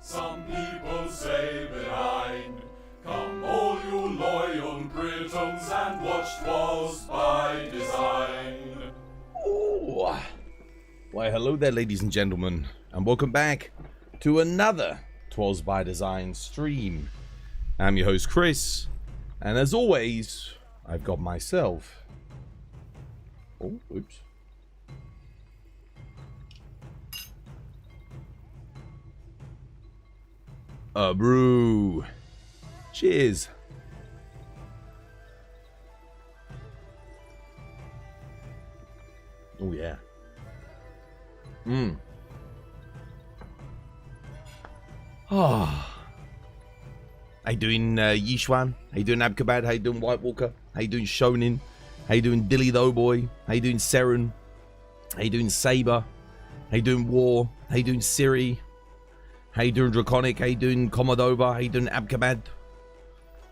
Some people say benign. Come all you loyal Britons and watch 'Twas by Design. Ooh. Why, hello there, ladies and gentlemen, and welcome back to another 'Twas by Design stream. I'm your host, Chris, and as always, I've got myself... Oh, oops. A brew. Cheers. Oh, yeah. Ah. How you doing, Yishwan? How you doing, Abkabad? How you doing, White Walker? How you doing, Shonin? How you doing, Dilly the Boy? How you doing, Seren? How you doing, Saber? How you doing, War? How you doing, Siri? How you doing, Draconic? How you doing, Commodova? How you doing, Abkabad?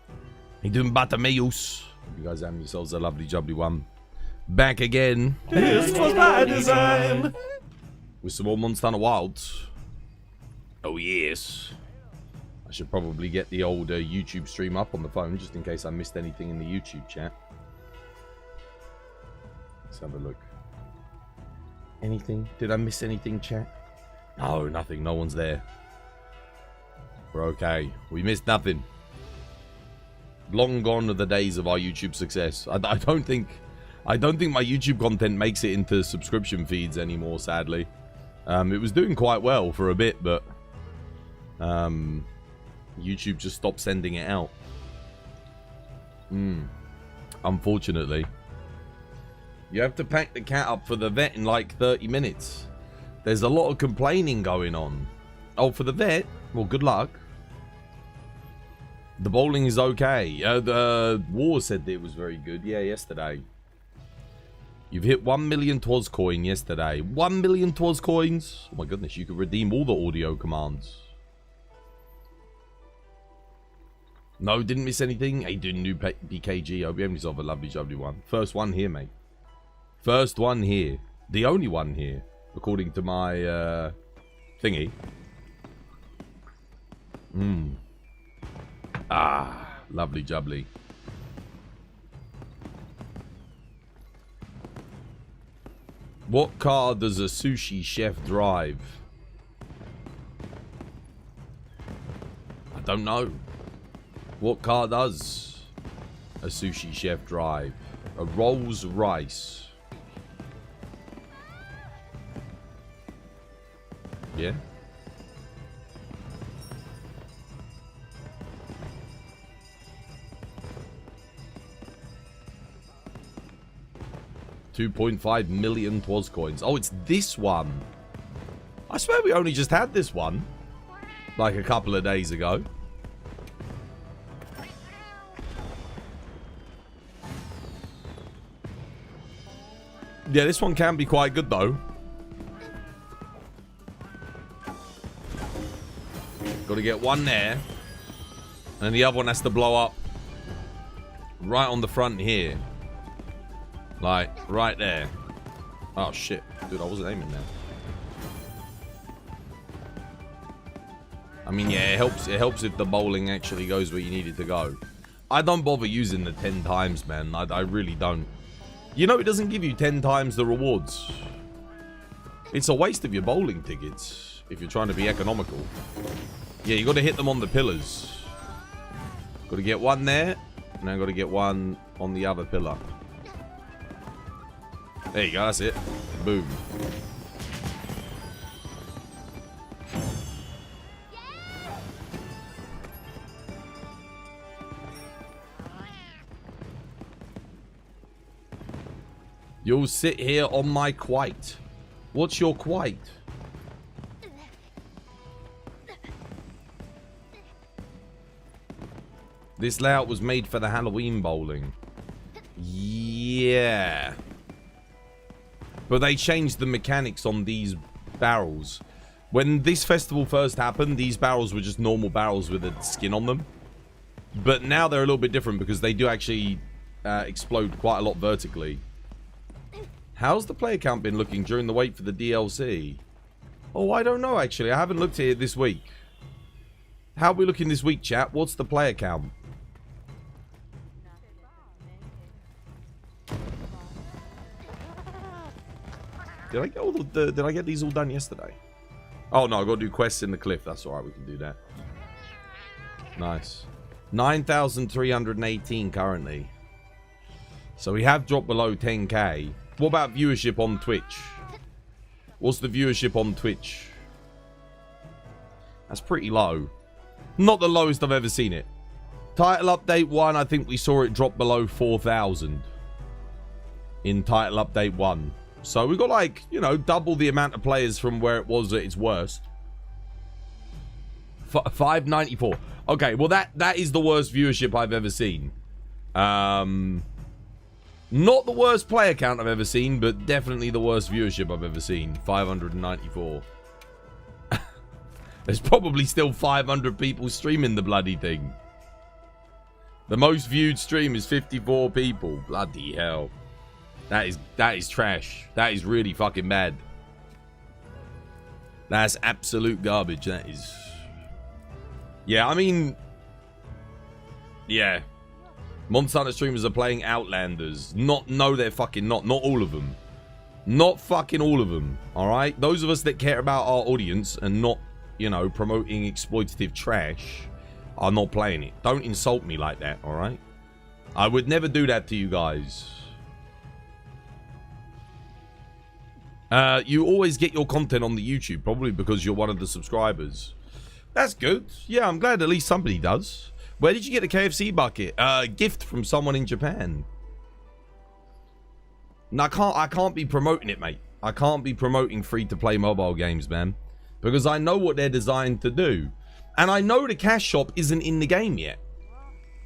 How you doing, Bartimeus? You guys have yourselves a lovely, jubbly one. Back again. This was by design. With some more Monster Hunter Wilds. Oh, yes. I should probably get the old YouTube stream up on the phone, just in case I missed anything in the YouTube chat. Let's have a look. Anything? Did I miss anything, chat? No, nothing. No one's there. We're okay. We missed nothing. Long gone are the days of our YouTube success. I don't think my YouTube content makes it into subscription feeds anymore, sadly. It was doing quite well for a bit, but YouTube just stopped sending it out. Unfortunately. You have to pack the cat up for the vet in like 30 minutes. There's a lot of complaining going on. Oh, for the vet? Well, good luck. The bowling is okay. The War said that it was very good. Yeah, yesterday. You've hit 1 million TWAS coin yesterday. 1 million TWAS coins? Oh my goodness, you could redeem all the audio commands. No, didn't miss anything. Hey, doing new BKG. Hope you have yourself a lovely, jubbly one. First one here, mate. First one here. The only one here. According to my thingy. Ah, lovely jubbly. What car does a sushi chef drive? I don't know. What car does a sushi chef drive? A Rolls Royce. Yeah. $2.5 million TWAS coins. Oh, it's this one. I swear we only just had this one. Like a couple of days ago. Yeah, this one can be quite good though. Got to get one there. And the other one has to blow up right on the front here. Like, right there. Oh, shit. Dude, I wasn't aiming there. I mean, yeah, it helps if the bowling actually goes where you need it to go. I don't bother using the 10 times, man. I really don't. You know, it doesn't give you 10 times the rewards. It's a waste of your bowling tickets if you're trying to be economical. Yeah, you got to hit them on the pillars. Got to get one there, and then got to get one on the other pillar. There you go, that's it. Boom. You'll sit here on my quite. What's your quite? This layout was made for the Halloween bowling. Yeah. But they changed the mechanics on these barrels. When this festival first happened, these barrels were just normal barrels with a skin on them. But now they're a little bit different because they do actually explode quite a lot vertically. How's the player count been looking during the wait for the DLC? Oh, I don't know, actually. I haven't looked at it this week. How are we looking this week, chat? What's the player count? Did I get all did I get these all done yesterday? Oh no, I got to do quests in the cliff. That's all right. We can do that. Nice. 9,318 currently. So we have dropped below 10k. What about viewership on Twitch? What's the viewership on Twitch? That's pretty low. Not the lowest I've ever seen it. Title update 1, I think we saw it drop below 4,000 in title update 1. So we got like, you know, double the amount of players from where it was at its worst. 594. Okay, well that is the worst viewership I've ever seen. Not the worst player count I've ever seen, but definitely the worst viewership I've ever seen. 594. There's probably still 500 people streaming the bloody thing. The most viewed stream is 54 people. Bloody hell. That is trash. That is really fucking bad. That's absolute garbage. That is. Yeah, I mean. Yeah. Monster Hunter streamers are playing Outlanders. No, they're fucking not. Not all of them. Not fucking all of them. Alright? Those of us that care about our audience and not, you know, promoting exploitative trash are not playing it. Don't insult me like that, alright? I would never do that to you guys. You always get your content on the YouTube, probably because you're one of the subscribers. That's good. Yeah, I'm glad at least somebody does. Where did you get the KFC bucket? Gift from someone in Japan. No, I can't be promoting it, mate. I can't be promoting free-to-play mobile games, man. Because I know what they're designed to do. And I know the cash shop isn't in the game yet.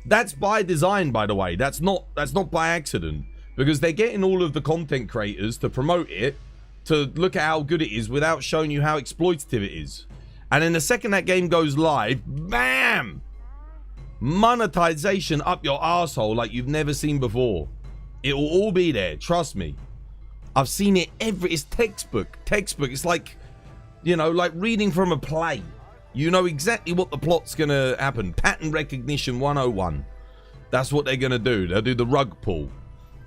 That's by design, by the way. That's not by accident. Because they're getting all of the content creators to promote it, to look at how good it is without showing you how exploitative it is. And then the second that game goes live, bam! Monetization up your arsehole like you've never seen before. It will all be there, trust me. I've seen it it's textbook. It's like, you know, like reading from a play. You know exactly what the plot's gonna happen. Pattern recognition 101. That's what they're gonna do. They'll do the rug pull.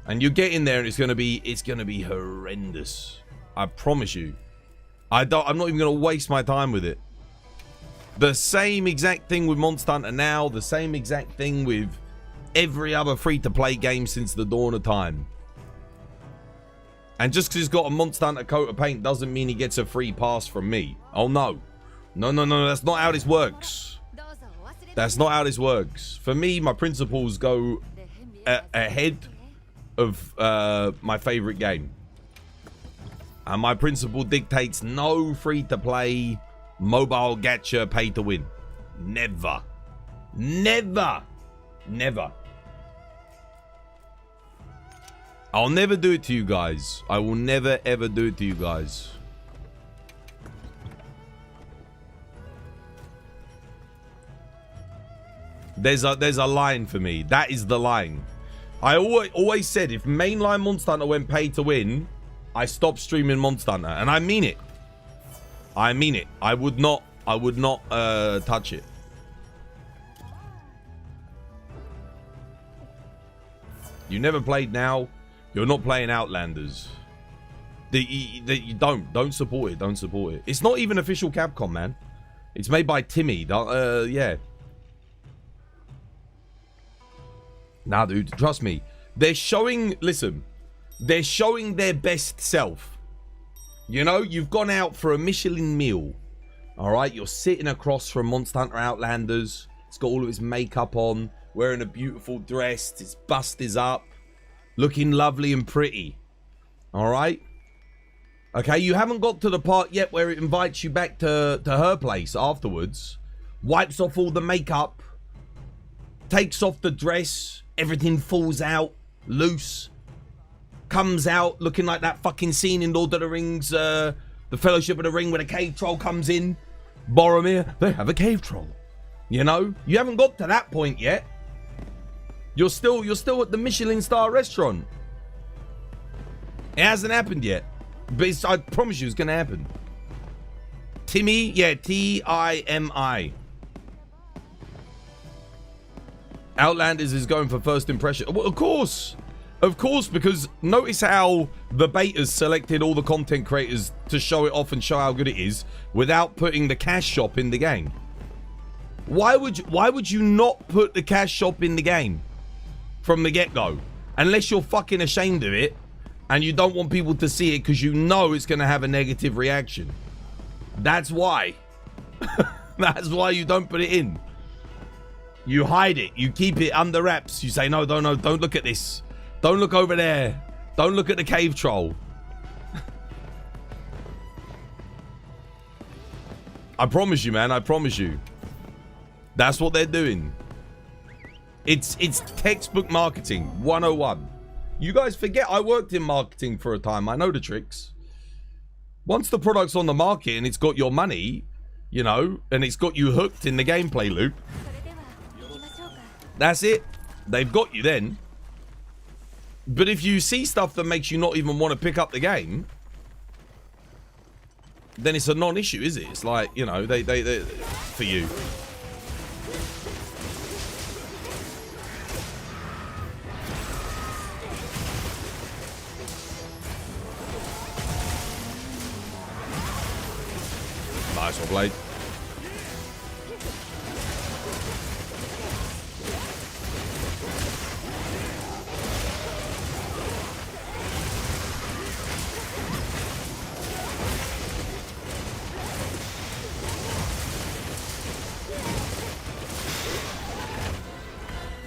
And you get in there and it's gonna be horrendous. I promise you. I'm not even going to waste my time with it. The same exact thing with Monster Hunter now. The same exact thing with every other free-to-play game since the dawn of time. And just because he's got a Monster Hunter coat of paint doesn't mean he gets a free pass from me. Oh, no. No. That's not how this works. That's not how this works. For me, my principles go ahead of my favorite game. And my principle dictates no free-to-play, mobile gacha, pay-to-win. Never. Never. Never. I'll never do it to you guys. I will never, ever do it to you guys. There's a line for me. That is the line. I always said if mainline Monster Hunter went pay-to-win, I stopped streaming Monster Hunter, and I mean it. I mean it. I would not touch it. You never played now. You're not playing Outlanders. You don't support it. Don't support it. It's not even official Capcom, man. It's made by Timmy. Yeah. Nah, dude. Trust me. They're showing. Listen. They're showing their best self. You know, you've gone out for a Michelin meal. Alright, you're sitting across from Monster Hunter Outlanders. It's got all of his makeup on. Wearing a beautiful dress. His bust is up. Looking lovely and pretty. Alright? Okay, you haven't got to the part yet where it invites you back to her place afterwards. Wipes off all the makeup. Takes off the dress. Everything falls out. Loose. Comes out looking like that fucking scene in Lord of the Rings, the Fellowship of the Ring, where the cave troll comes in. Boromir, they have a cave troll. You know, you haven't got to that point yet. You're still at the Michelin star restaurant. It hasn't happened yet, but I promise you, it's gonna happen. Timmy, yeah, Timi. Outlanders is going for first impression. Well, of course, because notice how the betas selected all the content creators to show it off and show how good it is without putting the cash shop in the game. Why would you not put the cash shop in the game from the get-go? Unless you're fucking ashamed of it and you don't want people to see it because you know it's going to have a negative reaction. That's why. That's why you don't put it in. You hide it. You keep it under wraps. You say, no, don't look at this. Don't look over there. Don't look at the cave troll. I promise you, man. I promise you. That's what they're doing. It's textbook marketing 101. You guys forget I worked in marketing for a time. I know the tricks. Once the product's on the market and it's got your money, you know, and it's got you hooked in the gameplay loop, that's it. They've got you then. But if you see stuff that makes you not even want to pick up the game, then it's a non-issue, is it? It's like, you know, they for you. Nice one, Blade.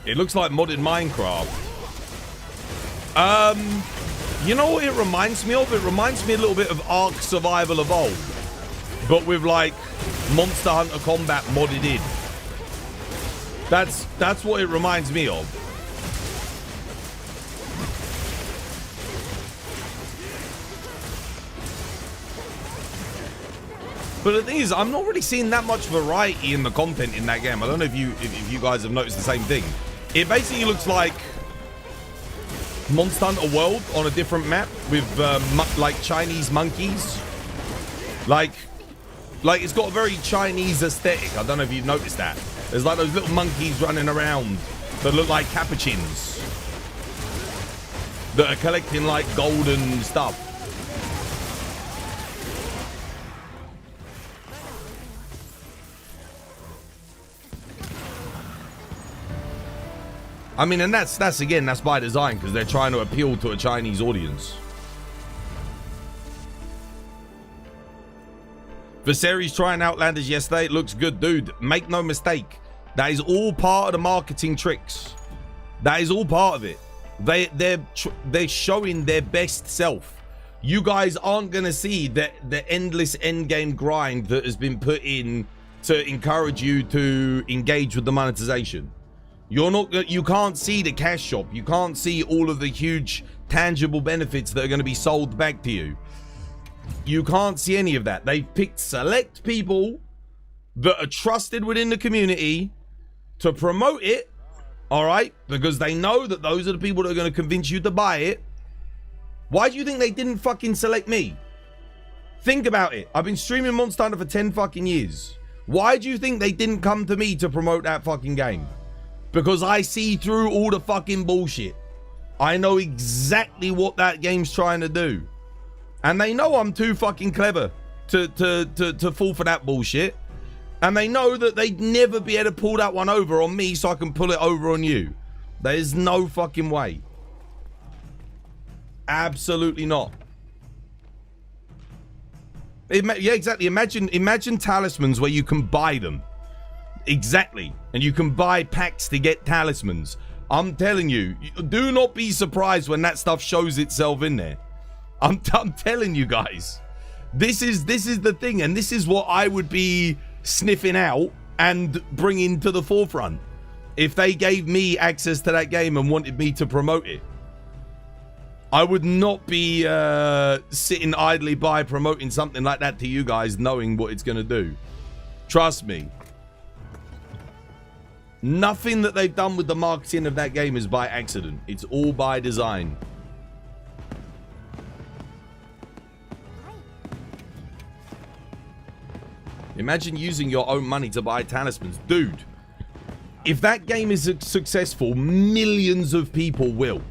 It looks like modded Minecraft. You know what it reminds me of? It reminds me a little bit of Ark Survival Evolved, but with like Monster Hunter combat modded in. That's what it reminds me of. But the thing is, I'm not really seeing that much variety in the content in that game. I don't know if you guys have noticed the same thing. It basically looks like Monster Hunter World on a different map with like Chinese monkeys. Like it's got a very Chinese aesthetic. I don't know if you've noticed that. There's like those little monkeys running around that look like capuchins that are collecting like golden stuff. I mean, and that's by design because they're trying to appeal to a Chinese audience. Viserys trying Outlanders yesterday. It looks good, dude. Make no mistake. That is all part of the marketing tricks. That is all part of it. They're showing their best self. You guys aren't gonna see the endless endgame grind that has been put in to encourage you to engage with the monetization. You can't see the cash shop. You can't see all of the huge tangible benefits that are going to be sold back to you. You can't see any of that. They've picked select people that are trusted within the community to promote it, all right? Because they know that those are the people that are going to convince you to buy it. Why do you think they didn't fucking select me? Think about it. I've been streaming Monster Hunter for 10 fucking years. Why do you think they didn't come to me to promote that fucking game? Because I see through all the fucking bullshit. I know exactly what that game's trying to do. And they know I'm too fucking clever to fall for that bullshit. And they know that they'd never be able to pull that one over on me so I can pull it over on you. There's no fucking way. Absolutely not. Yeah, exactly. Imagine talismans where you can buy them. Exactly. And you can buy packs to get talismans. I'm telling you, do not be surprised when that stuff shows itself in there. I'm telling you guys. This is the thing, and this is what I would be sniffing out and bringing to the forefront if they gave me access to that game and wanted me to promote it. I would not be sitting idly by promoting something like that to you guys knowing what it's going to do. Trust me. Nothing that they've done with the marketing of that game is by accident. It's all by design. Imagine using your own money to buy talismans. Dude, If that game is successful, millions of people will.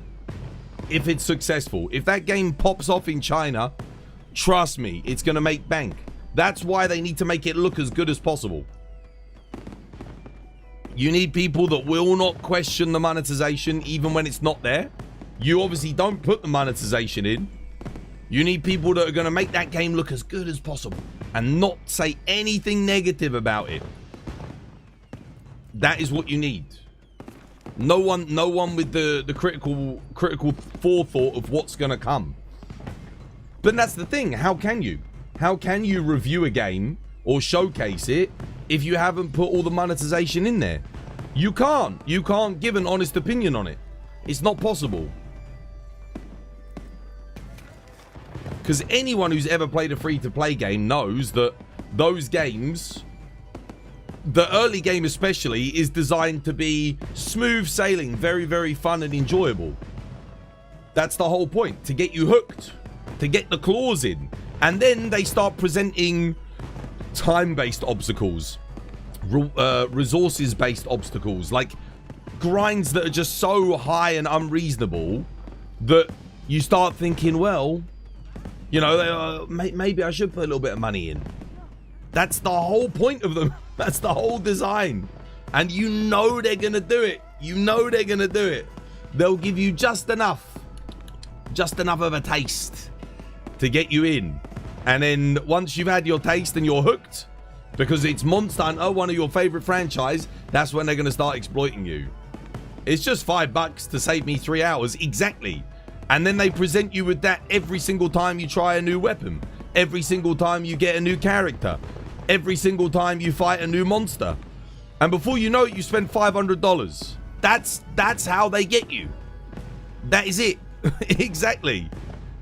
If it's successful. If that game pops off in China, trust me, it's going to make bank. That's why they need to make it look as good as possible. You need people that will not question the monetization even when it's not there. You obviously don't put the monetization in. You need people that are going to make that game look as good as possible and not say anything negative about it. That is what you need. No one with the critical forethought of what's going to come. But that's the thing. How can you? How can you review a game or showcase it if you haven't put all the monetization in there? You can't. You can't give an honest opinion on it. It's not possible. Because anyone who's ever played a free-to-play game knows that those games, the early game especially, is designed to be smooth sailing, very, very fun and enjoyable. That's the whole point, to get you hooked, to get the claws in. And then they start presenting time-based obstacles, resources-based obstacles, like grinds that are just so high and unreasonable that you start thinking, well, you know, maybe I should put a little bit of money in. That's the whole point of them. That's the whole design. And you know they're going to do it. You know they're going to do it. They'll give you just enough of a taste to get you in. And then once you've had your taste and you're hooked, because it's Monster Hunter, one of your favorite franchise, that's when they're going to start exploiting you. It's just $5 to save me 3 hours. Exactly. And then they present you with that every single time you try a new weapon. Every single time you get a new character. Every single time you fight a new monster. And before you know it, you spend $500. That's how they get you. That is it. Exactly.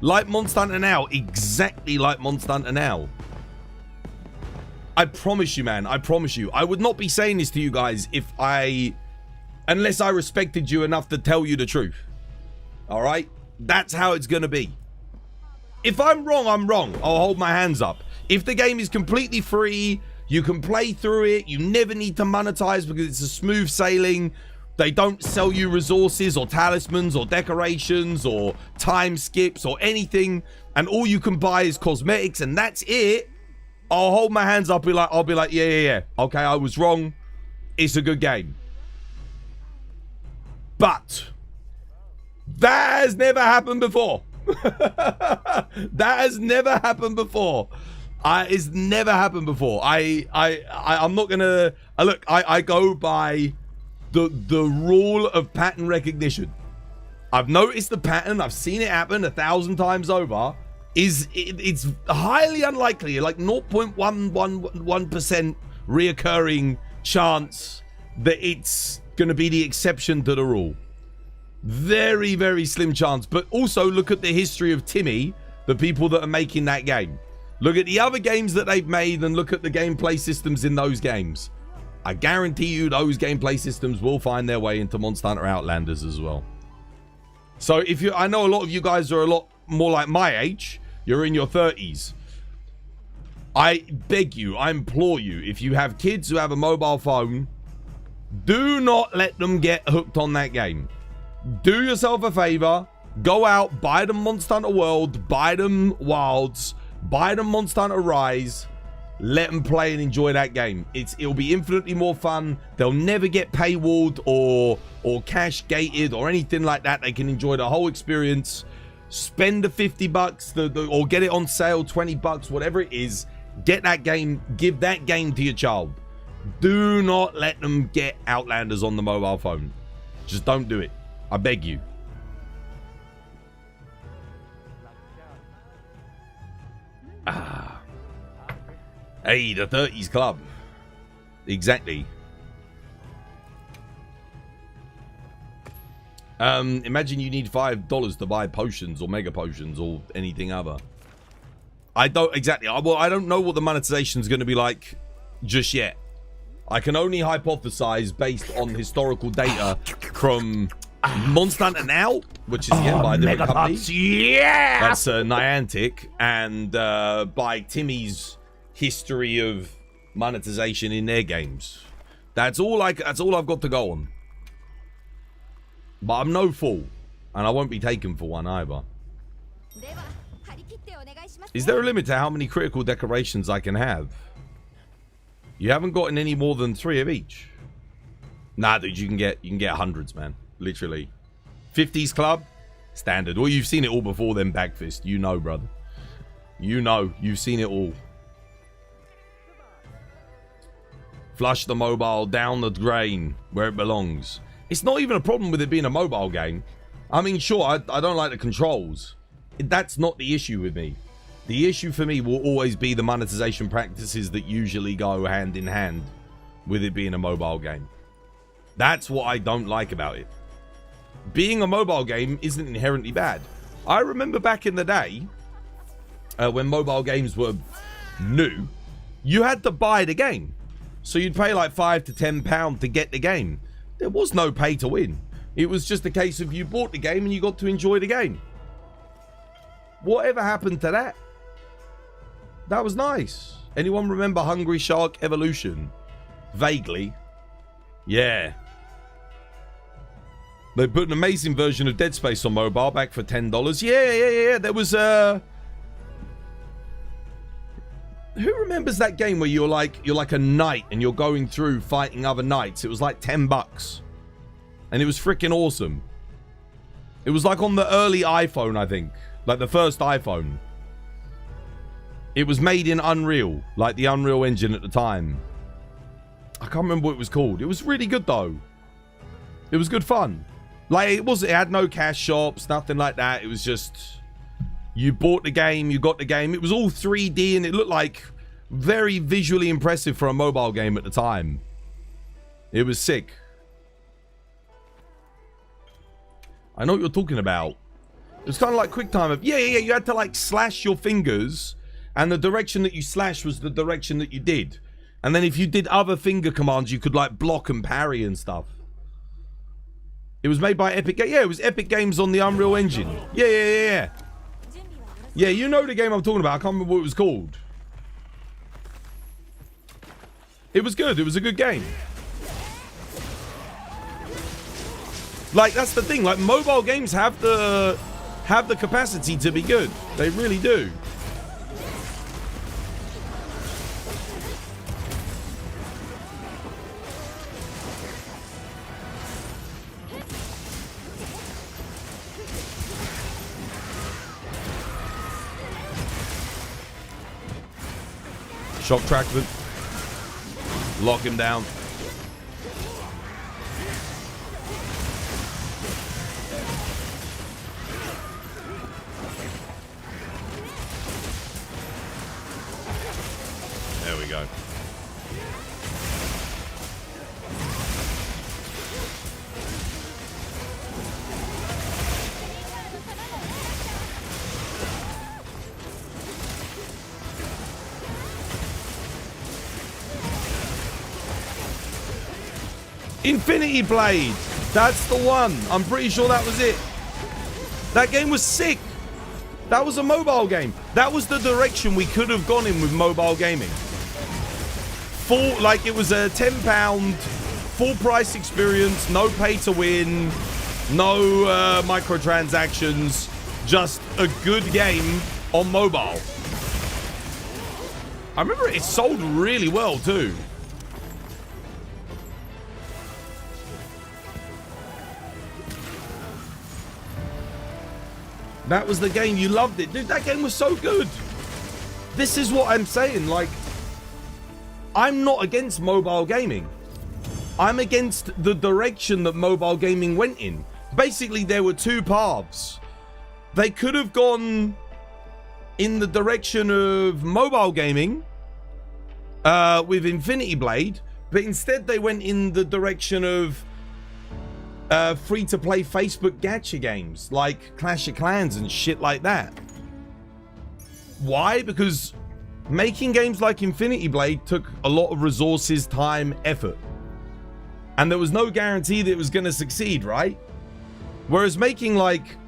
Like Monster Hunter Now. Exactly like Monster Hunter Now. I promise you, man. I promise you. I would not be saying this to you guys unless I respected you enough to tell you the truth. All right? That's how it's going to be. If I'm wrong, I'm wrong. I'll hold my hands up. If the game is completely free, you can play through it. You never need to monetize because it's a smooth sailing. They don't sell you resources or talismans or decorations or time skips or anything. And all you can buy is cosmetics and that's it. I'll hold my hands up. I'll be like, yeah. Okay, I was wrong. It's a good game. But that has never happened before. That has never happened before. It's never happened before. I'm not gonna look. I go by the rule of pattern recognition. I've noticed the pattern. I've seen it happen 1,000 times over. It's highly unlikely, like 0.111% reoccurring chance that it's gonna be the exception to the rule. Very, very slim chance. But also look at the history of Timmy, the people that are making that game. Look at the other games that they've made and look at the gameplay systems in those games. I guarantee you those gameplay systems will find their way into Monster Hunter Outlanders as well. So I know a lot of you guys are a lot more like my age. You're in your 30s. I beg you, I implore you, if you have kids who have a mobile phone, do not let them get hooked on that game. Do yourself a favor, go out, buy them Monster Hunter World, buy them Wilds, buy them Monster Hunter Rise, let them play and enjoy that game. It'll be infinitely more fun. They'll never get paywalled or cash gated or anything like that. They can enjoy the whole experience. Spend the $50 or get it on sale, $20, whatever it is. Get that game, give that game to your child. Do not let them get Outlanders on the mobile phone. Just don't do it. I beg you. Hey, the 30s club. Exactly. Imagine you need $5 to buy potions or mega potions or anything other. I don't exactly. Well, I don't know what the monetization is going to be like just yet. I can only hypothesize based on historical data from Monster Hunter Now, which is again by a different company. Yeah, that's Niantic, and by Timmy's history of monetization in their games. That's all I've got to go on. But I'm no fool, and I won't be taken for one either. Is there a limit to how many critical decorations I can have? You haven't gotten any more than 3 of each. Nah, dude, you can get hundreds, man. Literally. 50s club, standard. Well, you've seen it all before then, Bagfist. You know, brother. You know, you've seen it all. Flush the mobile down the drain where it belongs. It's not even a problem with it being a mobile game. I mean, sure, I don't like the controls. That's not the issue with me. The issue for me will always be the monetization practices that usually go hand in hand with it being a mobile game. That's what I don't like about it. Being a mobile game isn't inherently bad. I remember back in the day, when mobile games were new, you had to buy the game. So you'd pay like £5 to £10 to get the game. There was no pay to win. It was just a case of you bought the game and you got to enjoy the game. Whatever happened to that? That was nice. Anyone remember Hungry Shark Evolution? Vaguely. Yeah. They put an amazing version of Dead Space on mobile back for $10. Yeah. There was who remembers that game where you're like a knight and you're going through fighting other knights? It was like $10. And it was freaking awesome. It was like on the early iPhone, I think. Like the first iPhone. It was made in Unreal, like the Unreal Engine at the time. I can't remember what it was called. It was really good though. It was good fun. Like it had no cash shops, nothing like that. It was just you bought the game, you got the game. It was all 3D and it looked like very visually impressive for a mobile game at the time. It was sick. I know what you're talking about. It was kind of like QuickTime. Yeah. You had to like slash your fingers, and the direction that you slashed was the direction that you did. And then if you did other finger commands, you could like block and parry and stuff. It was made by Epic Games. Yeah, it was Epic Games on the Unreal Engine. Yeah. Yeah, you know the game I'm talking about. I can't remember what it was called. It was good. It was a good game. Like, that's the thing. Like, mobile games have the capacity to be good. They really do. Shock Trackman. Lock him down. There we go. Infinity Blade. That's the one. I'm pretty sure that was it. That game was sick. That was a mobile game. That was the direction we could have gone in with mobile gaming. Like it was a £10 full price experience, no pay to win, no microtransactions, just a good game on mobile. I remember it sold really well too. That was the game. You loved it. Dude, that game was so good. This is what I'm saying. Like, I'm not against mobile gaming. I'm against the direction that mobile gaming went in. Basically, there were two paths. They could have gone in the direction of mobile gaming with Infinity Blade, but instead they went in the direction of free-to-play Facebook gacha games like Clash of Clans and shit like that. Why? Because making games like Infinity Blade took a lot of resources, time, effort. And there was no guarantee that it was going to succeed, right? Whereas making like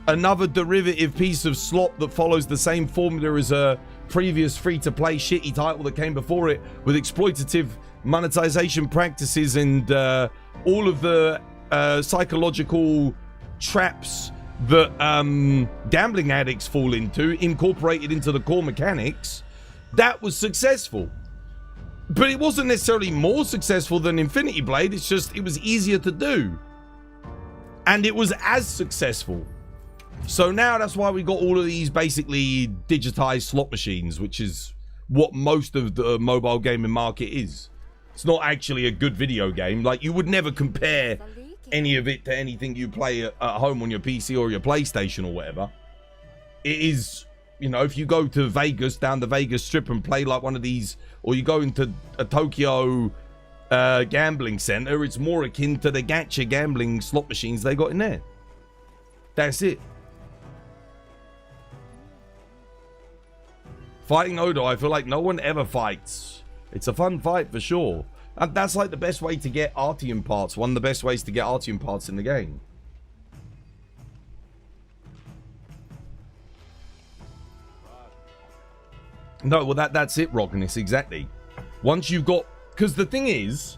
another derivative piece of slop that follows the same formula as a previous free-to-play shitty title that came before it with exploitative monetization practices and all of the psychological traps that gambling addicts fall into, incorporated into the core mechanics, that was successful. But it wasn't necessarily more successful than Infinity Blade. It's just, it was easier to do. And it was as successful. So now that's why we got all of these basically digitized slot machines, which is what most of the mobile gaming market is. It's not actually a good video game. Like, you would never compare any of it to anything you play at home on your PC or your PlayStation or whatever. It is, you know, if you go to Vegas, down the Vegas Strip and play like one of these, or you go into a Tokyo gambling center, it's more akin to the gacha gambling slot machines they got in there. That's it. Fighting Odo, I feel like no one ever fights. It's a fun fight for sure. And that's like the best way to get Artium parts. One of the best ways to get Artium parts in the game. No, well that's it, Rognis, exactly. Once you've got... Because the thing is,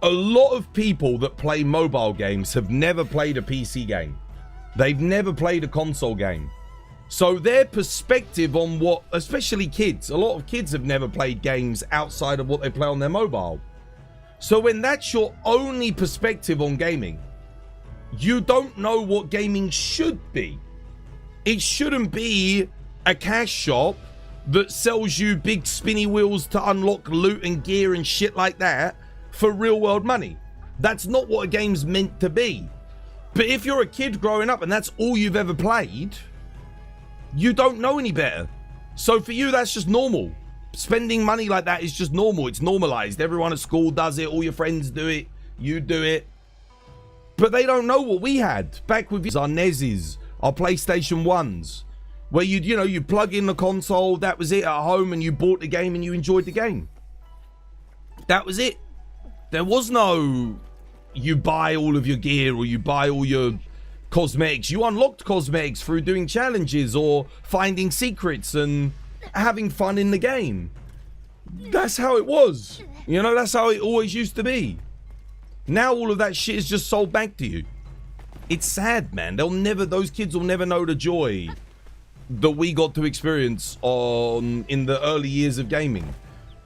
a lot of people that play mobile games have never played a PC game. They've never played a console game. So their perspective on what... Especially kids. A lot of kids have never played games outside of what they play on their mobile. So when that's your only perspective on gaming, you don't know what gaming should be. It shouldn't be a cash shop that sells you big spinny wheels to unlock loot and gear and shit like that for real world money. That's not what a game's meant to be. But if you're a kid growing up and that's all you've ever played, you don't know any better. So for you, that's just normal. Spending money like that is just normal. It's normalized. Everyone at school does it. All your friends do it. You do it. But they don't know what we had back with our NESs, our PlayStation 1s, where you plug in the console, that was it at home, and you bought the game and you enjoyed the game. That was it. There was no you buy all of your gear or you buy all your cosmetics. You unlocked cosmetics through doing challenges or finding secrets and having fun in the game. That's how it was. You know, that's how it always used to be. Now all of that shit is just sold back to you. It's sad, man. Those kids will never know the joy that we got to experience in the early years of gaming.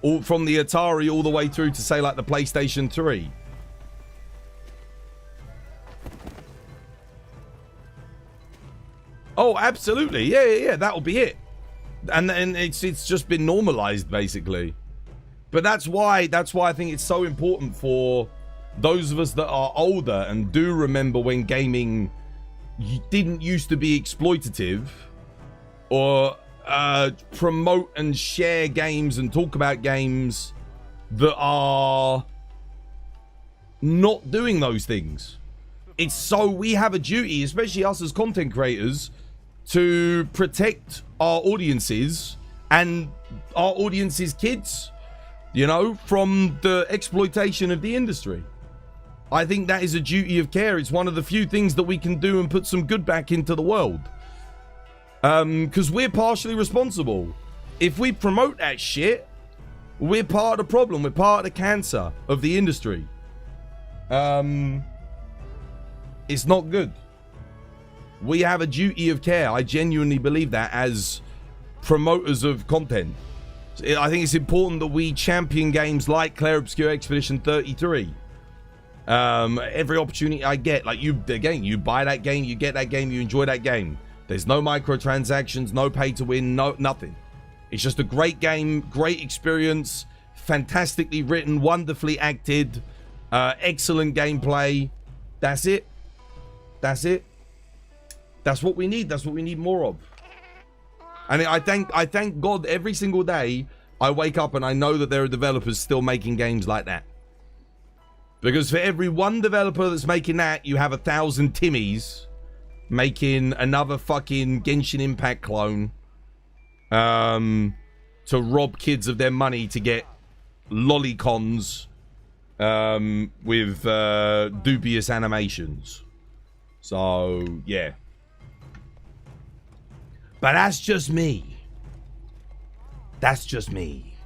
All from the Atari all the way through to, say, like the PlayStation 3. Oh, absolutely. Yeah. That'll be it. And it's just been normalized, basically. But that's why I think it's so important for those of us that are older and do remember when gaming didn't used to be exploitative or promote and share games and talk about games that are not doing those things. It's so we have a duty, especially us as content creators, to protect our audiences and our audience's kids, you know, from the exploitation of the industry. I think that is a duty of care. It's one of the few things that we can do and put some good back into the world. Because we're partially responsible. If we promote that shit, we're part of the problem. We're part of the cancer of the industry. It's not good. We have a duty of care. I genuinely believe that as promoters of content. I think it's important that we champion games like Clair Obscur Expedition 33. Every opportunity I get, like you buy that game, you get that game, you enjoy that game. There's no microtransactions, no pay to win, no nothing. It's just a great game, great experience, fantastically written, wonderfully acted, excellent gameplay. That's it. That's it. That's what we need. That's what we need more of. And I thank God every single day I wake up and I know that there are developers still making games like that. Because for every one developer that's making that, you have 1,000 Timmies making another fucking Genshin Impact clone to rob kids of their money to get lolicons with dubious animations. So, yeah. But that's just me. That's just me.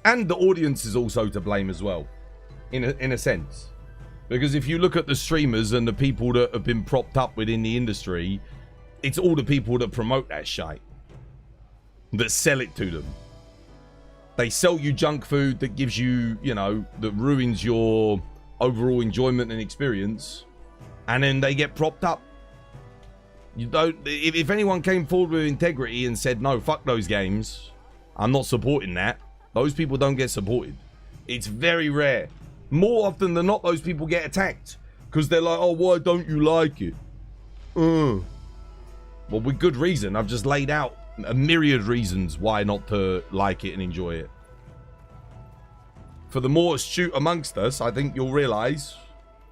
And the audience is also to blame as well, in a sense. Because if you look at the streamers and the people that have been propped up within the industry, it's all the people that promote that shite, that sell it to them. They sell you junk food that gives you, you know, that ruins your overall enjoyment and experience, and then they get propped up. You don't. If anyone came forward with integrity and said, no, fuck those games, I'm not supporting that, those people don't get supported. It's very rare. More often than not, those people get attacked because they're like, oh, why don't you like it? Well, with good reason. I've just laid out a myriad reasons why not to like it and enjoy it. For the more astute amongst us, I think you'll realise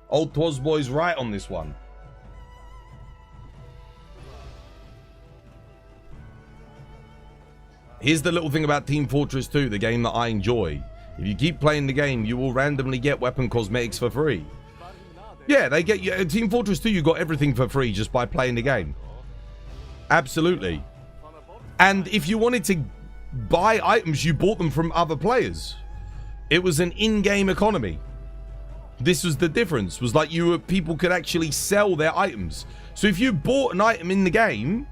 old Twosboy's right on this one. Here's the little thing about Team Fortress 2, the game that I enjoy. If you keep playing the game, you will randomly get weapon cosmetics for free. Yeah, they get you. Team Fortress 2, you got everything for free just by playing the game. Absolutely. And if you wanted to buy items, you bought them from other players. It was an in-game economy. This was the difference. Was like people could actually sell their items. So if you bought an item in the game,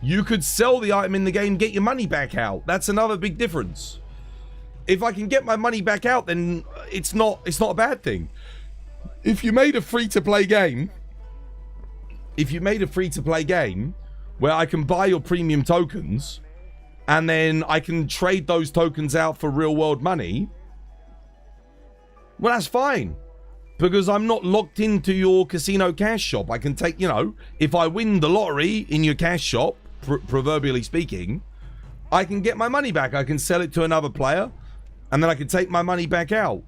you could sell the item in the game, get your money back out. That's another big difference. If I can get my money back out, then it's not a bad thing. If you made a free-to-play game, where I can buy your premium tokens, and then I can trade those tokens out for real-world money, well, that's fine. Because I'm not locked into your casino cash shop. I can take, you know, if I win the lottery in your cash shop, proverbially speaking, I can get my money back. I can sell it to another player, and then I can take my money back out.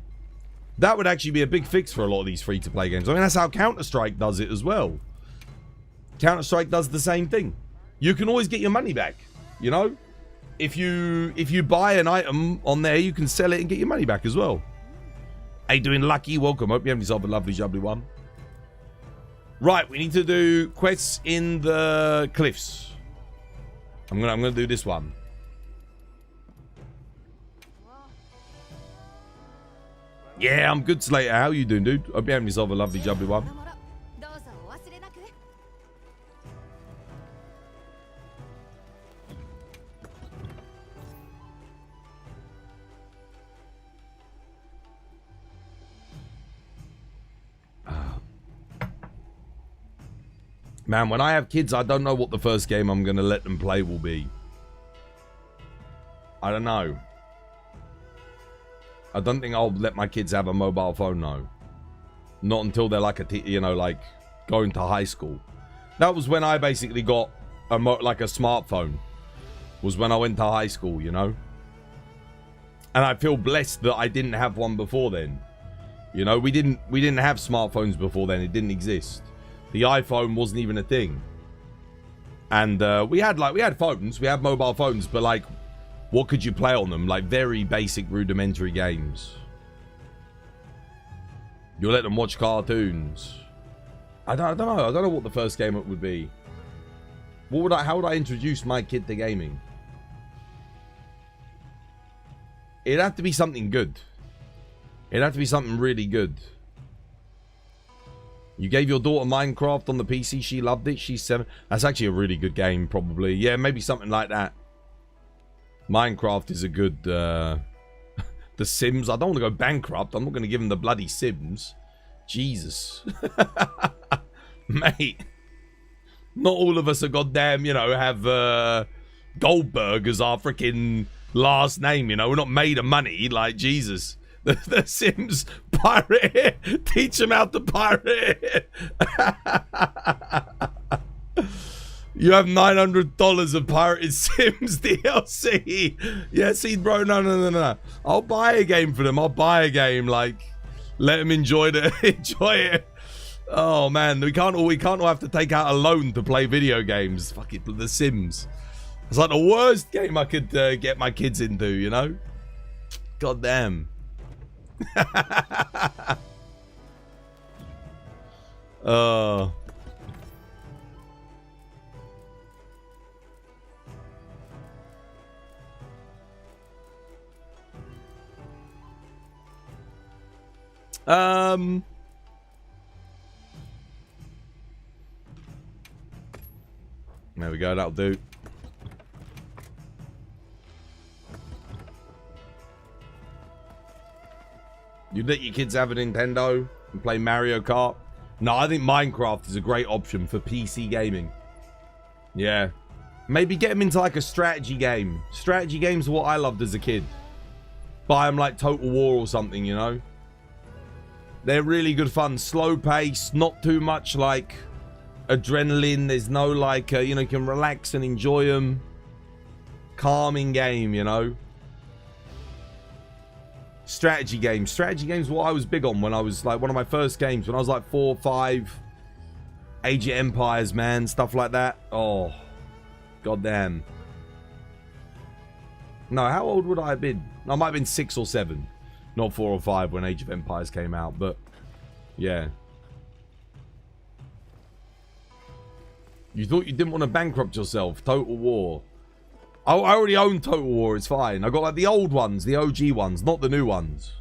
That would actually be a big fix for a lot of these free-to-play games. I mean, that's how Counter-Strike does it as well. Counter-Strike does the same thing. You can always get your money back, you know? If you buy an item on there, you can sell it and get your money back as well. How you doing, Lucky? Welcome. Hope you have yourself a lovely, jubbly one. Right, we need to do quests in the cliffs. I'm gonna do this one. Yeah, I'm good, Slater. How you doing, dude? Hope you have yourself a lovely, jubbly one. Man, when I have kids, I don't know what the first game I'm going to let them play will be. I don't know. I don't think I'll let my kids have a mobile phone, no. Not until they're like like going to high school. That was when I basically got like a smartphone. Was when I went to high school, you know. And I feel blessed that I didn't have one before then. You know, we didn't have smartphones before then. It didn't exist. The iPhone wasn't even a thing. And we had phones, we had mobile phones, but like, what could you play on them? Like very basic rudimentary games. You'll let them watch cartoons. I don't know what the first game would be. How would I introduce my kid to gaming? It'd have to be something good. It'd have to be something really good. You gave your daughter Minecraft on the PC. She loved it. She's 7. That's actually a really good game, probably. Yeah, maybe something like that. Minecraft is a good... The Sims. I don't want to go bankrupt. I'm not going to give them the bloody Sims. Jesus. Mate. Not all of us are goddamn, you know, have Goldberg as our freaking last name, you know. We're not made of money. Like, Jesus. The Sims pirate it. Teach them how to pirate it. You have $900 of pirated Sims DLC. Yeah, see, bro, no. I'll buy a game for them. I'll buy a game. Like, let them enjoy it. Oh man, we can't all have to take out a loan to play video games. Fuck it, The Sims. It's like the worst game I could get my kids into. You know? God damn. There we go, that'll do. You'd let your kids have a Nintendo and play Mario Kart? No, I think Minecraft is a great option for PC gaming. Yeah. Maybe get them into like a strategy game. Strategy games are what I loved as a kid. Buy them like Total War or something, you know? They're really good fun. Slow pace, not too much like adrenaline. There's no like, you know, you can relax and enjoy them. Calming game, you know? Strategy games. Strategy games what I was big on when I was like one of my first games. When I was like 4 or 5. Age of Empires, man. Stuff like that. Oh. Goddamn. No, how old would I have been? I might have been 6 or 7. Not 4 or 5 when Age of Empires came out. But, yeah. You thought you didn't want to bankrupt yourself. Total War. I already own Total War, it's fine. I got like the old ones, the OG ones, not the new ones.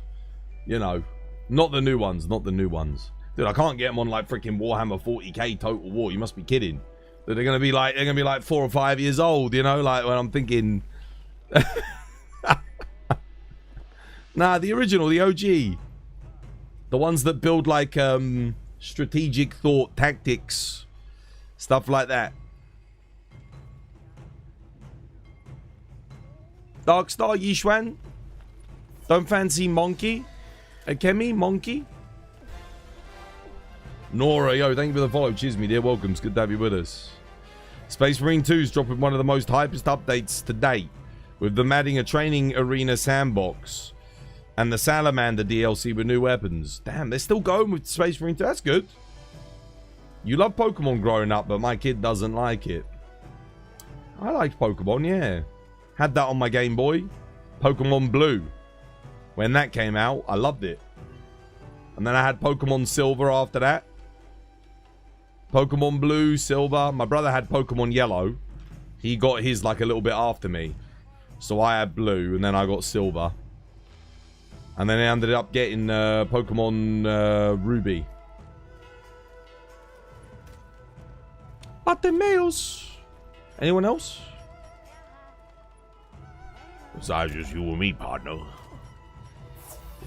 You know, not the new ones, not the new ones. Dude, I can't get them on like freaking Warhammer 40k Total War. You must be kidding. They're gonna be like 4 or 5 years old, you know, like when I'm thinking. Nah, the original, the OG. The ones that build like strategic thought, tactics, stuff like that. Darkstar Yishwan. Don't fancy Monkey? Akemi, Monkey? Nora, yo, thank you for the follow. Cheers, me dear. Welcome. It's good to have you with us. Space Marine 2 is dropping one of the most hypest updates to date, with them adding a training arena sandbox and the Salamander DLC with new weapons. Damn, they're still going with Space Marine 2. That's good. You love Pokemon growing up, but my kid doesn't like it. I liked Pokemon, yeah. Had that on my Game Boy. Pokemon Blue. When that came out, I loved it. And then I had Pokemon Silver after that. Pokemon Blue, Silver. My brother had Pokemon Yellow. He got his like a little bit after me. So I had Blue and then I got Silver. And then I ended up getting Pokemon Ruby. Buttermills. Anyone else? Besides just you and me, partner.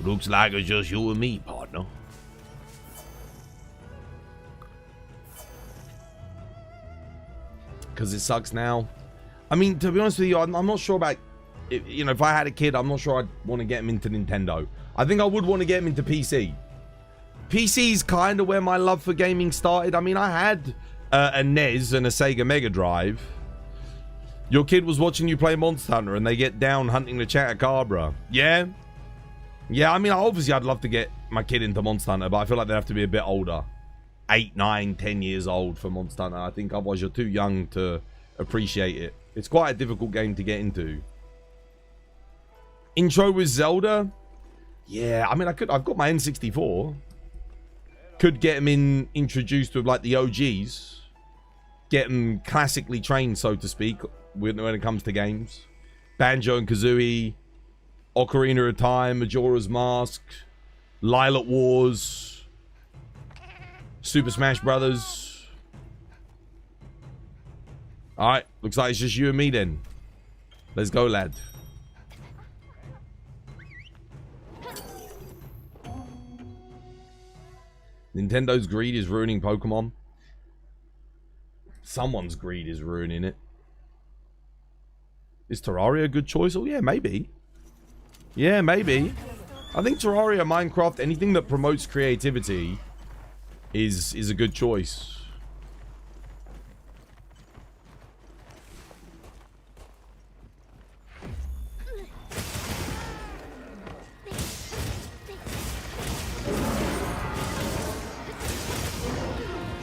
Looks like it's just you and me, partner. Because it sucks now. I mean, to be honest with you, I'm not sure about... You know, if I had a kid, I'm not sure I'd want to get him into Nintendo. I think I would want to get him into PC. PC's kind of where my love for gaming started. I mean, I had a NES and a Sega Mega Drive. Your kid was watching you play Monster Hunter and they get down hunting the Chatacabra. Yeah? Yeah, I mean, obviously I'd love to get my kid into Monster Hunter, but I feel like they have to be a bit older. 8, 9, 10 years old for Monster Hunter. I think otherwise you're too young to appreciate it. It's quite a difficult game to get into. Intro with Zelda? Yeah, I mean, I've got my N64. Could get them introduced with like the OGs. Get them classically trained, so to speak, when it comes to games. Banjo and Kazooie, Ocarina of Time, Majora's Mask, Lilac Wars, Super Smash Brothers. Alright, looks like it's just you and me then. Let's go, lad. Nintendo's greed is ruining Pokemon. Someone's greed is ruining it. Is Terraria a good choice? Oh, yeah, maybe. Yeah, maybe. I think Terraria, Minecraft, anything that promotes creativity is a good choice.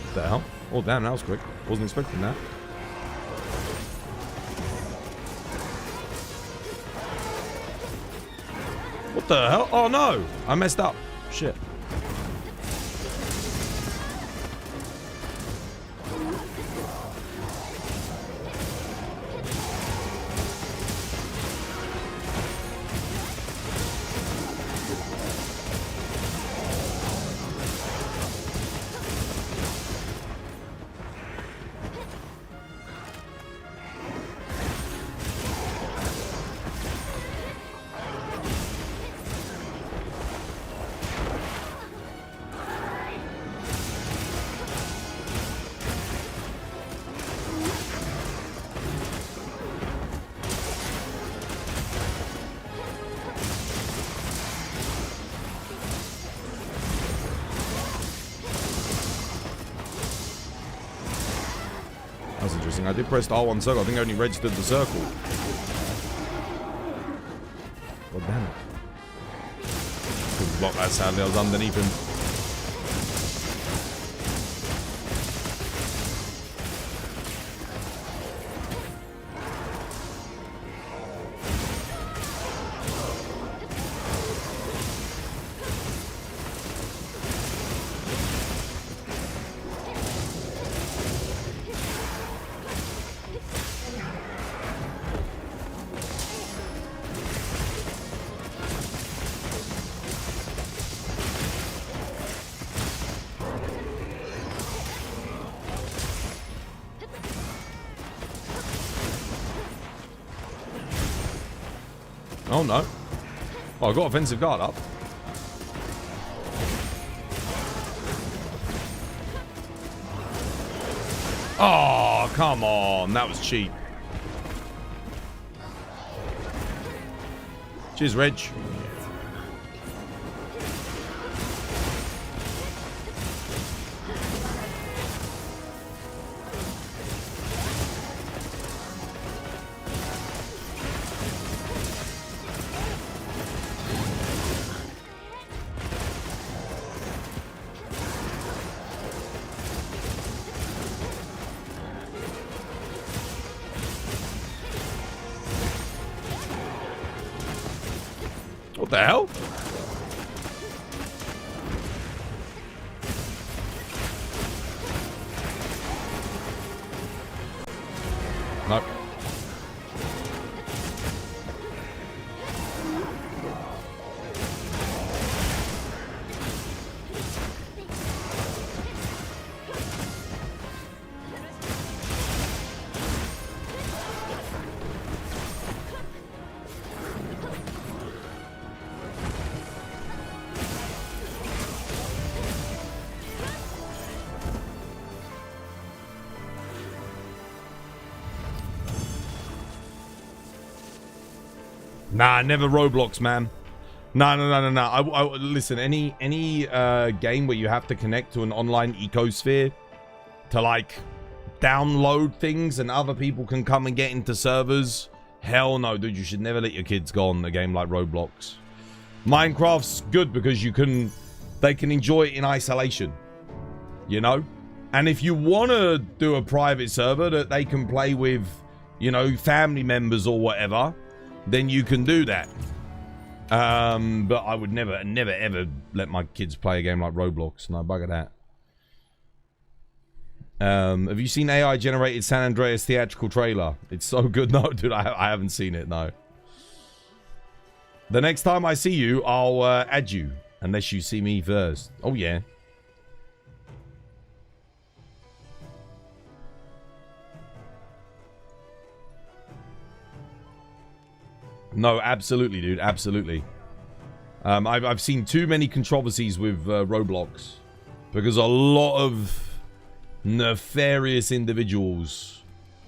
What the hell? Oh, damn, that was quick. Wasn't expecting that. What the hell? Oh, no. I messed up. Shit. That's interesting. I did press the R1 circle. I think I only registered the circle. God damn it. Couldn't block that, sadly. I was underneath him. Oh no. Oh, I got offensive guard up. Oh, come on. That was cheap. Cheers, Reg. What the hell? Nope. Nah, never Roblox, man. No. Listen, any game where you have to connect to an online ecosphere to like download things and other people can come and get into servers. Hell no, dude. You should never let your kids go on a game like Roblox. Minecraft's good because they can enjoy it in isolation, you know. And if you want to do a private server that they can play with, you know, family members or whatever, then you can do that. But I would never ever let my kids play a game like Roblox. No, bugger that. Have you seen AI generated San Andreas theatrical trailer? It's so good. No, dude, I haven't seen it. No. The next time I see you, I'll add you, unless you see me first. Oh yeah. No, absolutely, dude. Absolutely. I've seen too many controversies with Roblox because a lot of nefarious individuals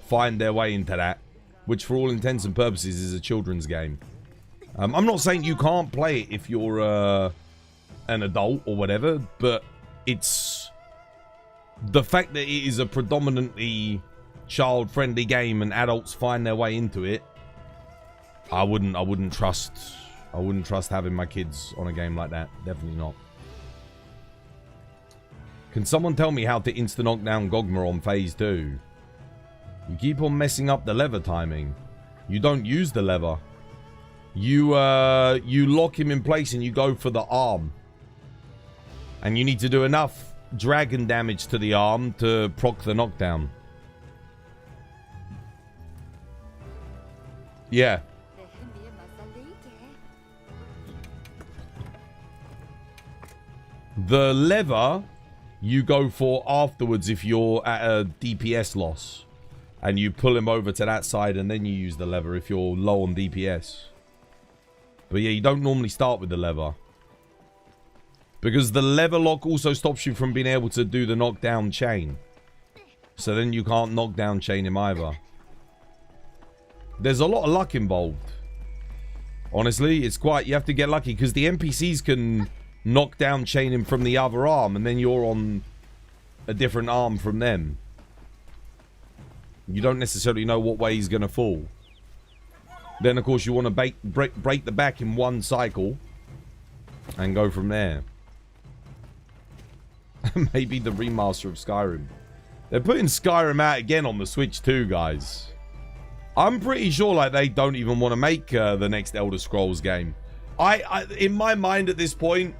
find their way into that, which for all intents and purposes is a children's game. I'm not saying you can't play it if you're an adult or whatever, but it's the fact that it is a predominantly child-friendly game and adults find their way into it. I wouldn't trust having my kids on a game like that. Definitely not. Can someone tell me how to insta-knock down Gogma on phase 2? You keep on messing up the lever timing. You don't use the lever. You lock him in place and you go for the arm. And you need to do enough dragon damage to the arm to proc the knockdown. Yeah. The lever you go for afterwards if you're at a DPS loss. And you pull him over to that side and then you use the lever if you're low on DPS. But yeah, you don't normally start with the lever. Because the lever lock also stops you from being able to do the knockdown chain. So then you can't knockdown chain him either. There's a lot of luck involved. Honestly, it's quite... You have to get lucky because the NPCs can knockdown chain him from the other arm and then you're on a different arm from them. You don't necessarily know what way he's going to fall. Then, of course, you want to break the back in one cycle and go from there. Maybe the remaster of Skyrim. They're putting Skyrim out again on the Switch too, guys. I'm pretty sure like they don't even want to make the next Elder Scrolls game. In my mind at this point,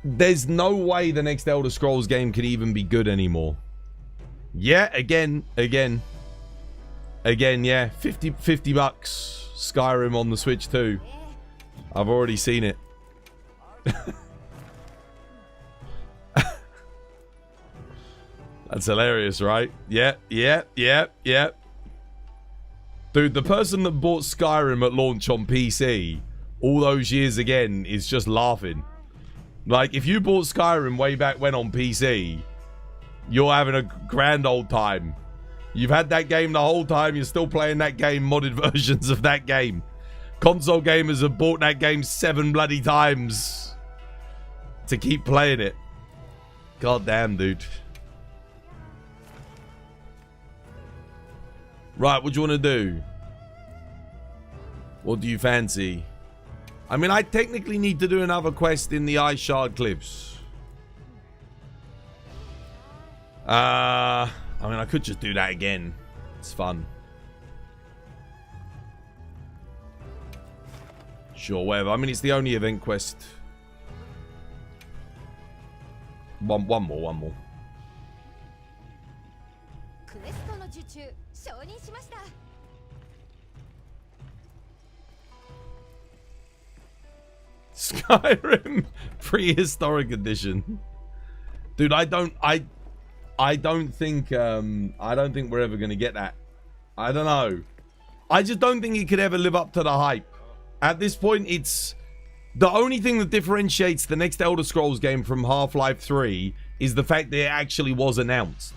there's no way the next Elder Scrolls game could even be good anymore. Yeah, again, yeah. 50 bucks Skyrim on the Switch too. I've already seen it. That's hilarious, right? Yeah. Dude, the person that bought Skyrim at launch on PC all those years again is just laughing. Like, if you bought Skyrim way back when on PC, you're having a grand old time. You've had that game the whole time. You're still playing that game, modded versions of that game. Console gamers have bought that game 7 bloody times to keep playing it. God damn, dude. Right, what do you want to do? What do you fancy? I mean, I technically need to do another quest in the Ice Shard Cliffs. I mean, I could just do that again. It's fun. Sure, whatever. I mean, it's the only event quest. One more. Skyrim prehistoric edition. Dude, I don't think we're ever gonna get that. I don't know. I just don't think it could ever live up to the hype. At this point, it's the only thing that differentiates the next Elder Scrolls game from Half-Life 3 is the fact that it actually was announced.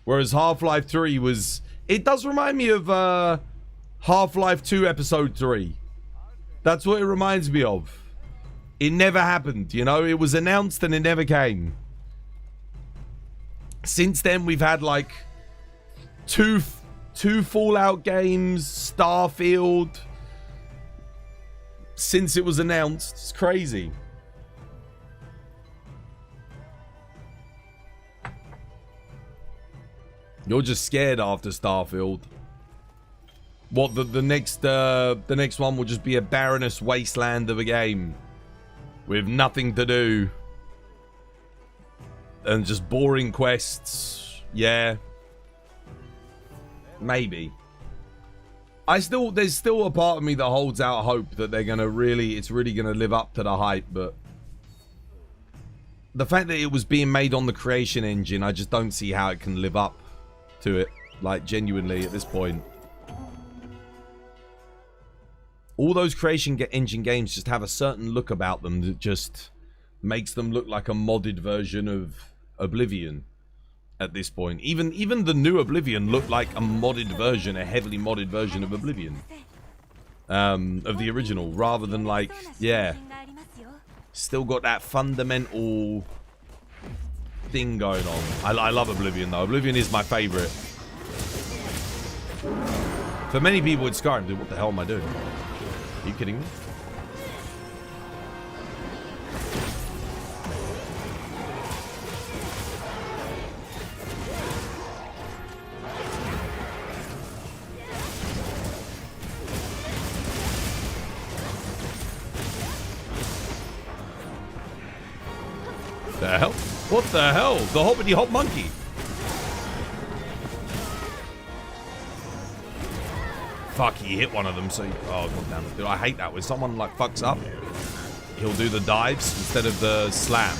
Whereas Half-Life 3 was... It does remind me of Half-Life 2 Episode 3. That's what it reminds me of. It never happened, you know? It was announced and it never came. Since then, we've had like two Fallout games, Starfield. Since it was announced, it's crazy. You're just scared after Starfield. What, the next one will just be a barrenest wasteland of a game with nothing to do and just boring quests. Yeah, maybe. There's still a part of me that holds out hope that they're gonna it's really gonna live up to the hype, but the fact that it was being made on the Creation Engine, I just don't see how it can live up to it, like, genuinely at this point. All those Creation Engine games just have a certain look about them that just makes them look like a modded version of Oblivion at this point. Even the new Oblivion looked like a modded version, a heavily modded version of Oblivion. Of the original, rather than like, yeah. Still got that fundamental thing going on. I love Oblivion though. Oblivion is my favorite. For many people it's Skyrim. Dude, what the hell am I doing? Are you kidding me? The hell? What the hell? The hoppity hop monkey. Fuck, he hit one of them, so... Oh, god damn it. Dude, I hate that. When someone, like, fucks up, he'll do the dives instead of the slam.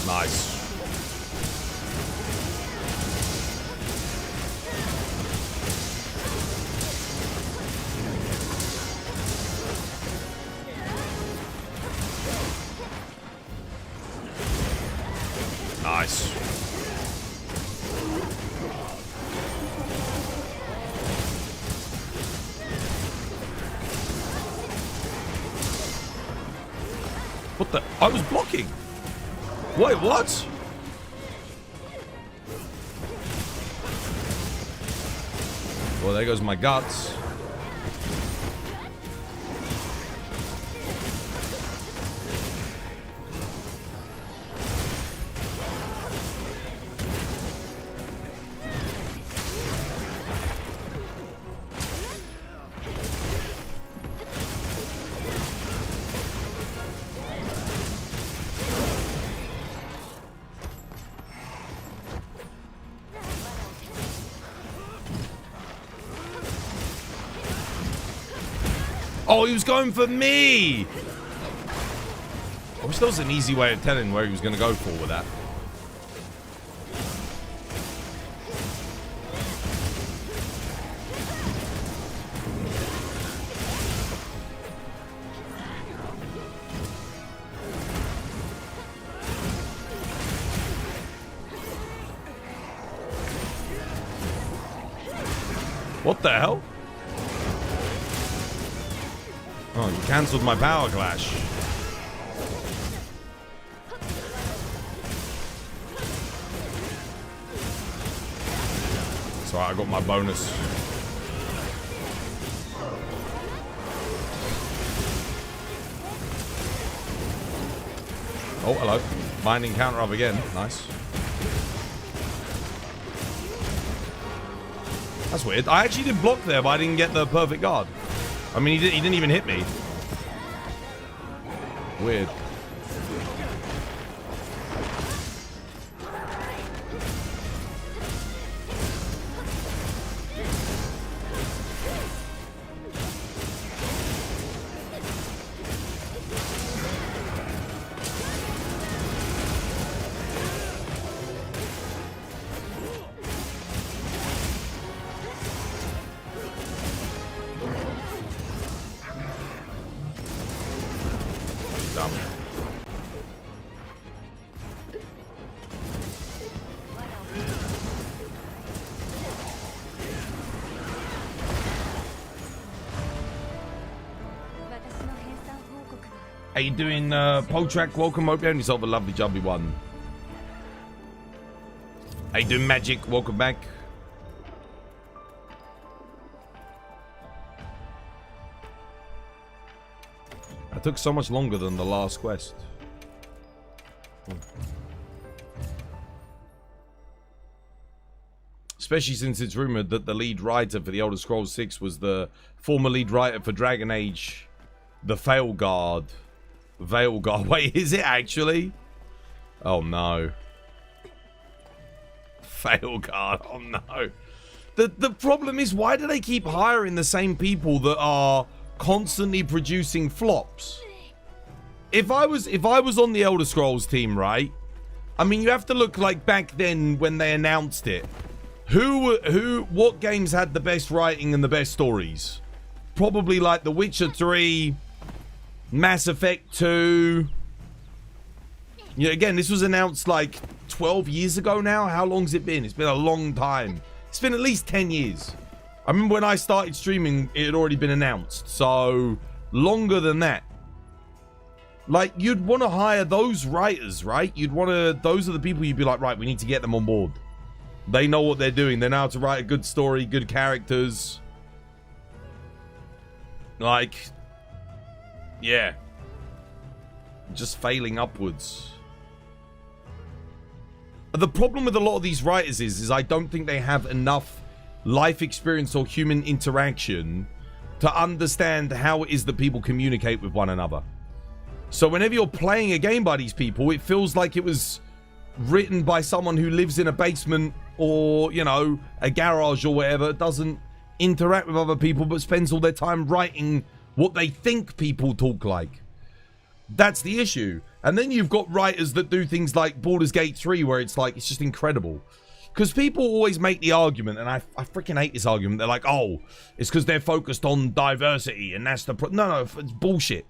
Nice. Nice. What the? I was blocking. Wait, what? Well, there goes my guts. Oh, he was going for me! I wish there was an easy way of telling where he was going to go for with that. What the hell? Oh, you cancelled my power clash. It's alright, I got my bonus. Oh, hello. Binding counter up again. Nice. That's weird. I actually did block there, but I didn't get the perfect guard. I mean, he didn't even hit me. Weird. How you doing, Poltrak? Welcome, hope you had yourself a lovely jubbly one. How you doing, Magic? Welcome back. That took so much longer than the last quest. Especially since it's rumored that the lead writer for the Elder Scrolls 6 was the former lead writer for Dragon Age, the Veilguard. Wait, is it actually? Oh no. Veilguard. Oh no. The problem is, why do they keep hiring the same people that are constantly producing flops? If I was on the Elder Scrolls team, right? I mean, you have to look like back then when they announced it. What games had the best writing and the best stories? Probably like The Witcher 3, Mass Effect 2. Yeah, again, this was announced like 12 years ago now. How long's it been? It's been a long time. It's been at least 10 years. I remember when I started streaming, it had already been announced. So, longer than that. Like, you'd want to hire those writers, right? Those are the people you'd be like, right, we need to get them on board. They know what they're doing. They know how to write a good story, good characters. Like, yeah. Just failing upwards. The problem with a lot of these writers is I don't think they have enough life experience or human interaction to understand how it is that people communicate with one another. So whenever you're playing a game by these people, it feels like it was written by someone who lives in a basement or, you know, a garage or whatever, doesn't interact with other people but spends all their time writing what they think people talk like. That's the issue. And then you've got writers that do things like Baldur's Gate 3 where it's like, it's just incredible. Because people always make the argument, and I freaking hate this argument. They're like, oh, it's because they're focused on diversity and that's the... No, it's bullshit.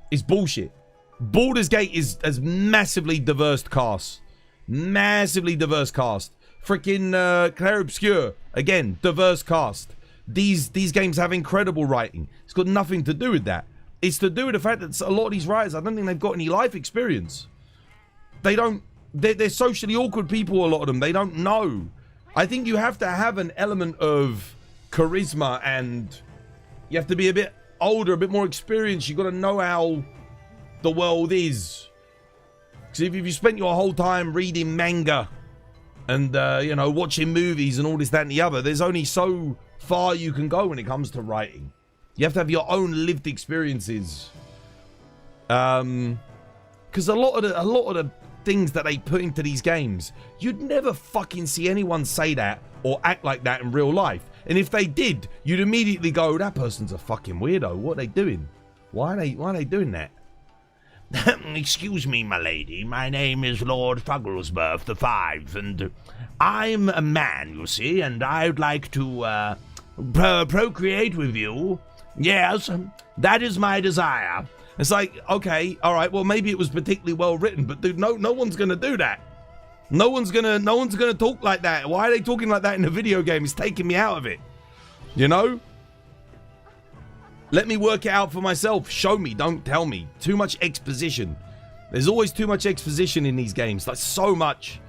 It's bullshit. Baldur's Gate has massively diverse cast. Massively diverse cast. Freaking Clair Obscur, again, diverse cast. These games have incredible writing. It's got nothing to do with that. It's to do with the fact that a lot of these writers, I don't think they've got any life experience. They don't they're socially awkward people, a lot of them. They don't know. I think you have to have an element of charisma, and you have to be a bit older, a bit more experienced. You got to know how the world is. Because if you spent your whole time reading manga and, you know, watching movies and all this, that, and the other, there's only so far you can go when it comes to writing. You have to have your own lived experiences. Because a lot of the things that they put into these games, you'd never fucking see anyone say that or act like that in real life. And if they did, you'd immediately go, that person's a fucking weirdo. What are they doing? Why are they doing that? Excuse me, my lady. My name is Lord Fugglesworth the Five, and I'm a man, you see, and I'd like to procreate with you. Yes, that is my desire. It's like, okay, all right, well, maybe it was particularly well written, but dude, no one's gonna do that. No one's gonna talk like that. Why are they talking like that in a video game? It's taking me out of it. You know? Let me work it out for myself. Show me, don't tell me. Too much exposition. There's always too much exposition in these games. Like, so much.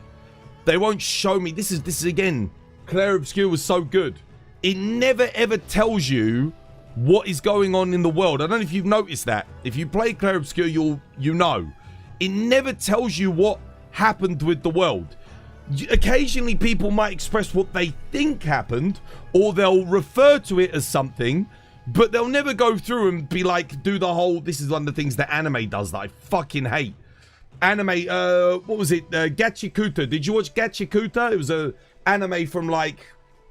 They won't show me. This is again, Clair Obscur was so good. It never ever tells you what is going on in the world. I don't know if you've noticed that. If you play Clair Obscur, you know. It never tells you what happened with the world. Occasionally people might express what they think happened, or they'll refer to it as something, but they'll never go through and be like, do the whole, this is one of the things that anime does that I fucking hate. Anime, what was it? Gachikuta. Did you watch Gachikuta? It was a anime from like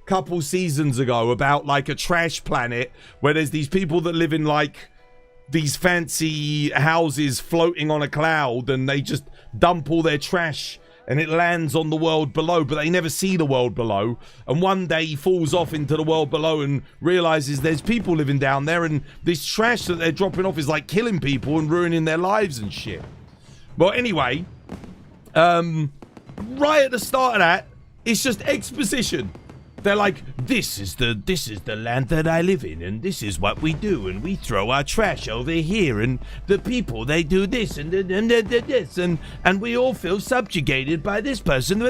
couple seasons ago about like a trash planet where there's these people that live in like these fancy houses floating on a cloud, and they just dump all their trash and it lands on the world below, but they never see the world below. And one day he falls off into the world below and realizes there's people living down there, and this trash that they're dropping off is like killing people and ruining their lives and shit. Well, anyway, right at the start of that, it's just exposition. They're like, this is the land that I live in, and this is what we do, and we throw our trash over here, and the people, they do this and this, and we all feel subjugated by this person.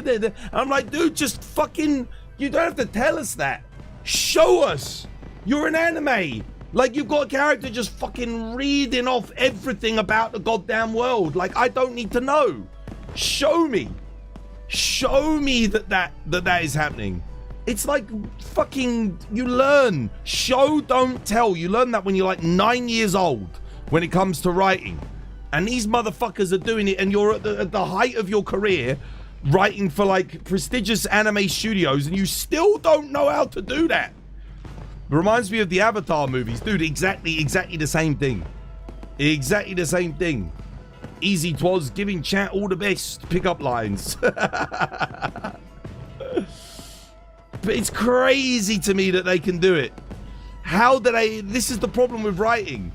I'm like, dude, just fucking, you don't have to tell us that. Show us. You're an anime. Like, you've got a character just fucking reading off everything about the goddamn world. Like, I don't need to know. Show me. Show me that is happening. It's like fucking, you learn. Show, don't tell. You learn that when you're like 9 years old when it comes to writing. And these motherfuckers are doing it, and you're at the height of your career writing for like prestigious anime studios, and you still don't know how to do that. It reminds me of the Avatar movies. Dude, exactly the same thing. Exactly the same thing. Easy 'twas, giving chat all the best pickup lines. But it's crazy to me that they can do it. How do they? This is the problem with writing.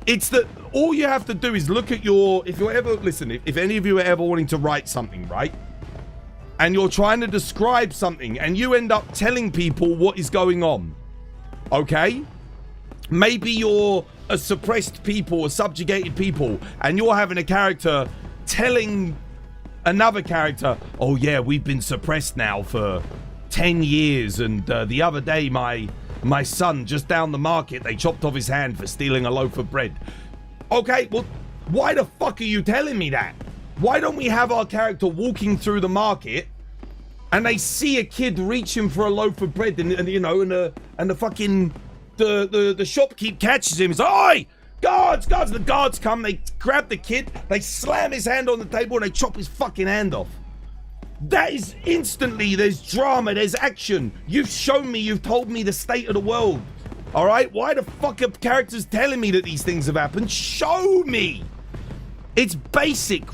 It's that all you have to do is look at your, if you're ever, listen, if any of you are ever wanting to write something, right? And you're trying to describe something and you end up telling people what is going on. Okay? Maybe you're a suppressed people, a subjugated people, and you're having a character telling another character, oh yeah, we've been suppressed now for 10 years, and the other day my son, just down the market, they chopped off his hand for stealing a loaf of bread. Okay, well, why the fuck are you telling me that? Why don't we have our character walking through the market and they see a kid reaching for a loaf of bread, and you know, and the fucking the shopkeep catches him. He's like, oi, guards, the guards come, they grab the kid, they slam his hand on the table, and they chop his fucking hand off. That is instantly, there's drama, there's action. You've shown me, you've told me the state of the world. All right, why the fuck are characters telling me that these things have happened? Show me. It's basic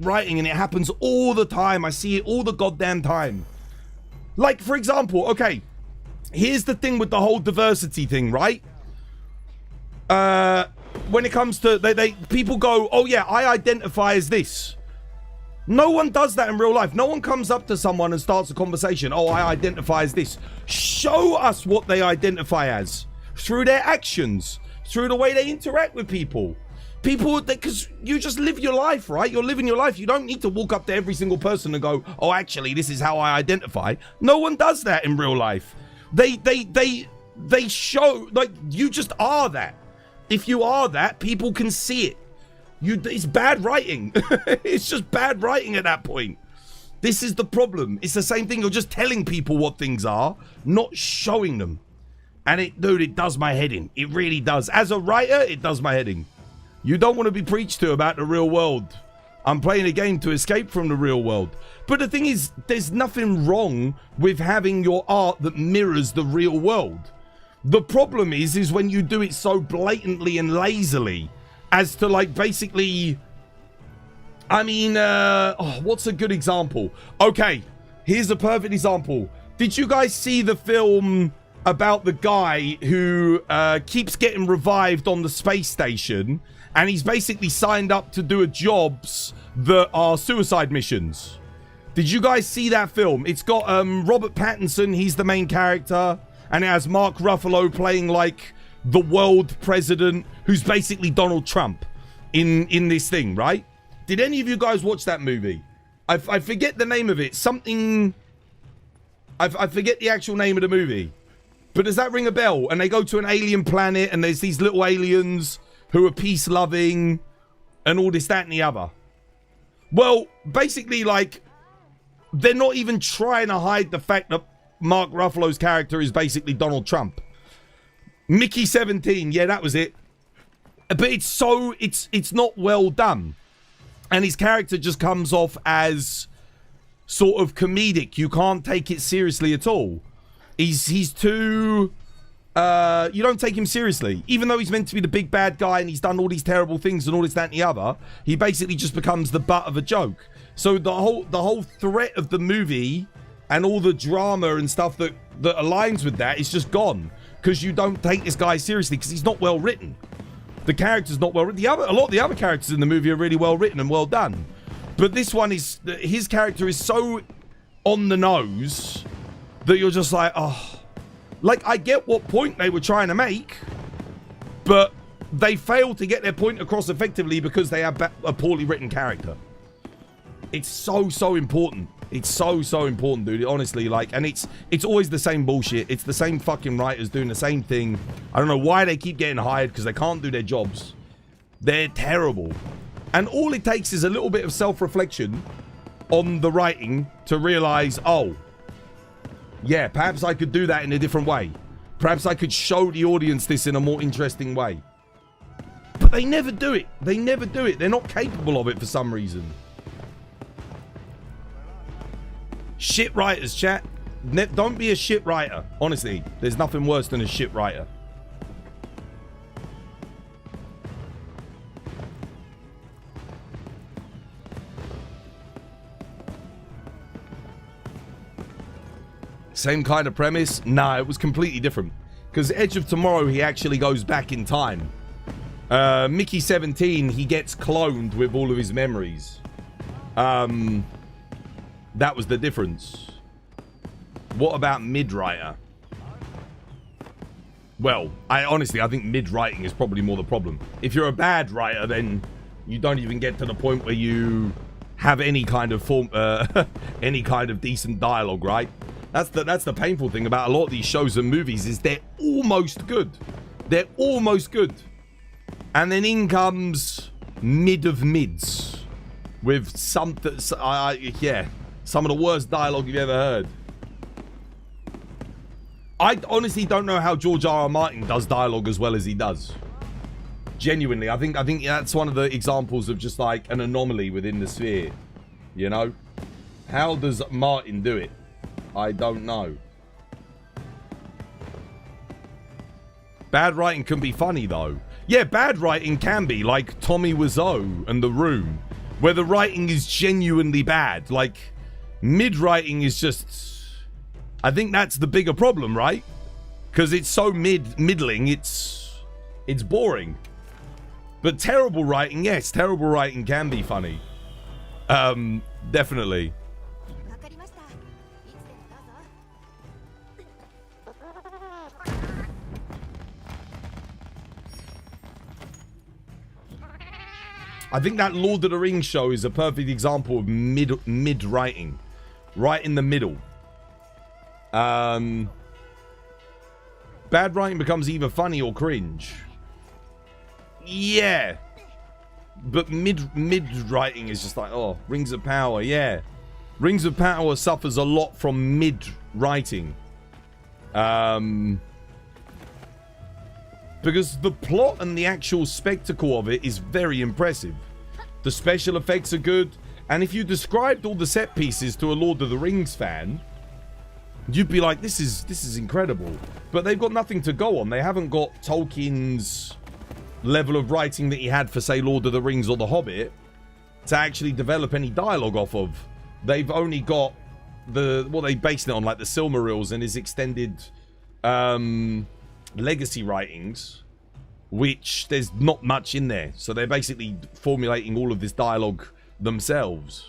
writing, and it happens all the time. I see it all the goddamn time. Like, for example, okay, here's the thing with the whole diversity thing, right? When it comes to, people go, oh yeah, I identify as this. No one does that in real life. No one comes up to someone and starts a conversation. Oh, I identify as this. Show us what they identify as through their actions, through the way they interact with people. People, because you just live your life, right? You're living your life. You don't need to walk up to every single person and go, oh, actually, this is how I identify. No one does that in real life. They show, like, you just are that. If you are that, people can see it. It's bad writing. It's just bad writing at that point. This is the problem. It's the same thing. You're just telling people what things are, not showing them. And it does my head in. It really does. As a writer, it does my head in. You don't want to be preached to about the real world. I'm playing a game to escape from the real world. But the thing is, there's nothing wrong with having your art that mirrors the real world. The problem is when you do it so blatantly and lazily as to, like, basically... I mean, what's a good example? Okay, here's a perfect example. Did you guys see the film about the guy who keeps getting revived on the space station, and he's basically signed up to do jobs that are suicide missions? Did you guys see that film? It's got Robert Pattinson, he's the main character, and it has Mark Ruffalo playing, like, the world president, who's basically Donald Trump in this thing, right? Did any of you guys watch that movie? I forget the name of it. Something... I forget the actual name of the movie. But does that ring a bell? And they go to an alien planet, and there's these little aliens who are peace-loving, and all this, that, and the other. Well, basically, like, they're not even trying to hide the fact that Mark Ruffalo's character is basically Donald Trump. Mickey 17, yeah, that was it. But it's not well done. And his character just comes off as sort of comedic. You can't take it seriously at all. He's too... you don't take him seriously. Even though he's meant to be the big bad guy and he's done all these terrible things and all this, that, and the other, he basically just becomes the butt of a joke. So the whole threat of the movie and all the drama and stuff that aligns with that is just gone. Because you don't take this guy seriously because he's not well written. The character's not well written. A lot of the other characters in the movie are really well written and well done. But this one is... His character is so on the nose that you're just like, oh... Like, I get what point they were trying to make, but they failed to get their point across effectively because they have a poorly written character. It's so important. It's so important, dude. Honestly, like, and it's always the same bullshit. It's the same fucking writers doing the same thing. I don't know why they keep getting hired, because they can't do their jobs. They're terrible. And all it takes is a little bit of self-reflection on the writing to realize, oh, yeah, perhaps I could do that in a different way. Perhaps I could show the audience this in a more interesting way. But they never do it. They never do it. They're not capable of it for some reason. Shit writers, chat. Don't be a shit writer. Honestly, there's nothing worse than a shit writer. Same kind of premise? Nah, it was completely different. Because Edge of Tomorrow, he actually goes back in time. Mickey 17, he gets cloned with all of his memories. That was the difference. What about mid-writer? Well, I think mid-writing is probably more the problem. If you're a bad writer, then you don't even get to the point where you have any kind of form, any kind of decent dialogue, right? That's the painful thing about a lot of these shows and movies is they're almost good. They're almost good. And then in comes mid of mids with something, yeah, some of the worst dialogue you've ever heard. I honestly don't know how George R.R. Martin does dialogue as well as he does. Genuinely, I think that's one of the examples of just like an anomaly within the sphere. You know? How does Martin do it? I don't know. Bad writing can be funny though. Yeah, bad writing can be, like Tommy Wiseau and The Room, where the writing is genuinely bad. Like, mid-writing is just... I think that's the bigger problem, right? Because it's so middling, it's boring. But terrible writing, yes, terrible writing can be funny. Definitely. I think that Lord of the Rings show is a perfect example of mid writing. Right in the middle. Bad writing becomes either funny or cringe. Yeah. But mid writing is just like, oh, Rings of Power, yeah. Rings of Power suffers a lot from mid writing. Because the plot and the actual spectacle of it is very impressive. The special effects are good. And if you described all the set pieces to a Lord of the Rings fan, you'd be like, this is incredible. But they've got nothing to go on. They haven't got Tolkien's level of writing that he had for, say, Lord of the Rings or The Hobbit to actually develop any dialogue off of. They've only got what they based it on, like the Silmarils and his extended legacy writings, which there's not much in there. So they're basically formulating all of this dialogue themselves.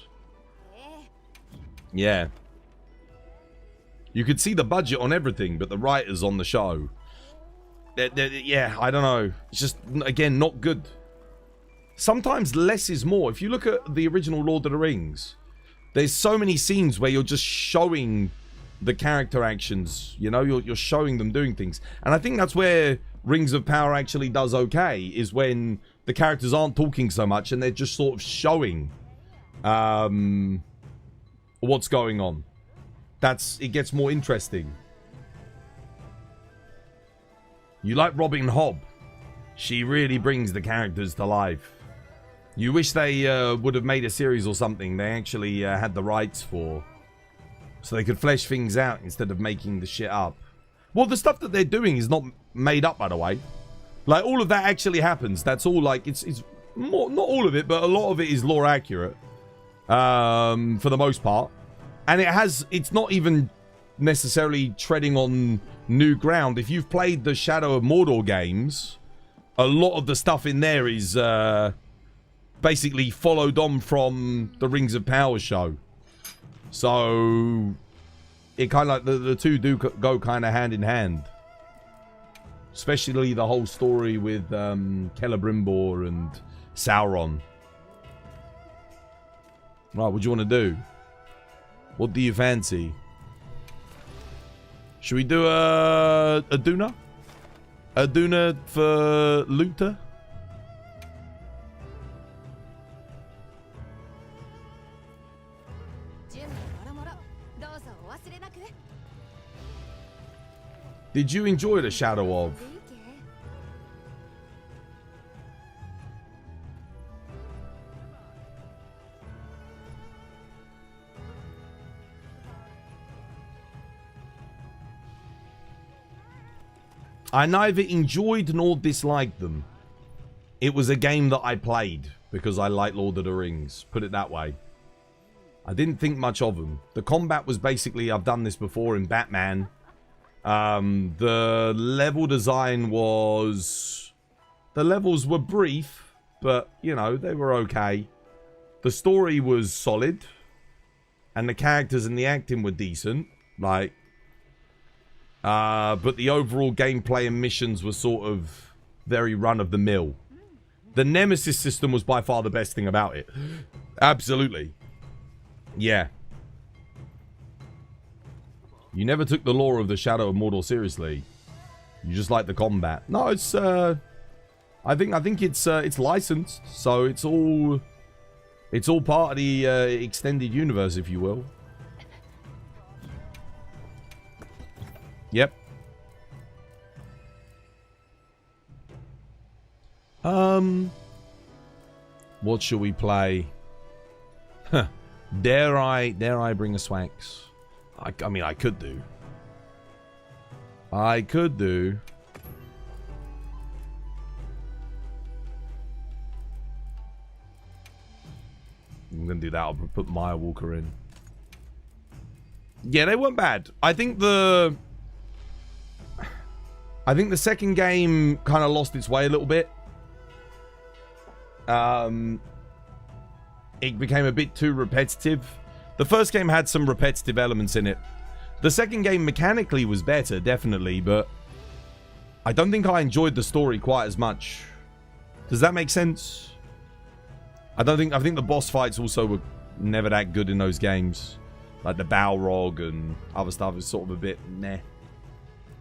Yeah. You could see the budget on everything, but the writers on the show, yeah, I don't know. It's just, again, not good. Sometimes less is more. If you look at the original Lord of the Rings, there's so many scenes where you're just showing the character actions. You know, you're showing them doing things. And I think that's where Rings of Power actually does okay, is when the characters aren't talking so much and they're just sort of showing what's going on. It gets more interesting. You like Robin Hobb. She really brings the characters to life. You wish they would have made a series or something they actually had the rights for, so they could flesh things out instead of making the shit up. Well, the stuff that they're doing is not made up, by the way. Like, all of that actually happens. That's all, like, it's more, not all of it, but a lot of it is lore accurate. For the most part. And it's not even necessarily treading on new ground. If you've played the Shadow of Mordor games, a lot of the stuff in there is basically followed on from the Rings of Power show. So it kind of like the two do go kind of hand in hand. Especially the whole story with Celebrimbor and Sauron. Right, what do you want to do? What do you fancy? Should we do a Duna? A Duna for Luther? Did you enjoy the Shadow of? I neither enjoyed nor disliked them. It was a game that I played because I like Lord of the Rings. Put it that way. I didn't think much of them. The combat was basically, I've done this before in Batman. The level design was... The levels were brief, but, you know, they were okay. The story was solid. And the characters and the acting were decent. Like... but the overall gameplay and missions were sort of very run-of-the-mill. The Nemesis system was by far the best thing about it. Absolutely. Yeah. You never took the lore of the Shadow of Mordor seriously. You just like the combat. No, it's I think it's licensed, so it's all part of the extended universe, if you will. Yep. What shall we play? Huh. Dare I bring a Swanks? I mean, I could do. I'm gonna do that. I'll put Maya Walker in. Yeah, they weren't bad. I think the second game kind of lost its way a little bit. It became a bit too repetitive. The first game had some repetitive elements in it. The second game mechanically was better, definitely, but I don't think I enjoyed the story quite as much. Does that make sense? I think the boss fights also were never that good in those games. Like the Balrog and other stuff is sort of a bit meh.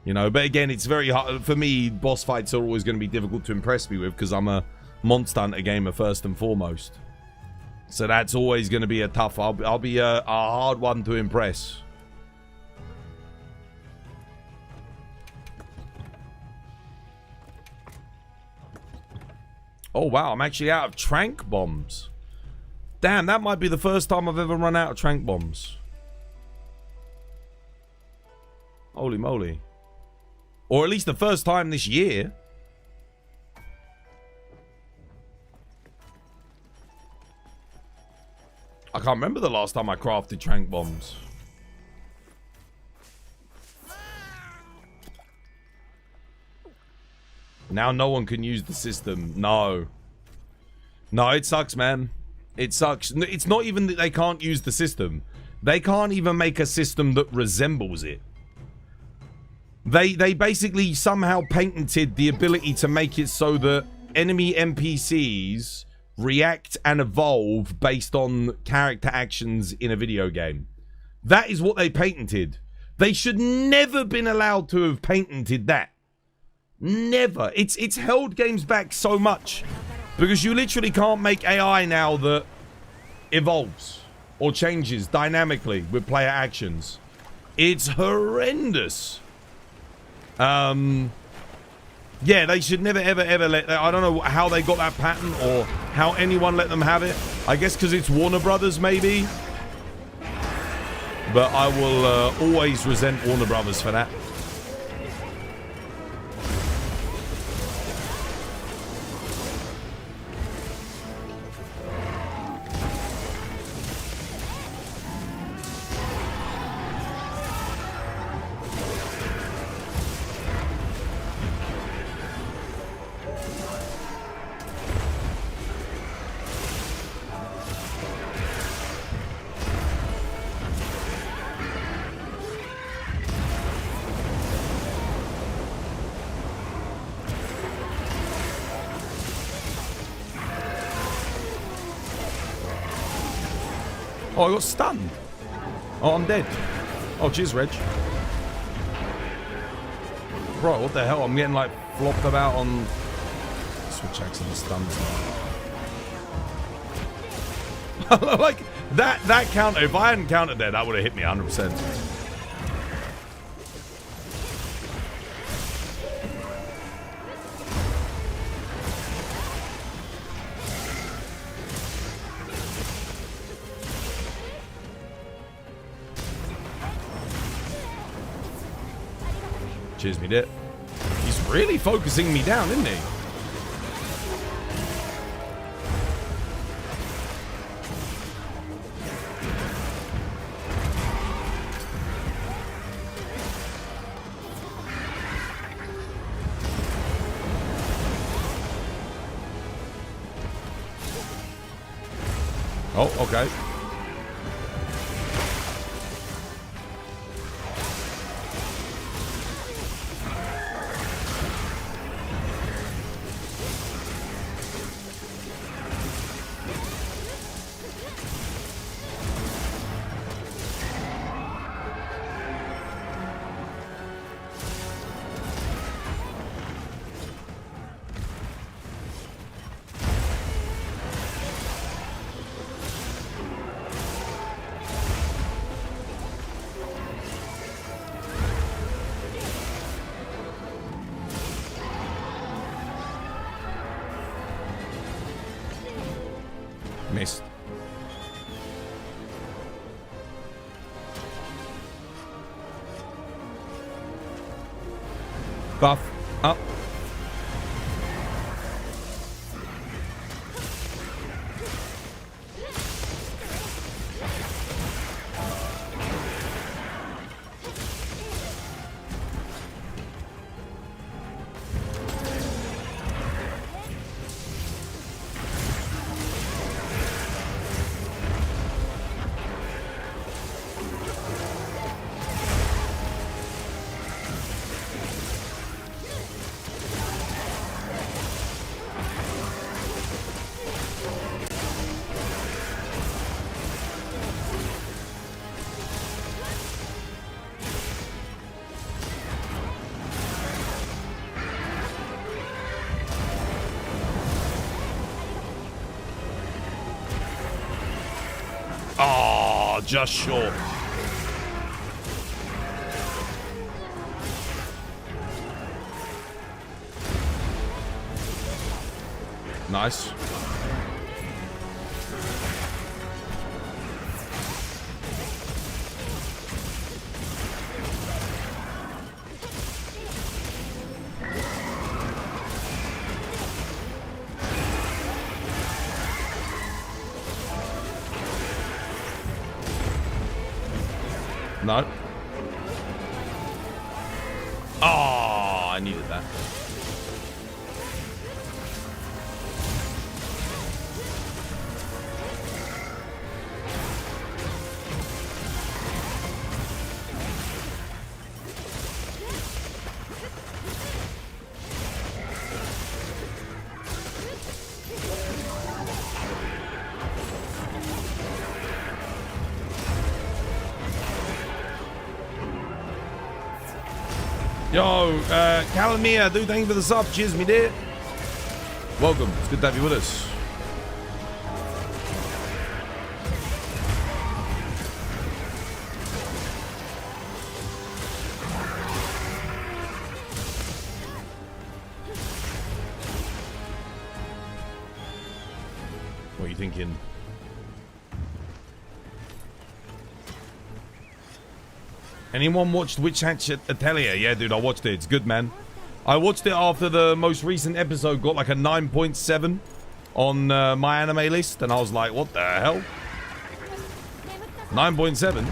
You know, but again, it's very hard. For me, boss fights are always going to be difficult to impress me with because I'm a Monster Hunter gamer first and foremost. So that's always going to be a tough... I'll be a hard one to impress. Oh, wow. I'm actually out of trank bombs. Damn, that might be the first time I've ever run out of trank bombs. Holy moly. Or at least the first time this year. I can't remember the last time I crafted trank bombs. Now no one can use the system. No. No, it sucks, man. It sucks. It's not even that they can't use the system. They can't even make a system that resembles it. They basically somehow patented the ability to make it so that enemy NPCs react and evolve based on character actions in a video game. That is what they patented. They should never been allowed to have patented that. Never. It's held games back so much because you literally can't make AI now that evolves or changes dynamically with player actions. It's horrendous. Yeah, they should never, ever let... I don't know how they got that patent or how anyone let them have it. I guess because it's Warner Brothers, maybe. But I will always resent Warner Brothers for that. Oh, I got stunned. Oh, I'm dead. Oh, cheers, Reg. Bro, what the hell? I'm getting, like, flopped about on... Switch axe and stuns. Like, that counter, if I hadn't countered there, that would have hit me 100%. Cheers, me dit. He's really focusing me down, isn't he? Oh, okay. Missed. Buff up. Oh, just short. Nice. No. Oh, I needed that. Yo, Calamia, dude, thank you for the sub. Cheers, me dear. Welcome. It's good to have you with us. What are you thinking? Anyone watched Witch Hatchet Atelier? Yeah, dude, I watched it. It's good, man. I watched it after the most recent episode got like a 9.7 on my anime list, and I was like, what the hell? 9.7?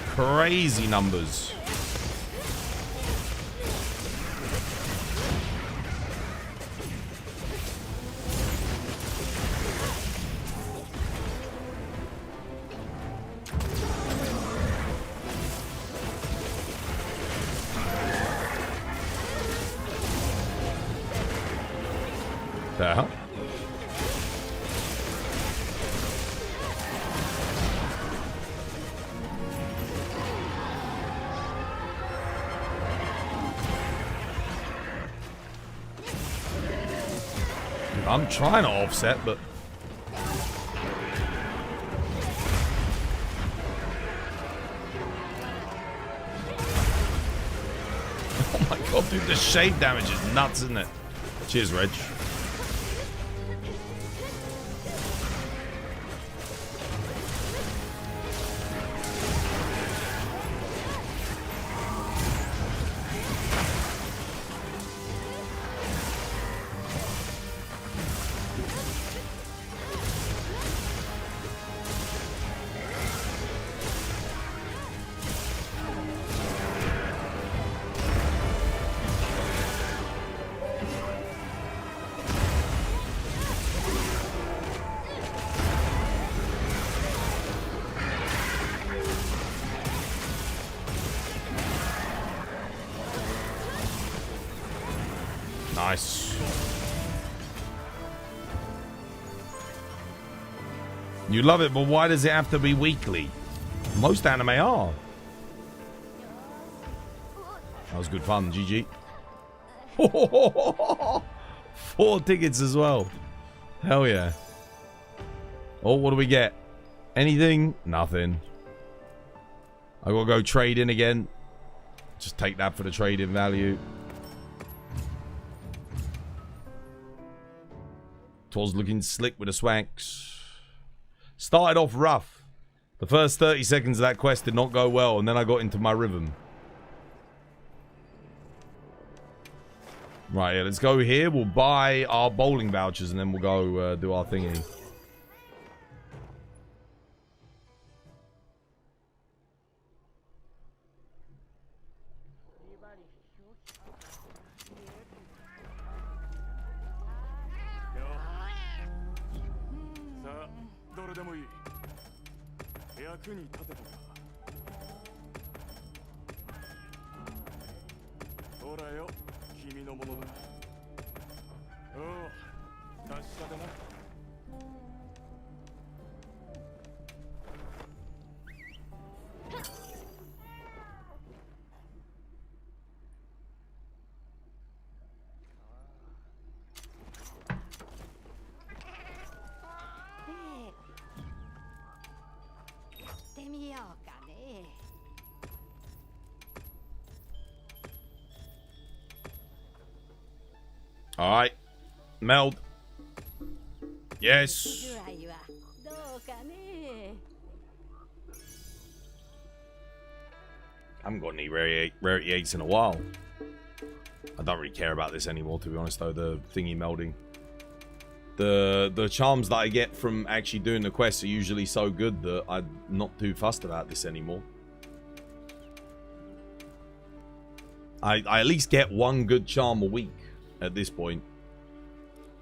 Crazy numbers. The hell? I'm trying to offset, but oh my god, dude, the shade damage is nuts, isn't it? Cheers, Reg. Nice. You love it, but why does it have to be weekly? Most anime are. That was good fun, GG. 4 tickets as well. Hell yeah. Oh, what do we get? Anything? Nothing. I gotta go trade in again. Just take that for the trade-in value. Twas looking slick with the swanks. Started off rough. The first 30 seconds of that quest did not go well, and then I got into my rhythm. Right, yeah, let's go here. We'll buy our bowling vouchers, and then we'll go do our thingy. Alright. Meld. Yes. I haven't got any rarity 8s in a while. I don't really care about this anymore, to be honest, though, the thingy melding. The charms that I get from actually doing the quests are usually so good that I'm not too fussed about this anymore. I at least get one good charm a week at this point.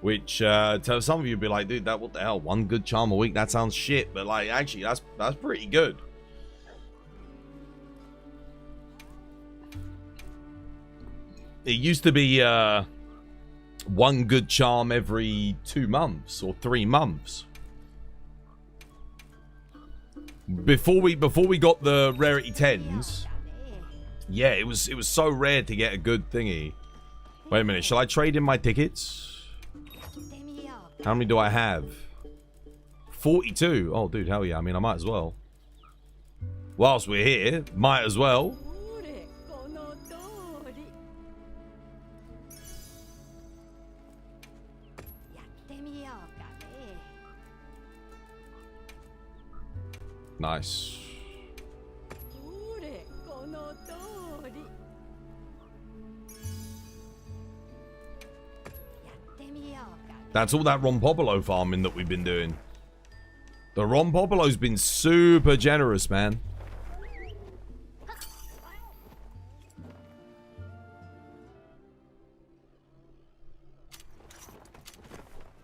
Which, to some of you would be like, dude, what the hell? One good charm a week? That sounds shit. But, like, actually, that's pretty good. It used to be, one good charm every 2 months or 3 months. Before we got the rarity 10s, yeah, it was so rare to get a good thingy. Wait a minute, shall I trade in my tickets? How many do I have? 42. Oh, dude, hell yeah. I mean, I might as well. Whilst we're here, might as well. Nice. That's all that Rompopolo farming that we've been doing. The Rompopolo's been super generous, man.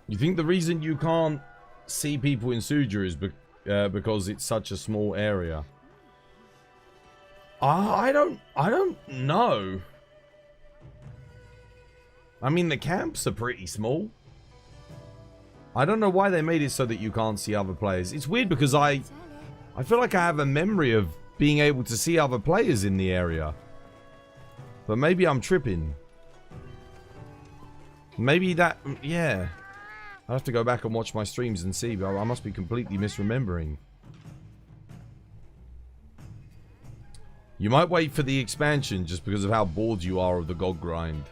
You think the reason you can't see people in Suja is because it's such a small area? I don't know. I mean, the camps are pretty small. I don't know why they made it so that you can't see other players. It's weird because I feel like I have a memory of being able to see other players in the area. But maybe I'm tripping. Maybe that, yeah. I'll have to go back and watch my streams and see, but I must be completely misremembering. You might wait for the expansion just because of how bored you are of the GOG grind.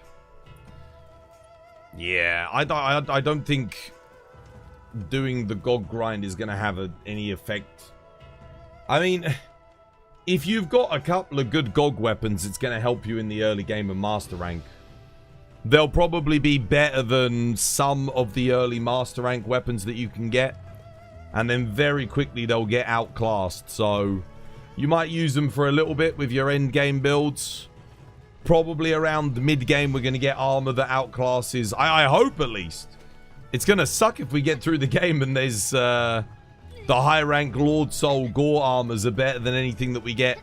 Yeah, I don't think doing the GOG grind is going to have any effect. I mean, if you've got a couple of good GOG weapons, it's going to help you in the early game of Master Rank. They'll probably be better than some of the early Master Rank weapons that you can get. And then very quickly they'll get outclassed. So you might use them for a little bit with your end game builds. Probably around mid game we're going to get armor that outclasses. I hope at least. It's going to suck if we get through the game and there's the high rank Lord Soul Gore armors are better than anything that we get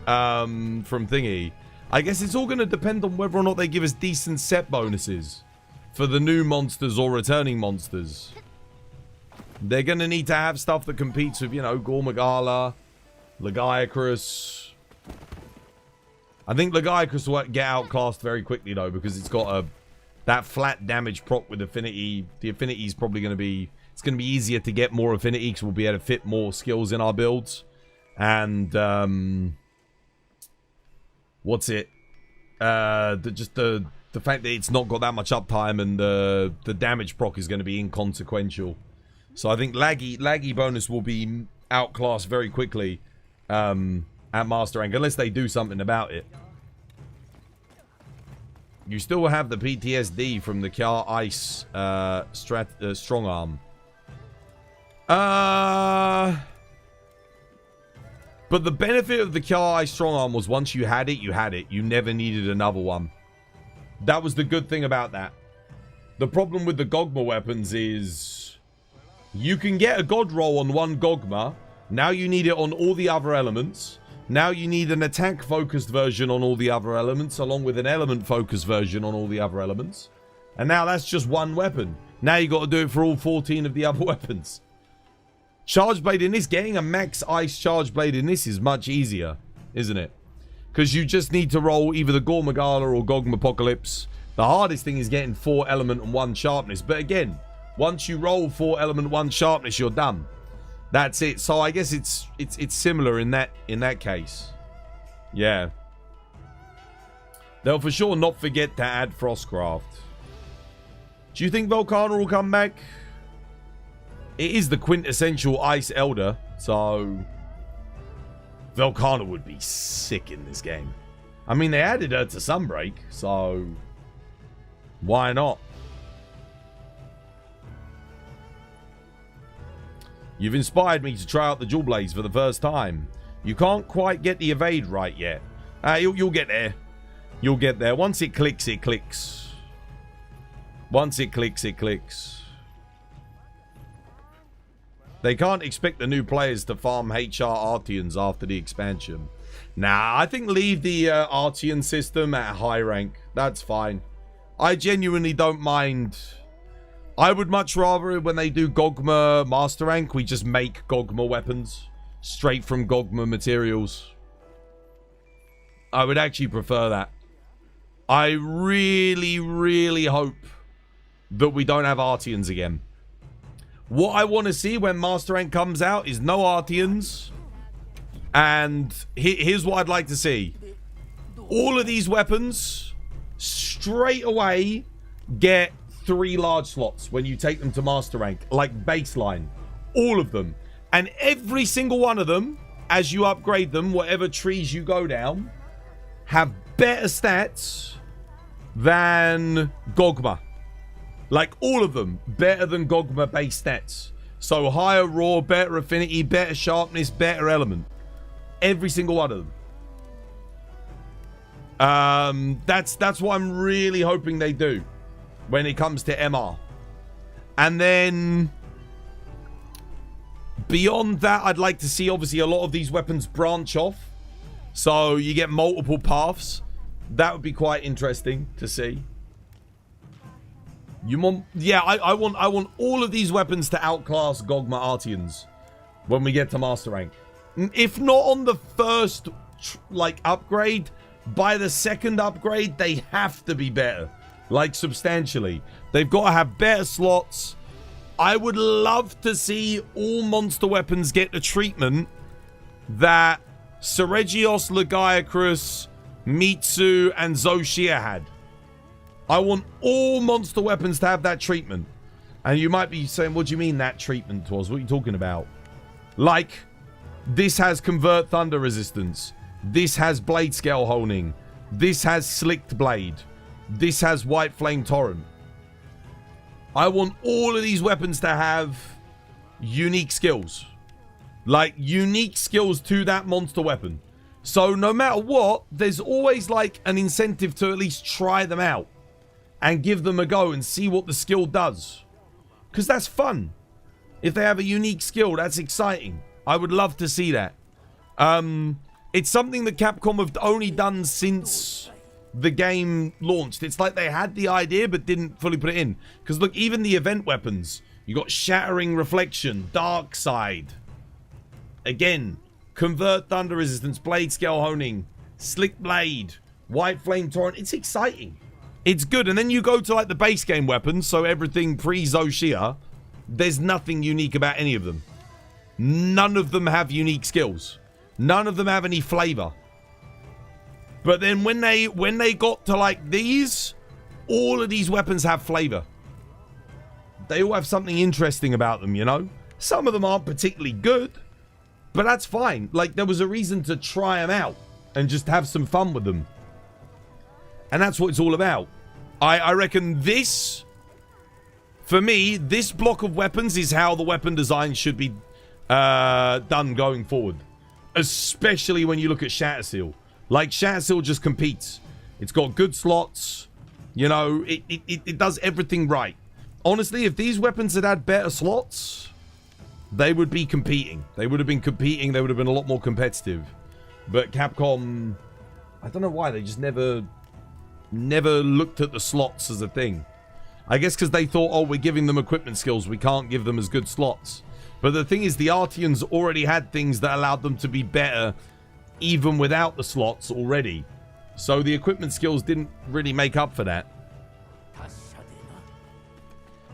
from Thingy. I guess it's all going to depend on whether or not they give us decent set bonuses for the new monsters or returning monsters. They're going to need to have stuff that competes with, you know, Gogmazios, Lagiacrus. I think Lagiacrus will get outclassed very quickly, though, because it's got that flat damage proc with affinity. The affinity is probably going to be... It's going to be easier to get more affinity because we'll be able to fit more skills in our builds. And... what's it? The fact that it's not got that much uptime and the damage proc is going to be inconsequential. So I think laggy bonus will be outclassed very quickly at Master Rank, unless they do something about it. You still have the PTSD from the Kya Ice strong arm. But the benefit of the Kya Ice strong arm was once you had it, you had it. You never needed another one. That was the good thing about that. The problem with the Gogma weapons is you can get a God roll on one Gogma. Now you need it on all the other elements. Now you need an attack-focused version on all the other elements, along with an element-focused version on all the other elements. And now that's just one weapon. Now you got to do it for all 14 of the other weapons. Charge Blade in this, getting a max ice Charge Blade in this is much easier, isn't it? Because you just need to roll either the Gogmazios or Gogmapocalypse. The hardest thing is getting 4 element and 1 sharpness. But again, once you roll 4 element, 1 sharpness, you're done. That's it. So I guess it's similar in that case. Yeah. They'll for sure not forget to add Frostcraft. Do you think Volcana will come back? It is the quintessential Ice Elder, so Volcana would be sick in this game. I mean, they added her to Sunbreak, so why not? You've inspired me to try out the Dual Blades for the first time. You can't quite get the evade right yet. You'll get there. You'll get there. Once it clicks, it clicks. Once it clicks, it clicks. They can't expect the new players to farm HR Artians after the expansion. Nah, I think leave the Artian system at high rank. That's fine. I genuinely don't mind. I would much rather when they do Gogma Master Rank, we just make Gogma weapons straight from Gogma materials. I would actually prefer that. I really, really hope that we don't have Artians again. What I want to see when Master Rank comes out is no Artians. And here's what I'd like to see. All of these weapons straight away get 3 large slots when you take them to Master Rank. Like baseline. All of them. And every single one of them, as you upgrade them, whatever trees you go down, have better stats than Gogma. Like all of them, better than Gogma base stats. So higher raw, better affinity, better sharpness, better element. Every single one of them. That's what I'm really hoping they do when it comes to MR. And then beyond that, I'd like to see obviously a lot of these weapons branch off. So you get multiple paths. That would be quite interesting to see. You want, yeah, I want all of these weapons to outclass Gogma Artians when we get to Master Rank. If not on the first like upgrade, by the second upgrade they have to be better, like substantially. They've got to have better slots. I would love to see all monster weapons get the treatment that Seregios, Lagiacrus, Mitsu, and Zoshia had. I want all monster weapons to have that treatment. And you might be saying, what do you mean that treatment was? What are you talking about? Like, this has Convert Thunder Resistance. This has Blade Scale Honing. This has Slicked Blade. This has White Flame Torrent. I want all of these weapons to have unique skills. Like, unique skills to that monster weapon. So no matter what, there's always like an incentive to at least try them out. And give them a go and see what the skill does. Because that's fun. If they have a unique skill, that's exciting. I would love to see that. It's something that Capcom have only done since the game launched. It's like they had the idea but didn't fully put it in. Because look, even the event weapons. You got Shattering Reflection, Dark Side. Again, Convert Thunder Resistance, Blade Scale Honing, Slick Blade, White Flame Torrent. It's exciting. It's good. And then you go to like the base game weapons, so everything pre-Zoshia, there's nothing unique about any of them. None of them have unique skills. None of them have any flavor. But then when they got to like these, all of these weapons have flavor. They all have something interesting about them, you know? Some of them aren't particularly good, but that's fine. Like, there was a reason to try them out and just have some fun with them. And that's what it's all about. I reckon this, for me, this block of weapons is how the weapon design should be done going forward. Especially when you look at Shatterseal. Like, Shatterseal just competes. It's got good slots. You know, it does everything right. Honestly, if these weapons had better slots, they would be competing. They would have been competing. They would have been a lot more competitive. But Capcom, I don't know why, they just never looked at the slots as a thing. I guess because they thought, oh, we're giving them equipment skills, we can't give them as good slots. But the thing is, the Artians already had things that allowed them to be better even without the slots already. So the equipment skills didn't really make up for that.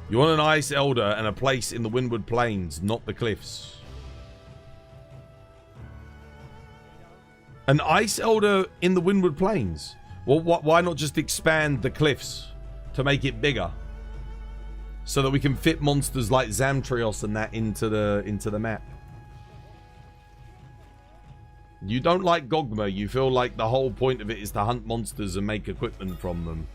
You want an Ice Elder and a place in the Windward Plains, not the cliffs. An Ice Elder in the Windward Plains? Well, why not just expand the cliffs to make it bigger? so that we can fit monsters like Zamtrios and that into the map. You don't like Gogma. You feel like the whole point of it is to hunt monsters and make equipment from them.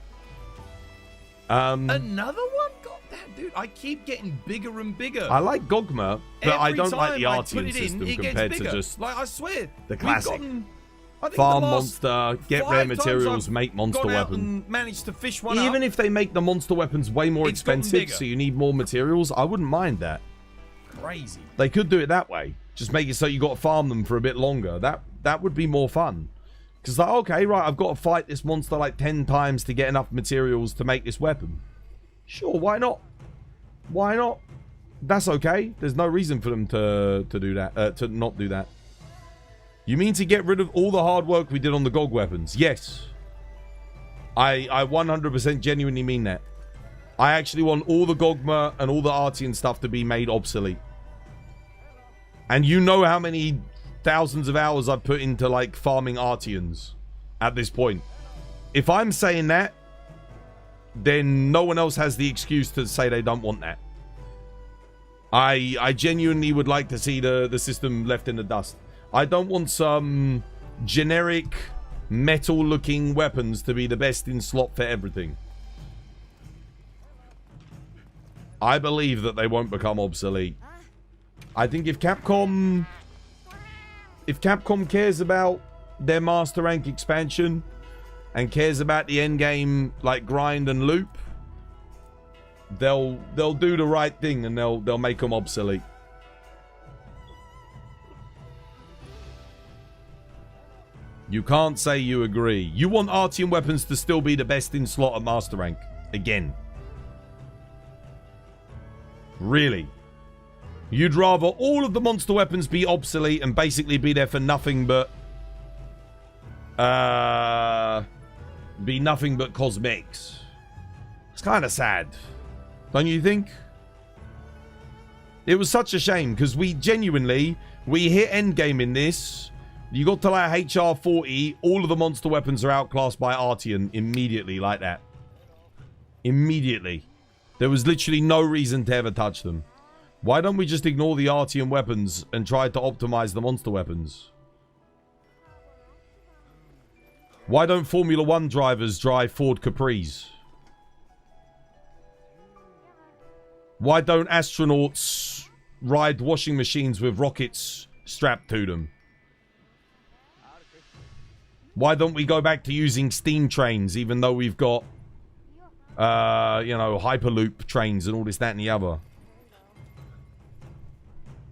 Another one? God damn, dude. I keep getting bigger and bigger. I like Gogma, but I don't like the time I put Artian it in, system it gets compared to bigger. just Like, I swear. the classic. We've gotten, I think farm the last monster, get 5 rare times materials, I've make monster gone out weapon. and managed to fish one Even up, if they make the monster weapons way more It's gotten expensive, bigger. so you need more materials, I wouldn't mind that. crazy. They could do it that way. Just make it so you got to farm them for a bit longer. That would be more fun. Because like, okay, right, I've got to fight this monster like 10 times to get enough materials to make this weapon. Sure, why not? Why not? That's okay. There's no reason for them to do that, to not do that. You mean to get rid of all the hard work we did on the Gog weapons? Yes. I 100% genuinely mean that. I actually want all the Gogma and all the Artian stuff to be made obsolete. And you know how many thousands of hours I've put into, like, farming Artians at this point. If I'm saying that, then no one else has the excuse to say they don't want that. I genuinely would like to see the system left in the dust. I don't want some generic metal-looking weapons to be the best in slot for everything. I believe that they won't become obsolete. I think if Capcom cares about their Master Rank expansion and cares about the end game, like grind and loop, they'll do the right thing and they'll make them obsolete. You can't say you agree. You want Artian weapons to still be the best in slot at Master Rank again. Really? You'd rather all of the monster weapons be obsolete and basically be there for nothing but cosmetics. It's kind of sad, don't you think? It was such a shame because we hit endgame in this. You got to like HR 40, all of the monster weapons are outclassed by Artian immediately, like that. Immediately. There was literally no reason to ever touch them. Why don't we just ignore the Artian weapons and try to optimize the monster weapons? Why don't Formula 1 drivers drive Ford Capris? Why don't astronauts ride washing machines with rockets strapped to them? Why don't we go back to using steam trains even though we've got, Hyperloop trains and all this, that, and the other?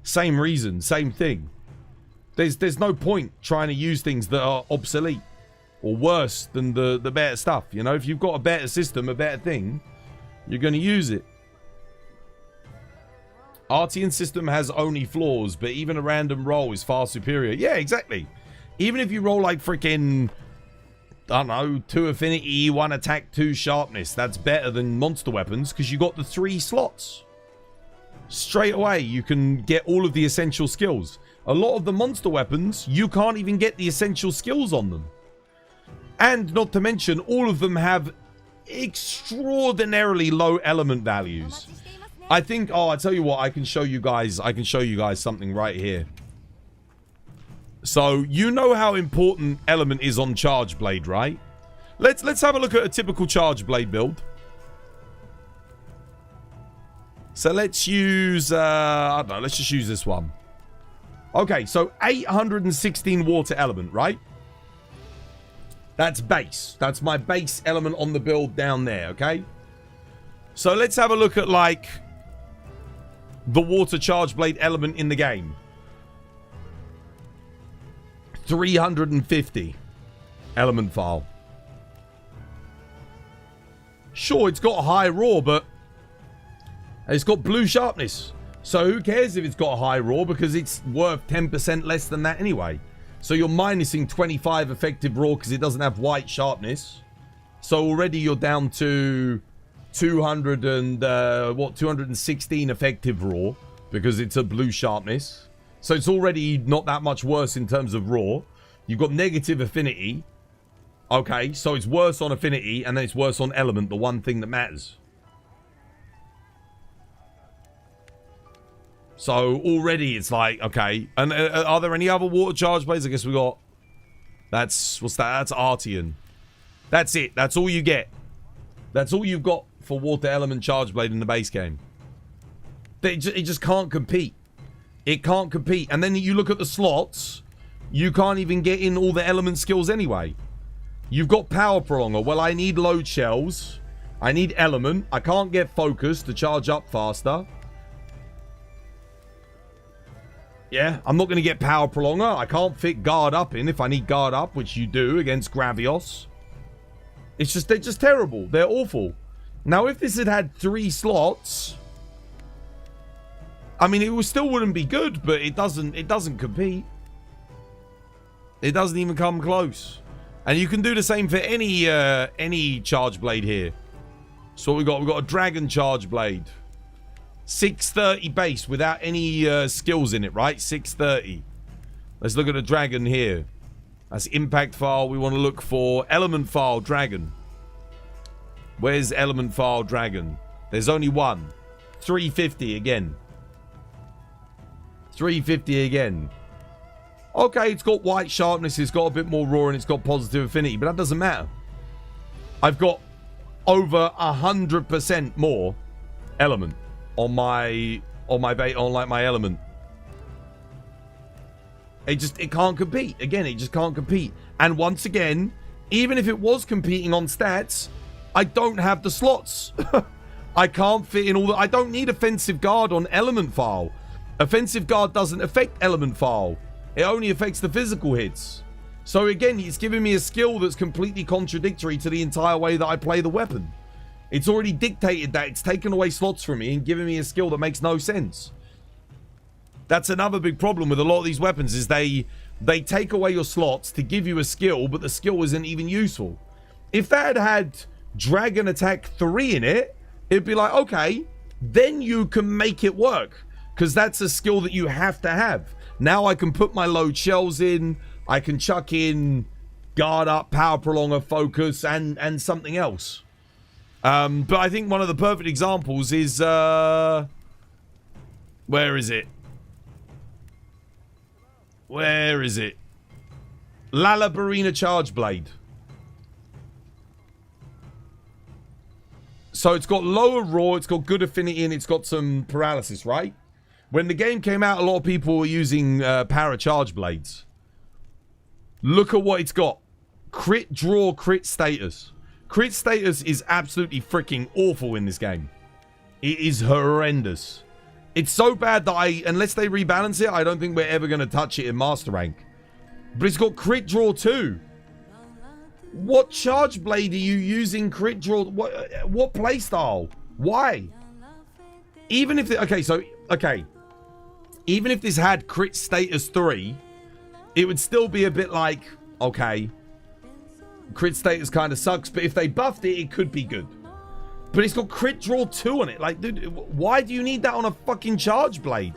Same reason, same thing. There's no point trying to use things that are obsolete or worse than the better stuff. You know, if you've got a better system, a better thing, you're going to use it. Artian system has only flaws, but even a random roll is far superior. Yeah, exactly. Even if you roll like freaking, I don't know, 2 affinity, 1 attack, 2 sharpness, that's better than monster weapons because you got the 3 slots. Straight away, you can get all of the essential skills. A lot of the monster weapons, you can't even get the essential skills on them. And not to mention, all of them have extraordinarily low element values. I think, I tell you what, I can show you guys something right here. So, you know how important element is on Charge Blade, right? Let's have a look at a typical Charge Blade build. So let's use, I don't know, let's just use this one. Okay, so 816 water element, right? That's base. That's my base element on the build down there, okay? So let's have a look at, like, the water Charge Blade element in the game. 350 element file. Sure, it's got a high raw, but it's got blue sharpness. So who cares if it's got a high raw because it's worth 10% less than that anyway. So you're minusing 25 effective raw because it doesn't have white sharpness. So already you're down to 216 effective raw because it's a blue sharpness. So it's already not that much worse in terms of raw. You've got negative affinity. Okay, so it's worse on affinity and then it's worse on element, the one thing that matters. So already it's like, okay. And are there any other water charge blades? I guess we got... That's... What's that? That's Artian. That's it. That's all you get. That's all you've got for water element charge blade in the base game. It just can't compete. It can't compete. And then you look at the slots. You can't even get in all the element skills anyway. You've got power prolonger. Well, I need load shells. I need element. I can't get focus to charge up faster. Yeah, I'm not going to get power prolonger. I can't fit guard up in if I need guard up, which you do against Gogmazios. It's just, they're just terrible. They're awful. Now, if this had 3 slots, I mean, it still wouldn't be good, but it doesn't compete. It doesn't even come close. And you can do the same for any charge blade here. So what we got? We've got a dragon charge blade. 630 base without any skills in it, right? 630. Let's look at a dragon here. That's impact file. We want to look for element file dragon. Where's element file dragon? There's only one. 350 again. 350 again. Okay, it's got white sharpness, it's got a bit more raw, and it's got positive affinity, but that doesn't matter. I've got over 100% more element on my element. It can't compete. Again, it just can't compete. And once again, even if it was competing on stats, I don't have the slots. I can't fit in all the... I don't need offensive guard on element file. Offensive guard doesn't affect element file. It only affects the physical hits. So again, he's giving me a skill that's completely contradictory to the entire way that I play the weapon. It's already dictated that. It's taken away slots from me and given me a skill that makes no sense. That's another big problem with a lot of these weapons, is they take away your slots to give you a skill, but the skill isn't even useful. If that had Dragon Attack 3 in it, it'd be like, okay, then you can make it work, because that's a skill that you have to have. Now I can put my load shells in, I can chuck in guard up, power prolonger, focus, and something else. But I think one of the perfect examples is, where is it? Where is it? Lalabarina Charge Blade. So it's got lower raw, it's got good affinity, and it's got some paralysis, right? When the game came out, a lot of people were using para charge blades. Look at what it's got. Crit draw, crit status. Crit status is absolutely freaking awful in this game. It is horrendous. It's so bad that unless they rebalance it, I don't think we're ever going to touch it in Master Rank. But it's got crit draw too. What charge blade are you using crit draw? What playstyle? Why? Even if... Okay. Even if this had crit status 3, it would still be a bit like, okay, crit status kind of sucks, but if they buffed it, it could be good. But it's got crit draw 2 on it. Like, dude, why do you need that on a fucking charge blade?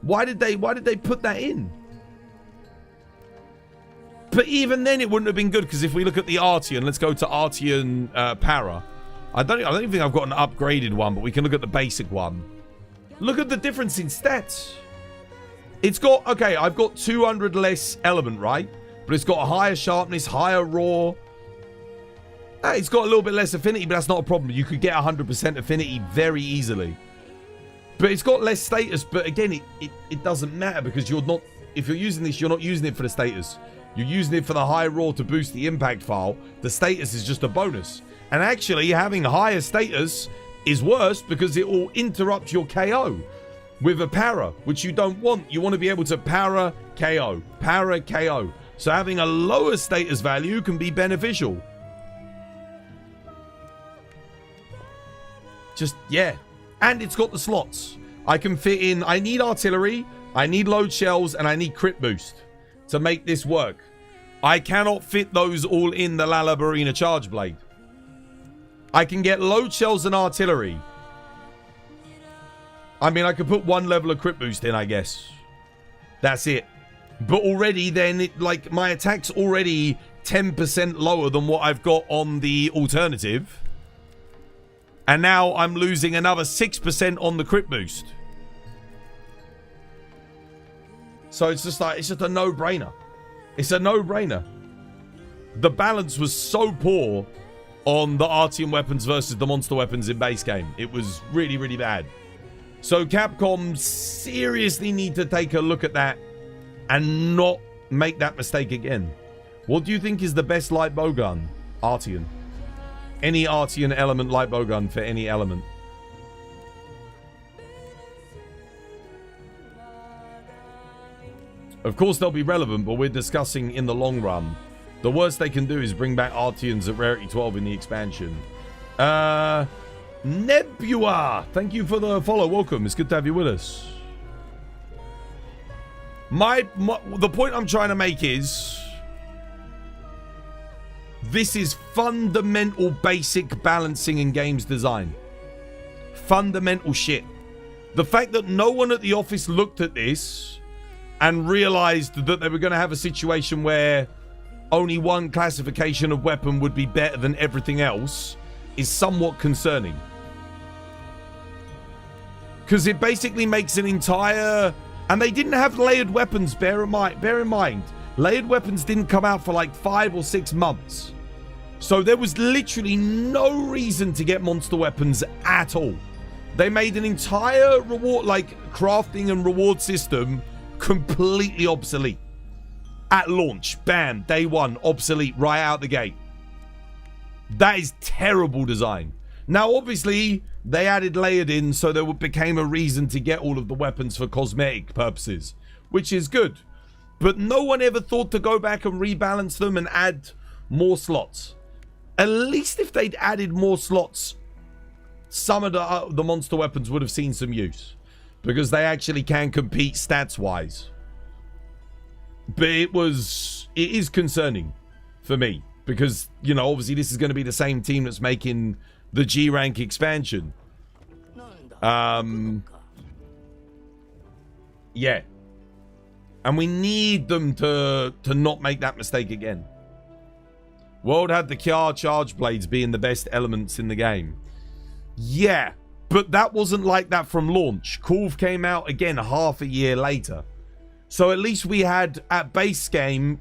Why did they put that in? But even then, it wouldn't have been good, because if we look at the Artian, let's go to Artian Para. I don't even think I've got an upgraded one, but we can look at the basic one. Look at the difference in stats. It's got, okay, I've got 200 less element, right? But it's got a higher sharpness, higher raw. It's got a little bit less affinity, but that's not a problem. You could get 100% affinity very easily. But it's got less status, but again, it doesn't matter, because you're not, if you're using this, you're not using it for the status. You're using it for the high raw to boost the impact file. The status is just a bonus. And actually, having higher status is worse, because it will interrupt your KO with a para, which you don't want. You want to be able to para KO, para KO. So having a lower status value can be beneficial. Just, yeah. And it's got the slots. I can fit in, I need artillery, I need load shells, and I need crit boost to make this work. I cannot fit those all in the Lalabarina Charge Blade. I can get load shells and artillery. I mean, I could put one level of crit boost in, I guess. That's it. But already then, like, my attack's already 10% lower than what I've got on the alternative. And now I'm losing another 6% on the crit boost. So it's just like, it's just a no-brainer. It's a no-brainer. The balance was so poor on the Artium weapons versus the monster weapons in base game. It was really, really bad. So Capcom seriously need to take a look at that and not make that mistake again. What do you think is the best light bow gun? Artian. Any Artian element light bow gun for any element. Of course they'll be relevant, but we're discussing in the long run. The worst they can do is bring back Artians at Rarity 12 in the expansion. Nebula! Thank you for the follow. Welcome. It's good to have you with us. The point I'm trying to make is... this is fundamental basic balancing in games design. Fundamental shit. The fact that no one at the office looked at this and realized that they were going to have a situation where only one classification of weapon would be better than everything else is somewhat concerning. Because it basically makes an entire... and they didn't have layered weapons, bear in mind. Layered weapons didn't come out for like 5 or 6 months. So there was literally no reason to get monster weapons at all. They made an entire reward, like crafting and reward system, completely obsolete. At launch, bam, day one, obsolete right out the gate. That is terrible design. Now, obviously, they added layered in, so there became a reason to get all of the weapons for cosmetic purposes, which is good. But no one ever thought to go back and rebalance them and add more slots. At least if they'd added more slots, some of the monster weapons would have seen some use, because they actually can compete stats-wise. But it is concerning for me, because, you know, obviously this is going to be the same team that's making the G rank expansion. Yeah. And we need them to not make that mistake again. World had the Kjar charge blades being the best elements in the game. Yeah, but that wasn't like that from launch. Korv came out again half a year later. So at least we had, at base game,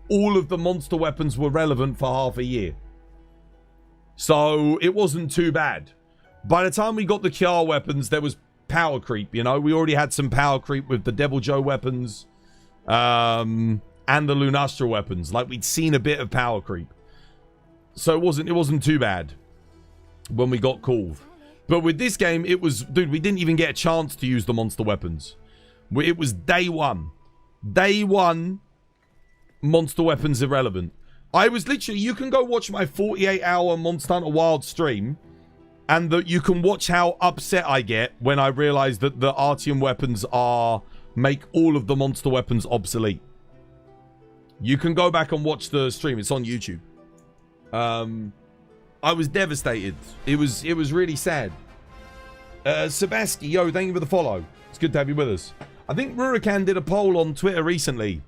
all of the monster weapons were relevant for half a year. So it wasn't too bad. By the time we got the Kjar weapons, there was power creep, you know. We already had some power creep with the Devil Joe weapons and the Lunastra weapons. Like, we'd seen a bit of power creep. So it wasn't too bad when we got Korv. But with this game, it was... dude, we didn't even get a chance to use the monster weapons. It was day one. Day one, monster weapons irrelevant. I was literally... you can go watch my 48-hour Monster Hunter Wild stream, and you can watch how upset I get when I realize that the Artium weapons make all of the monster weapons obsolete. You can go back and watch the stream. It's on YouTube. I was devastated. It was really sad. Sebastian, yo, thank you for the follow. It's good to have you with us. I think Rurikan did a poll on Twitter recently,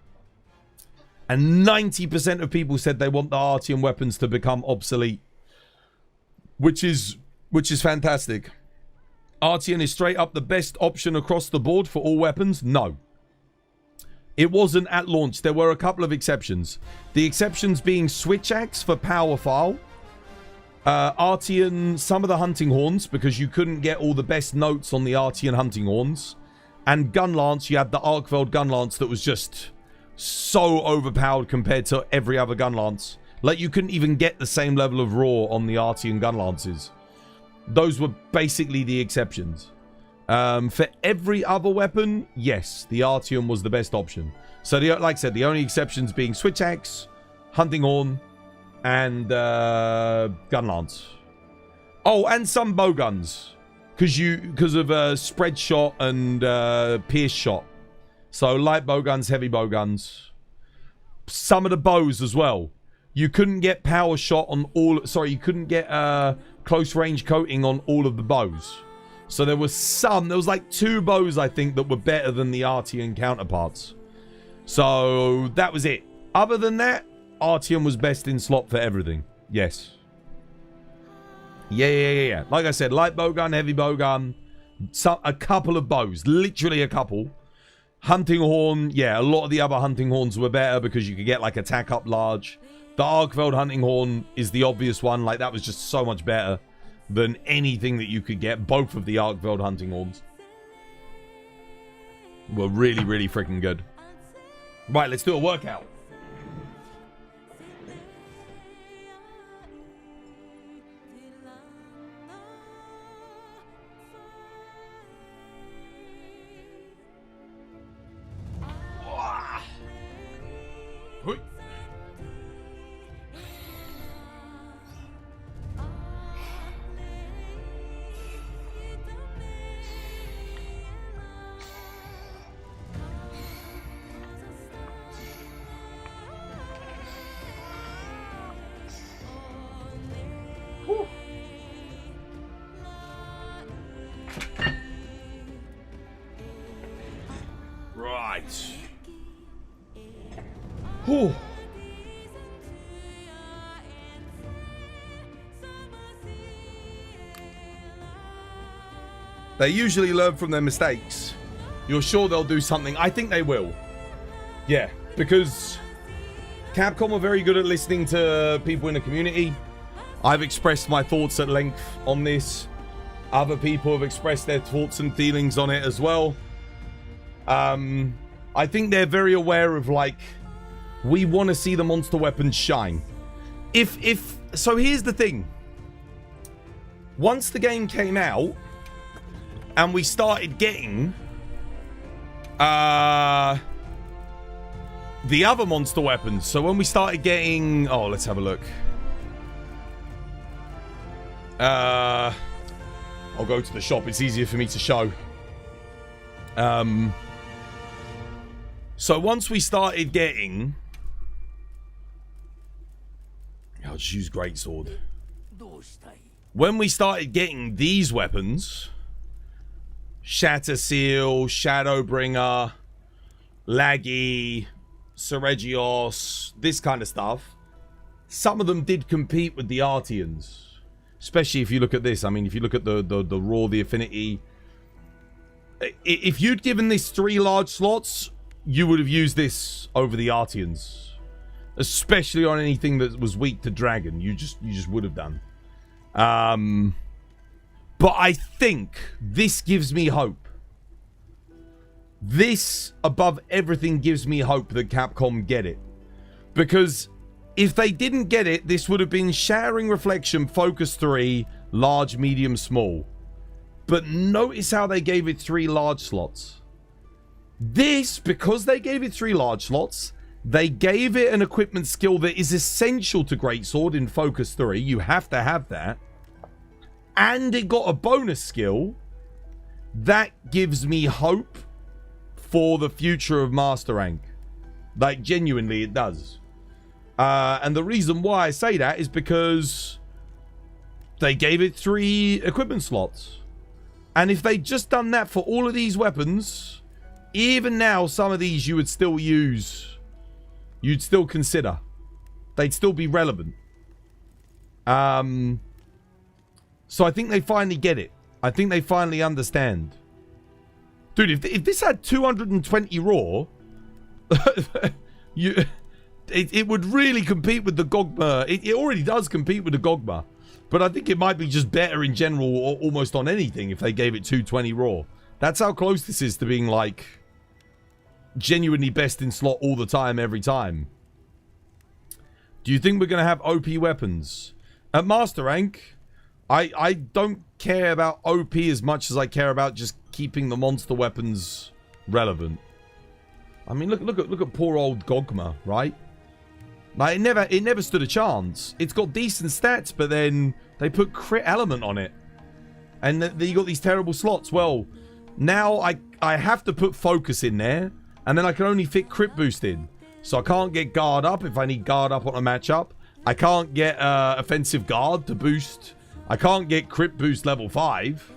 and 90% of people said they want the Artium weapons to become obsolete, which is fantastic. Artian is straight up the best option across the board for all weapons? No. It wasn't at launch. There were a couple of exceptions. The exceptions being Switch Axe for Power File, Artian, some of the hunting horns, because you couldn't get all the best notes on the Artian hunting horns, and Gun Lance. You had the Arkveld Gun Lance that was just so overpowered compared to every other Gun Lance. Like, you couldn't even get the same level of raw on the Artian Gun Lances. Those were basically the exceptions. For every other weapon, yes, the Artium was the best option. So, like I said, the only exceptions being Switch Axe, Hunting Horn, and Gun Lance. Oh, and some bow guns, because of spread shot and pierce shot. So light bow guns, heavy bow guns. Some of the bows as well. You couldn't get power shot on all. Sorry, you couldn't get close range coating on all of the bows. So there was some. There was like 2 bows, I think, that were better than the Artian counterparts. So that was it. Other than that, Artium was best in slot for everything. Yes. Yeah. Like I said, light bowgun, heavy bowgun, a couple of bows. Literally a couple. Hunting Horn, yeah, a lot of the other Hunting Horns were better because you could get, like, attack up large. The Arkveld Hunting Horn is the obvious one. Like, that was just so much better than anything that you could get. Both of the Arkveld Hunting Horns were really, really freaking good. Right, let's do a workout. Whew. They usually learn from their mistakes. You're sure they'll do something? I think they will. Yeah, because Capcom are very good at listening to people in the community. I've expressed my thoughts at length on this. Other people have expressed their thoughts and feelings on it as well. I think they're very aware of, like, we want to see the monster weapons shine. So here's the thing. Once the game came out and we started getting the other monster weapons. So when we started getting, oh, let's have a look. I'll go to the shop. It's easier for me to show. So once we started getting, I'll just use Greatsword. When we started getting these weapons, Shatter Seal, Shadowbringer, Laggy, Seregios, this kind of stuff, some of them did compete with the Artians. Especially if you look at this. I mean, if you look at the Raw, the Affinity. If you'd given this 3 large slots, you would have used this over the Artians. Especially on anything that was weak to Dragon. You just would have done. But I think this gives me hope. This, above everything, gives me hope that Capcom get it. Because if they didn't get it, this would have been Shattering Reflection, Focus 3, Large, Medium, Small. But notice how they gave it 3 large slots. This, because they gave it 3 large slots, they gave it an equipment skill that is essential to Greatsword in Focus 3. You have to have that. And it got a bonus skill. That gives me hope for the future of Master Rank. Like, genuinely, it does. And the reason why I say that is because they gave it 3 equipment slots. And if they'd just done that for all of these weapons, even now, some of these you would still use. You'd still consider. They'd still be relevant. So I think they finally get it. I think they finally understand. Dude, if this had 220 raw, it would really compete with the Gogma. It already does compete with the Gogma. But I think it might be just better in general, or almost on anything, if they gave it 220 raw. That's how close this is to being, like, genuinely best in slot all the time, every time. Do you think we're going to have OP weapons? At Master Rank, I don't care about OP as much as I care about just keeping the monster weapons relevant. I mean, look at poor old Gogma, right? Like, it never stood a chance. It's got decent stats, but then they put crit element on it. And then you got these terrible slots. Well, now I have to put focus in there, and then I can only fit crit boost in. So I can't get guard up if I need guard up on a matchup. I can't get offensive guard to boost. I can't get crit boost level 5.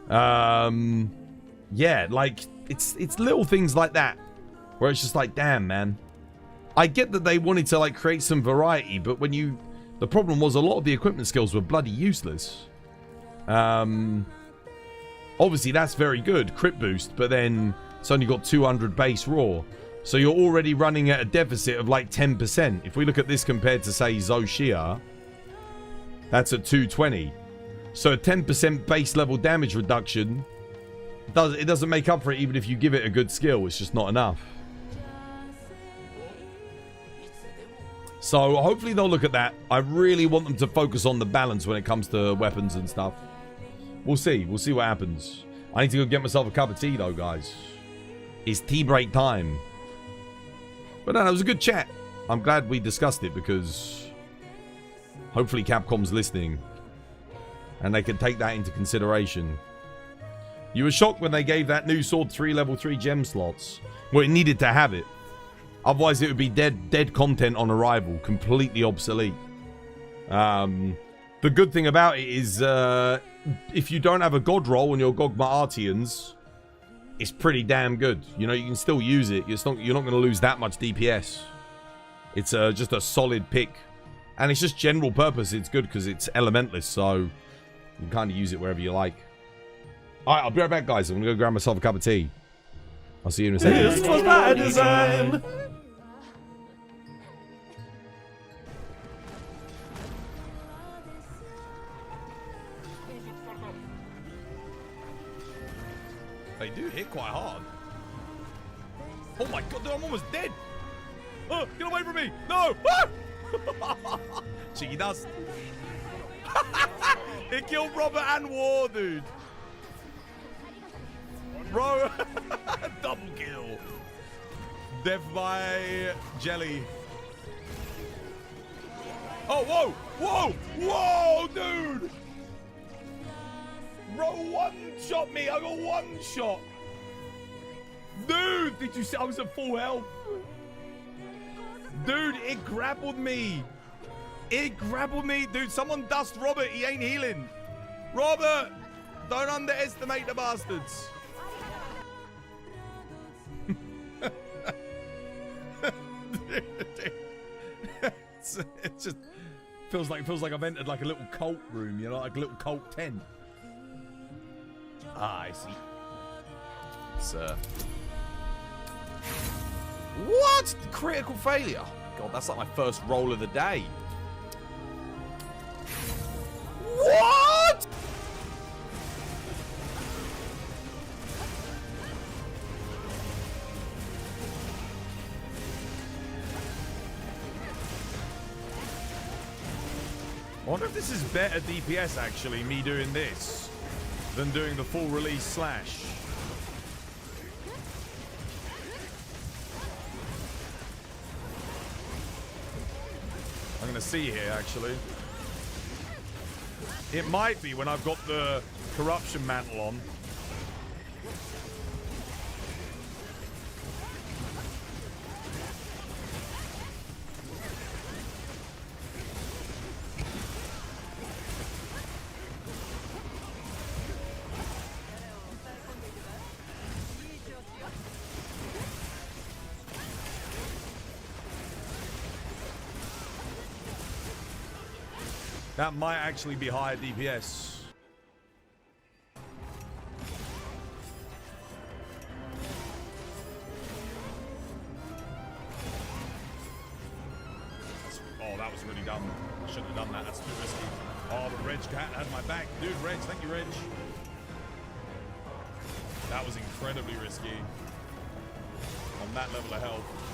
Yeah, like, it's little things like that where it's just like, damn, man. I get that they wanted to, like, create some variety, but when you... The problem was a lot of the equipment skills were bloody useless. Obviously, that's very good, crit boost, but then It's only got 200 base raw. So you're already running at a deficit of like 10%. If we look at this compared to, say, Zoshia, that's at 220. So a 10% base level damage reduction, it doesn't make up for it even if you give it a good skill. It's just not enough. So hopefully they'll look at that. I really want them to focus on the balance when it comes to weapons and stuff. We'll see. We'll see what happens. I need to go get myself a cup of tea though, guys. It's tea break time. But no, it was a good chat. I'm glad we discussed it because hopefully Capcom's listening and they can take that into consideration. You were shocked when they gave that new sword 3 level 3 gem slots. Well, it needed to have it. Otherwise, it would be dead content on arrival. Completely obsolete. The good thing about it is if you don't have a god roll on your Gogmazios, it's pretty damn good. You know, you can still use it. You're not going to lose that much DPS. It's just a solid pick. And it's just general purpose. It's good because it's elementless, so you can kind of use it wherever you like. Alright, I'll be right back, guys. I'm going to go grab myself a cup of tea. I'll see you in a second. This was by design. They do hit quite hard. Oh my god, dude, I'm almost dead. Oh, get away from me. No. Ah! Cheeky dust. It killed Robert and War, dude. Bro. Double kill. Death by jelly. Oh, whoa. Whoa. Whoa, dude. Bro, one-shot me. I got one shot. Dude, did you see? I was at full health. Dude, it grappled me. It grappled me. Dude, someone dust Robert. He ain't healing. Robert, don't underestimate the bastards. It just feels like I've entered like a little cult room, you know, like a little cult tent. Ah, I see. It's what? Critical failure. God, that's like my first roll of the day. What? I wonder if this is better DPS, actually, me doing this, than doing the full release slash. I'm going to see here, actually. It might be when I've got the corruption mantle on. That might actually be higher DPS. Oh, that was really dumb. I shouldn't have done that. That's too risky. Oh, but Reg had my back. Dude, Reg, thank you, Reg. That was incredibly risky. On that level of health.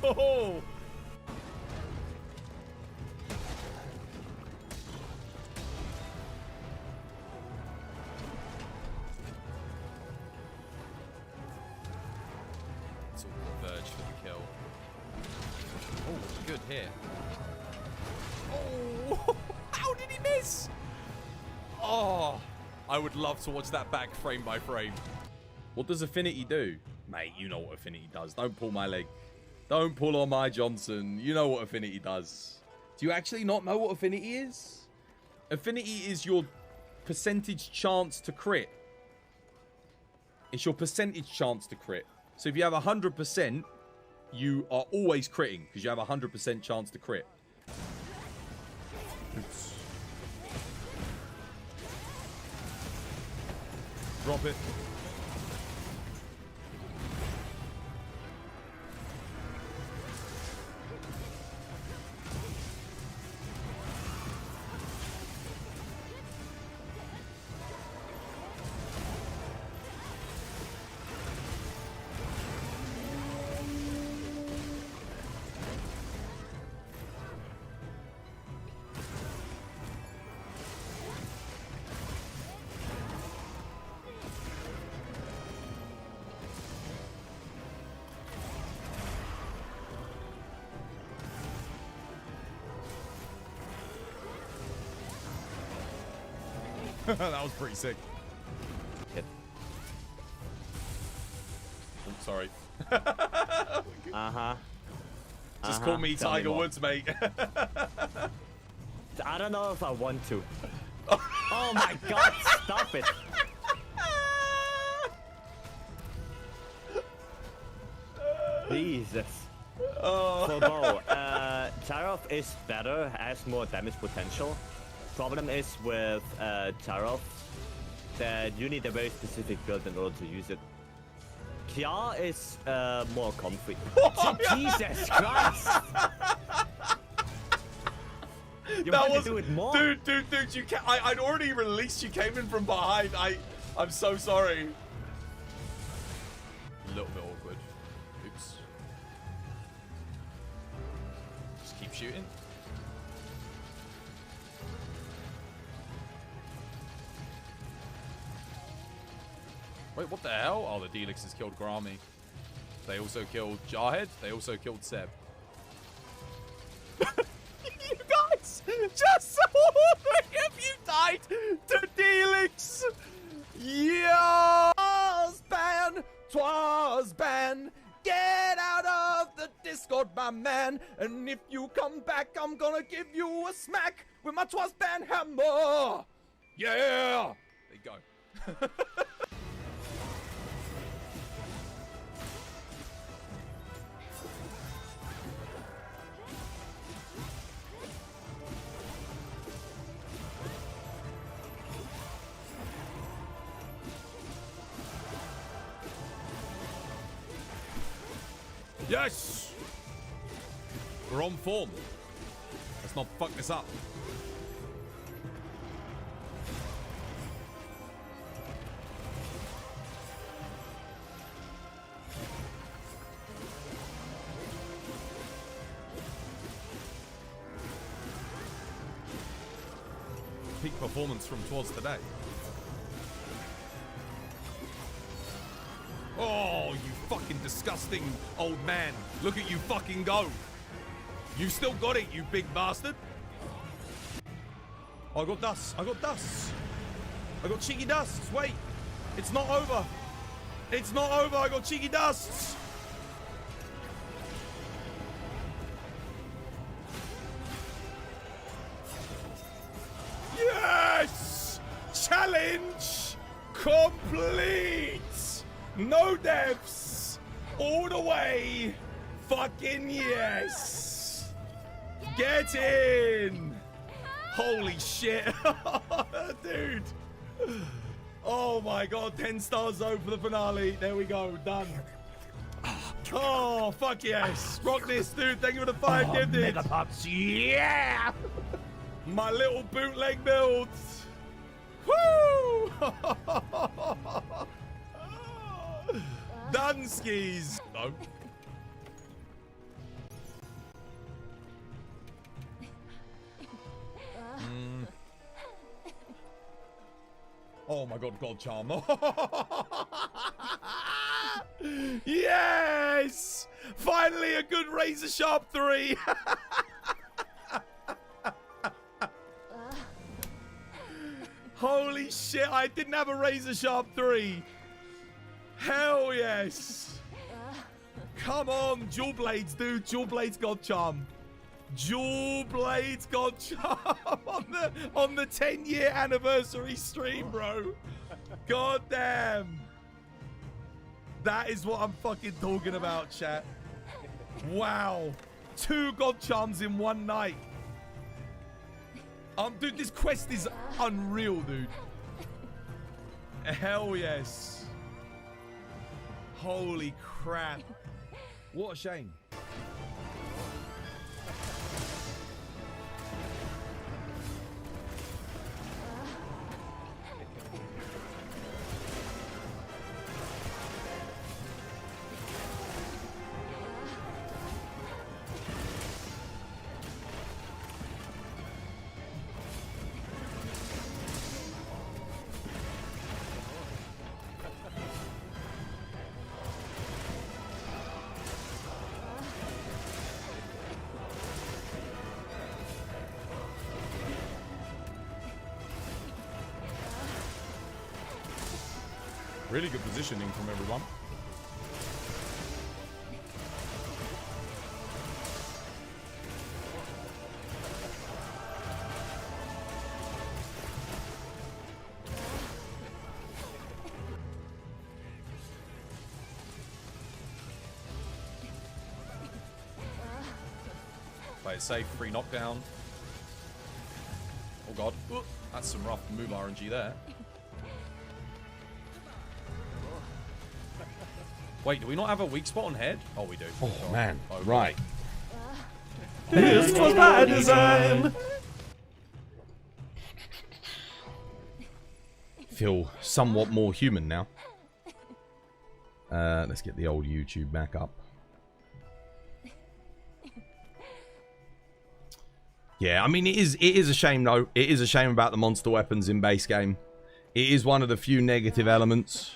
Oh! It's all converged for the kill. Oh, good here. Oh, how did he miss? Oh, I would love to watch that back frame by frame. What does Affinity do? Mate, you know what Affinity does. Don't pull my leg. Don't pull on my Johnson. You know what Affinity does. Do you actually not know what Affinity is? Affinity is your percentage chance to crit. It's your percentage chance to crit. So if you have 100%, you are always critting because you have a 100% chance to crit. Oops. Drop it. That was pretty sick. Oh, sorry. Just call me Tiger Woods, mate. I don't know if I want to. Oh my god, stop it. Jesus. For Bo, Tarov is better, has more damage potential. Problem is with Tarov that you need a very specific build in order to use it. Kia is more comfy. Jesus Christ! You want to do it more? Dude, you can't. I'd already released. You came in from behind. I'm so sorry. A little bit awkward. Oops. Just keep shooting. Wait, what the hell? Oh, the Delixes killed Grami. They also killed Jarhead. They also killed Seb. You guys, just all three of you died to Delix. Yeah, twas ban. Get out of the Discord, my man. And if you come back, I'm gonna give you a smack with my twas ban hammer. Yeah. There you go. Yes! We're on form. Let's not fuck this up. Peak performance from towards today. Oh, you fucking disgusting old man. Look at you fucking go. You still got it, you big bastard. Oh, I got dust. I got dust. I got cheeky dusts. Wait. It's not over. It's not over. I got cheeky dusts. Yes! Challenge complete! No deaths! All the way! Fucking yes! Get in! Holy shit! Dude! Oh my god, 10 stars though for the finale. There we go, done. Oh, fuck yes! Rock this, dude. Thank you for the 5 gifted. Megapots, yeah! My little bootleg builds. Woo! Dunskies. No. Oh my god, God Charm. Yes! Finally a good razor sharp 3. Holy shit, I didn't have a razor sharp 3. Hell yes. Come on, Dual Blades, dude. Dual Blades God Charm. Dual Blades God Charm on the 10-year anniversary stream, bro. God damn. That is what I'm fucking talking about, chat. Wow. 2 God Charms in one night. Dude, this quest is unreal, dude. Hell yes. Holy crap. What a shame. Really good positioning from everyone. Play it safe, free knockdown. Oh god, that's some rough move RNG there. Wait, do we not have a weak spot on head? Oh, we do. Oh, man. Oh, right. This was by design. Feel somewhat more human now. Let's get the old YouTube back up. Yeah, I mean, it is a shame, though. It is a shame about the monster weapons in base game. It is one of the few negative elements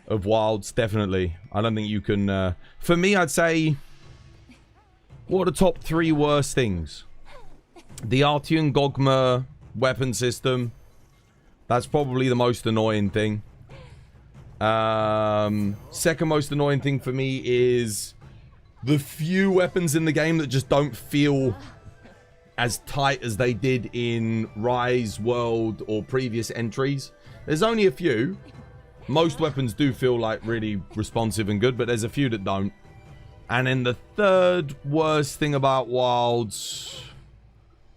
of Wilds, definitely. I don't think you can... for me, I'd say... What are the top 3 worst things? The Artian Gogma weapon system. That's probably the most annoying thing. Second most annoying thing for me is the few weapons in the game that just don't feel as tight as they did in Rise, World, or previous entries. There's only a few. Most weapons do feel like really responsive and good, but there's a few that don't. And then the third worst thing about Wilds,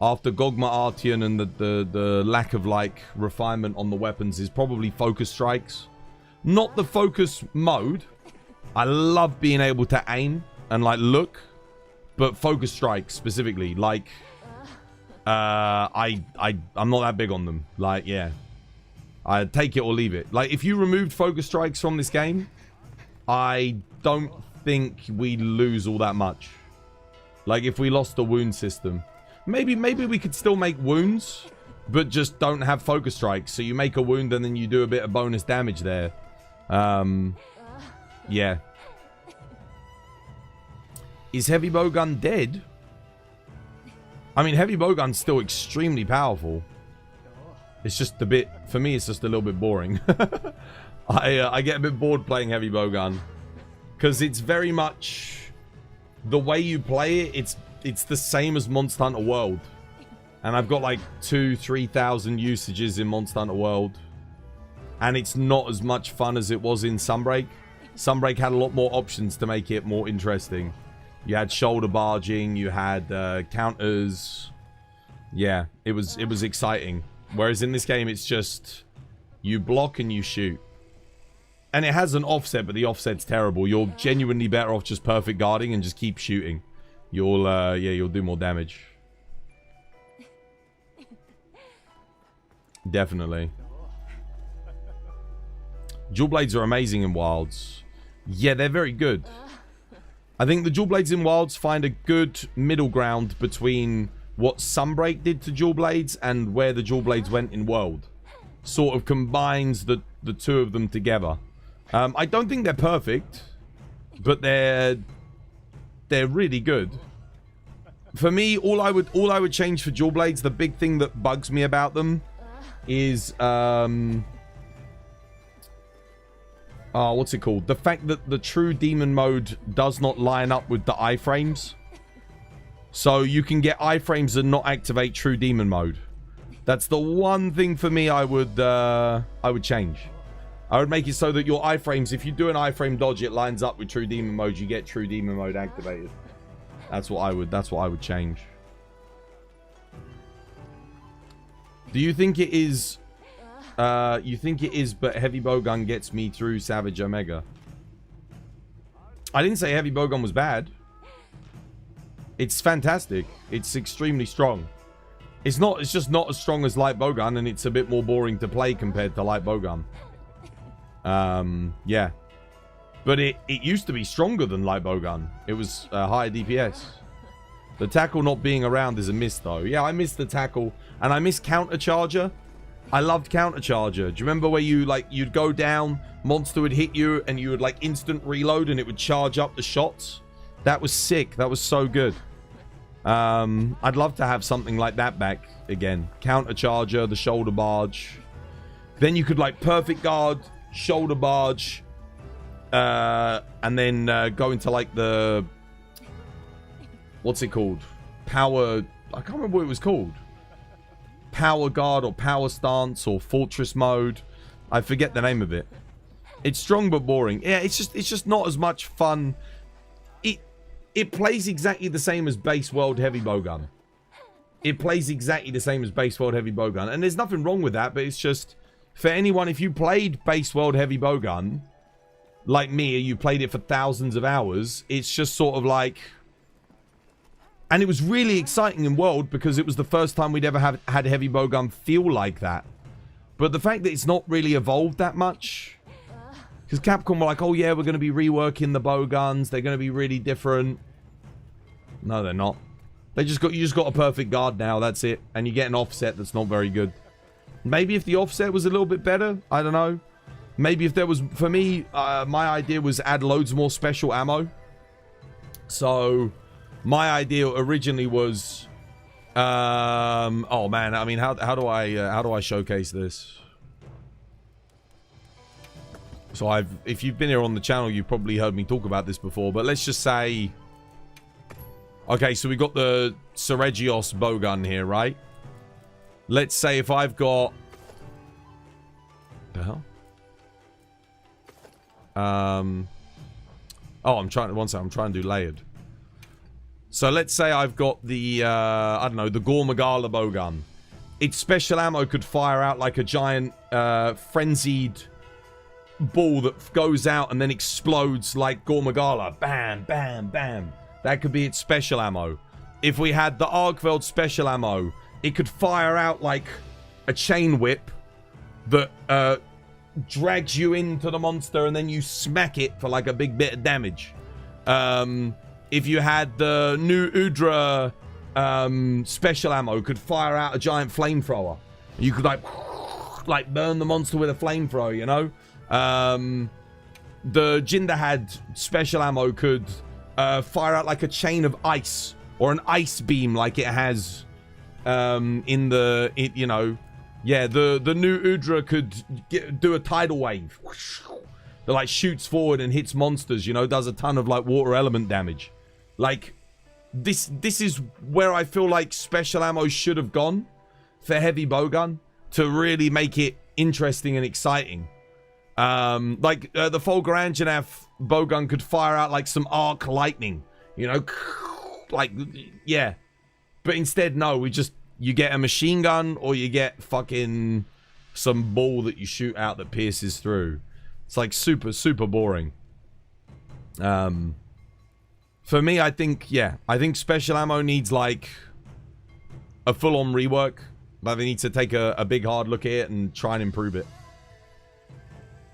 after Gogma Artian and the lack of like refinement on the weapons, is probably focus strikes. Not the focus mode. I love being able to aim and like look, but focus strikes specifically. Like, I'm not that big on them. Like, yeah. I take it or leave it. Like, if you removed focus strikes from this game, I don't think we lose all that much. Like, if we lost the wound system, maybe we could still make wounds, but just don't have focus strikes. So you make a wound and then you do a bit of bonus damage there. Yeah. Is heavy bowgun dead? I mean, heavy bowgun's still extremely powerful. It's just a bit, for me, it's just a little bit boring. I get a bit bored playing heavy bowgun. Because it's very much, the way you play it, it's the same as Monster Hunter World. And I've got like 2,000-3,000 usages in Monster Hunter World. And it's not as much fun as it was in Sunbreak. Sunbreak had a lot more options to make it more interesting. You had shoulder barging, you had counters. Yeah, it was exciting. Whereas in this game, it's just you block and you shoot. And it has an offset, but the offset's terrible. You're genuinely better off just perfect guarding and just keep shooting. You'll, yeah, you'll do more damage. Definitely. Dual blades are amazing in Wilds. Yeah, they're very good. I think the dual blades in Wilds find a good middle ground between what Sunbreak did to dual blades and where the dual blades went in World. Sort of combines the two of them together. I don't think they're perfect, but they're really good. For me, all I would change for dual blades, the big thing that bugs me about them is what's it called? The fact that the true demon mode does not line up with the iframes. So you can get iframes and not activate true demon mode. That's the one thing for me I would change. I would make it so that your iframes, if you do an iframe dodge, it lines up with true demon mode. You get true demon mode activated. That's what I would change. Do you think it is you think it is, but heavy bowgun gets me through Savage Omega? I didn't say heavy bowgun was bad. It's fantastic. It's extremely strong. It's just not as strong as light bowgun, and it's a bit more boring to play compared to light bowgun. Yeah. But it used to be stronger than light bowgun. It was higher DPS. The tackle not being around is a miss, though. Yeah, I miss the tackle, and I miss countercharger. I loved countercharger. Do you remember where you'd go down, monster would hit you, and you would like instant reload, and it would charge up the shots? That was sick. That was so good. I'd love to have something like that back again. Countercharger, the shoulder barge. Then you could like perfect guard, shoulder barge, and then go into like the, what's it called? Power. I can't remember what it was called. Power guard or power stance or fortress mode. I forget the name of it. It's strong but boring. Yeah, it's just not as much fun. It plays exactly the same as base world heavy bowgun. It plays exactly the same as base world heavy bowgun, and there's nothing wrong with that. But it's just for anyone, if you played base world heavy bowgun like me, you played it for thousands of hours. It's just sort of like. And it was really exciting in World because it was the first time we'd ever had heavy bowgun feel like that. But the fact that it's not really evolved that much. Because Capcom were like, oh yeah, we're going to be reworking the bowguns. They're going to be really different. No, they're not. You just got a perfect guard now. That's it. And you get an offset that's not very good. Maybe if the offset was a little bit better. I don't know. Maybe if there was... For me, my idea was add loads more special ammo. So... My idea originally was, oh man, I mean, how do I showcase this? So if you've been here on the channel, you've probably heard me talk about this before, but let's just say, okay, so we got the Seregios bowgun here, right? Let's say if I've got, the hell? Oh, I'm trying to do layered. So let's say I've got the, I don't know, the Gogmazios bowgun. Its special ammo could fire out like a giant frenzied ball that goes out and then explodes like Gogmazios. Bam, bam, bam. That could be its special ammo. If we had the Arkveld special ammo, it could fire out like a chain whip that drags you into the monster and then you smack it for like a big bit of damage. If you had the new Udra special ammo, could fire out a giant flamethrower. You could like burn the monster with a flamethrower, you know? The Jindahad special ammo could fire out like a chain of ice or an ice beam like it has in the, you know... Yeah, the new Udra could do a tidal wave. That like shoots forward and hits monsters, you know, does a ton of like water element damage. Like, this is where I feel like special ammo should have gone for heavy bowgun to really make it interesting and exciting. Like, the Folgeranjanath bowgun could fire out like some arc lightning, you know? Like, yeah. But instead, no, you get a machine gun or you get fucking some ball that you shoot out that pierces through. It's like super, super boring. For me, I think special ammo needs like a full-on rework. Like they need to take a big hard look at it and try and improve it.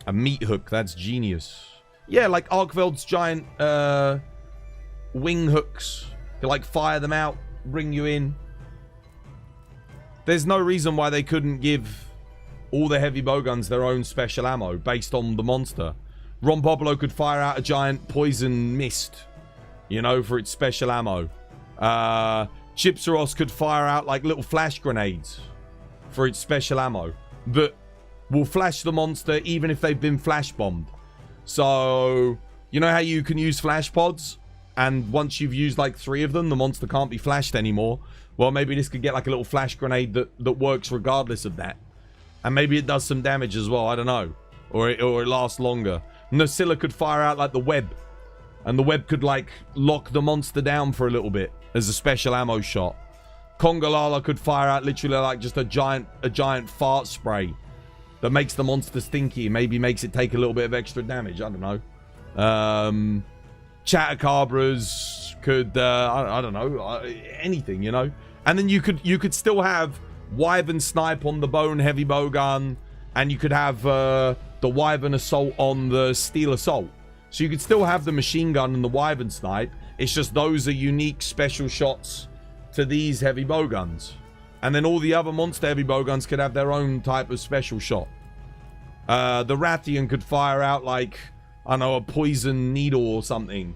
A meat hook, that's genius. Yeah, like Arkveld's giant wing hooks. You like fire them out, bring you in. There's no reason why they couldn't give all the heavy bowguns their own special ammo based on the monster. Rompopolo could fire out a giant poison mist, you know, for its special ammo. Chipsaros could fire out like little flash grenades for its special ammo. that will flash the monster even if they've been flash bombed. So, you know how you can use flash pods? And once you've used like 3 of them, the monster can't be flashed anymore. Well, maybe this could get like a little flash grenade that works regardless of that. And maybe it does some damage as well, I don't know. Or it lasts longer. Nocilla could fire out like the web. And the web could like lock the monster down for a little bit as a special ammo shot. Congalala could fire out literally like just a giant fart spray that makes the monster stinky. Maybe makes it take a little bit of extra damage. I don't know. Chatacabras could, I don't know, anything, you know. And then you could still have Wyvern Snipe on the Bone Heavy Bowgun, and you could have the Wyvern Assault on the Steel Assault. So you could still have the Machine Gun and the Wyvern Snipe. It's just those are unique special shots to these heavy bowguns. And then all the other monster heavy bowguns could have their own type of special shot. The Rathian could fire out like, I don't know, a poison needle or something.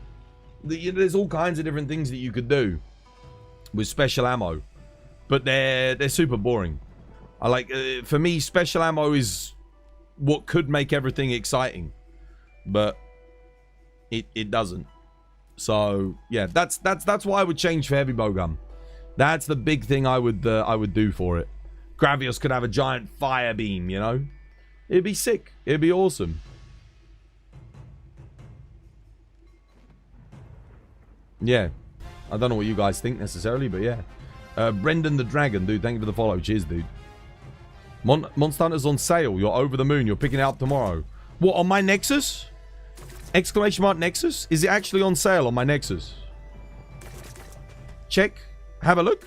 There's all kinds of different things that you could do with special ammo. But they're super boring. I like, for me, special ammo is what could make everything exciting. But it doesn't. So, yeah, that's why I would change for heavy bowgun. That's the big thing I would do for it. Gravios could have a giant fire beam, you know? It'd be sick. It'd be awesome. Yeah. I don't know what you guys think necessarily, but yeah. Brendan the Dragon, dude. Thank you for the follow. Cheers, dude. Monster Hunter's on sale. You're over the moon. You're picking it up tomorrow. What, on my Nexus? Exclamation mark Nexus? Is it actually on sale on my Nexus? Check. Have a look.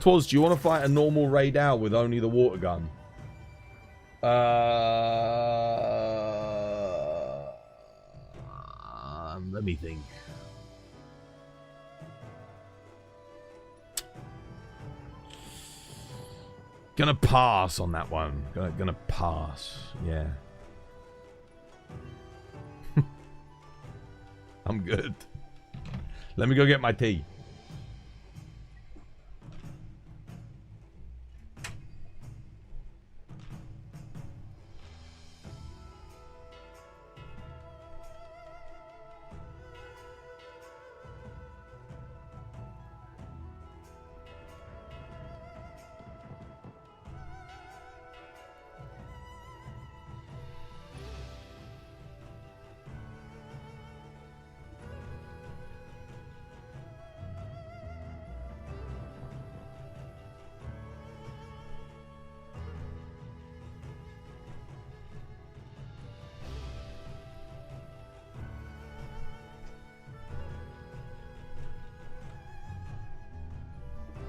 Twas, do you want to fight a normal raid out with only the water gun? Let me think. Gonna pass on that one. Gonna pass. Yeah. I'm good. Let me go get my tea.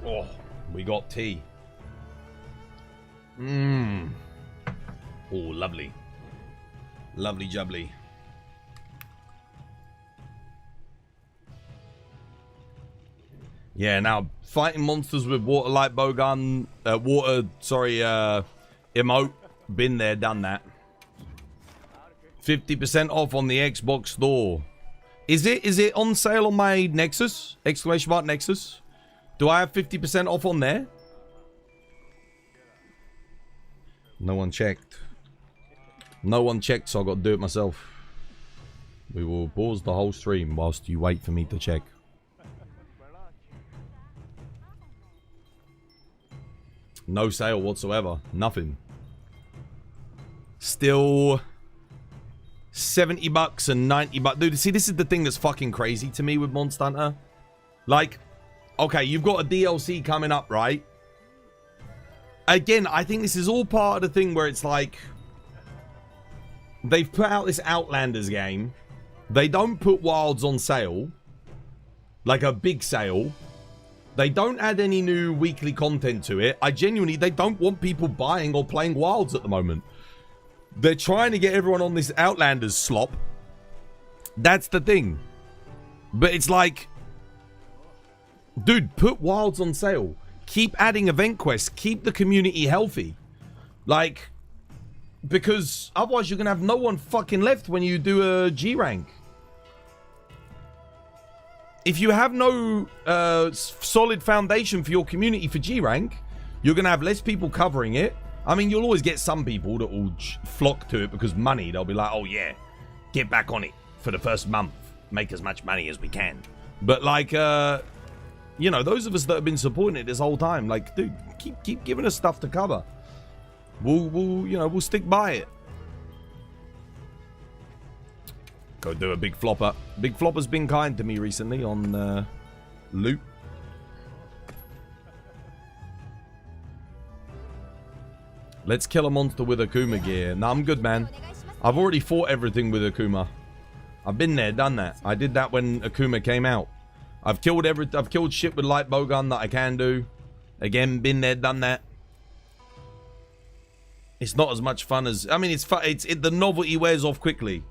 Oh, we got tea. Mmm. Oh, lovely. Lovely jubbly. Yeah, now, fighting monsters with water light bowgun, emote, been there, done that. 50% off on the Xbox store. Is it on sale on my Nexus? Exclamation mark Nexus? Do I have 50% off on there? No one checked. No one checked, so I got to do it myself. We will pause the whole stream whilst you wait for me to check. No sale whatsoever. Nothing. Still 70 bucks and 90 bucks. Dude, see, this is the thing that's fucking crazy to me with Monster Hunter. Like, okay, you've got a DLC coming up, right? Again, I think this is all part of the thing where it's like, they've put out this Outlanders game. They don't put Wilds on sale. Like a big sale. They don't add any new weekly content to it. They don't want people buying or playing Wilds at the moment. They're trying to get everyone on this Outlanders slop. That's the thing. But it's like, dude, put Wilds on sale. Keep adding event quests. Keep the community healthy. Like, because otherwise you're going to have no one fucking left when you do a G rank. If you have no solid foundation for your community for G rank, you're going to have less people covering it. I mean, you'll always get some people that will flock to it because money. They'll be like, oh yeah, get back on it for the first month. Make as much money as we can. But like, you know, those of us that have been supporting it this whole time, like, dude, keep giving us stuff to cover. We'll stick by it. Go do a big flopper. Big flopper's been kind to me recently on loot. Let's kill a monster with Akuma gear. Nah, I'm good, man. I've already fought everything with Akuma. I've been there, done that. I did that when Akuma came out. I've killed shit with light bowgun that I can do. Again, been there, done that. It's not as much fun as... I mean, it's fun. The novelty wears off quickly.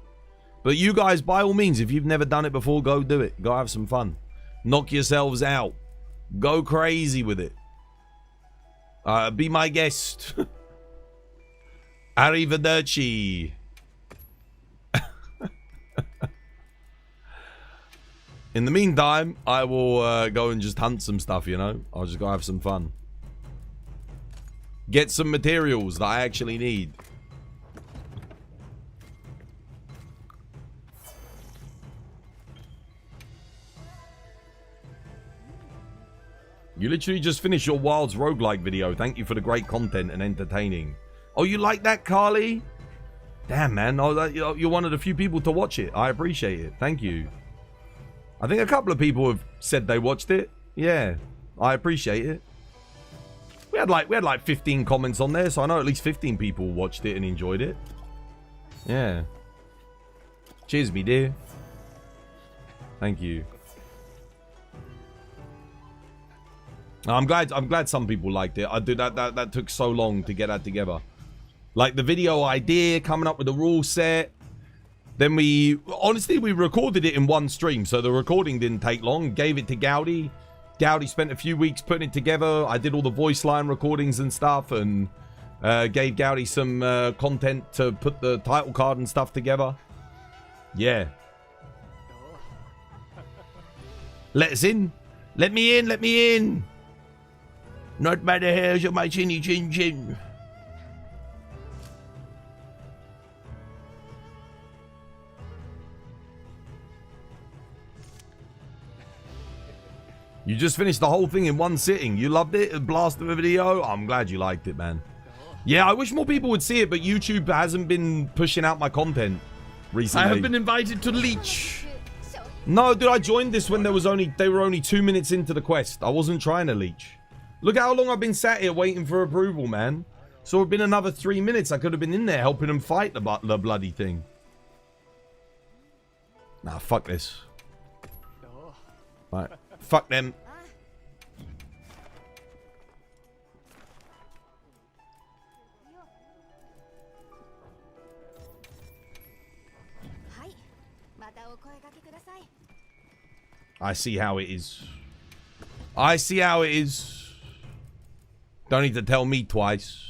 But you guys, by all means, if you've never done it before, go do it. Go have some fun. Knock yourselves out. Go crazy with it. Be my guest. Arrivederci. In the meantime, I will go and just hunt some stuff, you know? I'll just go have some fun. Get some materials that I actually need. You literally just finished your Wilds roguelike video. Thank you for the great content and entertaining. Oh, you like that, Carly? Damn, man. Oh, you're one of the few people to watch it. I appreciate it. Thank you. I think a couple of people have said they watched it. Yeah, I appreciate it. We had like 15 comments on there, so I know at least 15 people watched it and enjoyed it. Yeah. Cheers, me dear. Thank you. I'm glad some people liked it. I do that took so long to get that together. Like the video idea, coming up with the rule set. Then we recorded it in one stream, so the recording didn't take long. Gave it to Gowdy. Gowdy spent a few weeks putting it together. I did all the voice line recordings and stuff, and gave Gowdy some content to put the title card and stuff together. Yeah. Let us in. Let me in. Let me in. Not by the hairs of my chinny chin chin. You just finished the whole thing in one sitting. You loved it? A blast of a video? I'm glad you liked it, man. Yeah, I wish more people would see it, but YouTube hasn't been pushing out my content recently. I have been invited to leech. No, dude, I joined this when they were only 2 minutes into the quest. I wasn't trying to leech. Look how long I've been sat here waiting for approval, man. So it'd been another 3 minutes. I could have been in there helping them fight the bloody thing. Nah, fuck this. Right. Fuck them. I see how it is. I see how it is. Don't need to tell me twice.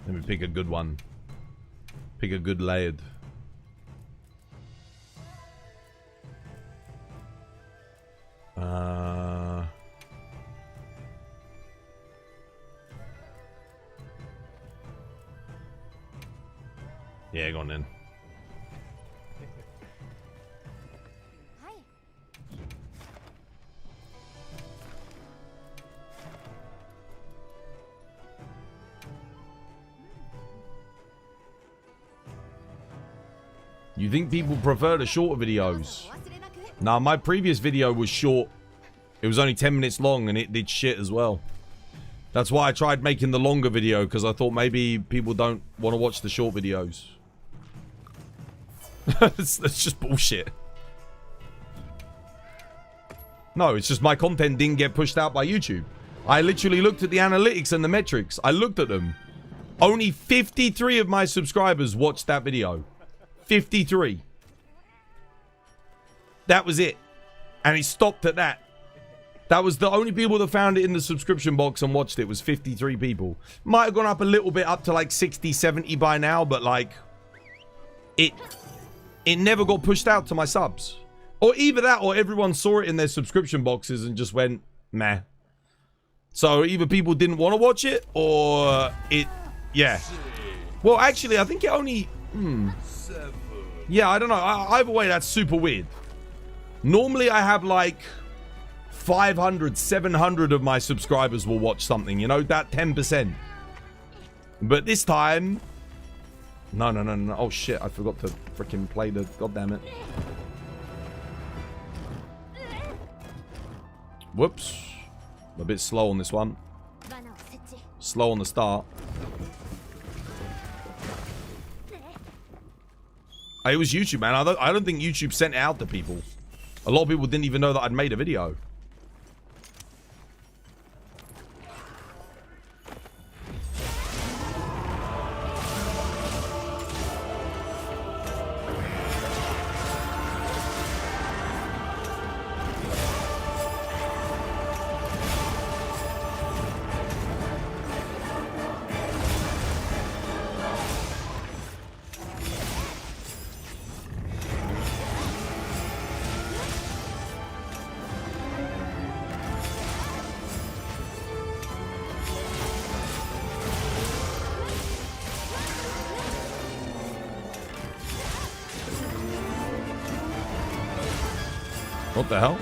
Let me pick a good one. Pick a good layered. Yeah, go on then. You think people prefer the shorter videos? Nah, my previous video was short. It was only 10 minutes long and it did shit as well. That's why I tried making the longer video, because I thought maybe people don't want to watch the short videos. That's just bullshit. No, it's just my content didn't get pushed out by YouTube. I literally looked at the analytics and the metrics. I looked at them. Only 53 of my subscribers watched that video. 53. That was it. And it stopped at that. That was the only people that found it in the subscription box and watched it was 53 people. Might have gone up a little bit, up to like 60, 70 by now, but like... It never got pushed out to my subs. Or either that, or everyone saw it in their subscription boxes and just went, meh. So either people didn't want to watch it, or it, yeah. Well, actually, I think it only, yeah, I don't know. Either way, that's super weird. Normally, I have like 500, 700 of my subscribers will watch something, you know, that 10%. But this time, no. Oh shit, I forgot to freaking play the, goddammit. Whoops. A bit slow on this one. Slow on the start. It was YouTube, man. I don't think YouTube sent it out to people. A lot of people didn't even know that I'd made a video. What the hell?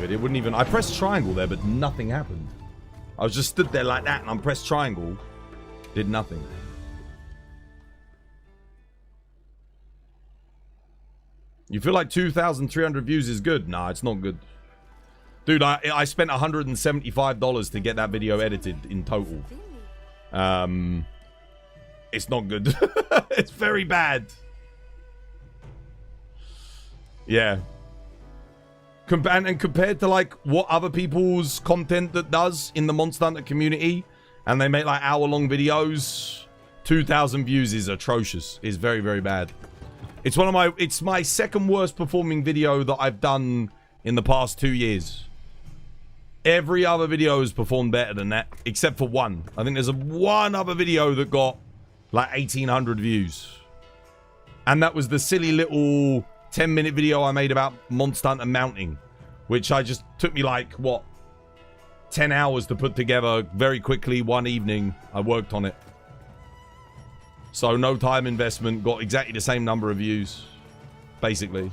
It wouldn't even... I pressed triangle there, but nothing happened. I was just stood there like that, and I pressed triangle. Did nothing. You feel like 2,300 views is good? Nah, it's not good. Dude, I spent $175 to get that video edited in total. It's not good. It's very bad. Yeah. And compared to like what other people's content that does in the Monster Hunter community, and they make like hour-long videos, 2,000 views is atrocious. It's very, very bad. It's my second worst performing video that I've done in the past 2 years. Every other video has performed better than that, except for one. I think there's one other video that got like 1,800 views. And that was the silly little 10-minute video I made about Monster Hunter mounting, which I just took me like, what, 10 hours to put together very quickly one evening. I worked on it. So no time investment, got exactly the same number of views, basically.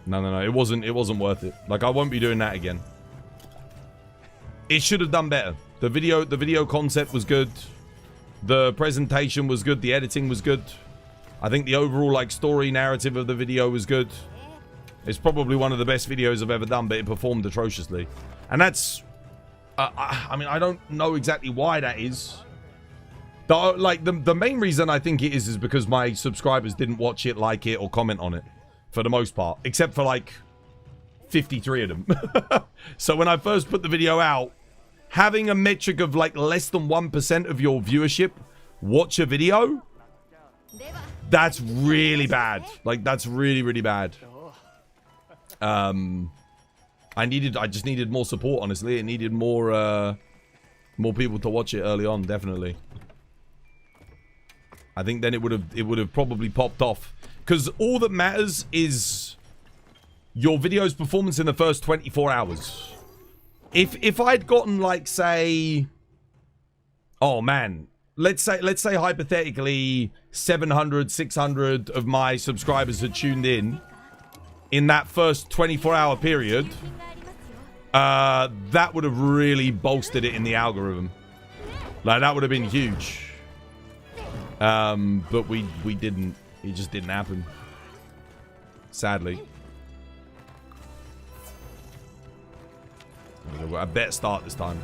No. It wasn't worth it. Like, I won't be doing that again. It should have done better. The video concept was good. The presentation was good. The editing was good. I think the overall, like, story narrative of the video was good. It's probably one of the best videos I've ever done, but it performed atrociously. And that's... I mean, I don't know exactly why that is. The main reason I think it is because my subscribers didn't watch it, like it, or comment on it. For the most part. Except for, like, 53 of them. So when I first put the video out, having a metric of, like, less than 1% of your viewership watch a video... That's really bad. Like, that's really, really bad. I just needed more support, honestly. It needed more people to watch it early on, definitely. I think then it would have probably popped off. Because all that matters is your video's performance in the first 24 hours. If I'd gotten, like, say... Oh, man. Let's say hypothetically 700, 600 of my subscribers had tuned in that first 24-hour period, that would have really bolstered it in the algorithm. Like, that would have been huge. But we didn't. It just didn't happen. Sadly. A better start this time.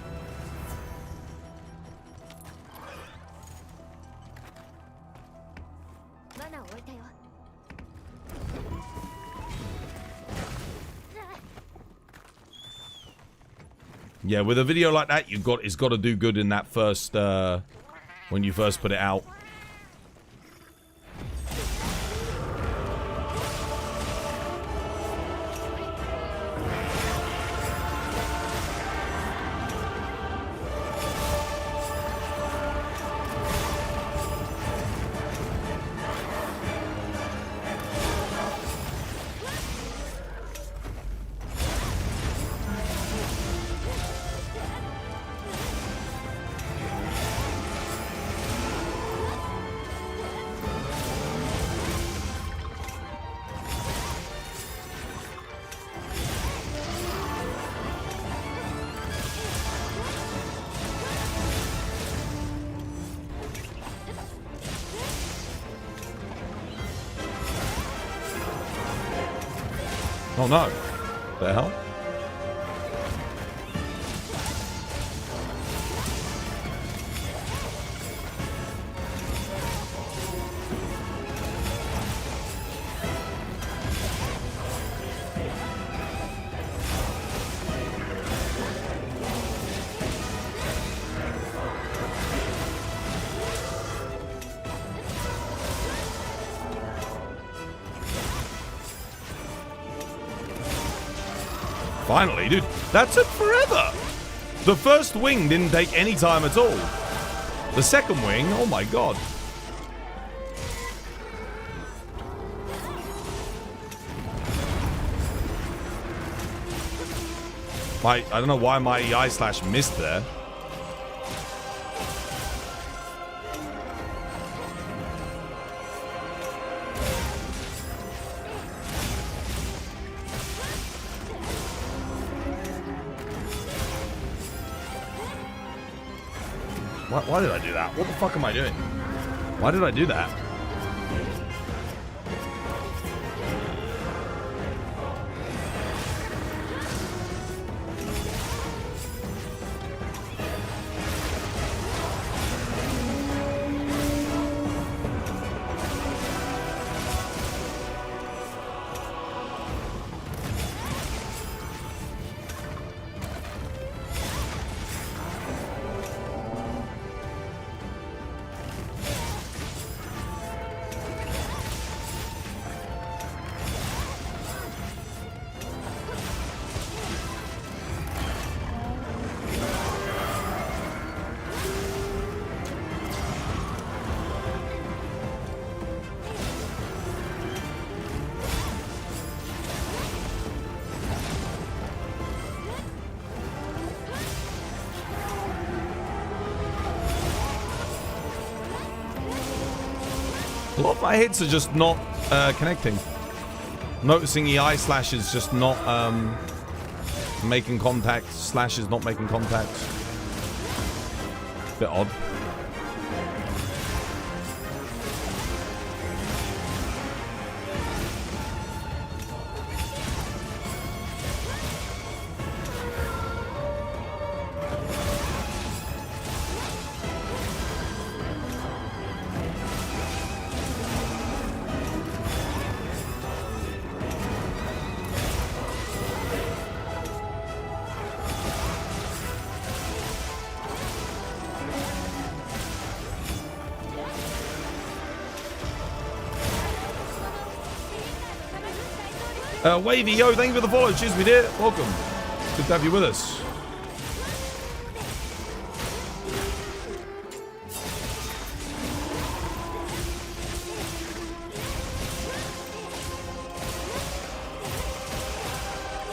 Yeah, with a video like that, it's got to do good in that first, when you first put it out. Oh no. The hell? Finally, dude, that took forever. The first wing didn't take any time at all. The second wing, oh my god. I don't know why my EI slash missed there. Why did I do that? What the fuck am I doing? Why did I do that? A lot of my hits are just not connecting. Noticing EI slash is just not making contact. Slash is not making contact. Bit odd. Wavy, yo, thank you for the follow. Cheers, me dear. Welcome. Good to have you with us.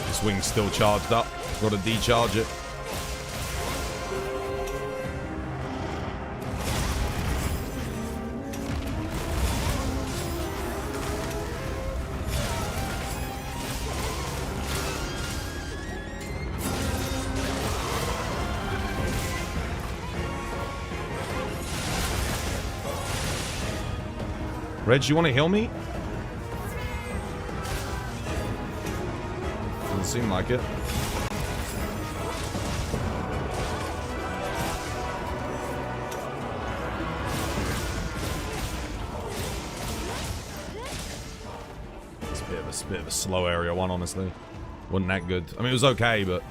This wing's still charged up. Got to decharge it. Reg, you want to heal me? Doesn't seem like it. It's a bit of a slow area one, honestly. Wasn't that good. I mean, it was okay, but...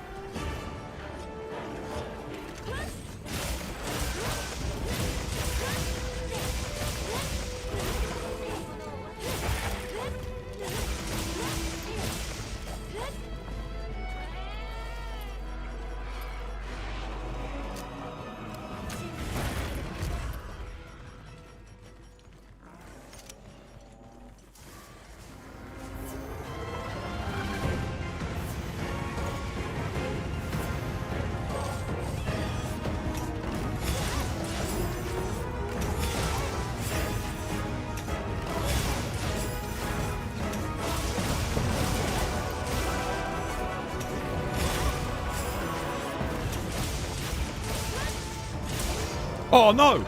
Oh no!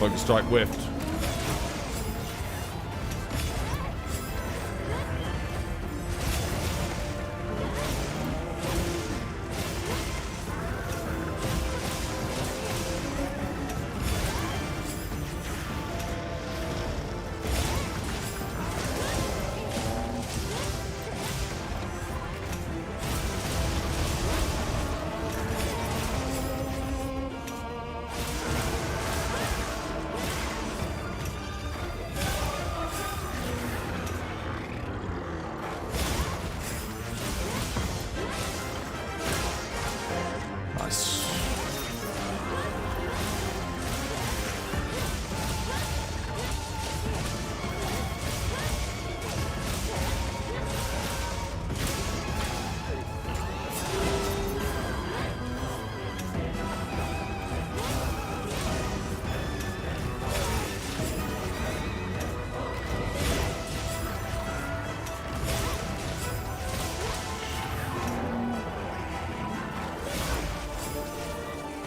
Focus strike whiffed. Nice.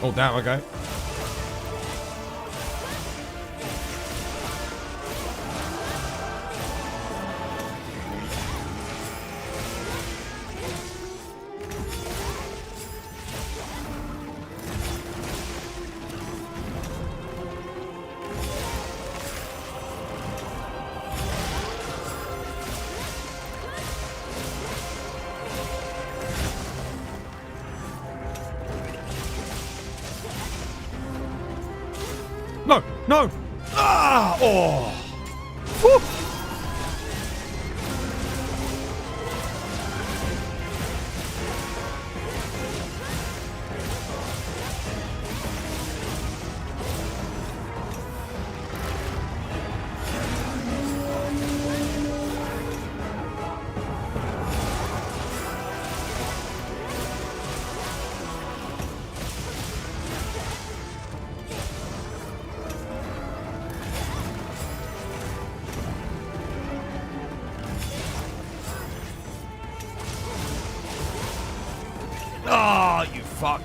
Oh, damn, okay. No, no. Ah, oh. Whew. Ah, you fuck.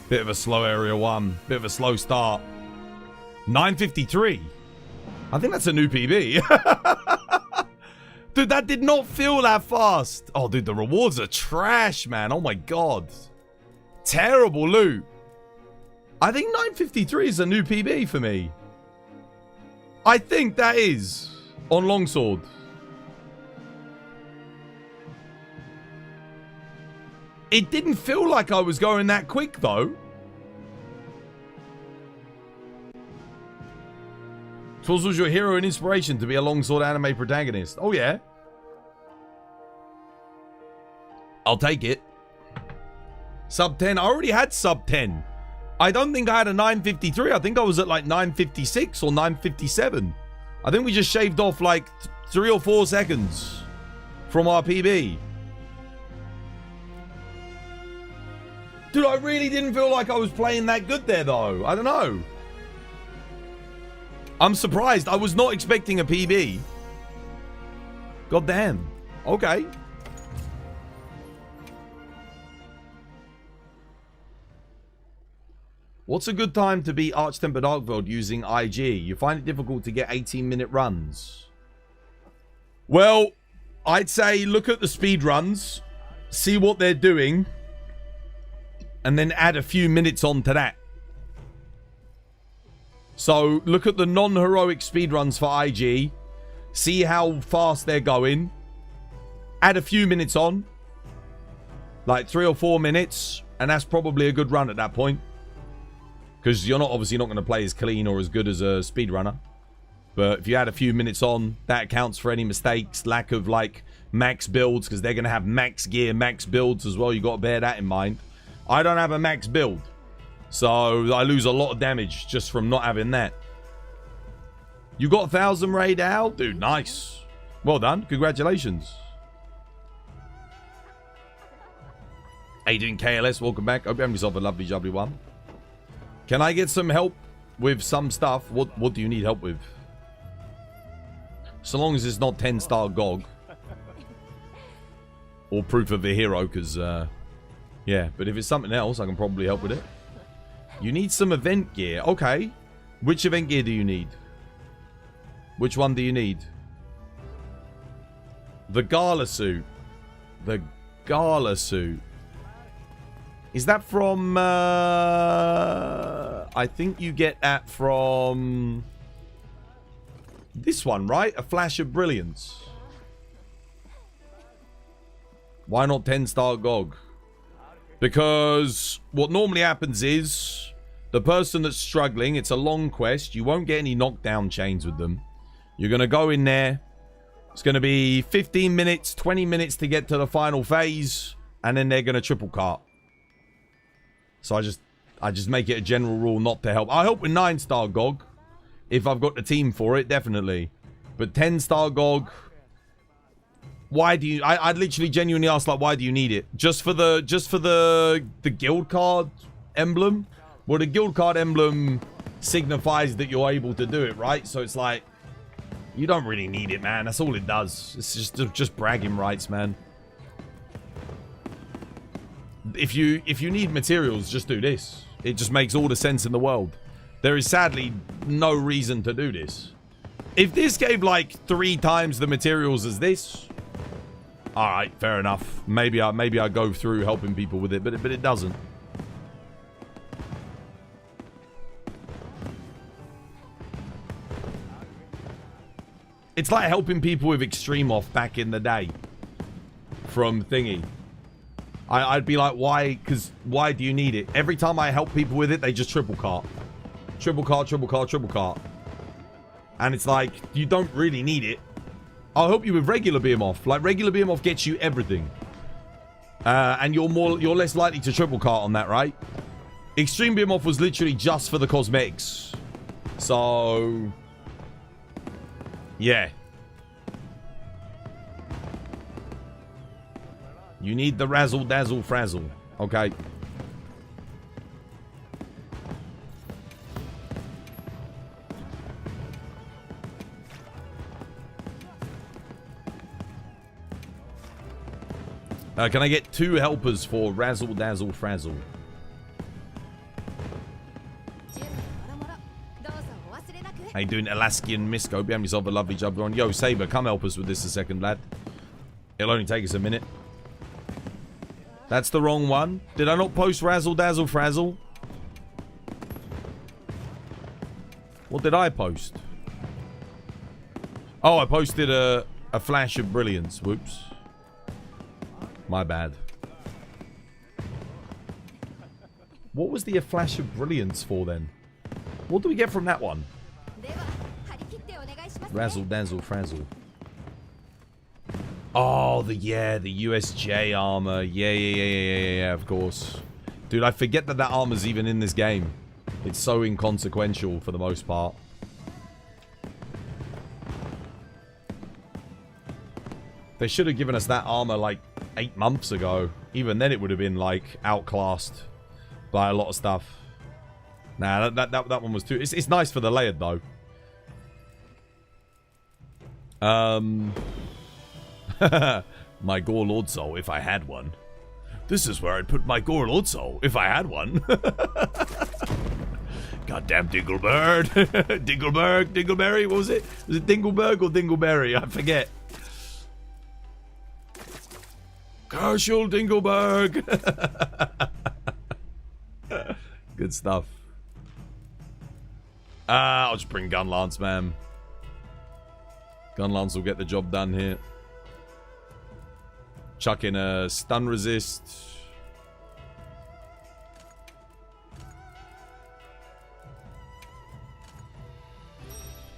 Bit of a slow area one. Bit of a slow start. 9:53. I think that's a new PB. Dude, that did not feel that fast. Oh, dude, the rewards are trash, man. Oh, my God. Terrible loot. I think 9:53 is a new PB for me. I think that is. On longsword. It didn't feel like I was going that quick, though. Tools was your hero and inspiration to be a longsword anime protagonist. Oh, yeah. I'll take it. Sub 10. I already had sub 10. I don't think I had a 9:53. I think I was at like 9:56 or 9:57. I think we just shaved off like 3 or 4 seconds from our PB. Dude, I really didn't feel like I was playing that good there, though. I don't know. I'm surprised. I was not expecting a PB. God damn. Okay. What's a good time to beat Arch-Tempered Darkveld using IG? You find it difficult to get 18-minute runs? Well, I'd say look at the speed runs, see what they're doing, and then add a few minutes onto that. So look at the non-heroic speedruns for IG. See how fast they're going. Add a few minutes on. Like 3 or 4 minutes. And that's probably a good run at that point. Because you're obviously not going to play as clean or as good as a speedrunner. But if you add a few minutes on, that accounts for any mistakes, lack of like max builds, because they're going to have max gear, max builds as well. You got to bear that in mind. I don't have a max build, so I lose a lot of damage just from not having that. You got 1,000 raid out, dude. Nice, well done, congratulations. How you doing, KLS? Welcome back. Hope you have yourself a lovely jubbly one. Can I get some help with some stuff? What do you need help with? So long as it's not 10-star GOG. Or proof of a hero, because, yeah. But if it's something else, I can probably help with it. You need some event gear. Okay. Which event gear do you need? Which one do you need? The gala suit. The gala suit. Is that from, I think you get that from this one, right? A Flash of Brilliance. Why not 10-star GOG? Because what normally happens is the person that's struggling, it's a long quest. You won't get any knockdown chains with them. You're going to go in there. It's going to be 15 minutes, 20 minutes to get to the final phase. And then they're going to triple cart. So I just make it a general rule not to help. I help with 9-star GOG. If I've got the team for it, definitely. But 10-star GOG... Why do you... I'd literally genuinely ask, like, why do you need it? Just for the guild card emblem? Well, the guild card emblem signifies that you're able to do it, right? So it's like... You don't really need it, man. That's all it does. It's just bragging rights, man. If you need materials, just do this. It just makes all the sense in the world. There is sadly no reason to do this. If this gave like 3 times the materials as this, all right, fair enough. Maybe I go through helping people with it, but it doesn't. It's like helping people with Extreme Off back in the day from Thingy. I'd be like, why? Because why do you need it? Every time I help people with it, they just triple cart. Triple cart, triple cart, triple cart. And it's like, you don't really need it. I'll help you with regular beam off. Like, regular beam off gets you everything. And you're less likely to triple cart on that, right? Extreme beam off was literally just for the cosmetics. So... yeah. You need the razzle dazzle frazzle. Okay. Can I get 2 helpers for razzle dazzle frazzle? How you doing, Alaskian Misco? Be having yourself a lovely job going. Yo, Saber, come help us with this a second, lad. It'll only take us a minute. That's the wrong one. Did I not post razzle dazzle frazzle? What did I post? Oh, I posted a flash of brilliance. Whoops. My bad. What was the flash of brilliance for then? What do we get from that one? Razzle dazzle frazzle. Oh, the USJ armor. Yeah, of course. Dude, I forget that armor's even in this game. It's so inconsequential for the most part. They should have given us that armor like 8 months ago. Even then it would have been like outclassed by a lot of stuff. Nah, that one was too... It's nice for the layered though. My Gore Lord Soul, if I had one. This is where I'd put my Gore Lord Soul, if I had one. Goddamn Dinglebird. Dingleberry, what was it? Was it Dingleberg or Dingleberry? I forget. Herschel Dingleberg. Good stuff. I'll just bring Gun Lance, man. Gun Lance will get the job done here. Chuck in a stun resist.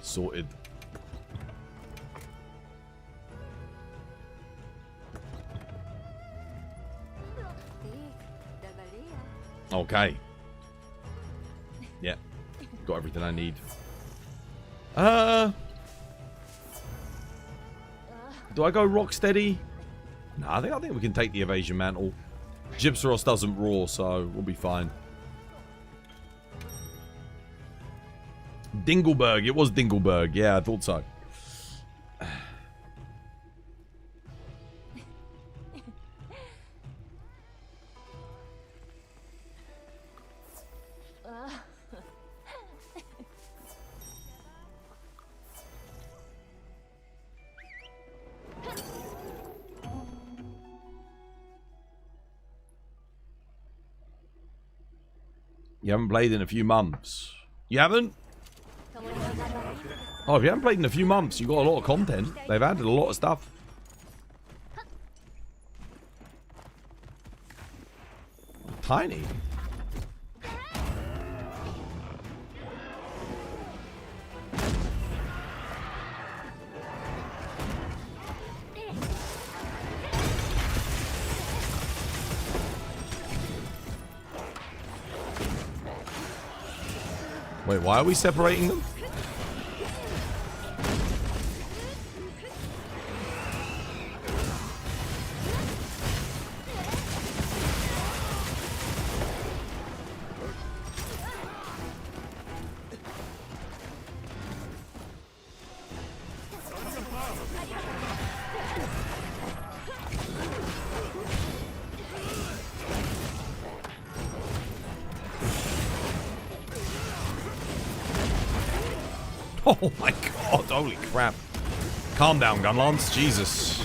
Sorted. Okay. Yeah. Got everything I need. Do I go Rocksteady? No, I think we can take the evasion mantle. Gypsaros doesn't roar, so we'll be fine. Dingleberg. It was Dingleberg. Yeah, I thought so. You haven't played in a few months. You haven't? Oh, if you haven't played in a few months, you got a lot of content. They've added a lot of stuff. Tiny. Wait, why are we separating them? Oh my god, holy crap. Calm down, Gunlance. Jesus.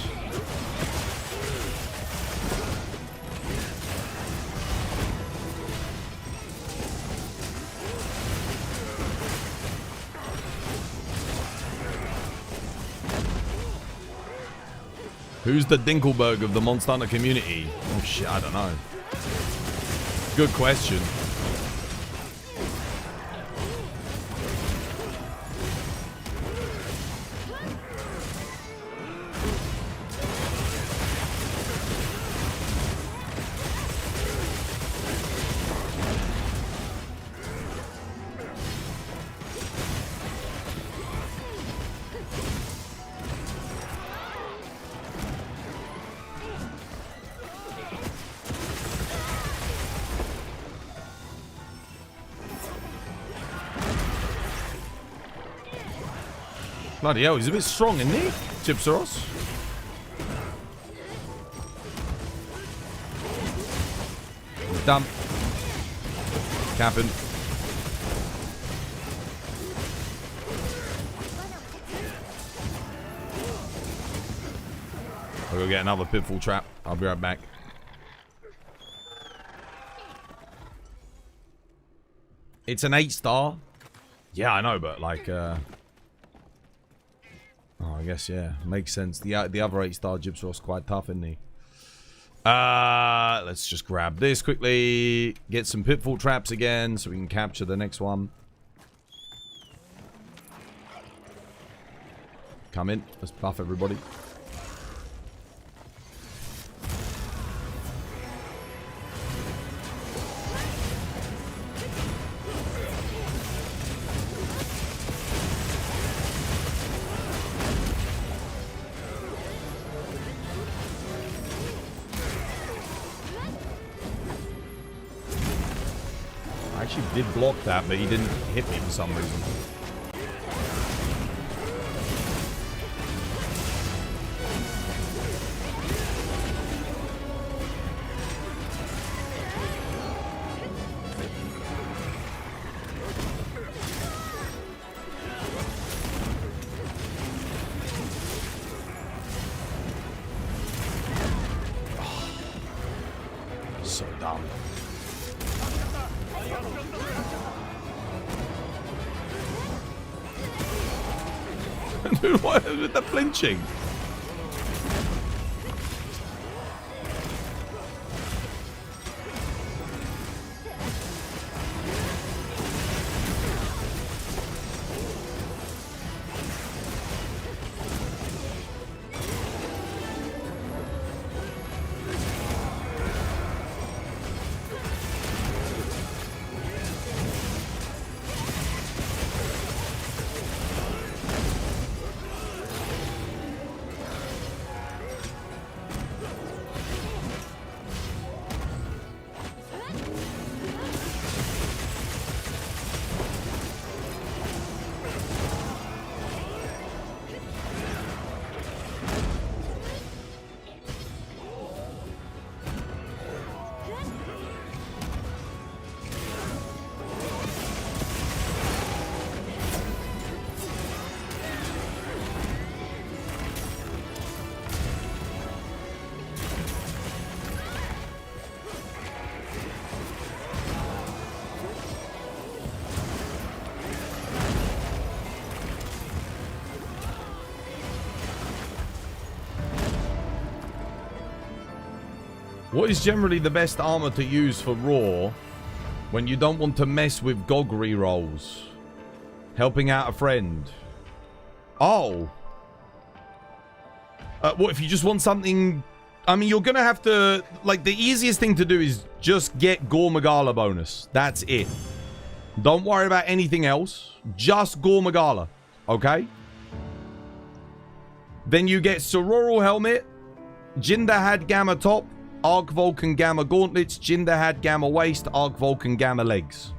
Who's the Dinkelberg of the Monster Hunter community? Oh shit, I don't know. Good question. Bloody hell, he's a bit strong, isn't he? Gypsaros. He's done. Capping. I'll go get another pitfall trap. I'll be right back. It's an 8-star. Yeah, I know, but like, oh, I guess, yeah. Makes sense. The other 8-star Gypsaros quite tough, isn't he? Let's just grab this quickly. Get some pitfall traps again so we can capture the next one. Come in. Let's buff everybody. Did block that, but he didn't hit me for some reason. So dumb. Dude, what with the flinching? What is generally the best armor to use for Raw when you don't want to mess with Gog rerolls? Helping out a friend. Oh. What if you just want something... I mean, you're going to have to... Like, the easiest thing to do is just get Gogmagala bonus. That's it. Don't worry about anything else. Just Gogmagala. Okay? Then you get Sororal Helmet, Jinderhad Gamma Top, Arc Vulcan Gamma Gauntlets, Jinderhad Gamma Waist, Arc Vulcan Gamma Legs.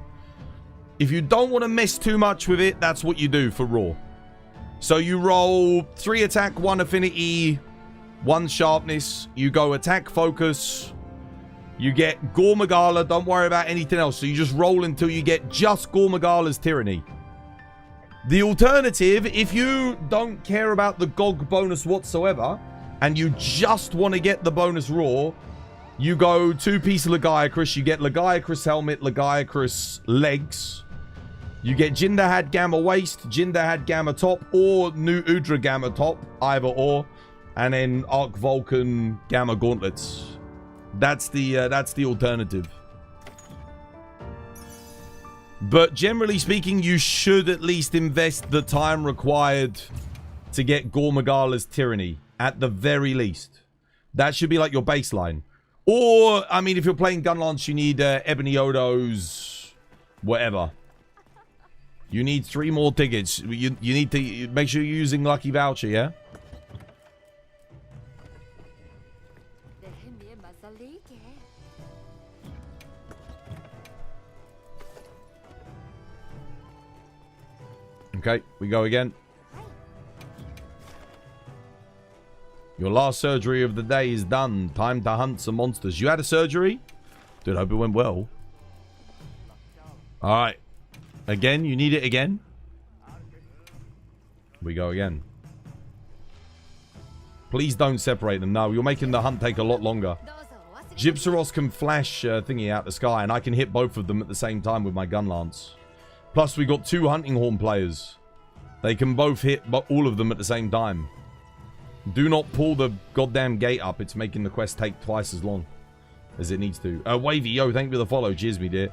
If you don't want to mess too much with it, that's what you do for Raw. So you roll 3 attack, 1 affinity, 1 sharpness. You go attack focus. You get Gogmagala. Don't worry about anything else. So you just roll until you get just Gogmagala's Tyranny. The alternative, if you don't care about the Gog bonus whatsoever, and you just want to get the bonus Raw, you go 2-piece Lagiacrus. You get Lagiacrus Helmet, Lagiacrus Legs. You get Jinderhad Gamma Waist, Jinderhad Gamma Top, or New Udra Gamma Top, either or, and then Arc Vulcan Gamma Gauntlets. That's the alternative. But generally speaking, you should at least invest the time required to get Gogmagala's Tyranny, at the very least. That should be like your baseline. Or, I mean, if you're playing Gunlance, you need Ebony Odo's whatever. You need 3 more tickets. You need to make sure you're using Lucky Voucher, yeah? Okay, we go again. Your last surgery of the day is done. Time to hunt some monsters. You had a surgery? Dude, hope it went well. Alright. Again, you need it again? We go again. Please don't separate them. No, you're making the hunt take a lot longer. Gypsaros can flash thingy out the sky, and I can hit both of them at the same time with my gun lance. Plus, we got 2 hunting horn players. They can both hit all of them at the same time. Do not pull the goddamn gate up. It's making the quest take twice as long as it needs to. Wavy, yo, thank you for the follow. Cheers, me dear.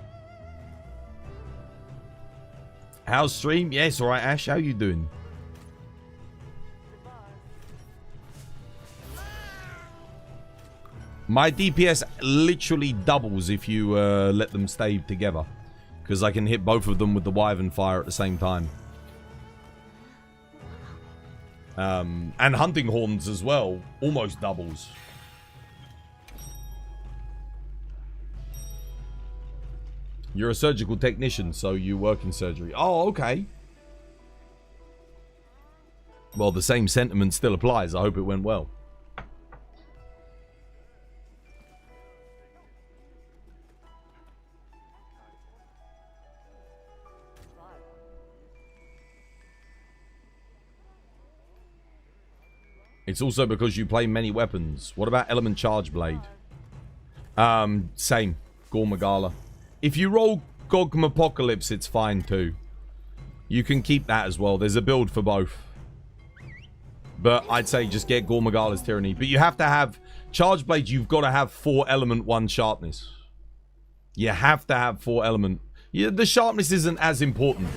How's stream? Yes, alright, Ash. How you doing? My DPS literally doubles if you let them stay together. Because I can hit both of them with the Wyvern Fire at the same time. And Hunting Horns as well. Almost doubles. You're a surgical technician, so you work in surgery. Oh, okay. Well, the same sentiment still applies. I hope it went well. It's also because you play many weapons. What about Element Charge Blade? Same. Gogmagala. If you roll Gogmapocalypse, it's fine too. You can keep that as well. There's a build for both. But I'd say just get Gormagala's Tyranny. But you have to have... Charge Blades, you've got to have 4 element, 1 sharpness. You have to have 4 element. Yeah, the sharpness isn't as important.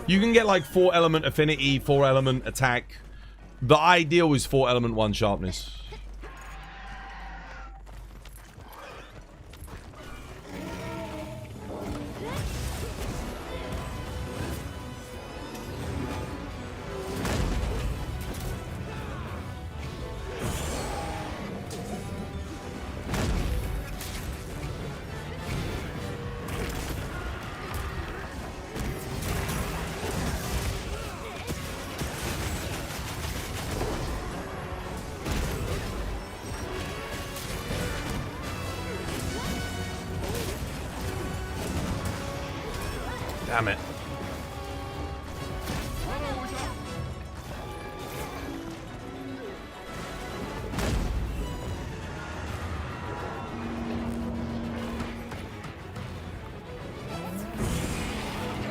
You can get like 4 element affinity, 4 element attack. The ideal is 4 element, 1 sharpness. Damn it.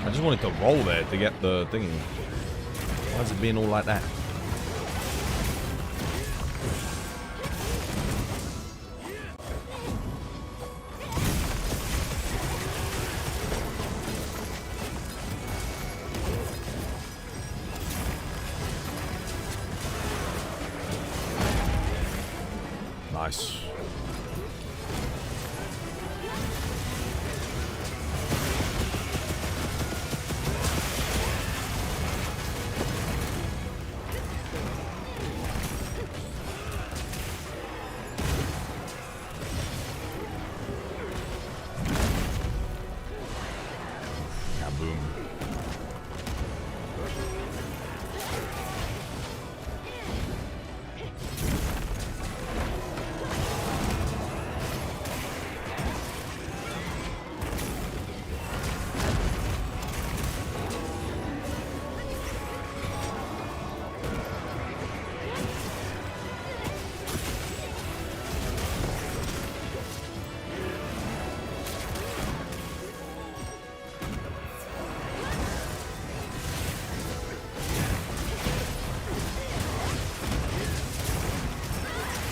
I just wanted to roll there to get the thingy. Why is it being all like that? Nice. Kaboom.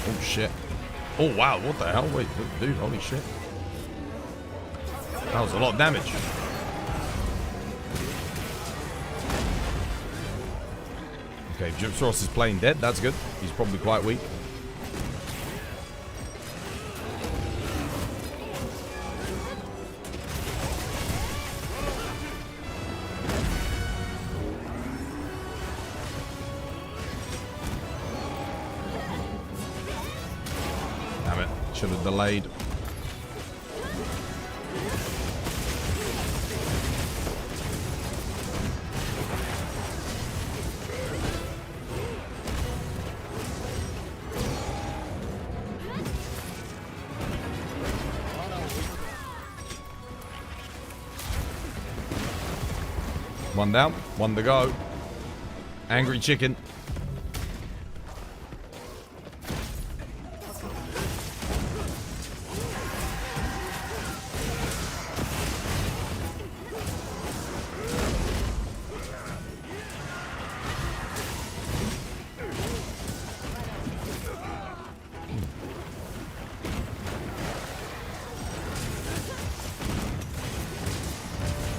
Oh shit. Oh wow, what the hell? Wait, dude, holy shit. That was a lot of damage. Okay, Gypsross is playing dead, that's good. He's probably quite weak. Damn it, should have delayed. One down, one to go. Angry chicken.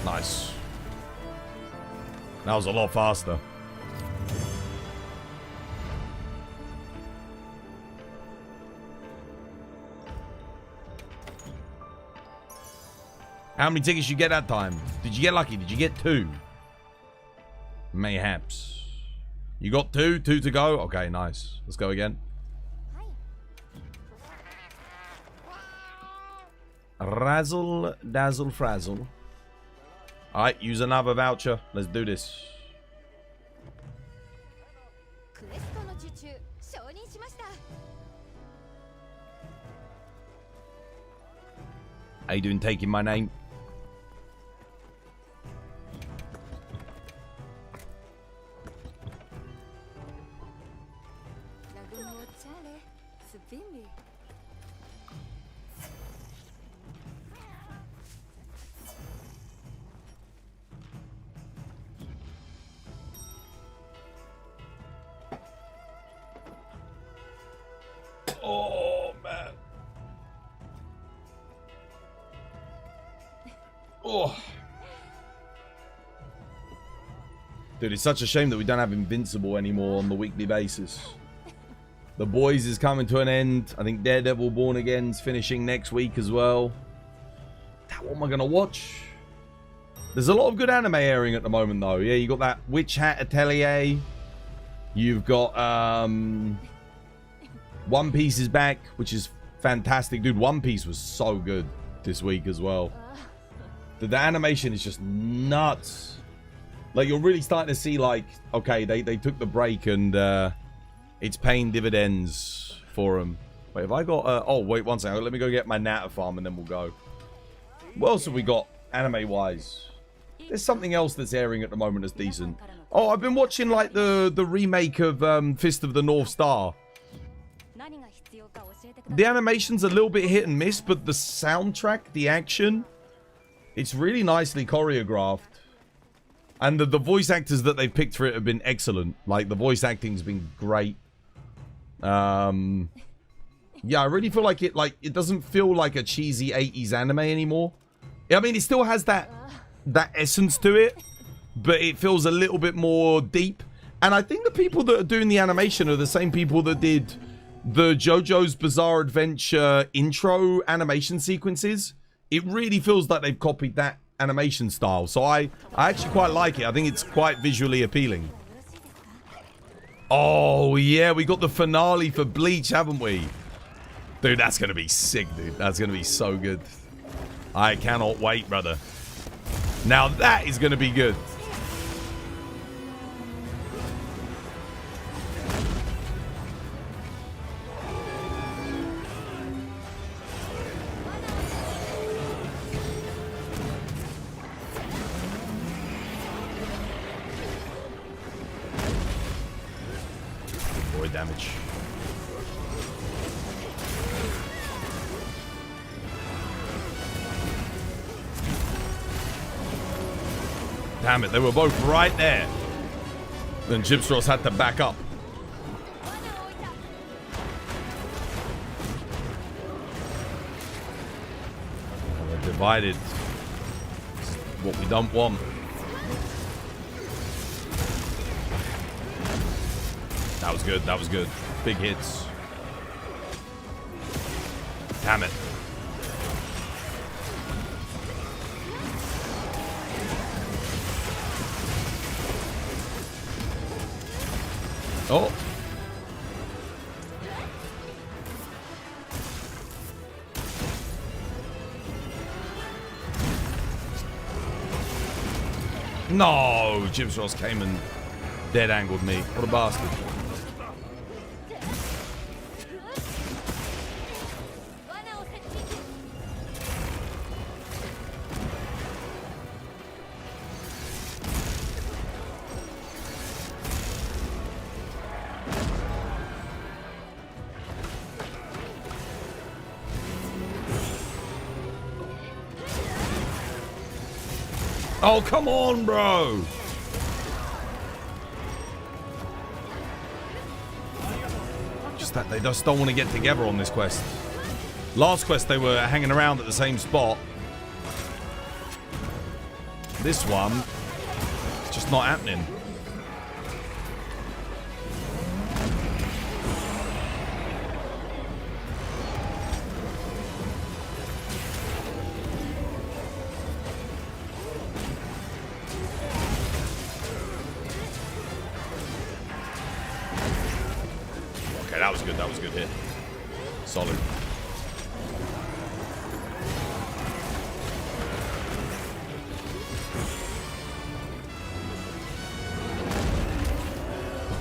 Nice. That was a lot faster. How many tickets you get that time? Did you get lucky? Did you get 2? Mayhaps. You got 2? 2 to go? Okay, nice. Let's go again. Razzle, dazzle, frazzle. Alright, use another voucher. Let's do this. How you doing taking my name? Oh, man. Oh. Dude, it's such a shame that we don't have Invincible anymore on the weekly basis. The Boys is coming to an end. I think Daredevil Born Again's finishing next week as well. What am I going to watch? There's a lot of good anime airing at the moment, though. Yeah, you got that Witch Hat Atelier. You've got One Piece is back, which is fantastic. Dude, One Piece was so good this week as well. The animation is just nuts. Like, you're really starting to see, like, okay, they took the break and it's paying dividends for them. Wait, have I got... oh, wait, one second. Let me go get my Natter farm and then we'll go. What else have we got anime-wise? There's something else that's airing at the moment that's decent. Oh, I've been watching, like, the remake of Fist of the North Star. The animation's a little bit hit and miss, but the soundtrack, the action, it's really nicely choreographed. And the voice actors that they've picked for it have been excellent. Like, the voice acting's been great. Yeah, I really feel like it doesn't feel like a cheesy 80s anime anymore. I mean, it still has that essence to it, but it feels a little bit more deep. And I think the people that are doing the animation are the same people that did the JoJo's Bizarre Adventure intro animation sequences. It really feels like they've copied that animation style. So I actually quite like it. I think it's quite visually appealing. Oh, yeah, we got the finale for Bleach, haven't we? Dude, that's going to be sick, dude. That's going to be so good. I cannot wait, brother. Now that is going to be good. Boy, damage. Damn it, they were both right there. Then Gypsros had to back up. They're divided. It's what we don't want. That was good, that was good. Big hits. Damn it. Oh. No, Gypsros came and dead angled me. What a bastard. Oh, come on, bro. Just that they just don't want to get together on this quest. Last quest, they were hanging around at the same spot. This one, it's just not happening. That was good. That was a good hit. Solid.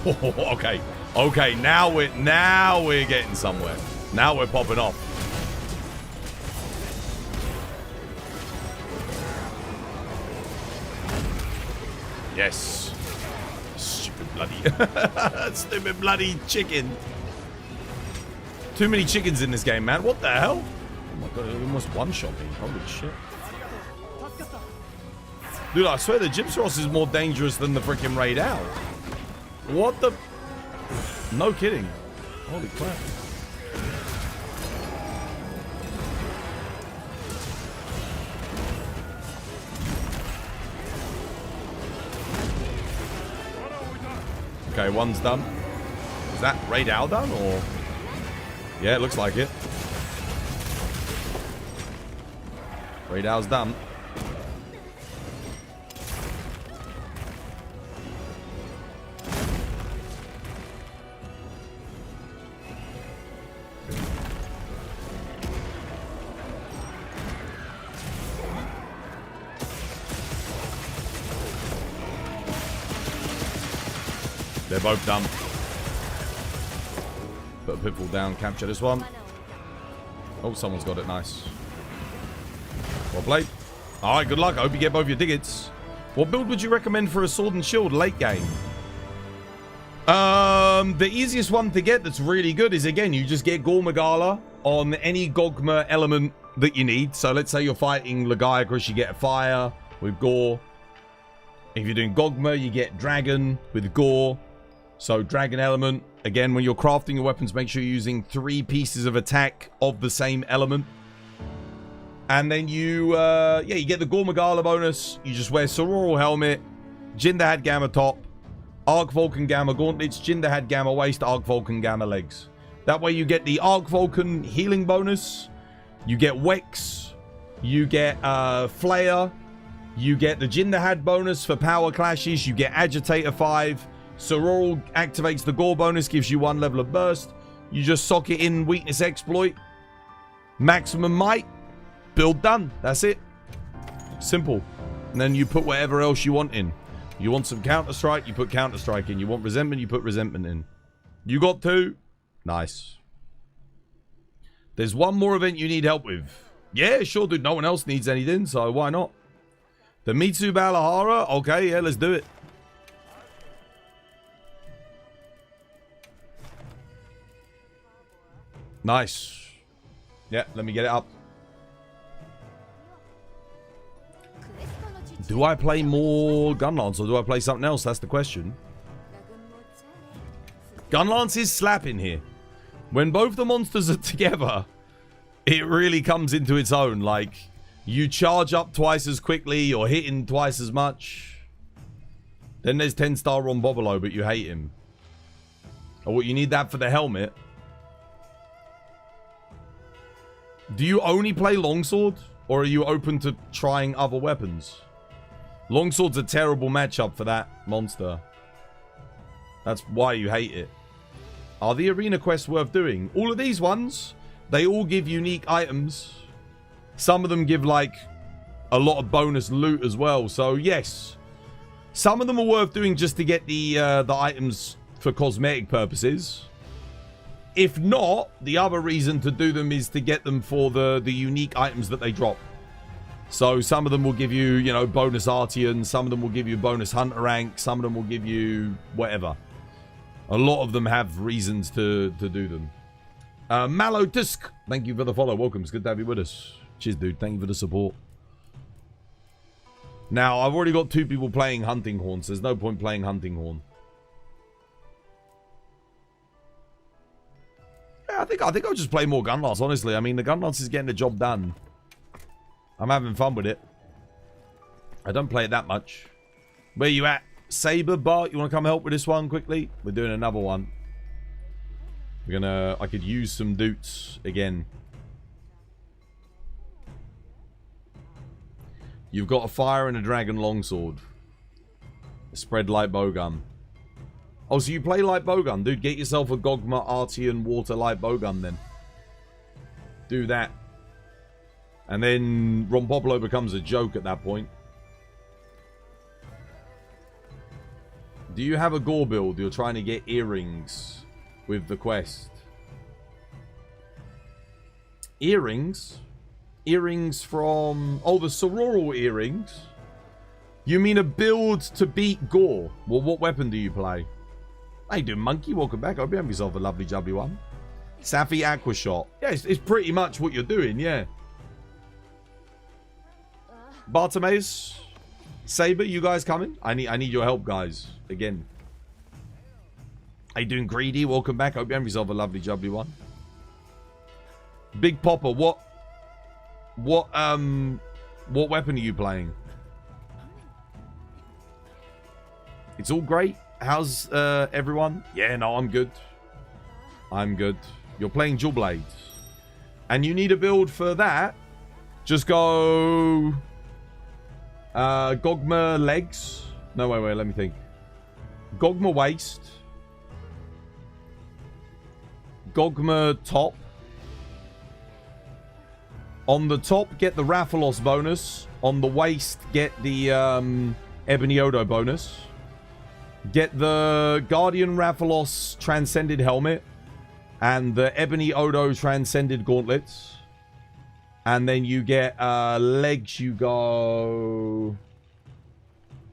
Oh, okay. Okay, now we're getting somewhere. Now we're popping off. Yes. Stupid bloody stupid bloody chicken. Too many chickens in this game, man. What the hell? Oh my god, it almost one-shot me. Holy shit. Dude, I swear the Gypsros is more dangerous than the freaking Raid Out. What the... No kidding. Holy crap. Okay, one's done. Is that Raid Owl done, or? Yeah, it looks like it. Raid Owl's done. They're both done. Put a pitfall down, capture this one. Oh, someone's got it, nice. Well played. Alright, good luck. I hope you get both your tickets. What build would you recommend for a sword and shield late game? The easiest one to get that's really good is, again, you just get Gogmazios on any Gogma element that you need. So let's say you're fighting Legiacrus, you get a fire with Gore. If you're doing Gogma, you get Dragon with Gore. So Dragon element. Again, when you're crafting your weapons, make sure you're using 3 pieces of attack of the same element. And then you get the Gogmazios bonus. You just wear Sororo helmet, Jinderhad Gamma top, Arc Vulcan Gamma gauntlets, Jinderhad Gamma waist, Arc Vulcan Gamma legs. That way you get the Arc Vulcan healing bonus. You get Wex. You get Flayer. You get the Jinderhad bonus for power clashes. You get Agitator 5. Sororo activates the Gore bonus, gives you 1 level of burst. You just sock it in weakness exploit. Maximum might. Build done. That's it. Simple. And then you put whatever else you want in. You want some Counter-Strike, you put Counter-Strike in. You want Resentment, you put Resentment in. You got 2? Nice. There's one more event you need help with. Yeah, sure, dude. No one else needs anything, so why not? The Mitsu Balahara? Okay, yeah, let's do it. Nice. Yeah, let me get it up. Do I play more Gunlance or do I play something else? That's the question. Gunlance is slapping here. When both the monsters are together, it really comes into its own. Like, you charge up twice as quickly, you're hitting twice as much. Then there's 10-star Rompopolo, but you hate him. Or what, you need that for the helmet? Do you only play Longsword? Or are you open to trying other weapons? Longsword's a terrible matchup for that monster. That's why you hate it. Are the arena quests worth doing? All of these ones, they all give unique items. Some of them give, like, a lot of bonus loot as well. So, yes. Some of them are worth doing just to get the items for cosmetic purposes. If not, the other reason to do them is to get them for the unique items that they drop. So some of them will give you, you know, bonus Artian. Some of them will give you bonus Hunter rank. Some of them will give you whatever. A lot of them have reasons to do them. Mallow Tusk, thank you for the follow. Welcome. It's good to have you with us. Cheers, dude. Thank you for the support. Now, I've already got 2 people playing Hunting Horn, so there's no point playing Hunting Horn. Yeah, I think I'll just play more Gunlance, honestly. I mean, the Gunlance is getting the job done. I'm having fun with it. I don't play it that much. Where you at? Saber, Bart, you want to come help with this one quickly? We're doing another one. I could use some doots again. You've got a fire and a dragon longsword. A spread light bowgun. Oh, so you play light bowgun? Dude, get yourself a Gogma Artian water light bowgun then. Do that. And then Rompopolo becomes a joke at that point. Do you have a Gore build? You're trying to get earrings with the quest. Earrings? Earrings from... Oh, the Sororo earrings? You mean a build to beat Gore? Well, what weapon do you play? How you doing, Monkey? Welcome back. I hope you have yourself a lovely jubbly one. Safi Aqua Shot. Yeah, it's pretty much what you're doing, yeah. Bartimaeus, Saber, you guys coming? I need your help, guys. Again. How you doing, Greedy? Welcome back. I hope you have yourself a lovely jubbly one. Big Popper, what weapon are you playing? It's all great. how's everyone? Yeah, no, I'm good. I'm good. You're playing dual blades. And you need a build for that. Just go... Gogma legs. No, wait, let me think. Gogma waist. Gogma top. On the top, get the Rathalos bonus. On the waist, get the Ebony Odo bonus. Get the Guardian Rathalos Transcended Helmet. And the Ebony Odo Transcended Gauntlets. And then you get legs, you go...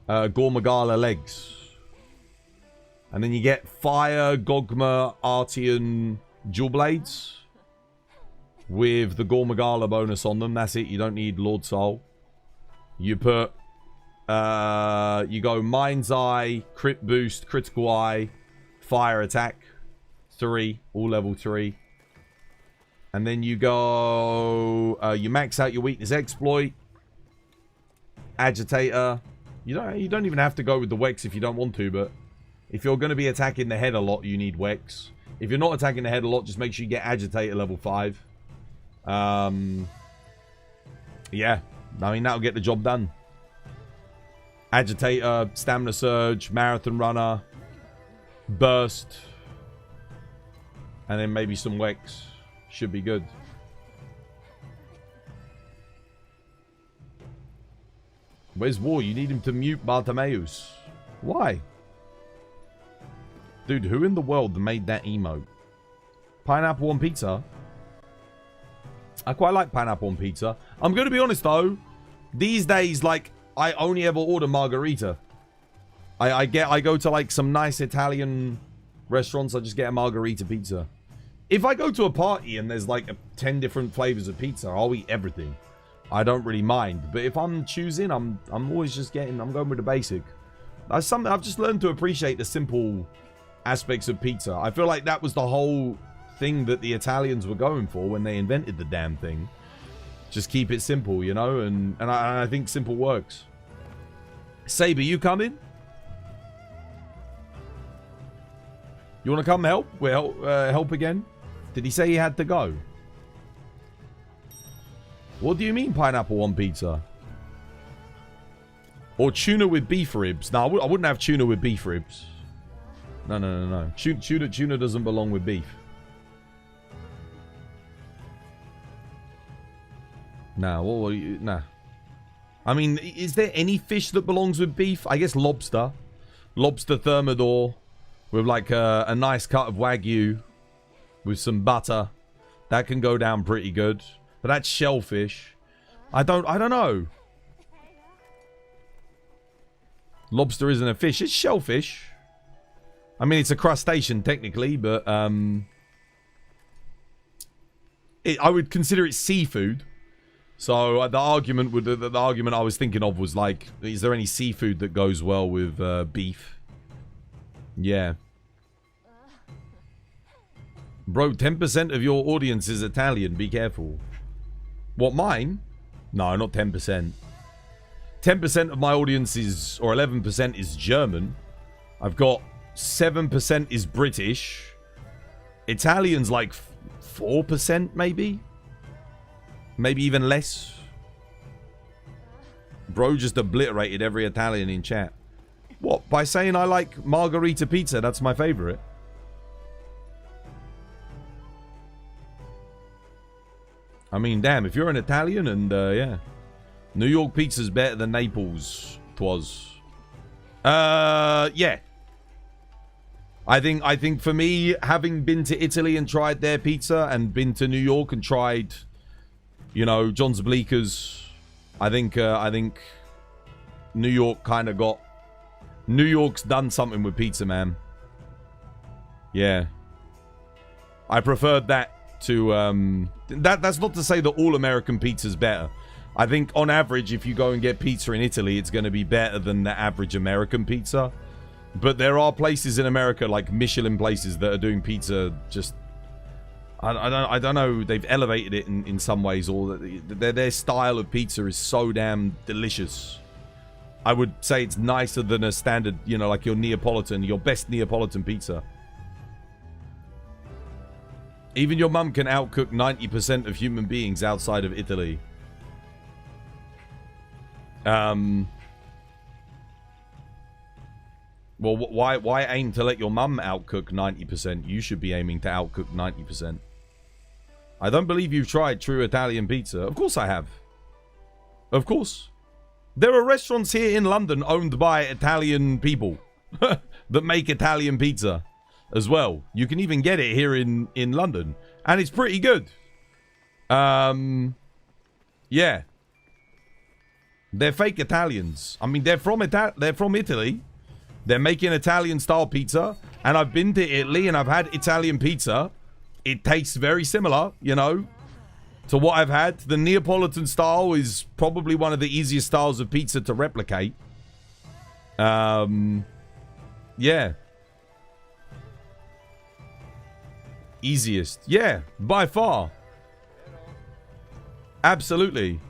Gormagala legs. And then you get Fire Gogma Arteon Dual Blades. With the Gormagala bonus on them. That's it. You don't need Lord Soul. You put... you go Mind's Eye, Crit Boost, Critical Eye, Fire Attack. 3. All level 3. And then you go... you max out your Weakness Exploit. Agitator. You don't even have to go with the Wex if you don't want to, but... If you're going to be attacking the head a lot, you need Wex. If you're not attacking the head a lot, just make sure you get Agitator level 5. Yeah. I mean, that'll get the job done. Agitator, Stamina Surge, Marathon Runner, Burst. And then maybe some Wex. Should be good. Where's War? You need him to mute Bartimeus. Why? Dude, who in the world made that emote? Pineapple on pizza? I quite like pineapple on pizza. I'm going to be honest, though. These days, like, I only ever order margarita. I go to, like, some nice Italian restaurants. I just get a margarita pizza. If I go to a party and there's, like, 10 different flavors of pizza, I'll eat everything. I don't really mind. But if I'm choosing, I'm always just getting... I'm going with the basic. I've just learned to appreciate the simple aspects of pizza. I feel like that was the whole thing that the Italians were going for when they invented the damn thing. Just keep it simple, you know? And I think simple works. Saber, you coming? You want to come help? Well, help again? Did he say he had to go? What do you mean pineapple on pizza? Or tuna with beef ribs? No, I wouldn't have tuna with beef ribs. No. Tuna doesn't belong with beef. Nah, nah. I mean, is there any fish that belongs with beef? I guess lobster. Lobster thermidor. With like a nice cut of Wagyu. With some butter. That can go down pretty good. But that's shellfish. I don't know. Lobster isn't a fish. It's shellfish. I mean, it's a crustacean technically, but I would consider it seafood. So the argument I was thinking of was like, is there any seafood that goes well with beef? Yeah. Bro, 10% of your audience is Italian. Be careful. What, mine? No, not 10%. 10% of my audience is, or 11% is German. I've got 7% is British. Italian's like 4% maybe? Maybe even less. Bro just obliterated every Italian in chat. What? By saying I like margarita pizza, that's my favorite? I mean, damn, if you're an Italian and, yeah. New York pizza's better than Naples, twas. Yeah. I think for me, having been to Italy and tried their pizza and been to New York and tried, you know, John's Bleakers, I think New York kind of got... New York's done something with pizza, man. Yeah. I preferred that to... That's not to say that all American pizza's better. I think on average, if you go and get pizza in Italy, it's going to be better than the average American pizza. But there are places in America, like Michelin places, that are doing pizza just... I don't know. They've elevated it in some ways, or their style of pizza is so damn delicious. I would say it's nicer than a standard, you know, like your Neapolitan, your best Neapolitan pizza. Even your mum can outcook 90% of human beings outside of Italy. Well, why aim to let your mum outcook 90%? You should be aiming to outcook 90%. I don't believe you've tried true Italian pizza. Of course I have. Of course. There are restaurants here in London owned by Italian people that make Italian pizza as well. You can even get it here in London. And it's pretty good. Yeah. They're fake Italians. I mean, they're from Italy. They're making Italian-style pizza. And I've been to Italy and I've had Italian pizza. It tastes very similar, you know, to what I've had. The Neapolitan style is probably one of the easiest styles of pizza to replicate. Yeah. Easiest. Yeah, by far. Absolutely.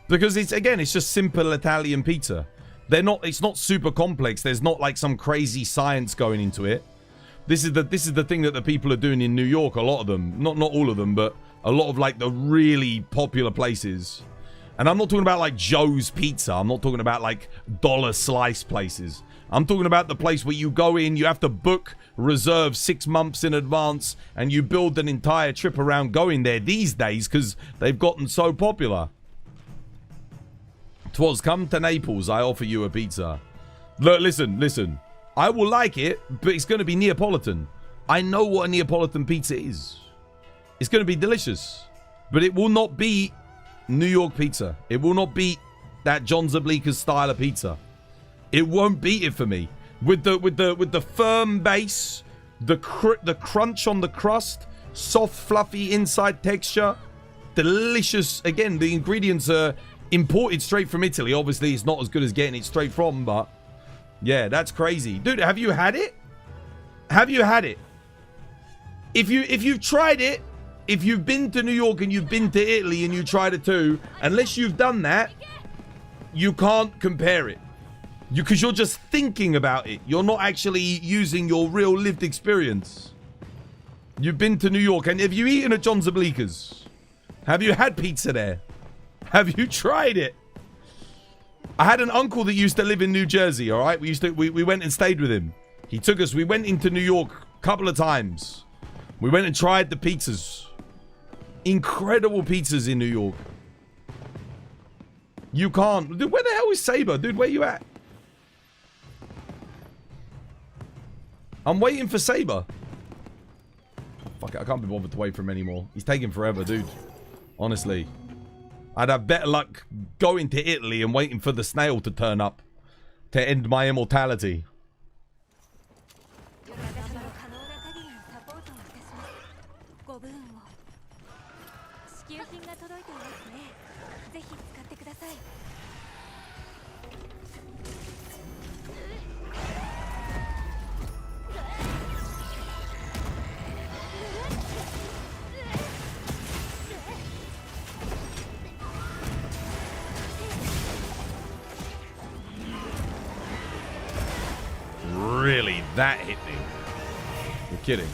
Because it's just simple Italian pizza. It's not super complex. There's not like some crazy science going into it. This is the thing that the people are doing in New York, a lot of them. Not all of them, but a lot of like the really popular places. And I'm not talking about like Joe's Pizza. I'm not talking about like dollar slice places. I'm talking about the place where you go in, you have to book, reserve 6 months in advance, and you build an entire trip around going there these days because they've gotten so popular. 'Twas come to Naples, I offer you a pizza. Look, listen. I will like it, but it's going to be Neapolitan. I know what a Neapolitan pizza is. It's going to be delicious, but it will not be New York pizza. It will not be that John Zablika's style of pizza. It won't beat it for me. With the firm base, the crunch on the crust, soft, fluffy inside texture, delicious. Again, the ingredients are imported straight from Italy. Obviously, it's not as good as getting it straight from, but yeah, that's crazy. Dude, have you had it? Have you had it? If you've tried it, if you've been to New York and you've been to Italy and you tried it too, unless you've done that, you can't compare it. Because you're just thinking about it. You're not actually using your real lived experience. You've been to New York, and have you eaten at John Zablika's? Have you had pizza there? Have you tried it? I had an uncle that used to live in New Jersey, all right? We went and stayed with him. He took us, we went into New York a couple of times. We went and tried the pizzas. Incredible pizzas in New York. You can't. Dude, where the hell is Saber? Dude, where you at? I'm waiting for Saber. Fuck it, I can't be bothered to wait for him anymore. He's taking forever, dude. Honestly. I'd have better luck going to Italy and waiting for the snail to turn up to end my immortality. Really? That hit me? You're kidding.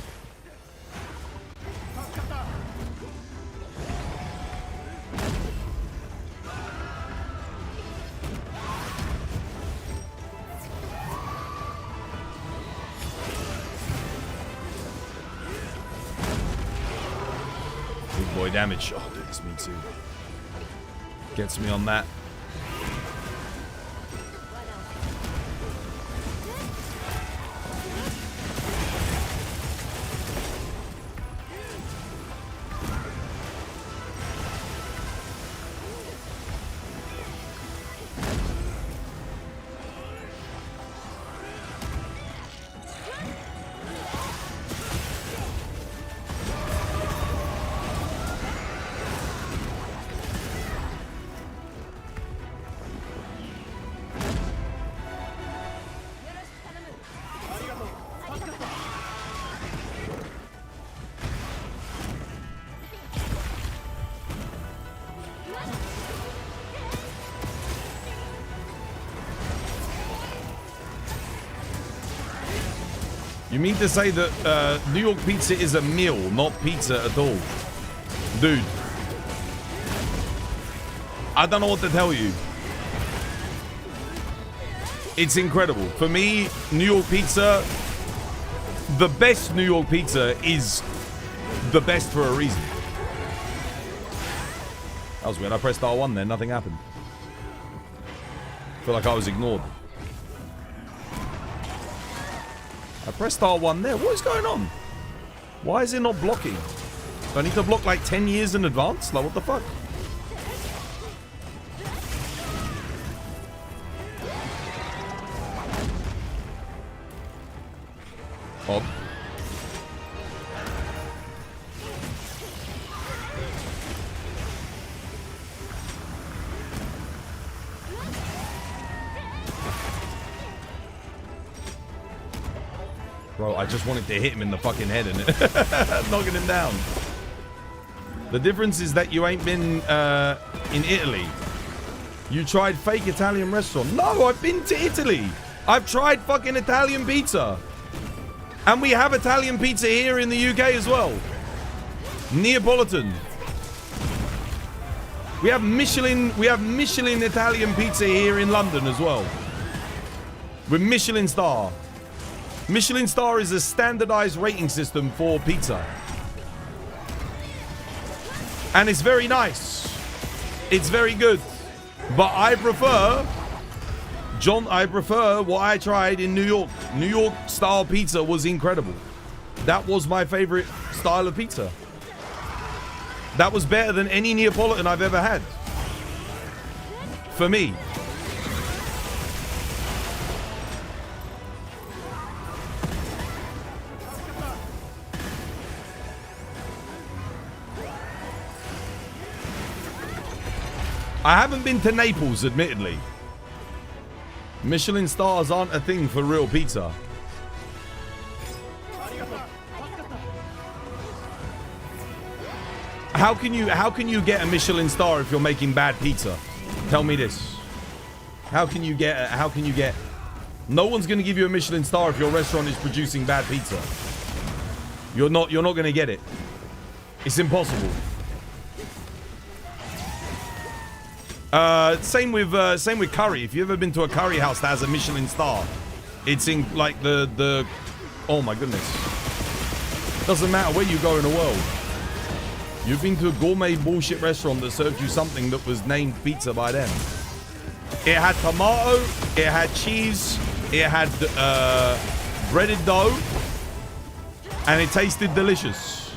Big boy damage. Oh, dude, it's me too. Gets me on that. You mean to say that New York pizza is a meal, not pizza at all? Dude. I don't know what to tell you. It's incredible. For me, New York pizza, the best New York pizza is the best for a reason. That was weird. I pressed R1 there, nothing happened. I feel like I was ignored. I pressed R1 there. What is going on? Why is it not blocking? Do I need to block like 10 years in advance? Like, what the fuck? Odd. Bro, I just wanted to hit him in the fucking head and knocking him down. The difference is that you ain't been in Italy. You tried fake Italian restaurant. No, I've been to Italy. I've tried fucking Italian pizza. And we have Italian pizza here in the UK as well. Neapolitan. We have Michelin Italian pizza here in London as well. With Michelin star. Michelin star is a standardized rating system for pizza. And it's very nice. It's very good. But I prefer what I tried in New York. New York style pizza was incredible. That was my favorite style of pizza. That was better than any Neapolitan I've ever had. For me. I haven't been to Naples, admittedly. Michelin stars aren't a thing for real pizza. How can you get a Michelin star if you're making bad pizza? Tell me this. How can you get No one's going to give you a Michelin star if your restaurant is producing bad pizza. You're not going to get it. It's impossible. Same with curry. If you've ever been to a curry house that has a Michelin star, it's in like the oh my goodness. Doesn't matter where you go in the world. You've been to a gourmet bullshit restaurant that served you something that was named pizza by them. It had tomato, it had cheese, it had breaded dough, and it tasted delicious.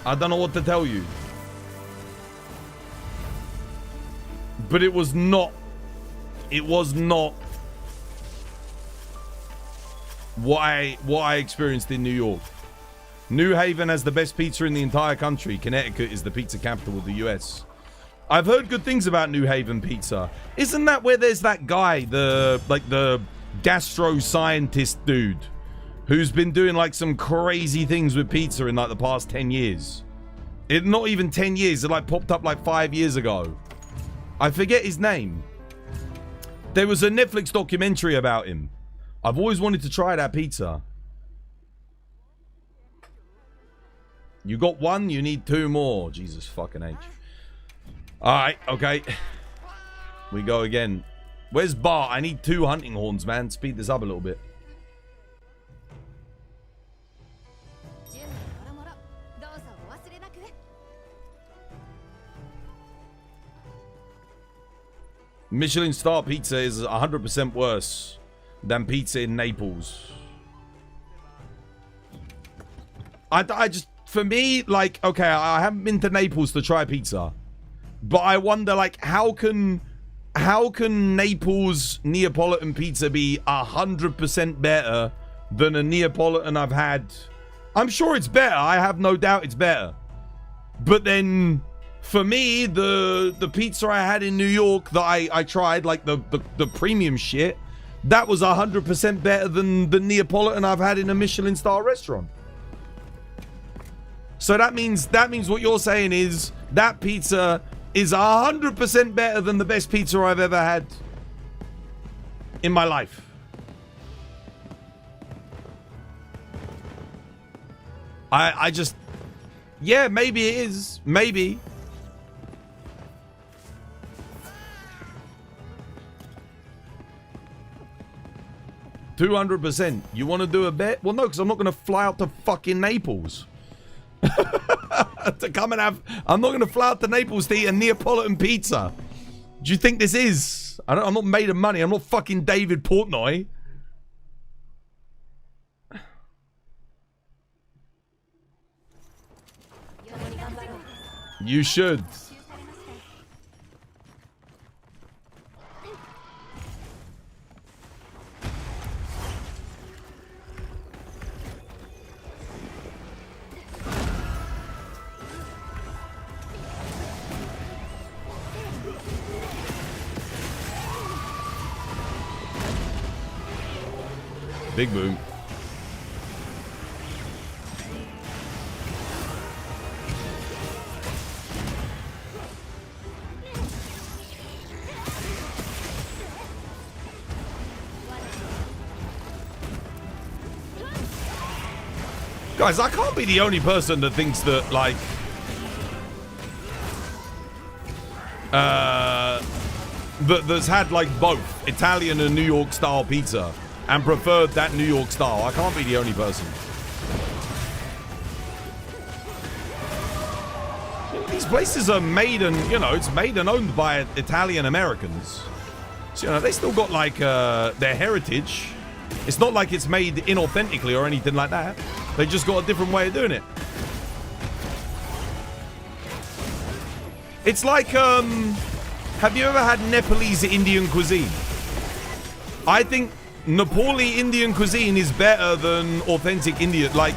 I don't know what to tell you. But it was not what I experienced in New York. New Haven has the best pizza in the entire country. Connecticut is the pizza capital of the US. I've heard good things about New Haven pizza. Isn't that where there's that guy, the gastro scientist dude, who's been doing like some crazy things with pizza in like the past 10 years? Not even 10 years. It like popped up like 5 years ago. I forget his name. There was a Netflix documentary about him. I've always wanted to try that pizza. You got one, you need two more. Jesus fucking H. Alright, okay. We go again. Where's Bart? I need 2 hunting horns, man. Speed this up a little bit. Michelin star pizza is 100% worse than pizza in Naples. I just, for me, like, okay, I haven't been to Naples to try pizza, but I wonder, like, how can Naples Neapolitan pizza be 100% better than a Neapolitan I've had? I'm sure it's better. I have no doubt it's better. But then, for me, the pizza I had in New York that I tried, like the premium shit, that was 100% better than the Neapolitan I've had in a Michelin star restaurant. So that means what you're saying is that pizza is 100% better than the best pizza I've ever had in my life. I just... Yeah, maybe it is. Maybe. $200%. You want to do a bet? Well, no, because I'm not going to fly out to fucking Naples. To come and have... I'm not going to fly out to Naples to eat a Neapolitan pizza. Do you think this is? I'm not made of money. I'm not fucking David Portnoy. You should. Big boom. Guys, I can't be the only person that thinks that, like, that's had, like, both Italian and New York style pizza and preferred that New York style. I can't be the only person. These places are made and, you know, it's made and owned by Italian Americans. So, you know, they still got, like, their heritage. It's not like it's made inauthentically or anything like that. They just got a different way of doing it. It's like, have you ever had Nepalese Indian cuisine? I think Nepali Indian cuisine is better than authentic Indian. Like,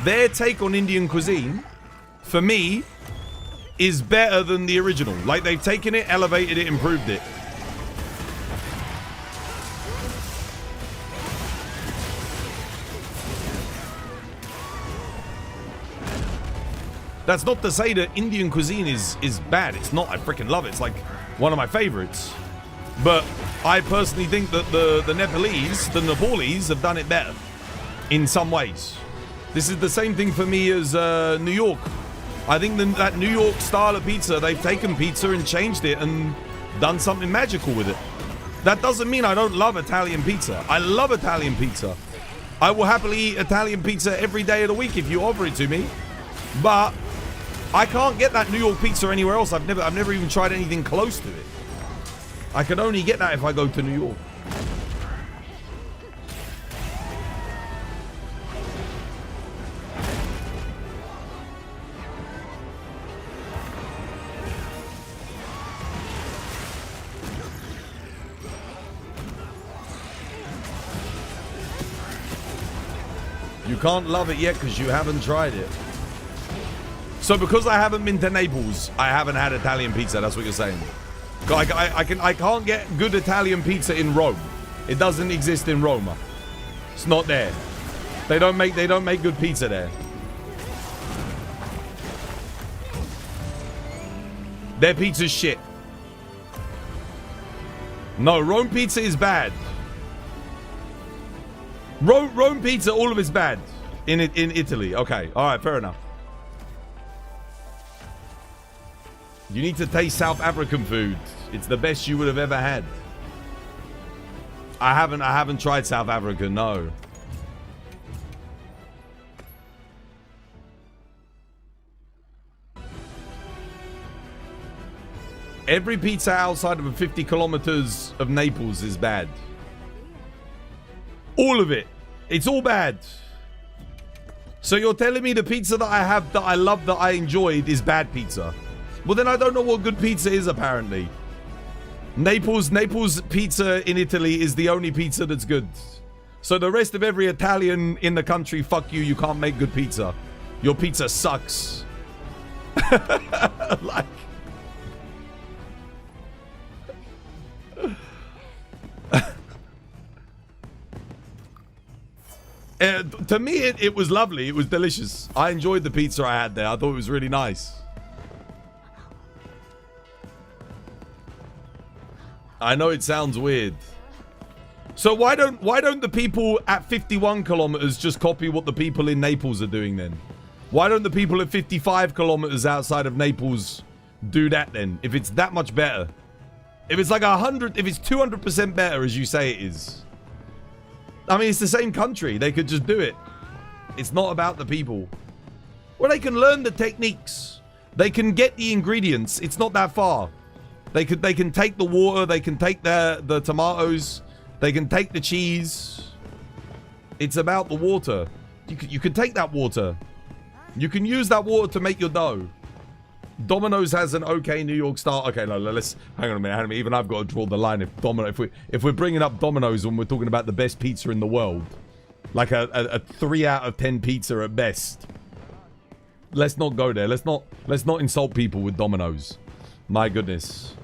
their take on Indian cuisine, for me, is better than the original. Like, they've taken it, elevated it, improved it. That's not to say that Indian cuisine is bad. It's not. I freaking love it. It's like one of my favorites. But I personally think that the Nepalese have done it better in some ways. This is the same thing for me as New York. I think that New York style of pizza, they've taken pizza and changed it and done something magical with it. That doesn't mean I don't love Italian pizza. I love Italian pizza. I will happily eat Italian pizza every day of the week if you offer it to me. But I can't get that New York pizza anywhere else. I've never even tried anything close to it. I can only get that if I go to New York. You can't love it yet because you haven't tried it. So because I haven't been to Naples, I haven't had Italian pizza. That's what you're saying. I can't get good Italian pizza in Rome. It doesn't exist in Roma. It's not there. They don't make good pizza there. Their pizza's shit. No, Rome pizza is bad. Rome pizza, all of it's bad in Italy. Okay, all right, fair enough. You need to taste South African food. It's the best you would have ever had. I haven't tried South African, no. Every pizza outside of 50 kilometers of Naples is bad. All of it. It's all bad. So you're telling me the pizza that I have, that I love, that I enjoyed is bad pizza? Well, then I don't know what good pizza is, apparently. Naples pizza in Italy is the only pizza that's good. So the rest of every Italian in the country, fuck you, you can't make good pizza. Your pizza sucks. Like... to me, it was lovely. It was delicious. I enjoyed the pizza I had there. I thought it was really nice. I know it sounds weird. So why don't the people at 51 kilometers just copy what the people in Naples are doing then? Why don't the people at 55 kilometers outside of Naples do that then? If it's that much better. If it's like 100, if it's 200% better as you say it is. I mean, it's the same country. They could just do it. It's not about the people. Well, they can learn the techniques. They can get the ingredients. It's not that far. They can take the water. They can take the tomatoes. They can take the cheese. It's about the water. You can take that water. You can use that water to make your dough. Domino's has an okay New York style. Okay, no, let's hang on a minute. Even I've got to draw the line. If we're bringing up Domino's when we're talking about the best pizza in the world, like a 3 out of 10 pizza at best. Let's not go there. Let's not insult people with Domino's. My goodness,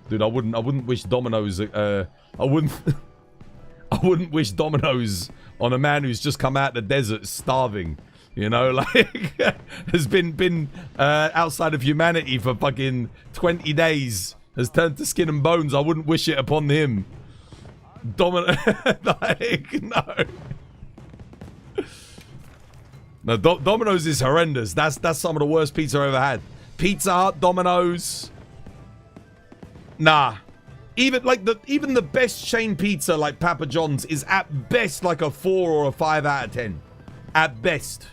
dude, I wouldn't wish Domino's. I wouldn't wish Domino's on a man who's just come out the desert starving. You know, like has been outside of humanity for fucking 20 days, has turned to skin and bones. I wouldn't wish it upon him. Like, no. No, Domino's is horrendous. That's some of the worst pizza I've ever had. Pizza Hut, Domino's. Nah. Even the best chain pizza like Papa John's is at best like a 4 or a 5 out of 10. At best.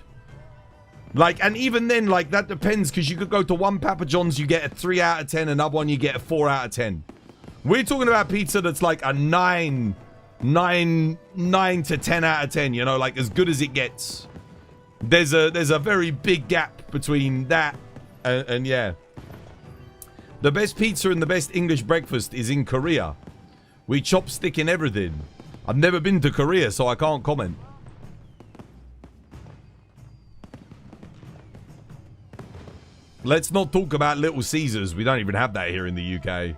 Like, and even then, like, that depends, because you could go to one Papa John's, you get a 3 out of 10, another one you get a 4 out of 10. We're talking about pizza that's like a 9 to 10 out of 10, you know, like as good as it gets. There's a very big gap between that and yeah. The best pizza and the best English breakfast is in Korea. We chopstick in everything. I've never been to Korea, so I can't comment. Let's not talk about Little Caesars. We don't even have that here in the UK.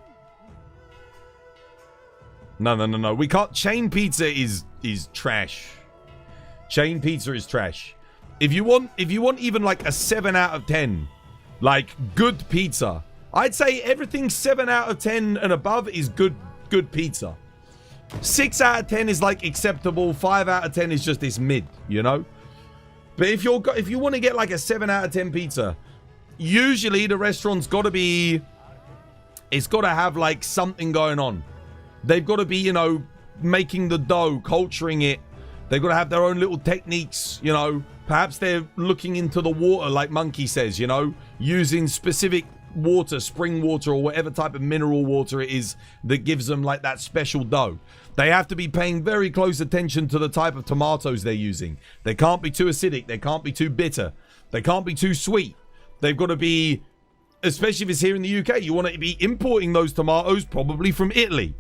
No. We can't. Chain pizza is trash. Chain pizza is trash. If you want even like a 7 out of 10, like good pizza, I'd say everything 7 out of 10 and above is good pizza. 6 out of 10 is like acceptable. 5 out of 10 is just this mid, you know. But if you want to get like a 7 out of 10 pizza, usually the restaurant's got to be, it's got to have like something going on. They've got to be, you know, making the dough, culturing it. They've got to have their own little techniques, you know. Perhaps they're looking into the water, like Monkey says, you know, using specific water, spring water or whatever type of mineral water it is that gives them like that special dough. They have to be paying very close attention to the type of tomatoes they're using. They can't be too acidic. They can't be too bitter. They can't be too sweet. They've got to be, especially if it's here in the UK, you want to be importing those tomatoes probably from Italy.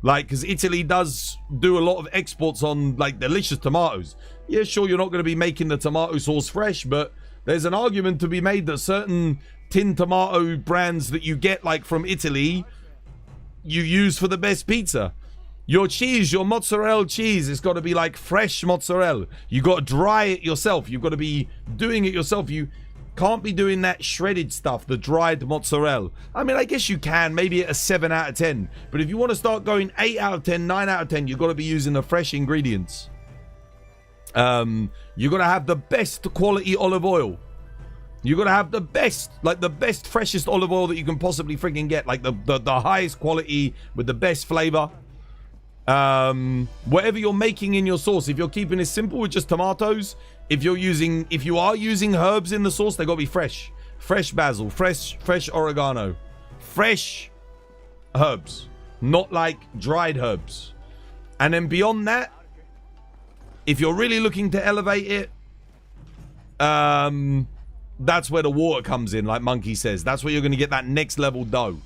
Like, because Italy does do a lot of exports on, like, delicious tomatoes. Yeah, sure, you're not going to be making the tomato sauce fresh, but there's an argument to be made that certain tin tomato brands that you get, like, from Italy, you use for the best pizza. Your cheese, your mozzarella cheese, it's got to be, like, fresh mozzarella. You got to dry it yourself. You've got to be doing it yourself. You can't be doing that shredded stuff, the dried mozzarella. I mean, I guess you can, maybe at a 7 out of 10. But if you want to start going 8 out of 10, 9 out of 10, you've got to be using the fresh ingredients. You've got to have the best quality olive oil. You've got to have the best, like the best, freshest olive oil that you can possibly freaking get. Like the highest quality with the best flavor. Whatever you're making in your sauce, if you're keeping it simple with just tomatoes, if you are using herbs in the sauce, they gotta be fresh basil, fresh oregano, fresh herbs, not like dried herbs. And then beyond that, if you're really looking to elevate it, that's where the water comes in, like Monkey says. That's where you're gonna get that next level dough.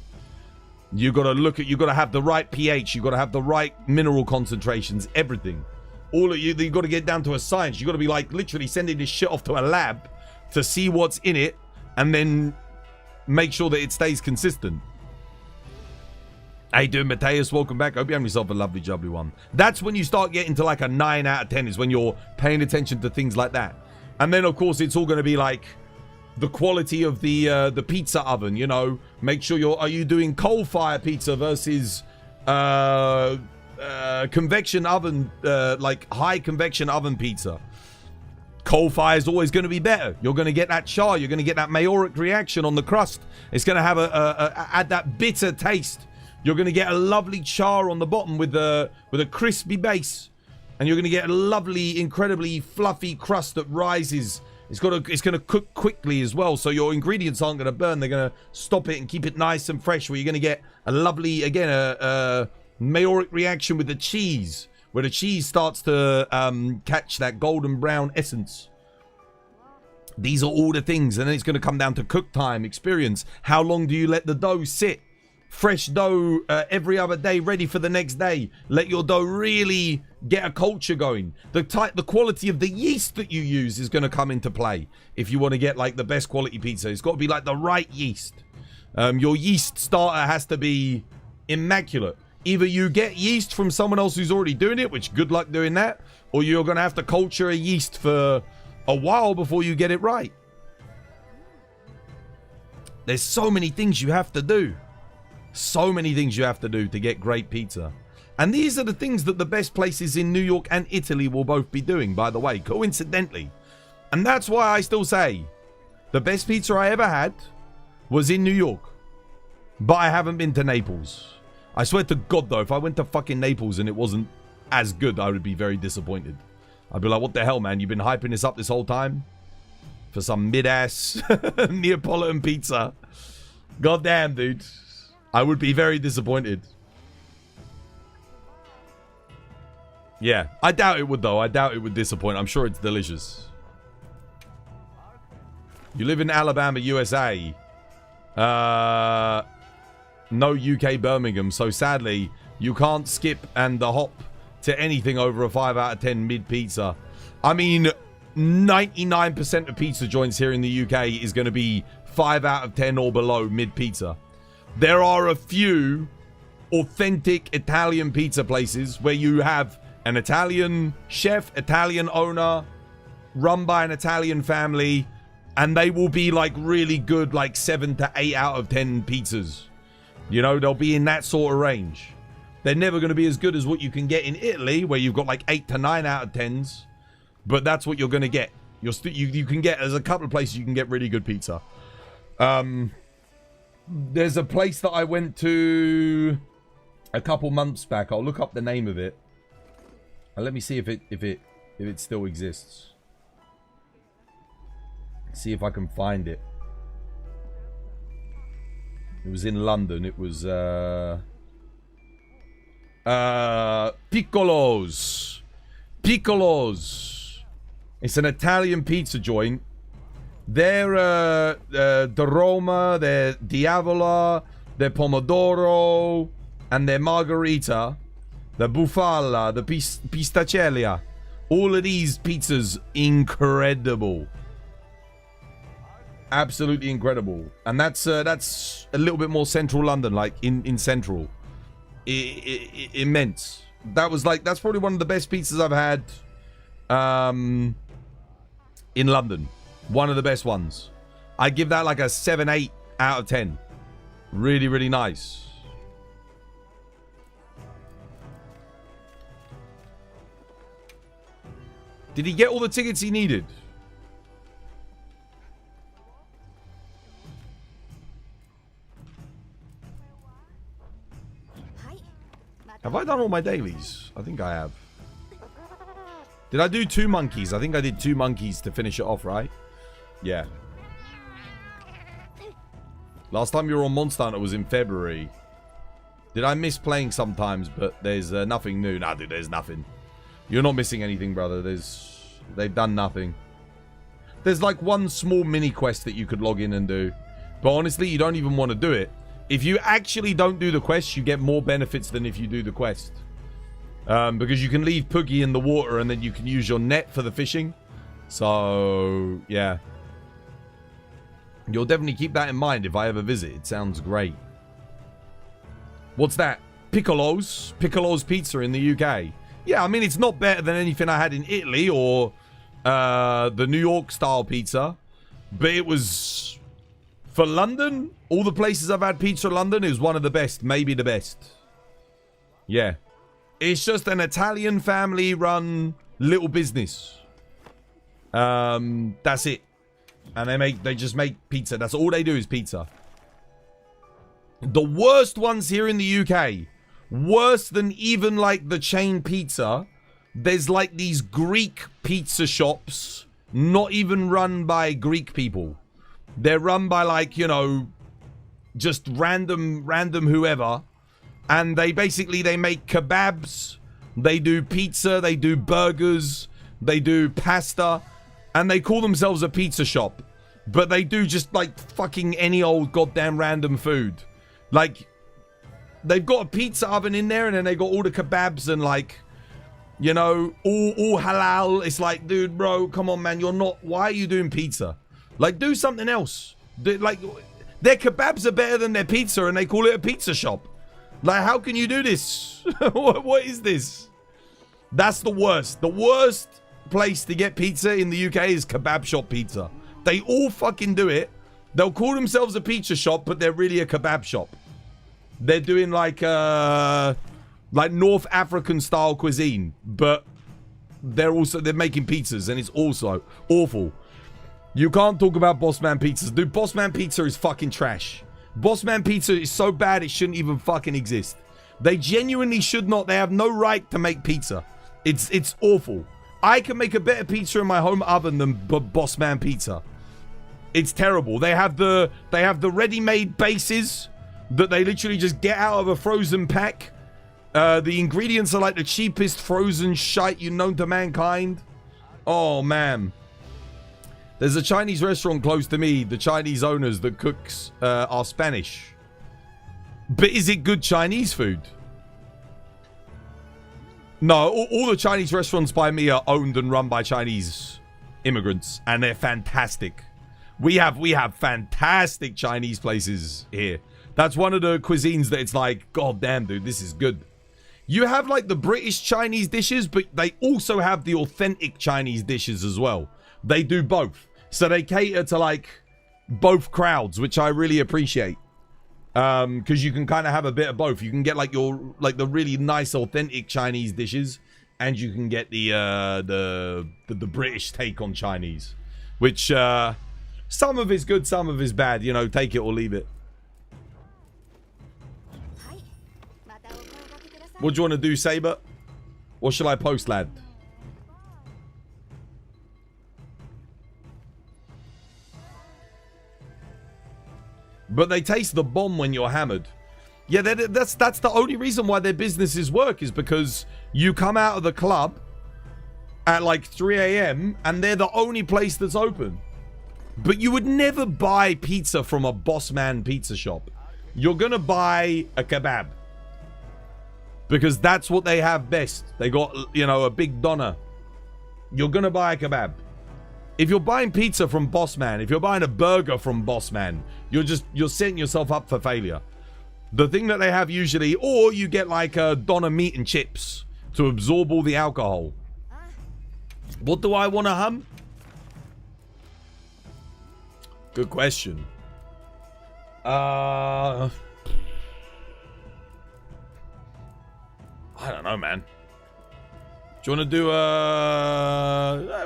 You gotta have the right pH. You gotta have the right mineral concentrations. Everything, all of you got to get down to a science. You got to be like literally sending this shit off to a lab to see what's in it, and then make sure that it stays consistent. How you doing, Mateus? Welcome back. Hope you have yourself a lovely, jubbly one. That's when you start getting to like a 9 out of 10. Is when you're paying attention to things like that, and then of course it's all going to be like the quality of the pizza oven, you know. Make sure are you doing coal fire pizza versus convection oven, like high convection oven pizza. Coal fire is always going to be better. You're going to get that char. You're going to get that Maoric reaction on the crust. It's going to have add that bitter taste. You're going to get a lovely char on the bottom with a crispy base, and you're going to get a lovely, incredibly fluffy crust that rises. It's going to cook quickly as well, so your ingredients aren't going to burn. They're going to stop it and keep it nice and fresh. Where you're going to get a lovely, again, a Maoric reaction with the cheese, where the cheese starts to catch that golden brown essence. These are all the things, and then it's going to come down to cook time, experience. How long do you let the dough sit? Fresh dough every other day, ready for the next day. Let your dough really get a culture going. The quality of the yeast that you use is going to come into play if you want to get like the best quality pizza. It's got to be like the right yeast. Your yeast starter has to be immaculate. Either you get yeast from someone else who's already doing it, which good luck doing that, or you're going to have to culture a yeast for a while before you get it right. There's so many things you have to do. So many things you have to do to get great pizza. And these are the things that the best places in New York and Italy will both be doing, by the way, coincidentally. And that's why I still say the best pizza I ever had was in New York. But I haven't been to Naples. I swear to God, though, if I went to fucking Naples and it wasn't as good, I would be very disappointed. I'd be like, what the hell, man? You've been hyping this up this whole time? For some mid-ass Neapolitan pizza. Goddamn, dude. I would be very disappointed. Yeah, I doubt it would, though. I doubt it would disappoint. I'm sure it's delicious. You live in Alabama, USA. No UK Birmingham, so sadly you can't skip and the hop to anything over a 5 out of 10 mid pizza. I mean, 99% of pizza joints here in the UK is going to be 5 out of 10 or below mid pizza. There are a few authentic Italian pizza places where you have an Italian chef, Italian owner, run by an Italian family, and they will be like really good, like 7 to 8 out of 10 pizzas. You know, they'll be in that sort of range. They're never going to be as good as what you can get in Italy, where you've got like 8 to 9 out of 10s. But that's what you're going to get. You can get, there's a couple of places you can get really good pizza. There's a place that I went to a couple months back. I'll look up the name of it. And let me see if it still exists. See if I can find it. It was in London. It was Piccolo's. Piccolo's. It's an Italian pizza joint. They're the Roma, they're Diavola, they're Pomodoro, and they're Margherita, the Bufala, the Pistacella. All of these pizzas, incredible. Absolutely incredible. And that's a little bit more central London, like in central. Immense. That's probably one of the best pizzas I've had in London. One of the best ones. I give that like a 7-8 out of 10. Really, really nice. Did he get all the tickets he needed? Have I done all my dailies? I think I have. Did I do 2 monkeys? I think I did 2 monkeys to finish it off, right? Yeah. Last time you were on Monster Hunter was in February. Did I miss playing sometimes? But there's nothing new. Nah, dude, there's nothing. You're not missing anything, brother. They've done nothing. There's like one small mini quest that you could log in and do. But honestly, you don't even want to do it. If you actually don't do the quest, you get more benefits than if you do the quest. Because you can leave Poogie in the water and then you can use your net for the fishing. So, yeah. You'll definitely keep that in mind if I ever visit. It sounds great. What's that? Piccolo's? Piccolo's Pizza in the UK. Yeah, I mean, it's not better than anything I had in Italy or the New York style pizza. But it was... For London, all the places I've had pizza in London, is one of the best. Maybe the best. Yeah. It's just an Italian family-run little business. That's it. And they just make pizza. That's all they do is pizza. The worst ones here in the UK, worse than even like the chain pizza, there's like these Greek pizza shops, not even run by Greek people. They're run by like, you know, just random whoever. And they make kebabs, they do pizza, they do burgers, they do pasta, and they call themselves a pizza shop. But they do just like fucking any old goddamn random food. Like, they've got a pizza oven in there, and then they got all the kebabs and like, you know, all halal. It's like, dude, bro, come on, man. You're not. Why are you doing pizza? Like, do something else. Like, their kebabs are better than their pizza, and they call it a pizza shop. Like, how can you do this? What is this? That's the worst. The worst place to get pizza in the UK is kebab shop pizza. They all fucking do it. They'll call themselves a pizza shop, but they're really a kebab shop. They're doing like North African style cuisine, but they're making pizzas, and it's also awful. You can't talk about Bossman pizzas. Dude, Bossman pizza is fucking trash. Bossman pizza is so bad it shouldn't even fucking exist. They genuinely should not. They have no right to make pizza. It's awful. I can make a better pizza in my home oven than Bossman pizza. It's terrible. They have the ready-made bases that they literally just get out of a frozen pack. The ingredients are like the cheapest frozen shite known to mankind. Oh, man. There's a Chinese restaurant close to me. The Chinese owners that cooks are Spanish. But is it good Chinese food? No, all the Chinese restaurants by me are owned and run by Chinese immigrants, and they're fantastic. We have fantastic Chinese places here. That's one of the cuisines that it's like, god damn, dude, this is good. You have like the British Chinese dishes, but they also have the authentic Chinese dishes as well. They do both. So they cater to like both crowds, which I really appreciate. Because you can kind of have a bit of both. You can get like the really nice authentic Chinese dishes, and you can get the British take on Chinese, which some of it's good, some of it's bad. You know, take it or leave it. What do you want to do, Saber? What shall I post, lad? But they taste the bomb when you're hammered. Yeah, that's the only reason why their businesses work, is because you come out of the club at like 3 a.m. and they're the only place that's open. But you would never buy pizza from a Bossman pizza shop. You're gonna buy a kebab. Because that's what they have best. They got, you know, a big doner. You're gonna buy a kebab. If you're buying pizza from Bossman, if you're buying a burger from Bossman, you're setting yourself up for failure. The thing that they have usually, or you get like a doner meat and chips to absorb all the alcohol. What do I want to hum? Good question. I don't know, man. Do you want to do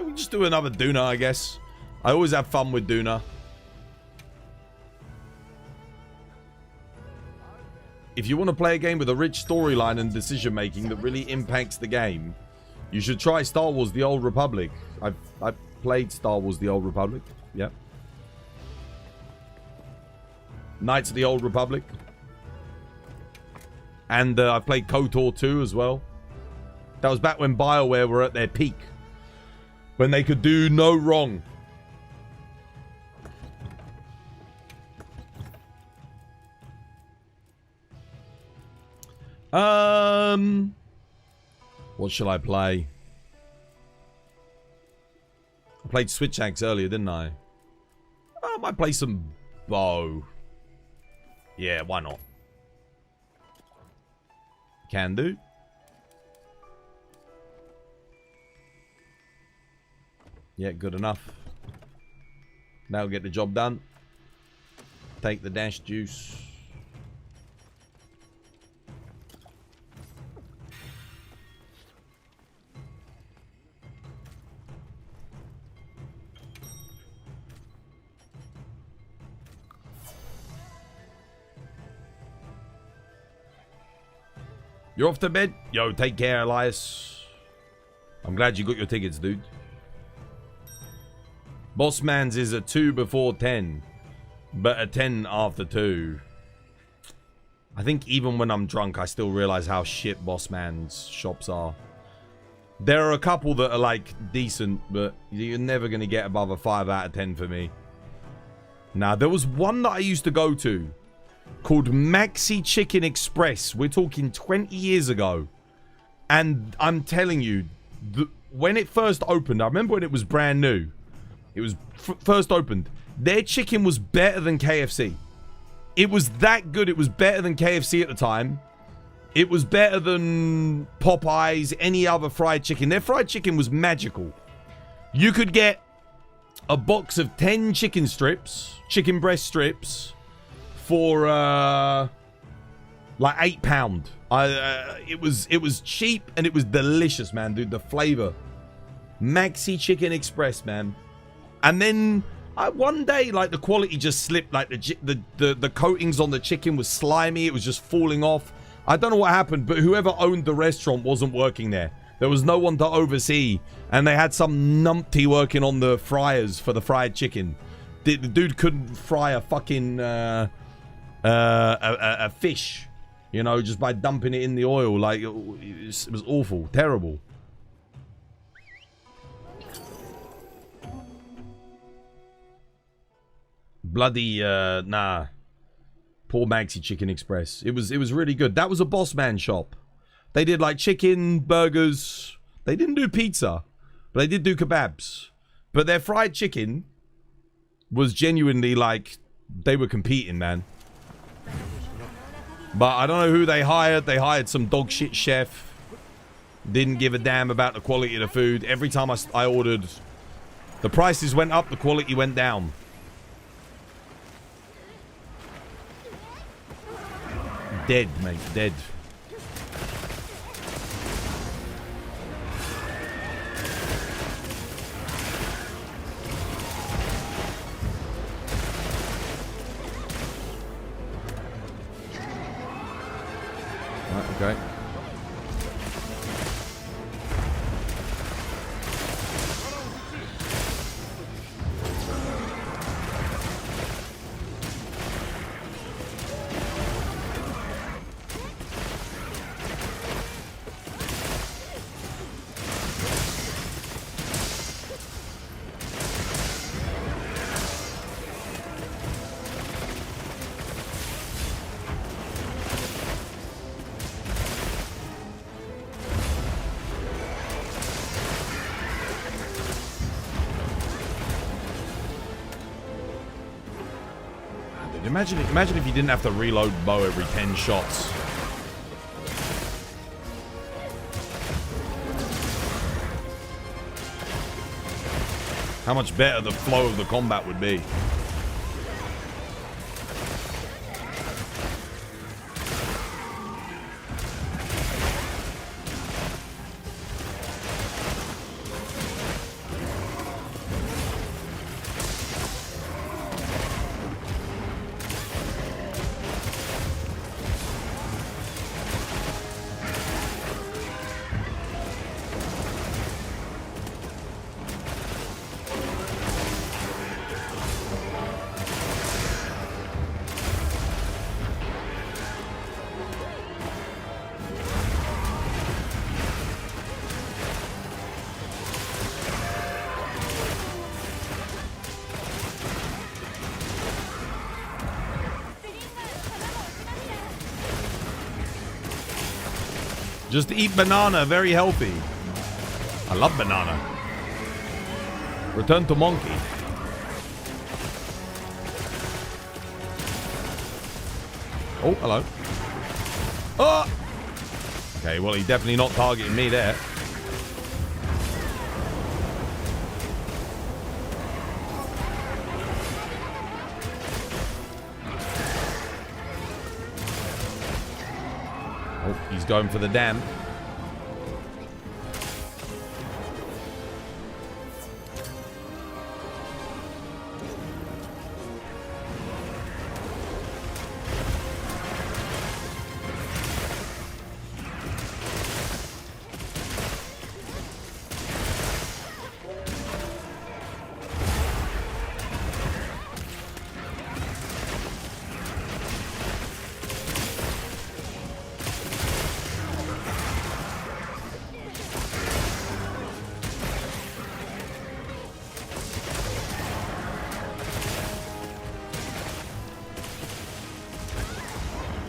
we just do another Duna, I guess. I always have fun with Duna. If you want to play a game with a rich storyline and decision making that really impacts the game, you should try Star Wars: The Old Republic. I've played Star Wars: The Old Republic. Yeah. Knights of the Old Republic. And I've played KOTOR 2 as well. That was back when BioWare were at their peak. When they could do no wrong. What shall I play? I played Switch Axe earlier, didn't I? I might play some bow. Yeah, why not? Can do. Yeah, good enough. That'll get the job done. Take the dash juice. You're off to bed? Yo, take care, Elias. I'm glad you got your tickets, dude. Bossman's is a 2 before 10, but a 10 after 2. I think even when I'm drunk, I still realize how shit Bossman's shops are. There are a couple that are, like, decent, but you're never going to get above a 5 out of 10 for me. Now, there was one that I used to go to called Maxi Chicken Express. We're talking 20 years ago. And I'm telling you, when it first opened, I remember when it was brand new. It was first opened. Their chicken was better than KFC. It was that good. It was better than KFC at the time. It was better than Popeyes, any other fried chicken. Their fried chicken was magical. You could get a box of 10 chicken strips, chicken breast strips, for like £8. It was cheap and it was delicious, man, dude. The flavor. Maxi Chicken Express, man. And then one day, like, the quality just slipped. Like the coatings on the chicken was slimy. It was just falling off. I don't know what happened, but whoever owned the restaurant wasn't working there. There was no one to oversee, and they had some numpty working on the fryers for the fried chicken. The dude couldn't fry a fucking a fish, you know, just by dumping it in the oil. Like, it was awful, terrible. Bloody nah. Poor Maxi Chicken Express. It was really good. That was a boss man shop. They did like chicken, burgers. They didn't do pizza, but they did do kebabs. But their fried chicken was genuinely like, they were competing, man. But I don't know who they hired. They hired some dog shit chef. Didn't give a damn about the quality of the food. Every time I ordered, the prices went up, the quality went down. Dead, mate, dead. Right, okay. Imagine if you didn't have to reload bow every 10 shots. How much better the flow of the combat would be. Just eat banana, very healthy. I love banana. Return to monkey. Oh, hello. Oh! Okay, well, he's definitely not targeting me there. Oh, he's going for the dam.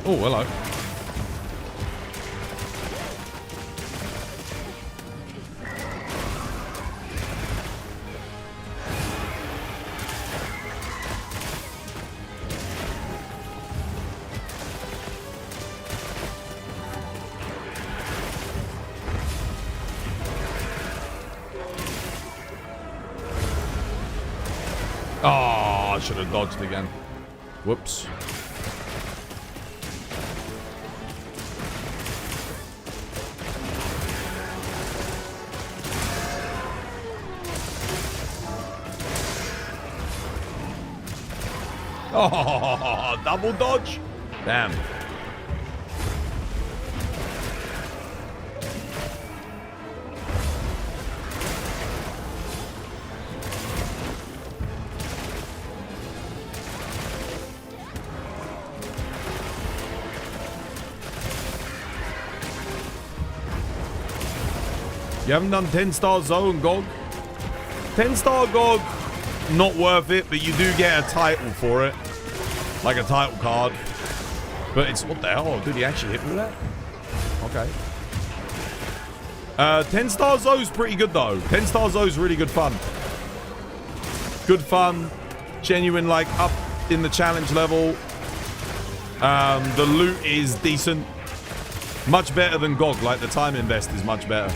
Oh, hello. Oh, I should have dodged again. Whoops. Oh, double dodge. Damn. You haven't done 10-star zone, Gog? 10-star Gog, not worth it, but you do get a title for it. Like a title card. But it's... What the hell? Did he actually hit me with that? Okay. 10-star Zoe's pretty good, though. 10-star Zoe's really good fun. Good fun. Genuine, like, up in the challenge level. The loot is decent. Much better than Gog. Like, the time invest is much better.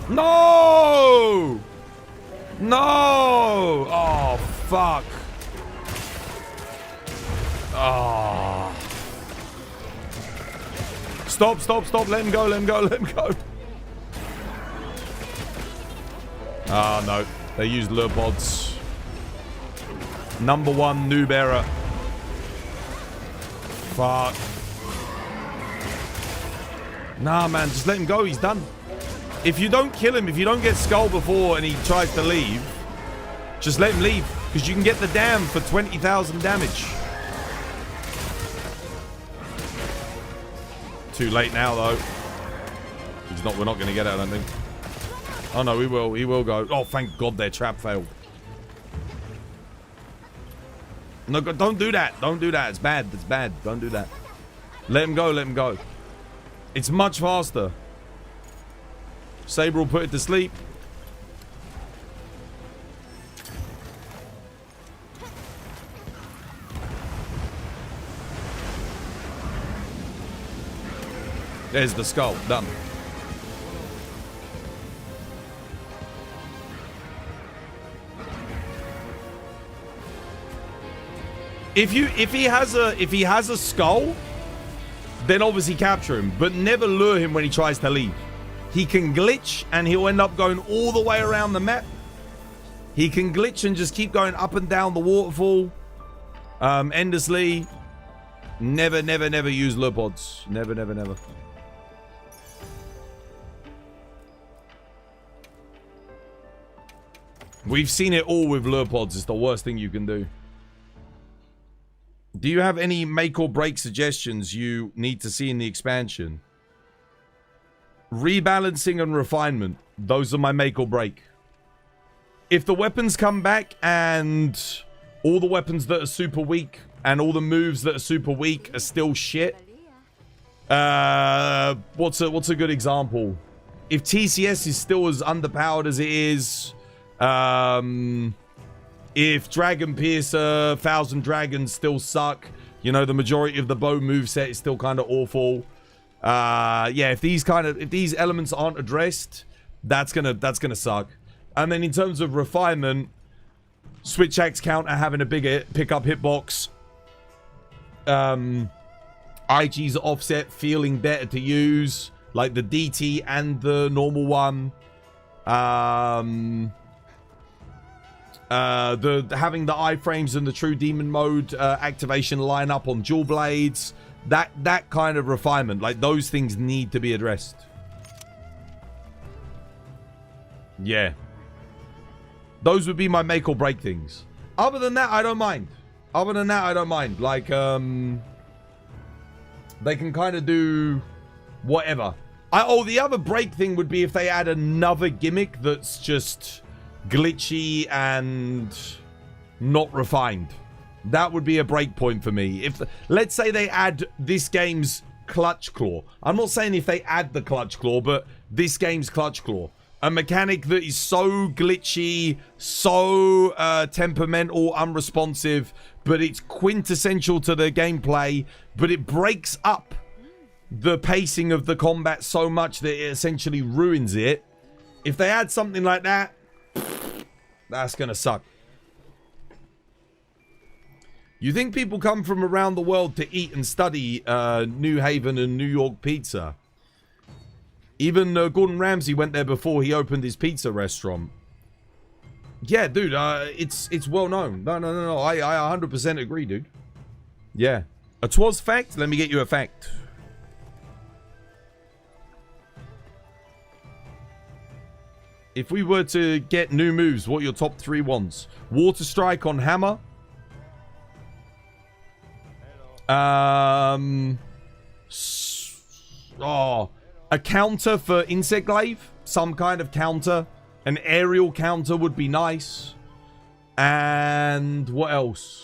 No! No! Oh, fuck. Oh. Stop, stop, stop. Let him go, let him go, let him go. Ah, no. They used lure pods. Number one noob error. Fuck. Nah, man. Just let him go. He's done. If you don't kill him, if you don't get Skull before and he tries to leave, just let him leave. Because you can get the dam for 20,000 damage. Too late now, though. We're not going to get it, I don't think. Oh, no, we will. He will go. Oh, thank God their trap failed. No, don't do that. Don't do that. It's bad. It's bad. Don't do that. Let him go. Let him go. It's much faster. Saber will put it to sleep. There's the skull. Done. If he has a skull, then obviously capture him, but never lure him when he tries to leave. He can glitch and he'll end up going all the way around the map. He can glitch and just keep going up and down the waterfall endlessly. Never, never, never use lure pods. Never, never, never. We've seen it all with lure pods. It's the worst thing you can do. Do you have any make or break suggestions you need to see in the expansion? Rebalancing and refinement. Those are my make or break. If the weapons come back and all the weapons that are super weak and all the moves that are super weak are still shit. What's a good example? If TCS is still as underpowered as it is, if Dragon Piercer, Thousand Dragons still suck, you know, the majority of the bow moveset is still kind of awful. Yeah, if these elements aren't addressed, that's gonna suck. And then in terms of refinement, switch axe counter having a bigger pickup hitbox. IG's offset feeling better to use, like the DT and the normal one. Having the iframes and the true demon mode activation line up on dual blades, that kind of refinement, like those things need to be addressed. Yeah, those would be my make or break things. Other than that, I don't mind. Like they can kind of do whatever. The other break thing would be if they add another gimmick that's just glitchy and not refined. That would be a break point for me. If, let's say they add this game's Clutch Claw. I'm not saying if they add the Clutch Claw, but this game's Clutch Claw. A mechanic that is so glitchy, so temperamental, unresponsive, but it's quintessential to the gameplay, but it breaks up the pacing of the combat so much that it essentially ruins it. If they add something like that, that's gonna suck. You think people come from around the world to eat and study New Haven and New York pizza? Even Gordon Ramsay went there before he opened his pizza restaurant. Yeah, dude, it's well known. No. I 100% agree, dude. Yeah. A twas fact? Let me get you a fact. If we were to get new moves, what are your top 3 ones? Water Strike on Hammer. A counter for Insect Glaive. Some kind of counter. An aerial counter would be nice. And what else?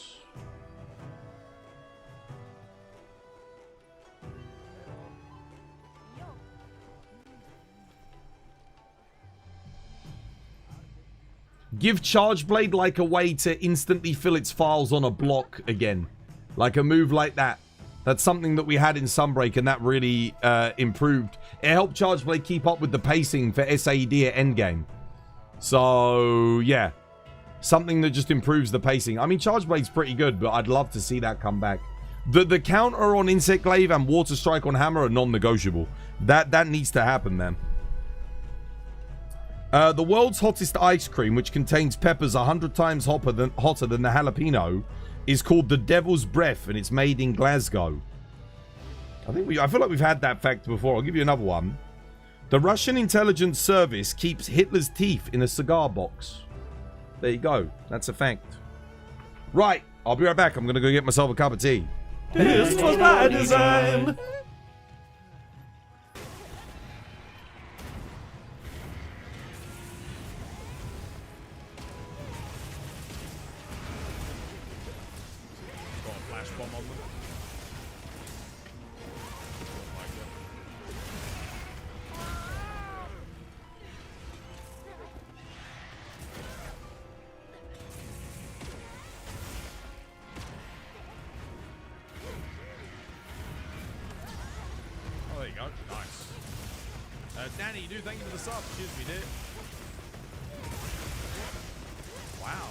Give Charge Blade like a way to instantly fill its files on a block again. Like a move like that. That's something that we had in Sunbreak, and that really improved. It helped Charge Blade keep up with the pacing for SAED at endgame. So, yeah. Something that just improves the pacing. I mean, Charge Blade's pretty good, but I'd love to see that come back. The counter on Insect Glaive and Water Strike on Hammer are non-negotiable. That needs to happen, then. The world's hottest ice cream, which contains peppers 100 times hotter than the jalapeno, is called the Devil's Breath, and it's made in Glasgow. I feel like we've had that fact before. I'll give you another one. The Russian intelligence service keeps Hitler's teeth in a cigar box. There you go. That's a fact. Right. I'll be right back. I'm going to go get myself a cup of tea. This was by design. Danny, do thank you for the sub. Cheers, we did. Wow.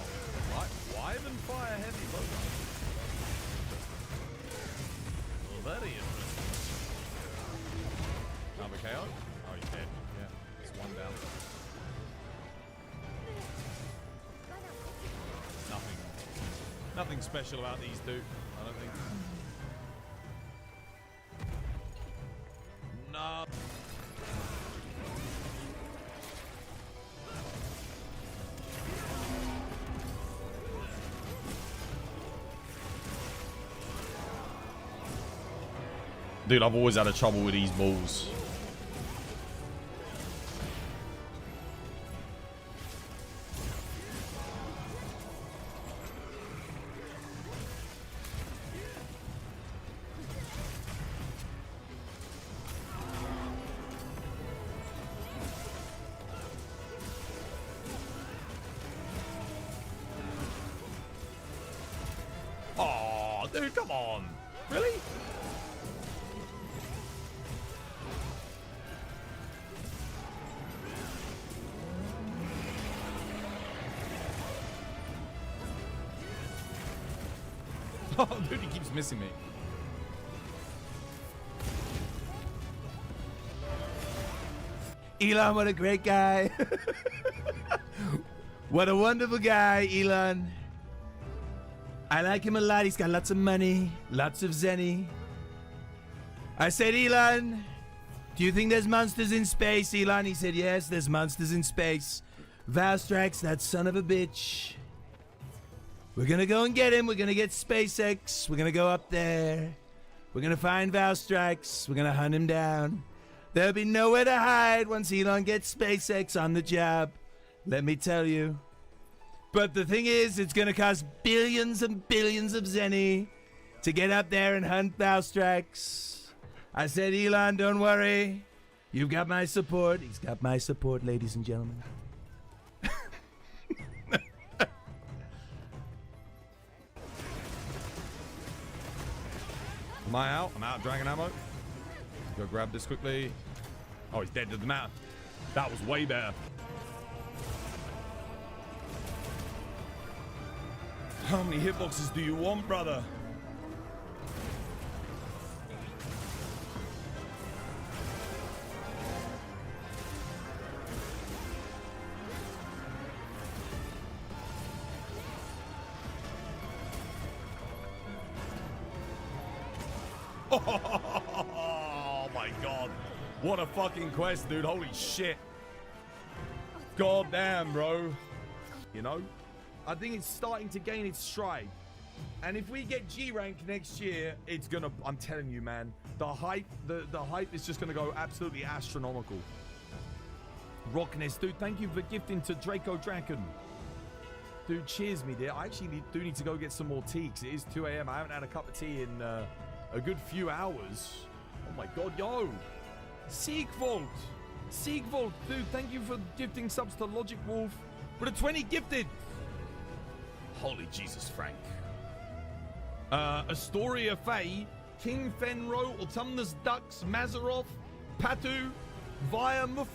Wyvern Fire Heavy logo. Well, very interesting. Number KO? Oh, he's dead. Yeah, it's one down. Nothing special about these two, I don't think. No. Dude, I've always had a trouble with these balls. Oh, dude, come on. Really? Oh, dude, he keeps missing me. Elon, what a great guy. What a wonderful guy, Elon. I like him a lot. He's got lots of money, lots of zenny. I said, Elon, do you think there's monsters in space, Elon? He said, yes, there's monsters in space. Valstrax, that son of a bitch. We're gonna go and get him. We're gonna get SpaceX. We're gonna go up there. We're gonna find Valstrax. We're gonna hunt him down. There'll be nowhere to hide once Elon gets SpaceX on the job. Let me tell you. But the thing is, it's gonna cost billions and billions of zenny to get up there and hunt Valstrax. I said, Elon, don't worry. You've got my support. He's got my support, ladies and gentlemen. Am I out? I'm out of dragon ammo. Go grab this quickly. Oh, he's dead to the mountain. That was way better. How many hitboxes do you want, brother? Oh my god. What a fucking quest, dude. Holy shit. God damn, bro. You know? I think it's starting to gain its stride. And if we get G rank next year, it's gonna, I'm telling you, man, the hype is just gonna go absolutely astronomical. Rockness, dude, thank you for gifting to Draco Draken. Dude, cheers me, dear. I actually do need to go get some more tea, because it is 2 a.m. I haven't had a cup of tea in a good few hours. Oh my god, yo! Siegvold! Siegvold, dude, thank you for gifting subs to Logic Wolf with a 20 gifted! Holy Jesus, Frank. Astoria Faye, King Fenro, Autumnus Dux, Mazarov, Patu, Viamuth,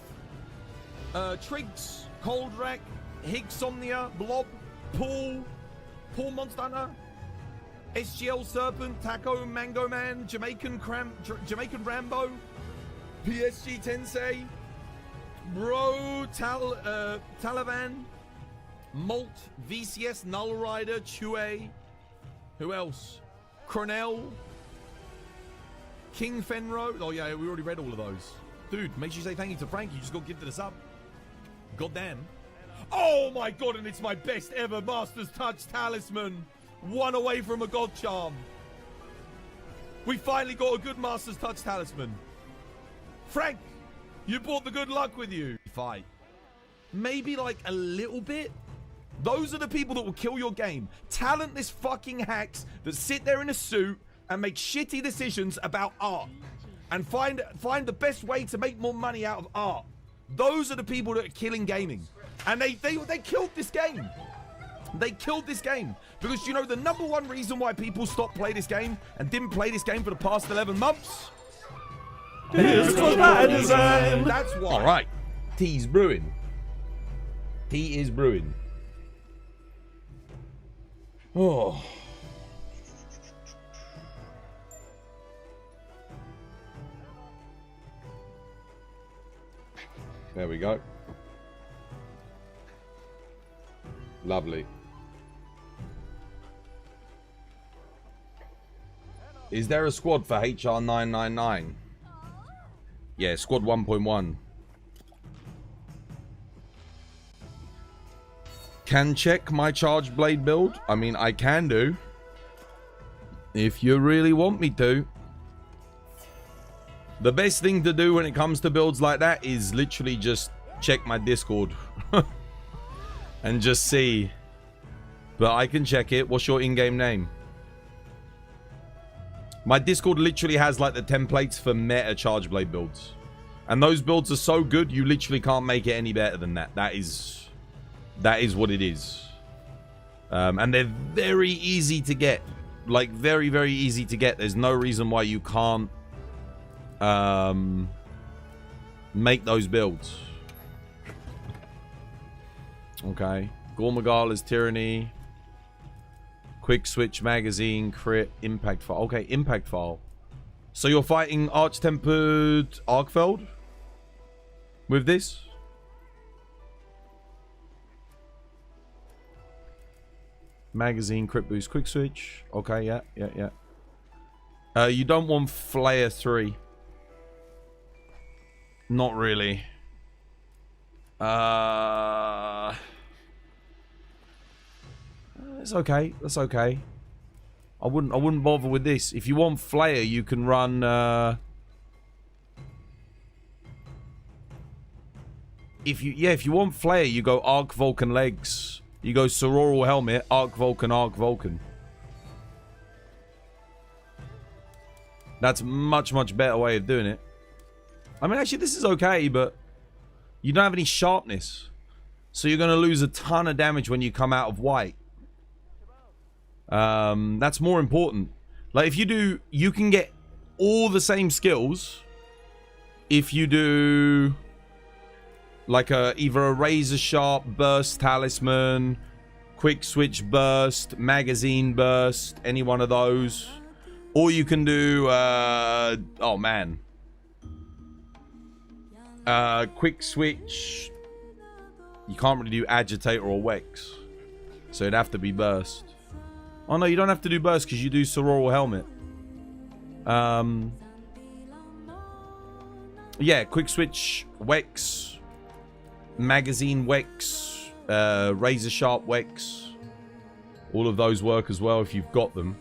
Triggs, Coldrak, Higsomnia, Blob, Paul Monster Hunter, SGL Serpent, Taco, Mango Man, Jamaican Rambo, PSG Tensei, Bro, Taliban, Malt, VCS, Null Rider, Chue, who else? Cronell, King Fenro. Oh yeah, we already read all of those. Dude, make sure you say thank you to Frank. You just got gifted us up. Goddamn. Oh my god, and it's my best ever Master's Touch talisman. One away from a god charm. We finally got a good Master's Touch talisman. Frank, you brought the good luck with you. Fight. Maybe like a little bit. Those are the people that will kill your game. Talentless fucking hacks that sit there in a suit and make shitty decisions about art. And find the best way to make more money out of art. Those are the people that are killing gaming. And they killed this game. They killed this game. Because, you know, the number one reason why people stopped playing this game and didn't play this game for the past 11 months? This was by design. That's why. All right. Tea's brewing. Tea is brewing. Oh. There we go. Lovely. Is there a squad for HR 999? Yeah, squad 1.1. Can check my charge blade build. I mean, I can do. If you really want me to. The best thing to do when it comes to builds like that is literally just check my Discord. And just see. But I can check it. What's your in-game name? My Discord literally has like the templates for meta charge blade builds. And those builds are so good, you literally can't make it any better than that. That is what it is. And they're very easy to get. Like, very, very easy to get. There's no reason why you can't make those builds. Okay. Gormagala's Tyranny. Quick Switch Magazine. Crit. Impact File. Okay, Impact File. So you're fighting Arch-Tempered Arkfeld? With this? Magazine, Crit Boost, Quick Switch. Okay, yeah. You don't want Flair 3. Not really. It's okay. That's okay. I wouldn't bother with this. If you want Flair, you can run if you want Flare, you go Arc Vulcan legs. You go Sororal helmet, Arc Vulcan, Arc Vulcan. That's much better way of doing it. I mean, actually, this is okay, but you don't have any sharpness, so you're gonna lose a ton of damage when you come out of white. That's more important. Like, if you do, you can get all the same skills if you do like either a razor sharp burst talisman, quick switch burst, magazine burst, any one of those, or you can do oh man, quick switch. You can't really do agitator or wex, so it'd have to be burst. Oh no, you don't have to do burst because you do Sororal helmet. Yeah, quick switch, wex, magazine wex, razor sharp wex. All of those work as well if you've got them.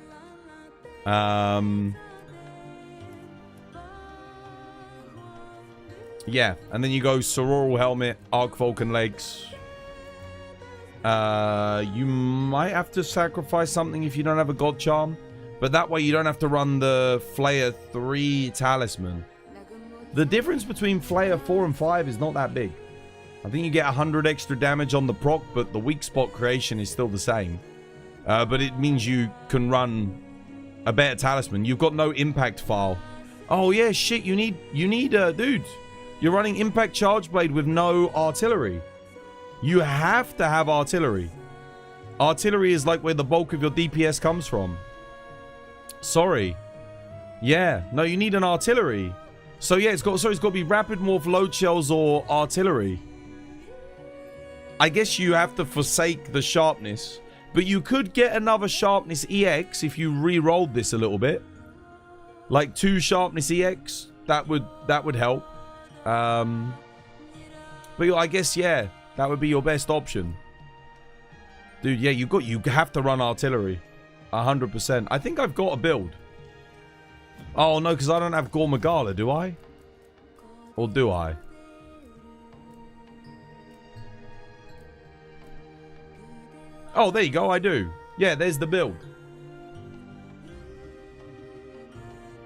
Yeah, and then you go Sororal helmet, Arc Vulcan legs. You might have to sacrifice something if you don't have a God Charm, but that way you don't have to run the Flayer 3 talisman. The difference between Flayer 4 and 5 is not that big. I think you get 100 extra damage on the proc, but the weak spot creation is still the same. But it means you can run a better talisman. You've got no impact file. Oh yeah, shit, you need dude. You're running impact charge blade with no artillery. You have to have artillery. Artillery is like where the bulk of your DPS comes from. Sorry. Yeah, no, you need an artillery. So yeah, it's got to be rapid morph, load shells, or artillery. I guess you have to forsake the sharpness, but you could get another sharpness EX if you re-rolled this a little bit. Like 2 sharpness EX, that would help. But I guess yeah, that would be your best option. Dude, yeah, you have to run artillery. 100%. I think I've got a build. Oh no, because I don't have Gogmazios, do I? Or do I? Oh, there you go, I do. Yeah, there's the build.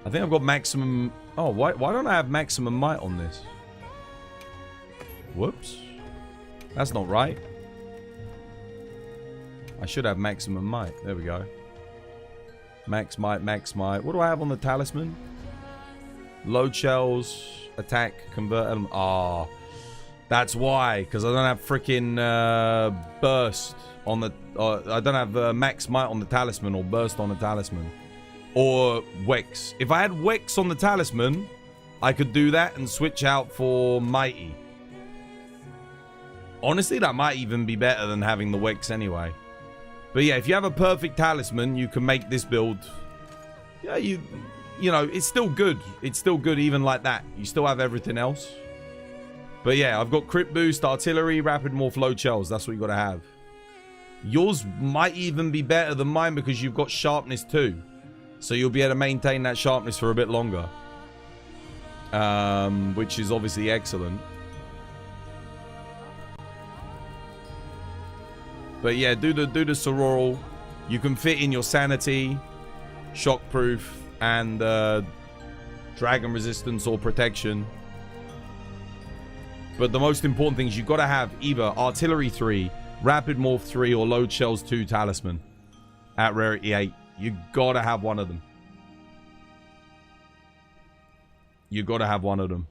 I think I've got maximum... Oh, why don't I have maximum might on this? Whoops. That's not right. I should have maximum might. There we go. Max might, max might. What do I have on the talisman? Load shells, attack, convert element. Ah, that's why. Because I don't have freaking burst on the... I don't have max might on the talisman or burst on the talisman. Or Wex. If I had Wex on the talisman, I could do that and switch out for Mighty. Honestly, that might even be better than having the Wex anyway. But yeah, if you have a perfect talisman, you can make this build. Yeah, you know, it's still good. It's still good even like that. You still have everything else. But yeah, I've got crit boost, artillery, rapid morph, load shells. That's what you got to have. Yours might even be better than mine because you've got sharpness too. So you'll be able to maintain that sharpness for a bit longer. Which is obviously excellent. But yeah, do the Sororal. You can fit in your sanity, shockproof, and dragon resistance or protection. But the most important thing is you've got to have either artillery 3, rapid morph 3, or load shells 2 talisman at rarity 8. You gotta have one of them. You gotta have one of them.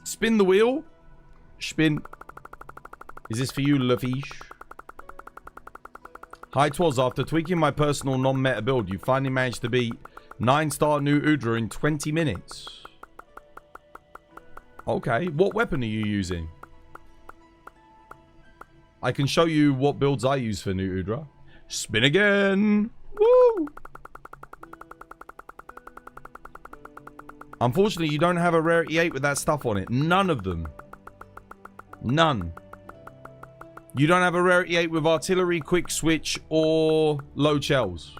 Spin the wheel. Spin. Is this for you, Lafiche? Hi, Twas. After tweaking my personal non-meta build, you finally managed to beat 9-star new Udra in 20 minutes. Okay. What weapon are you using? I can show you what builds I use for new Udra. Spin again. Woo! Unfortunately, you don't have a rarity 8 with that stuff on it. None of them. None. You don't have a rarity 8 with artillery, quick switch, or load shells.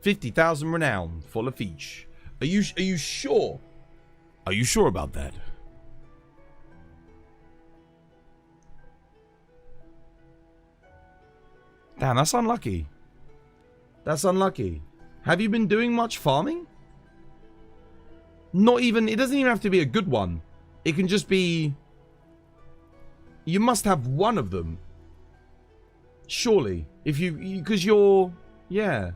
50,000 renown for Lafiche. Are you sure? Are you sure about that? Damn, that's unlucky. That's unlucky. Have you been doing much farming? Not even, it doesn't even have to be a good one. It can just be... You must have one of them. Surely. If you, because you're, yeah.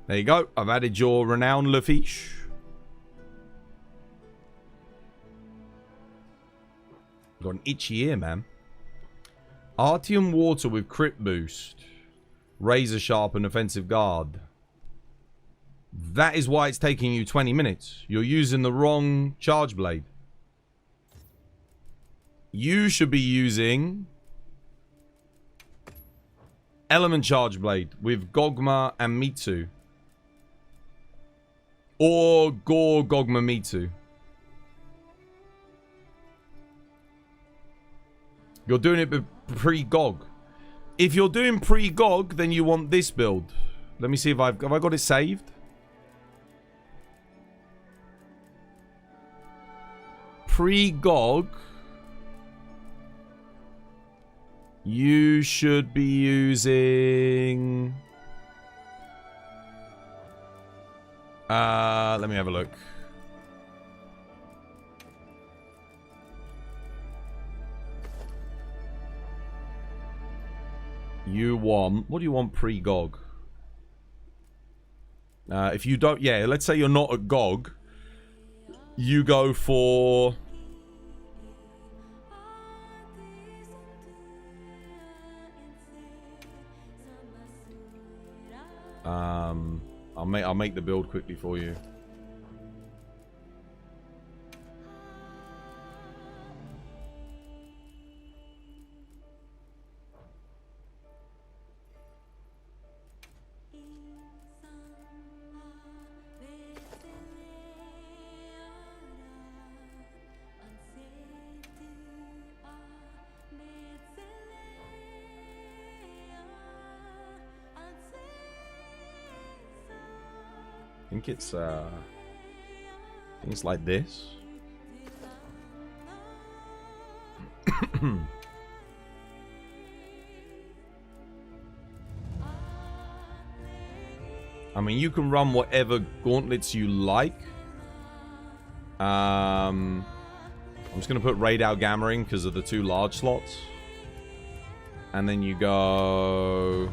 There you go. I've added your renowned Lafiche. Got an itchy ear, man. Artium water with crit boost. Razor sharp and offensive guard. That is why it's taking you 20 minutes. You're using the wrong charge blade. You should be using element charge blade with Gogma and Mitsu. Or Gogmazios. You're doing it pre-Gog. If you're doing pre-Gog, then you want this build. Let me see if have I got it saved? Pre-Gog. You should be using... let me have a look. You want... What do you want pre-Gog? If you don't... Yeah, let's say you're not at Gog. You go for... I'll make the build quickly for you. I think it's like this. I mean, you can run whatever gauntlets you like. I'm just gonna put Raid Algammering because of the 2 large slots, and then you go.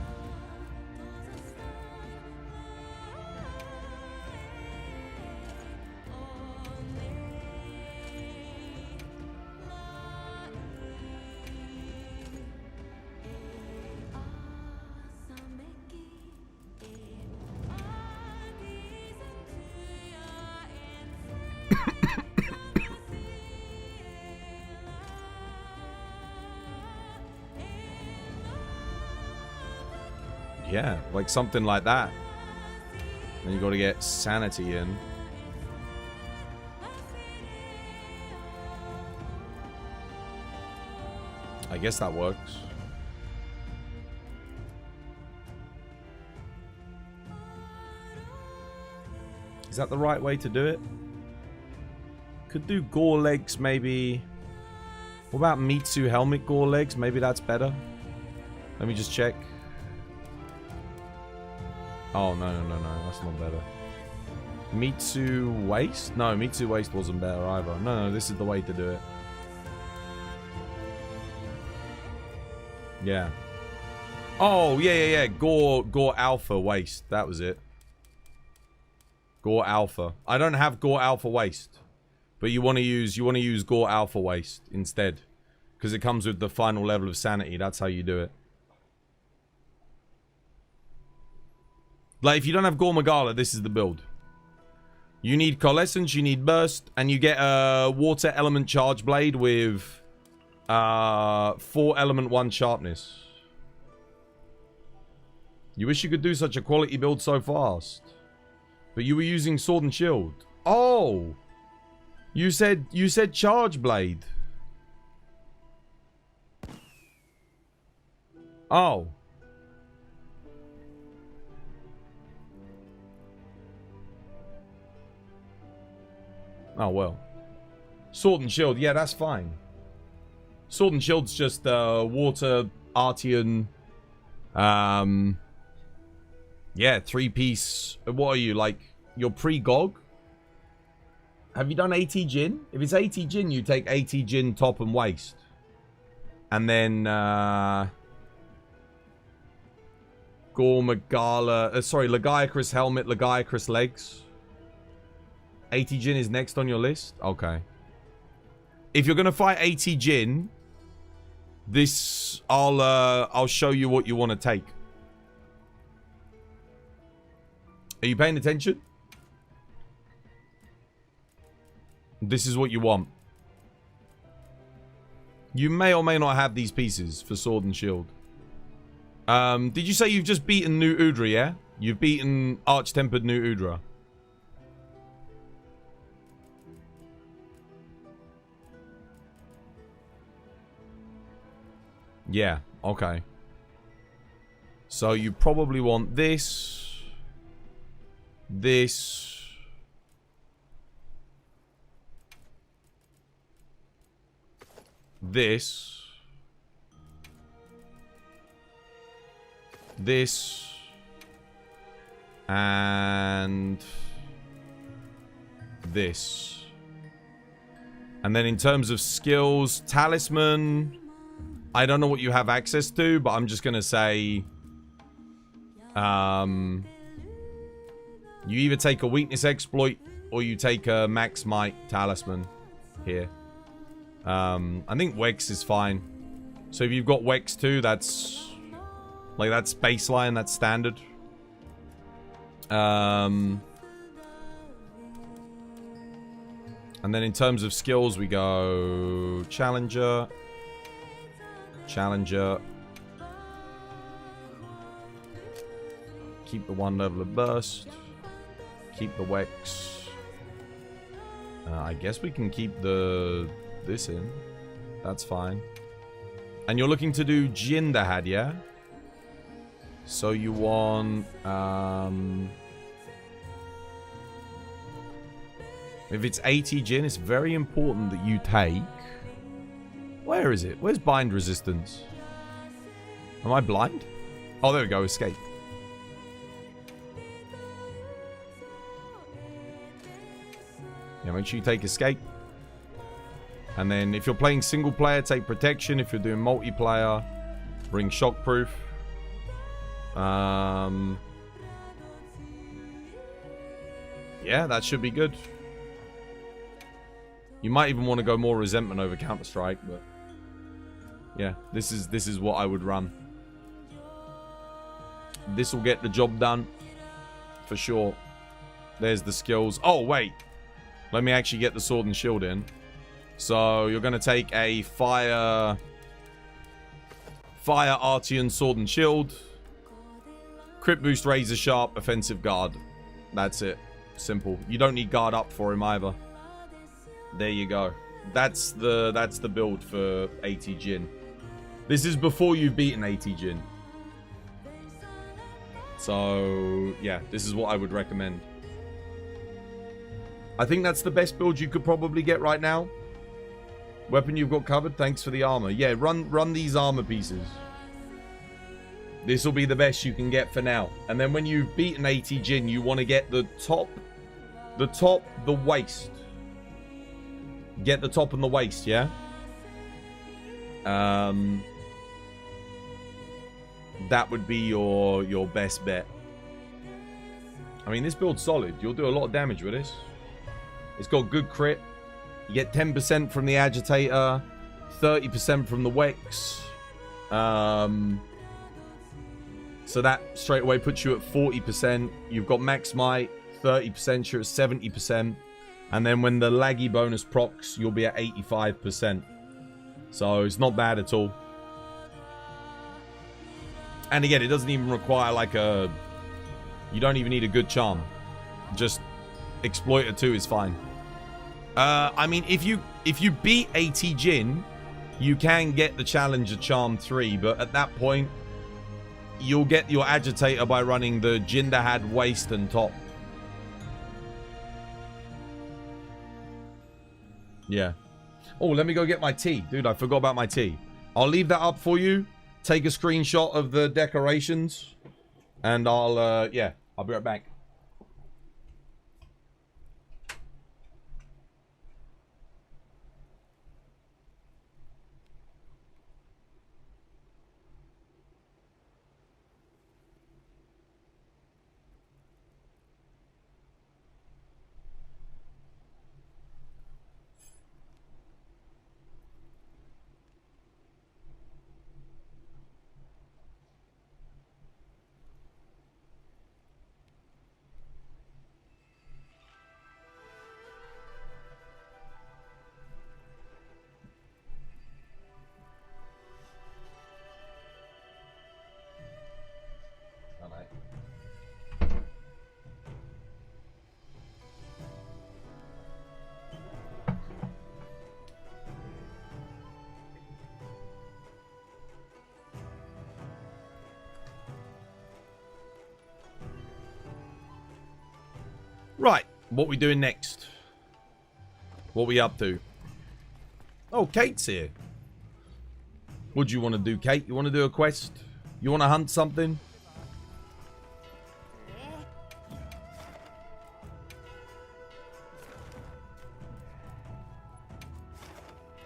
Yeah, like something like that. Then you got to get sanity in. I guess that works. Is that the right way to do it? Could do gore legs, maybe. What about Mitsu helmet gore legs? Maybe that's better. Let me just check. Oh, no, that's not better. Mitsu waist? No, Mitsu waist wasn't better either. No, this is the way to do it. Yeah. Oh, yeah. Gore Alpha waist. That was it. Gore Alpha. I don't have Gore Alpha waist. But you want to use Gore Alpha waist instead. Because it comes with the final level of sanity. That's how you do it. Like, if you don't have Gore Magala, this is the build. You need Coalescence, you need Burst, and you get a Water Element Charge Blade with 4 Element 1 Sharpness. You wish you could do such a quality build so fast. But you were using sword and shield. Oh! You said charge blade. Oh. Oh, well. Sword and shield, yeah, that's fine. Sword and shield's just water, Artian, yeah, 3-piece. What are you, like, you're pre-Gog? Have you done 80 Jin? If it's 80 Jin, you take 80 Jin top and waist. And then, Gormagala, sorry, Lagiacrus helmet, Lagiacrus legs. 80 Jin is next on your list? Okay. If you're gonna fight 80 Jin, this, I'll show you what you want to take. Are you paying attention? This is what you want. You may or may not have these pieces for sword and shield. Did you say you've just beaten New Udra, yeah? You've beaten Arch-Tempered New Udra. Yeah, okay. So you probably want this, this, this, this, and this. And then in terms of skills, talisman, I don't know what you have access to, but I'm just gonna say, you either take a weakness exploit or you take a max might talisman here. I think Wex is fine. So if you've got Wex too, that's like, that's baseline, that's standard. And then in terms of skills, we go Challenger. Challenger. Keep the 1 level of burst. Keep the Wex. I guess we can keep this in. That's fine. And you're looking to do Jin Dahad, yeah? So you want... if it's 80 Jin, it's very important that you take... Where is it? Where's bind resistance? Am I blind? Oh, there we go. Escape. Yeah, make sure you take escape. And then if you're playing single player, take protection. If you're doing multiplayer, bring shockproof. Yeah, that should be good. You might even want to go more resentment over Counter-Strike, but yeah, this is what I would run. This will get the job done for sure. There's the skills. Oh, wait. Let me actually get the sword and shield in. So you're going to take a fire Artian sword and shield. Crit boost, razor sharp, offensive guard. That's it. Simple. You don't need guard up for him either. There you go. That's the build for 80 Jin. This is before you've beaten 80 Jin. So, yeah, this is what I would recommend. I think that's the best build you could probably get right now. Weapon you've got covered, thanks for the armor. Yeah, run these armor pieces. This will be the best you can get for now. And then when you've beaten 80 Jin, you want to get the top, the waist. Get the top and the waist, yeah? That would be your best bet. I mean, this build's solid. You'll do a lot of damage with this. It's got good crit. You get 10% from the agitator, 30% from the Wex. So that straight away puts you at 40%. You've got max might, 30%, you're at 70%. And then when the laggy bonus procs, you'll be at 85%. So it's not bad at all. And again, it doesn't even require like a... You don't even need a good charm. Just Exploiter 2 is fine. I mean, if you beat 80 Jin, you can get the Challenger Charm 3, but at that point, you'll get your Agitator by running the Jindahad Waist and Top. Yeah. Oh, let me go get my tea. Dude, I forgot about my tea. I'll leave that up for you. Take a screenshot of the decorations. And I'll, yeah, I'll be right back. Right, what we doing next? What we up to? Oh, Kate's here. What do you want to do, Kate? You want to do a quest? You want to hunt something?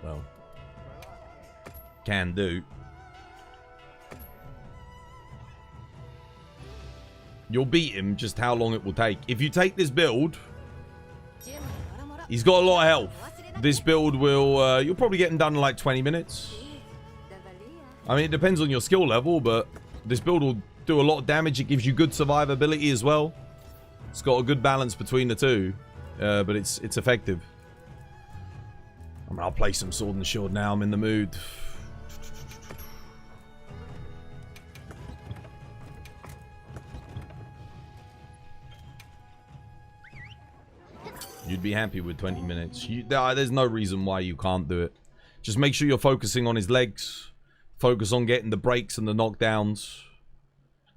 Well, can do. You'll beat him, just how long it will take. If you take this build, he's got a lot of health. This build will, you'll probably get him done in like 20 minutes. I mean, it depends on your skill level, but this build will do a lot of damage. It gives you good survivability as well. It's got a good balance between the two, but it's effective. I mean, I'll play some Sword and Shield now. I'm in the mood. You'd be happy with 20 minutes. There's no reason why you can't do it. Just make sure you're focusing on his legs. Focus on getting the breaks and the knockdowns.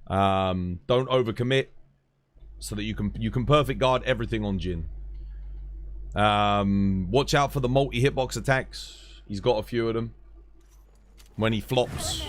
Don't overcommit, so that you can perfect guard everything on Jin. Watch out for the multi-hitbox attacks. He's got a few of them. When he flops.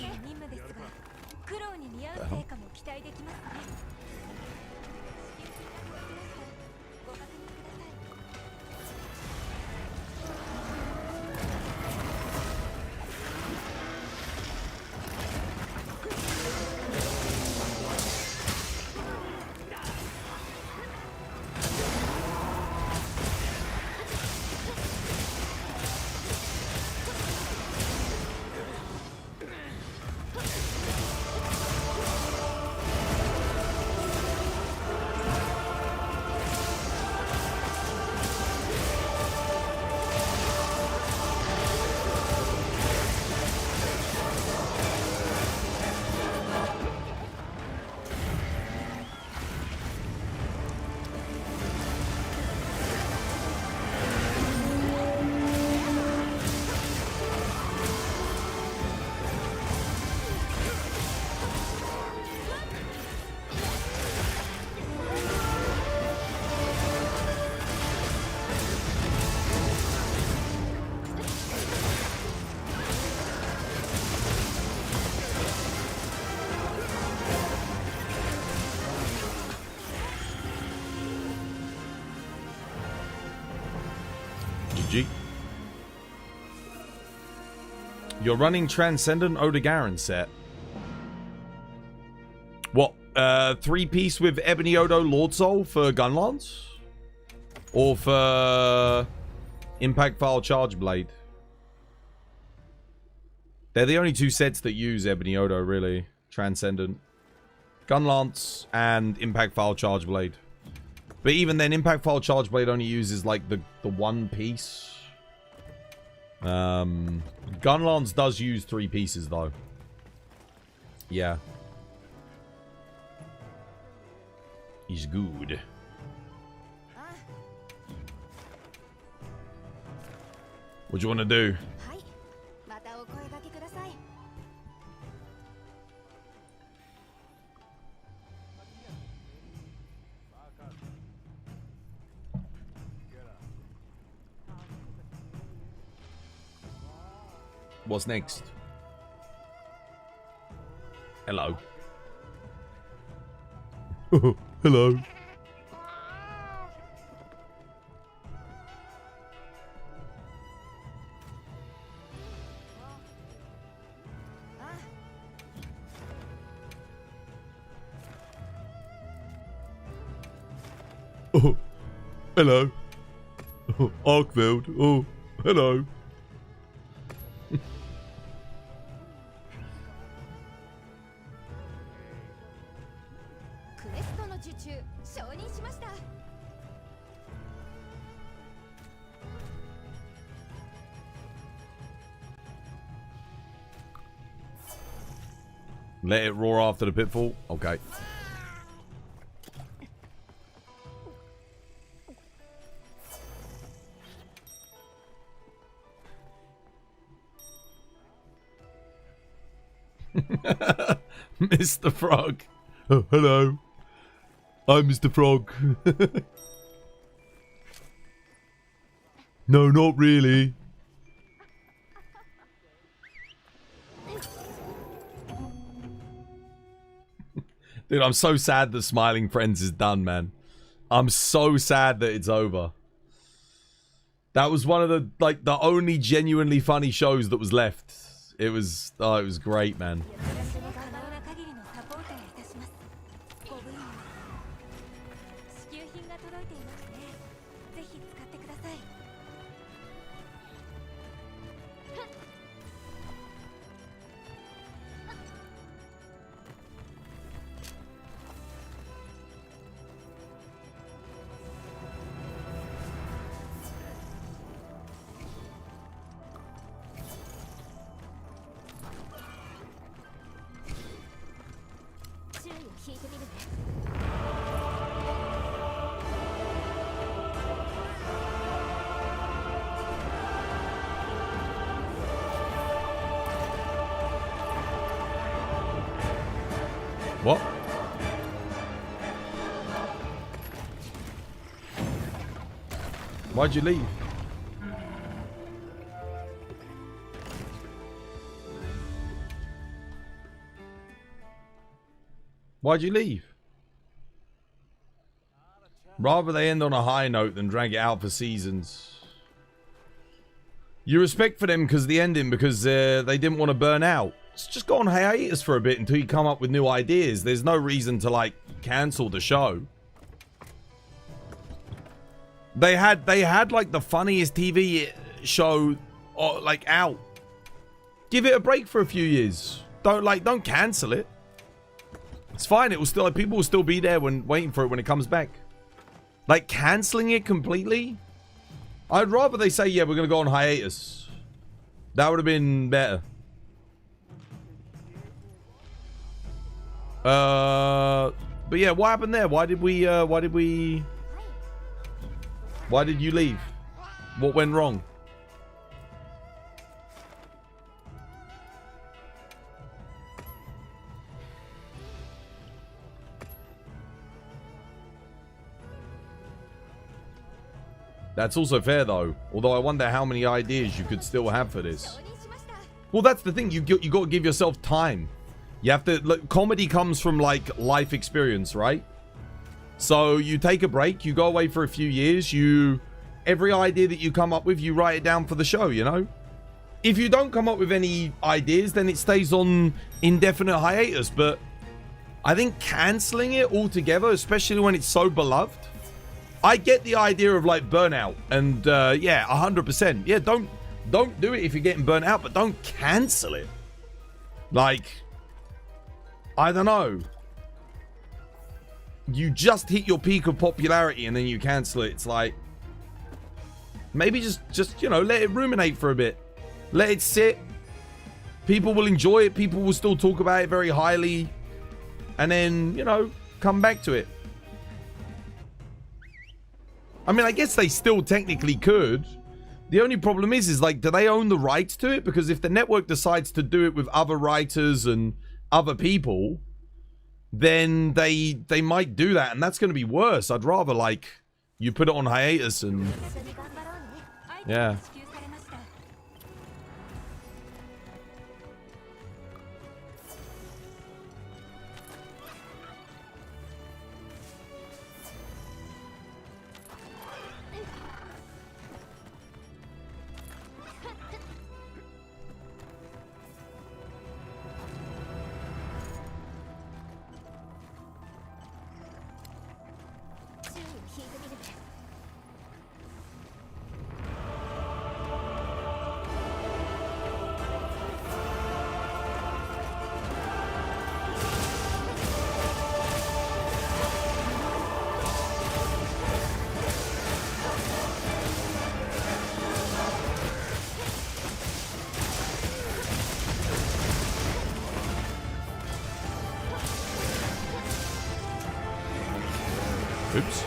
You're running Transcendent Odogaron set. What? 3-piece with Ebony Odo Lord Soul for Gunlance? Or for Impact File Charge Blade? They're the only two sets that use Ebony Odo, really. Transcendent. Gunlance and Impact File Charge Blade. But even then, Impact File Charge Blade only uses like the one piece. Gunlance does use 3 pieces though. Yeah. is good. What do you want to do? What's next? Hello. Hello. Oh, hello. Oh, Arkveld. Oh, hello. Let it roar after the pitfall? Okay. Mr. Frog. Oh, hello. I'm Mr. Frog. No, not really. Dude, I'm so sad that Smiling Friends is done, man. I'm so sad that it's over. That was one of the, like, the only genuinely funny shows that was left. It was, oh, it was great, man. What? Why'd you leave? Why'd you leave? Rather they end on a high note than drag it out for seasons. You respect for them because of the ending, because they didn't want to burn out. Just go on hiatus for a bit until you come up with new ideas. There's no reason to, like, cancel the show. They had like the funniest TV show like out. Give it a break for a few years. Don't cancel it. It's fine. It will still, like, people will still be there when waiting for it when it comes back. Like, canceling it completely? I'd rather they say, yeah, we're gonna go on hiatus. That would have been better. But yeah, what happened there? Why did you leave? What went wrong? That's also fair though. Although I wonder how many ideas you could still have for this. Well, that's the thing. You got to give yourself time. You have to, look, comedy comes from, like, life experience, right? So you take a break, you go away for a few years, every idea that you come up with, you write it down for the show, you know? If you don't come up with any ideas, then it stays on indefinite hiatus. But I think canceling it altogether, especially when it's so beloved, I get the idea of, like, burnout. And yeah, 100%. Yeah, don't do it if you're getting burnt out, but don't cancel it. Like, I don't know. You just hit your peak of popularity and then you cancel it. It's like, maybe just you know, let it ruminate for a bit. Let it sit. People will enjoy it. People will still talk about it very highly. And then, you know, come back to it. I mean, I guess they still technically could. The only problem is like, do they own the rights to it? Because if the network decides to do it with other writers and other people, then they might do that, and that's going to be worse. I'd rather, like, you put it on hiatus and... Yeah. Oops.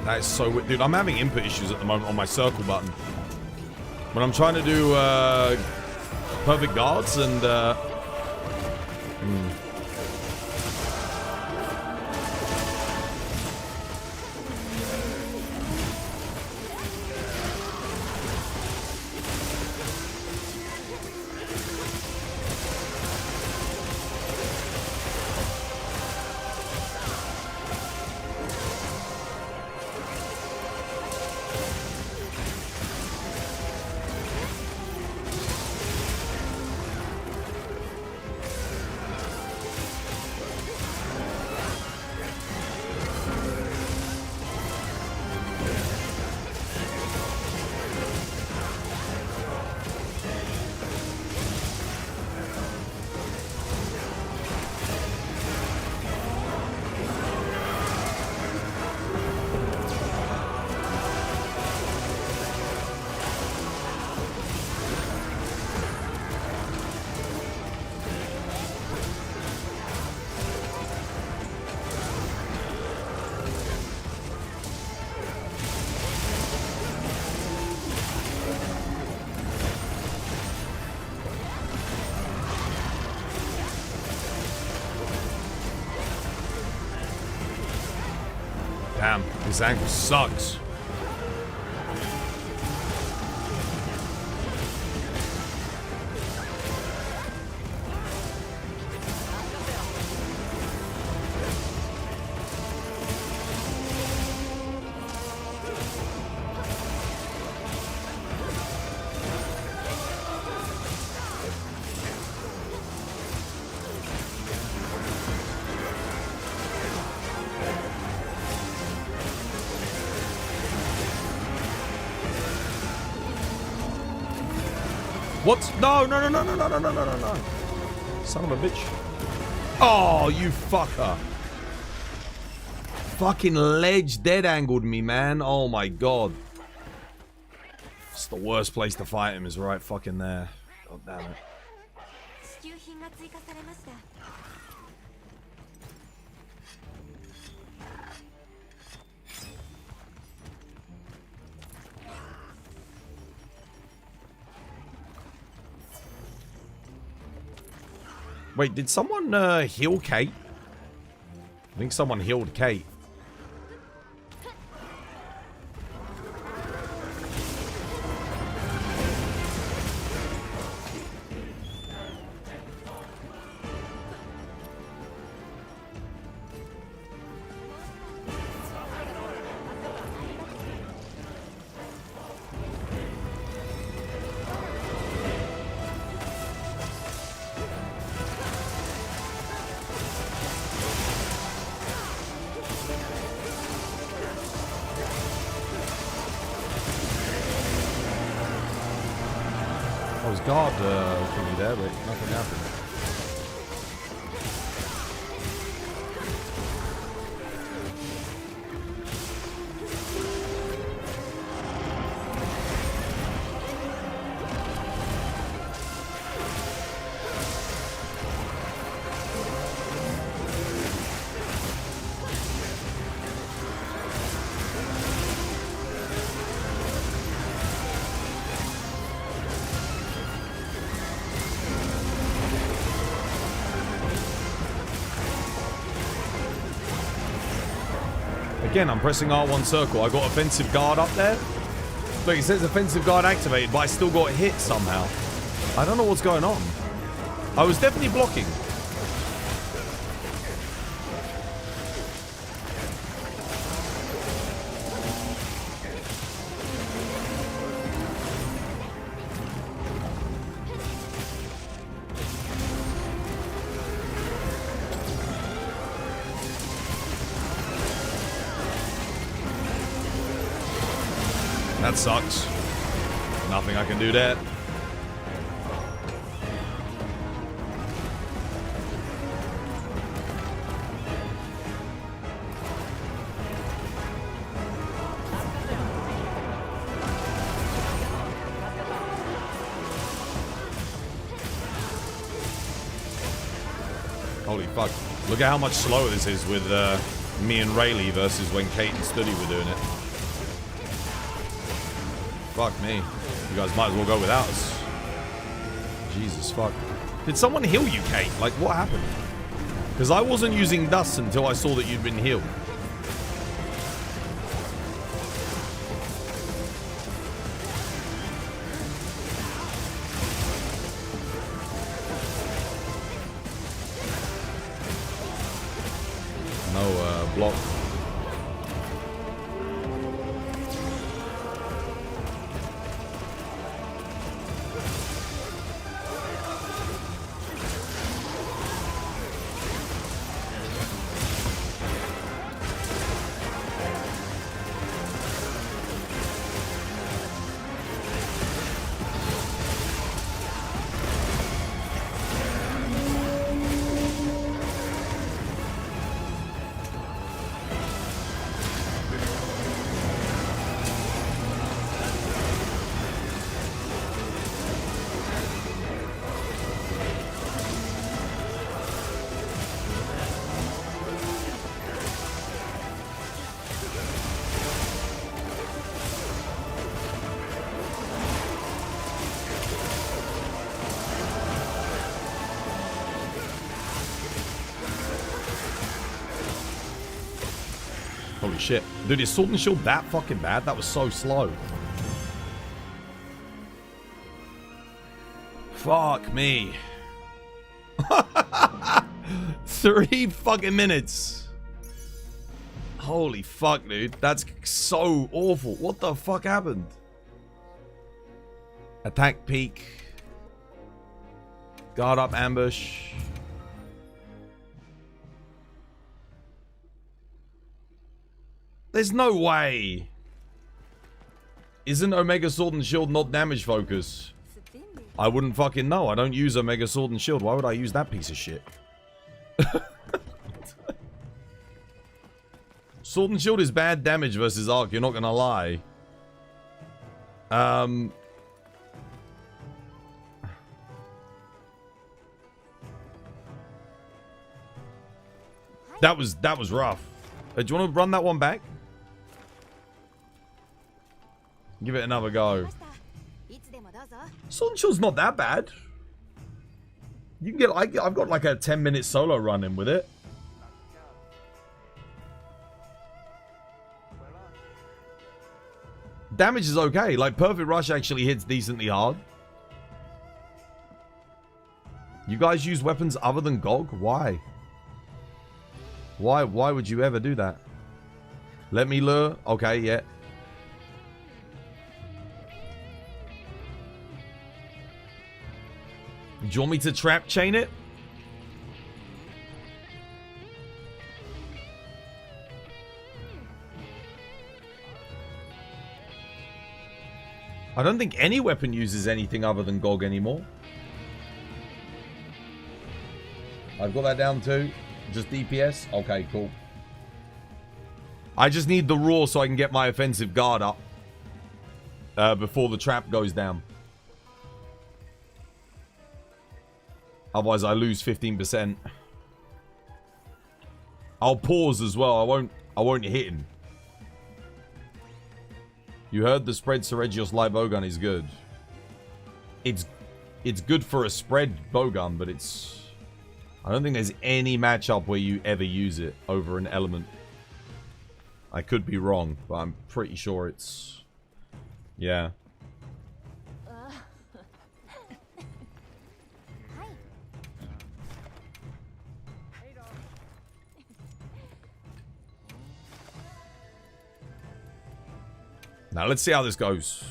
That is so weird. Dude, I'm having input issues at the moment on my circle button. When I'm trying to do perfect guards and... Damn, this angle sucks. What? No, no, no, no, no, no, no, no, no, no, no. Son of a bitch. Oh, you fucker. Fucking ledge dead angled me, man. Oh my god. It's the worst place to fight him is right fucking there. God damn it. Wait, did someone heal Kate? I think someone healed Kate. I was guard thingy there, but nothing happened. Again, I'm pressing R1 circle. I got offensive guard up there. Look, it says offensive guard activated, but I still got hit somehow. I don't know what's going on. I was definitely blocking. That sucks. Nothing I can do there. Holy fuck. Look at how much slower this is with me and Rayleigh versus when Kate and Studi were doing it. Fuck me. You guys might as well go without us. Jesus fuck. Did someone heal you, Kate? Like, what happened? Because I wasn't using dust until I saw that you'd been healed. No, block. Holy shit. Dude, is Sword and Shield that fucking bad? That was so slow. Fuck me. 3 fucking minutes. Holy fuck, dude. That's so awful. What the fuck happened? Attack peak. Guard up ambush. There's no way. Isn't Omega Sword and Shield not damage focus? I wouldn't fucking know. I don't use Omega Sword and Shield. Why would I use that piece of shit? Sword and Shield is bad damage versus Arc. You're not gonna lie. That was rough. Do you want to run that one back? Give it another go. Sword and Shield's not that bad. You can get, I've got like a 10-minute solo run in with it. Damage is okay. Like, Perfect Rush actually hits decently hard. You guys use weapons other than Gog? Why? Why would you ever do that? Let me lure. Okay, yeah. Do you want me to trap chain it? I don't think any weapon uses anything other than Gog anymore. I've got that down too. Just DPS? Okay, cool. I just need the raw so I can get my offensive guard up. Before the trap goes down. Otherwise I lose 15%. I'll pause as well. I won't hit him. You heard the spread Seregios light bowgun is good. It's good for a spread bowgun, but I don't think there's any matchup where you ever use it over an element. I could be wrong, but I'm pretty sure it's... Yeah. Now, let's see how this goes.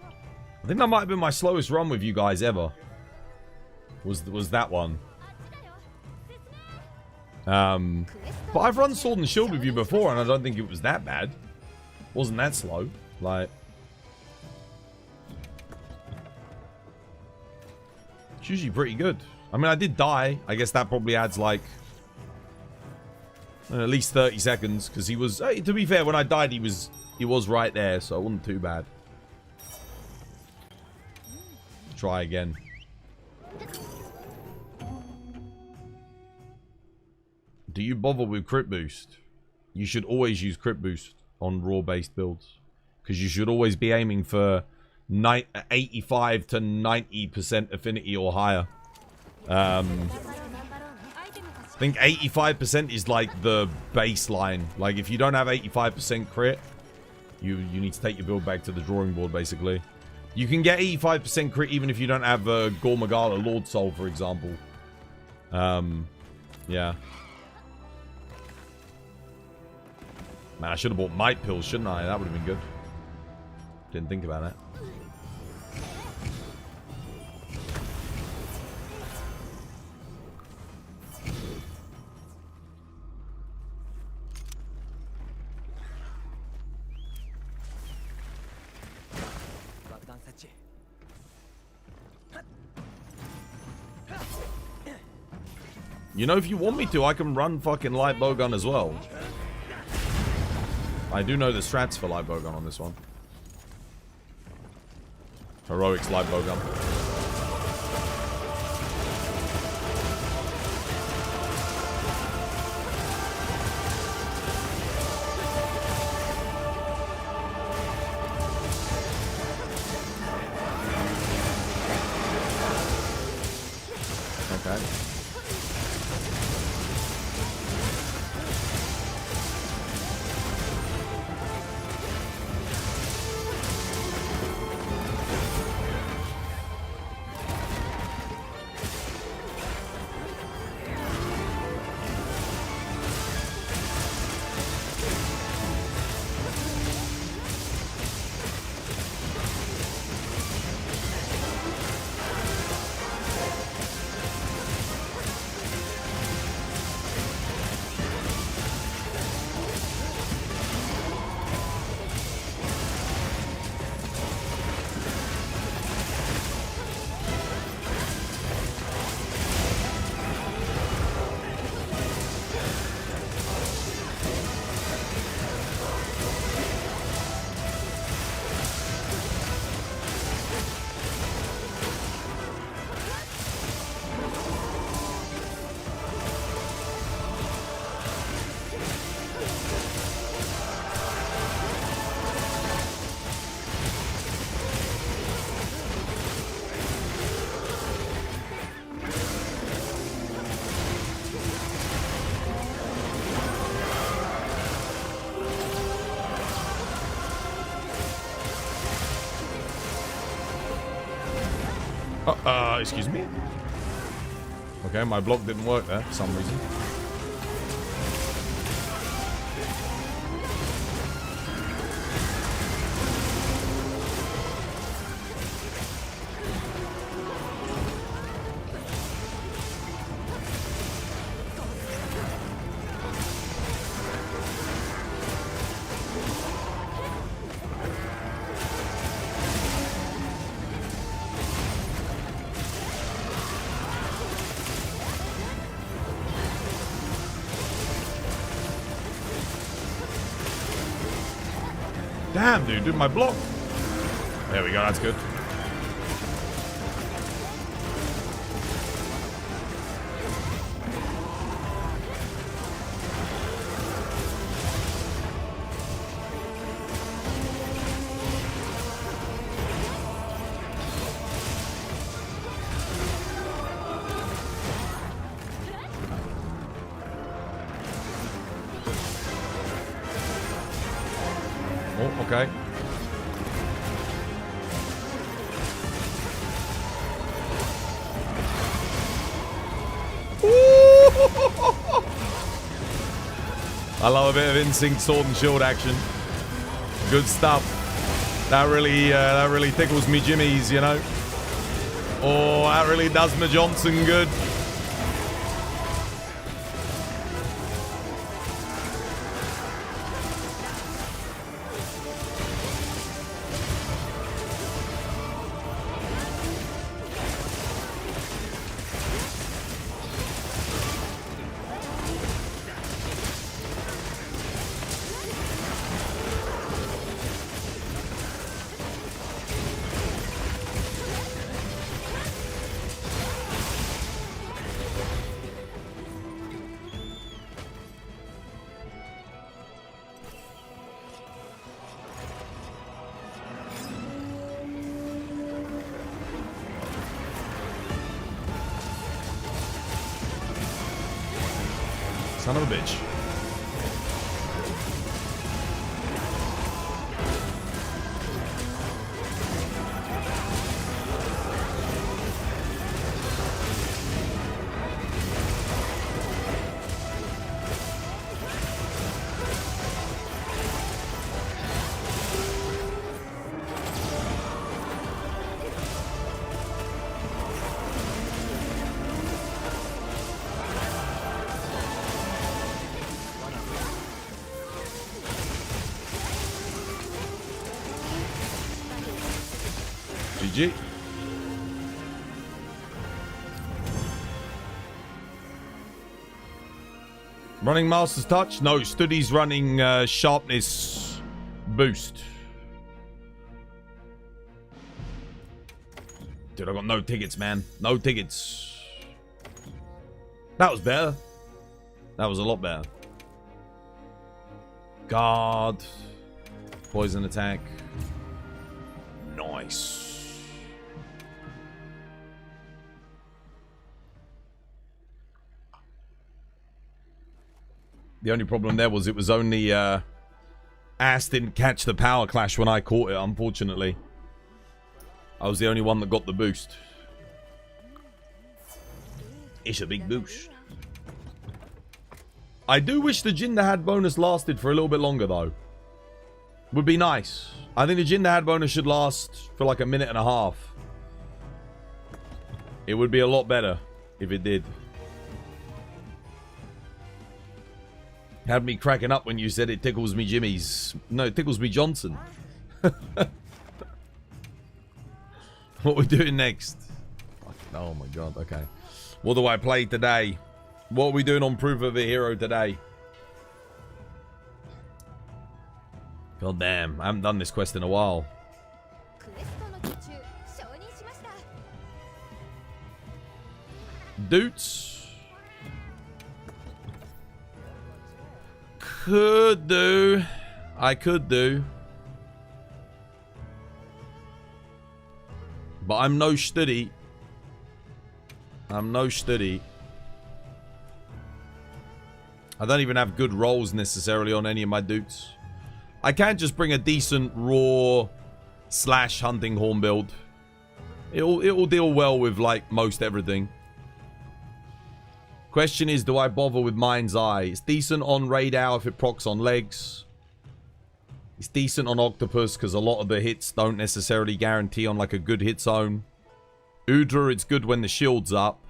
I think that might have been my slowest run with you guys ever. Was that one. But I've run Sword and Shield with you before, and I don't think it was that bad. Wasn't that slow. Like... It's usually pretty good. I mean, I did die. I guess that probably adds, like... at least 30 seconds, because he was... Hey, to be fair, when I died, he was right there, so it wasn't too bad. Try again. Do you bother with crit boost? You should always use crit boost on raw based builds, because you should always be aiming for 85 to 90% affinity or higher. I think 85% is like the baseline. Like if you don't have 85% crit, you need to take your build back to the drawing board, basically. You can get 85% crit even if you don't have Gormagala Lord Soul, for example. Yeah. Man, I should have bought Might Pills, shouldn't I? That would have been good. Didn't think about that. You know, if you want me to, I can run fucking light bowgun as well. I do know the strats for light bowgun on this one. Heroics light bowgun. Okay. Excuse me? Okay, my block didn't work there for some reason. Damn, dude, my block. There we go, that's good. Oh, okay. I love a bit of in-sync sword and shield action. Good stuff. That really tickles me jimmies, you know. Oh, that really does me Johnson good. Son of a bitch. GG. Running Master's Touch? No, Study's running Sharpness Boost. Dude, I got no tickets, man. No tickets. That was better. That was a lot better. Guard. Poison attack. Nice. The only problem there was it was only Ass didn't catch the power clash when I caught it, unfortunately. I was the only one that got the boost. It's a big boost. I do wish the Jindahad bonus lasted for a little bit longer, though. Would be nice. I think the Jindahad bonus should last for like a minute and a half. It would be a lot better if it did. Had me cracking up when you said it tickles me Jimmy's. No, it tickles me Johnson. What we doing next? Oh my god, okay. What do I play today? What are we doing on Proof of a Hero today? God damn, I haven't done this quest in a while. Doots. Could do. I could do. But I'm no study. I'm no study. I don't even have good rolls necessarily on any of my dudes. I can just bring a decent raw / hunting horn build. It'll deal well with like most everything. Question is, do I bother with Mind's Eye? It's decent on Raid Owl if it procs on legs. It's decent on Octopus because a lot of the hits don't necessarily guarantee on like a good hit zone. Udra, it's good when the shield's up.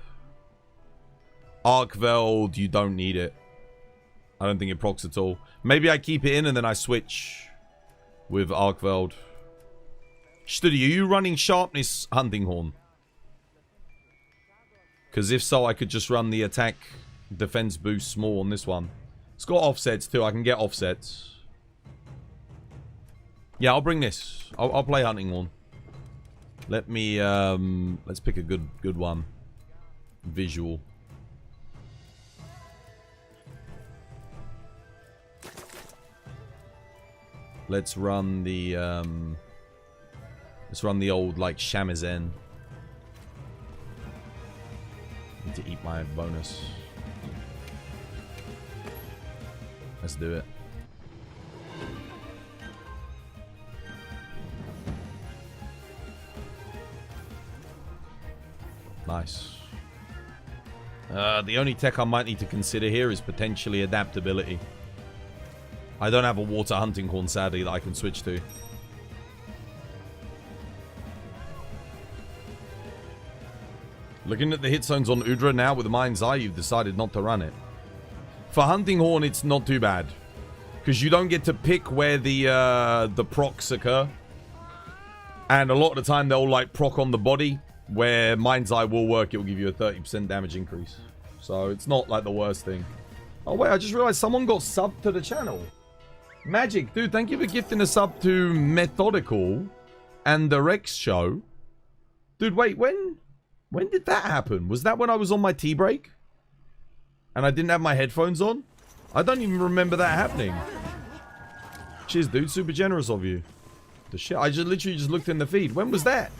Arkveld, you don't need it. I don't think it procs at all. Maybe I keep it in and then I switch with Arkveld. Studi, are you running Sharpness Hunting Horn? Because if so, I could just run the attack defense boost small on this one. It's got offsets too. I can get offsets. Yeah, I'll bring this. I'll play hunting horn. Let me let's pick a good one. Visual. Let's run the old like shamisen. Need to eat my bonus. Let's do it. Nice. The only tech I might need to consider here is potentially adaptability. I don't have a water hunting horn, sadly, that I can switch to. Looking at the hit zones on Udra now with the mind's eye, you've decided not to run it. For hunting horn, it's not too bad. Because you don't get to pick where the procs occur. And a lot of the time, they'll like proc on the body. Where mind's eye will work, it will give you a 30% damage increase. So it's not like the worst thing. Oh wait, I just realized someone got subbed to the channel. Magic, dude, thank you for gifting a sub to Methodical and the Rex Show. Dude, wait, when did that happen? Was that when I was on my tea break? And I didn't have my headphones on? I don't even remember that happening. Cheers, dude. Super generous of you. The shit. I just literally just looked in the feed. When was that?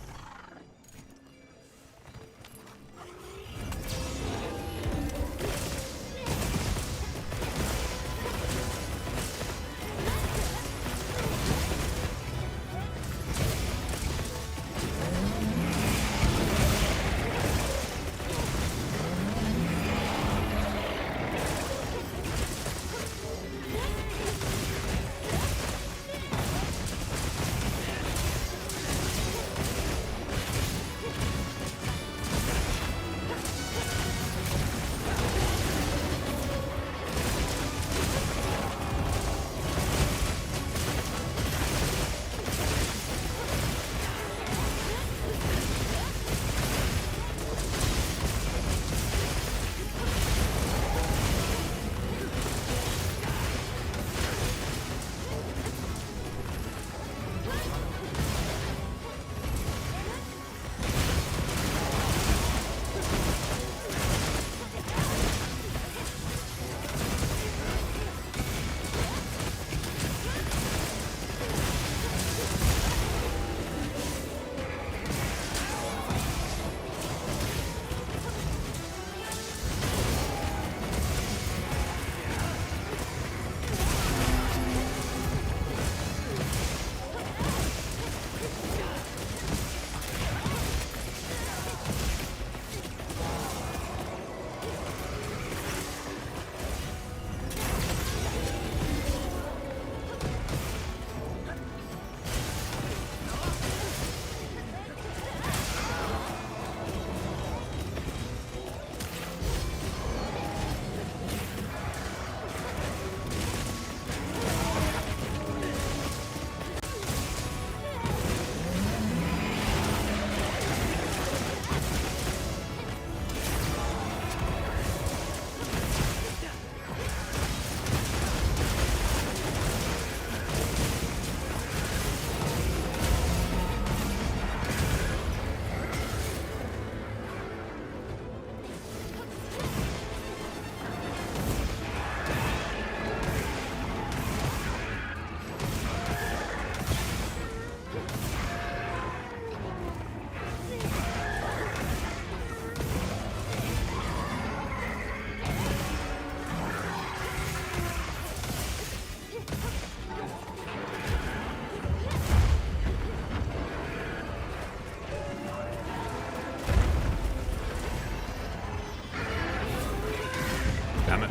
Damn it.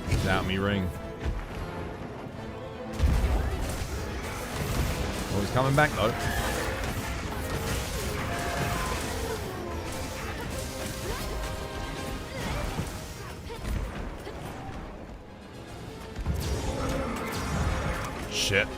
Without me ring. Oh, he's coming back though. Shit.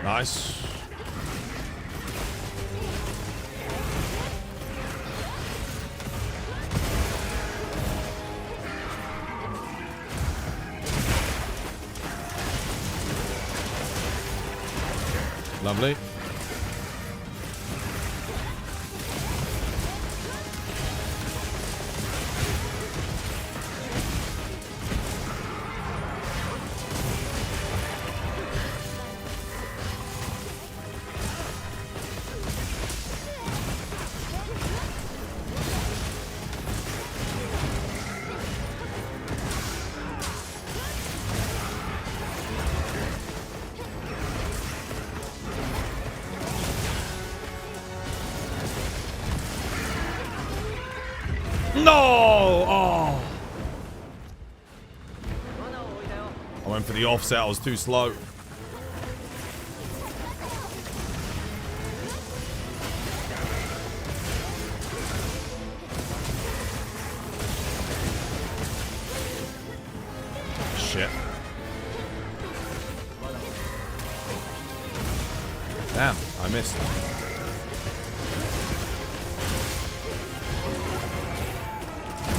Nice. Lovely. No! Oh. I went for the offset. I was too slow. Shit. Damn, I missed.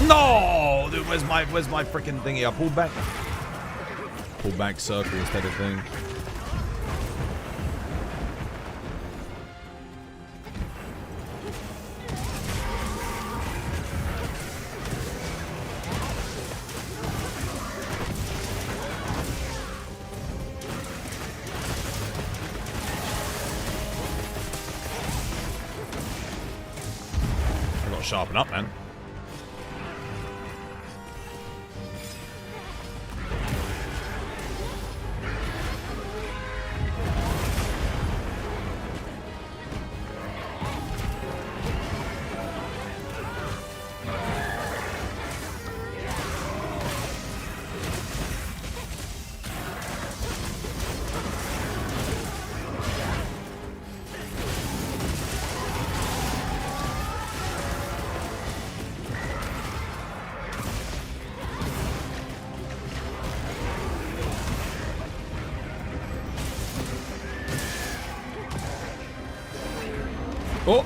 No! Dude, where's my freaking thingy? I pulled back. Pulled back circle instead of thing. I gotta sharpen up, man. Oh!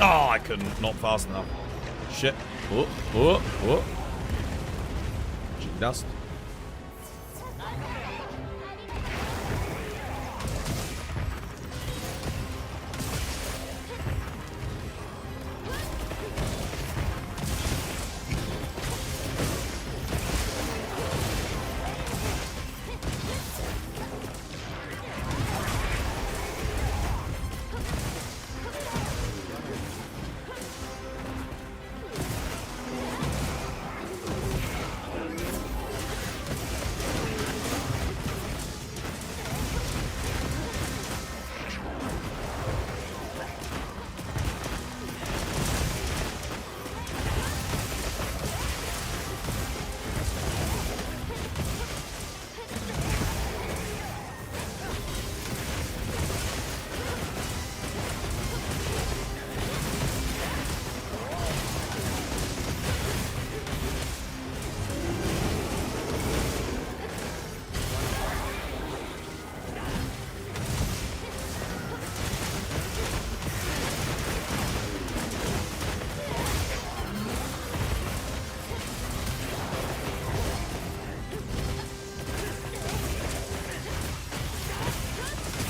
Oh, I couldn't. Not fast enough. Shit. Oh, oh, oh. Dust.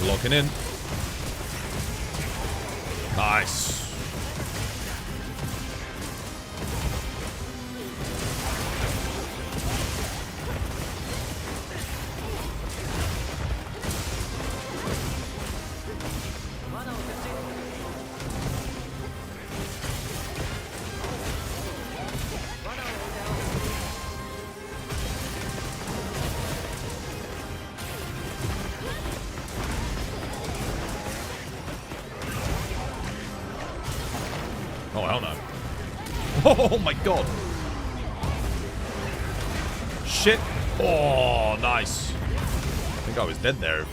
Locking in. Nice. Oh, hell no. Oh, my God. Shit. Oh, nice. I think I was dead there.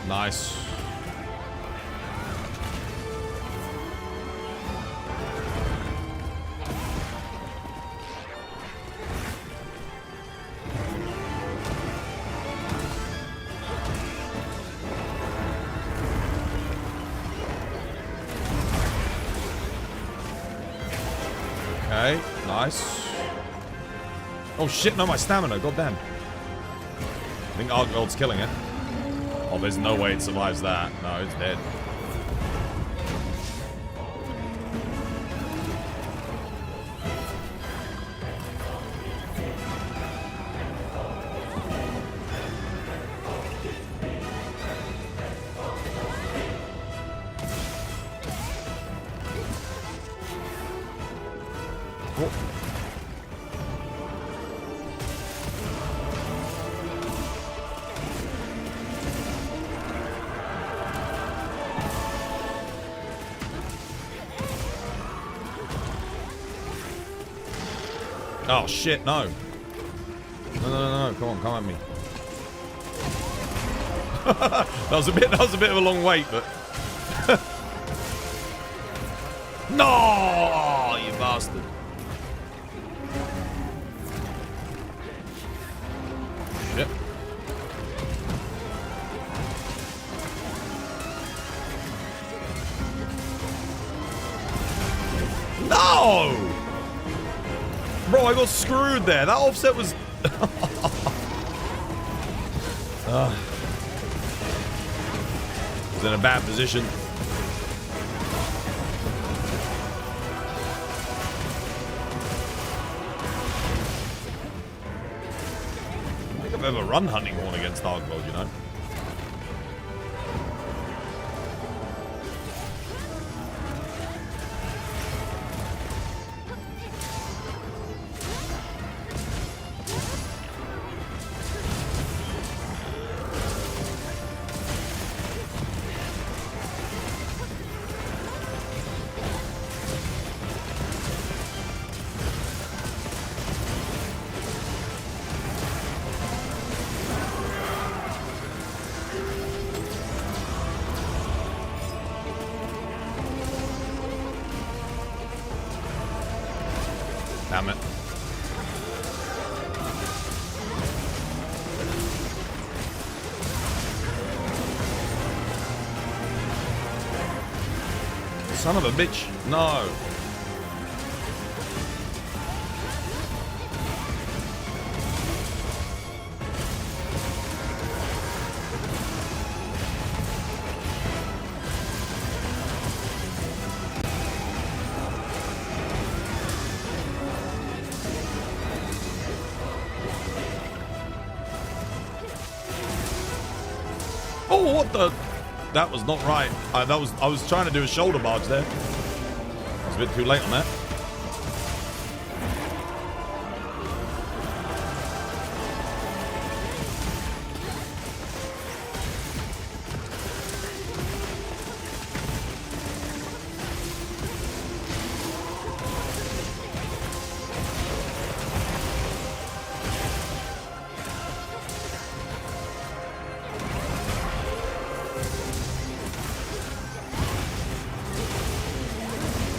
Nice. Okay, nice. Oh shit, no, my stamina, goddamn. I think Arggold's killing it. Oh, there's no way it survives that. No, it's dead. Oh shit, no. No, come on, come at me. that was a bit of a long wait, but no, you bastard. Shit. No! Bro, I got screwed there. That offset was... was in a bad position. I think I've ever run Hunting Horn against Darkblood, you know? Damn it. Son of a bitch. No. Oh, what the? That was not right. I was trying to do a shoulder barge there. I was a bit too late on that.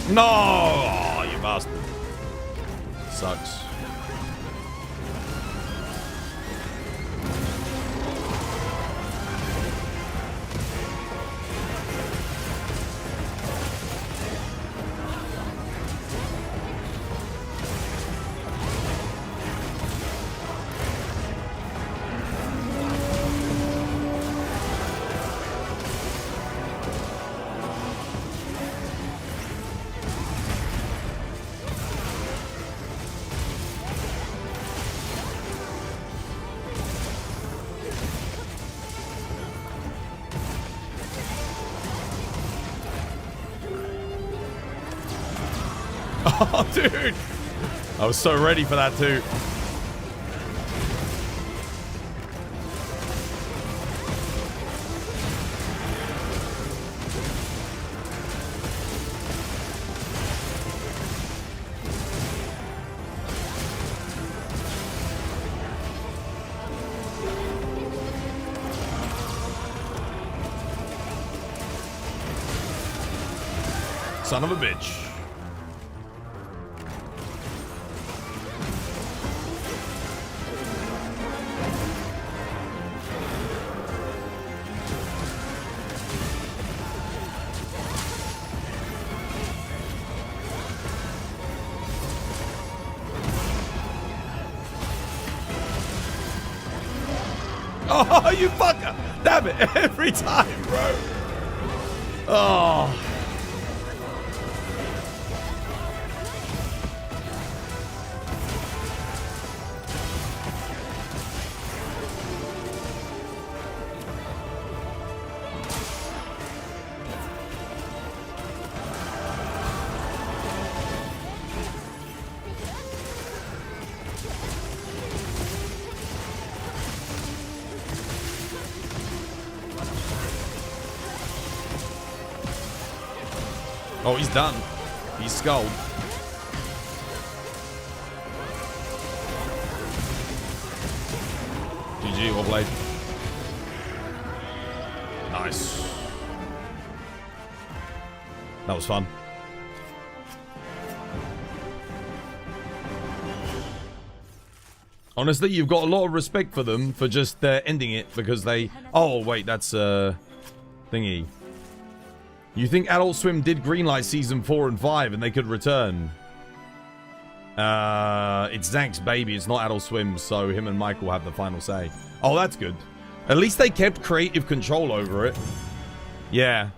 No! Oh, you bastard. Sucks. Oh, dude. I was so ready for that, too. Son of a bitch. Oh, you fucker! Damn it, every time, bro. Oh. Oh, he's done. He's skulled. GG, well played. Nice. That was fun. Honestly, you've got a lot of respect for them for just ending it because they... Oh, wait, that's thingy. You think Adult Swim did greenlight season 4 and 5 and they could return? It's Zach's baby. It's not Adult Swim, so him and Michael have the final say. Oh, that's good. At least they kept creative control over it. Yeah.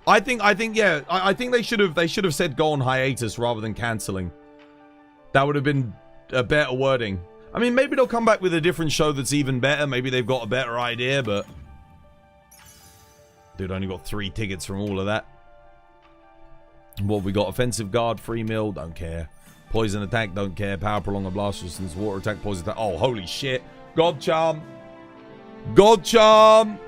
I think they should have said go on hiatus rather than canceling. That would have been a better wording. I mean, maybe they'll come back with a different show that's even better. Maybe they've got a better idea, but... Dude, only got 3 tickets from all of that. What we got? Offensive guard, free meal, don't care. Poison attack, don't care. Power prolonger, blast resistance, water attack, poison attack. Oh, holy shit. God charm. God charm.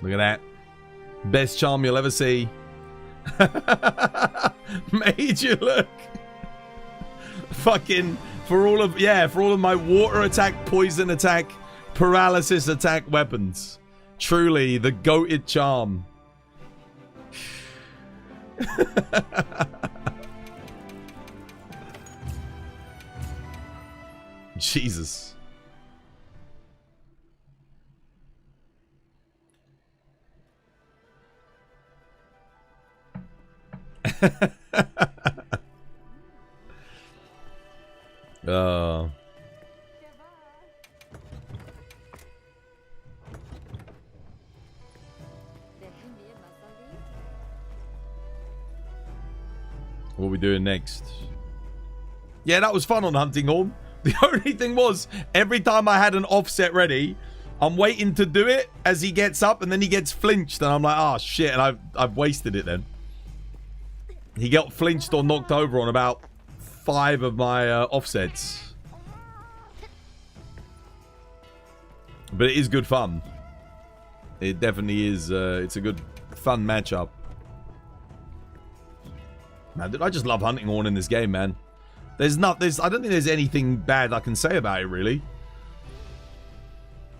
Look at that. Best charm you'll ever see. Made you look. Fucking for all of my water attack, poison attack, paralysis attack weapons. Truly the goated charm. Jesus. What are we doing next? Yeah, that was fun on Hunting Horn. The only thing was, every time I had an offset ready, I'm waiting to do it as he gets up, and then he gets flinched, and I'm like, oh shit, and I've wasted it then. He got flinched or knocked over on about 5 of my offsets. But it is good fun. It definitely is. It's a good, fun matchup. Man, dude, I just love Hunting Horn in this game, man. I don't think there's anything bad I can say about it, really.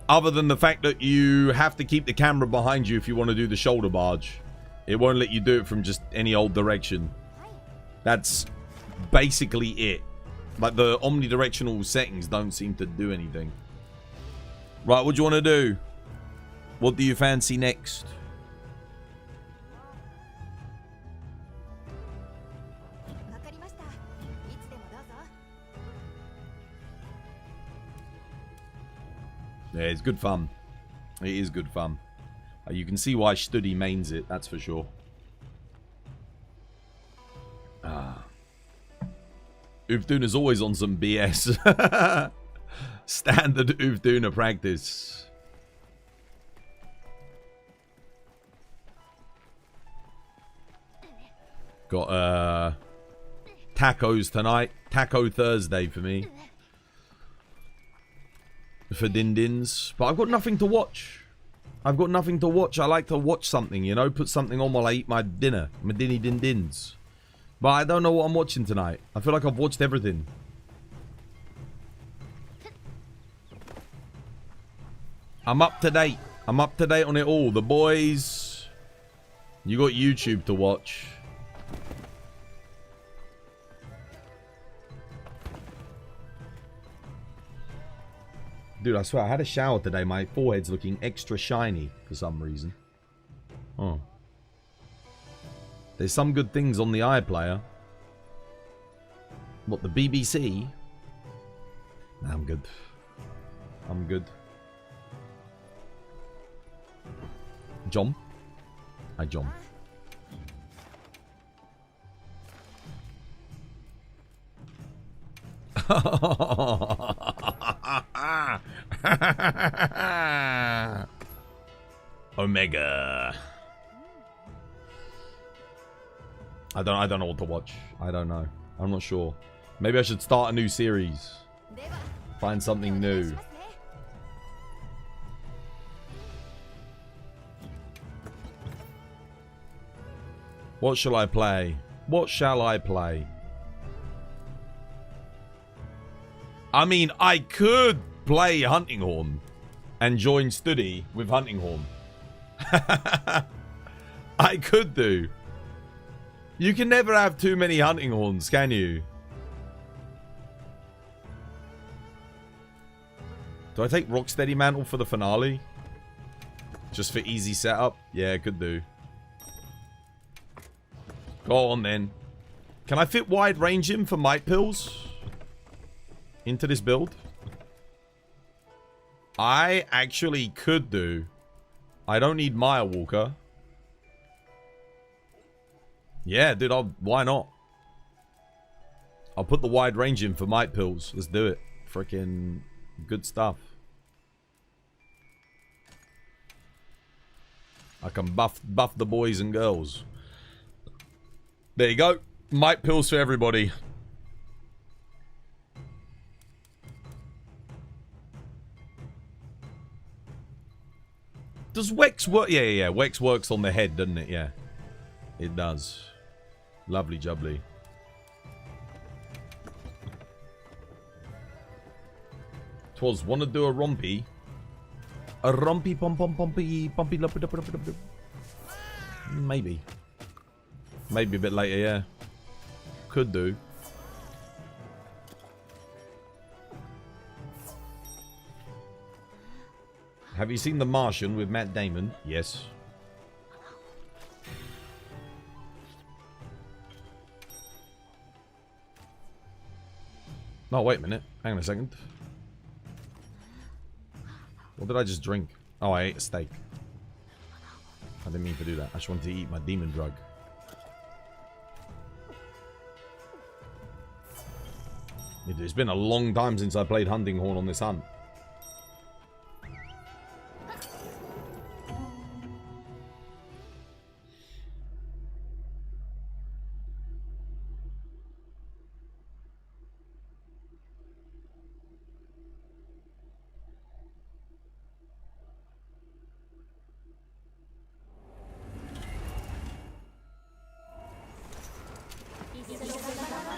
Other than the fact that you have to keep the camera behind you if you want to do the shoulder barge. It won't let you do it from just any old direction. That's basically it. Like, the omnidirectional settings don't seem to do anything. Right, what do you want to do? What do you fancy next? Yeah, it's good fun. It is good fun. You can see why Studi mains it, that's for sure. Uvduna always on some BS. Standard Uvduna practice. Got tacos tonight. Taco Thursday for me. For Dindins. But I've got nothing to watch. I've got nothing to watch. I like to watch something, you know? Put something on while I eat my dinner. My dinny dindins. But I don't know what I'm watching tonight. I feel like I've watched everything. I'm up to date. I'm up to date on it all. The boys. You got YouTube to watch. Dude, I swear, I had a shower today. My forehead's looking extra shiny for some reason. Oh. There's some good things on the iPlayer. What, the BBC? Nah, I'm good. I'm good. John? Hi, John. Omega. I don't know what to watch. I don't know. I'm not sure. Maybe I should start a new series. Find something new. What shall I play? What shall I play? I mean, I could play Hunting Horn and join Study with Hunting Horn. I could do. You can never have too many Hunting Horns, can you? Do I take Rocksteady Mantle for the finale? Just for easy setup? Yeah, could do. Go on then. Can I fit wide range in for might pills? Into this build? I actually could do. I don't need Mile Walker. Yeah, dude, why not? I'll put the wide range in for might pills. Let's do it. Freaking good stuff. I can buff the boys and girls. There you go. Might pills for everybody. Does Wex work? Yeah. Wex works on the head, doesn't it? Yeah. It does. Lovely jubbly. Twas wanna do a rompy. A rompy pom pom pompy pompy lumpy dumpy dumpy dumpy. Maybe. Maybe a bit later, yeah. Could do. Have you seen The Martian with Matt Damon? Yes. No, wait a minute. Hang on a second. What did I just drink? Oh, I ate a steak. I didn't mean to do that. I just wanted to eat my demon drug. It's been a long time since I played Hunting Horn on this hunt.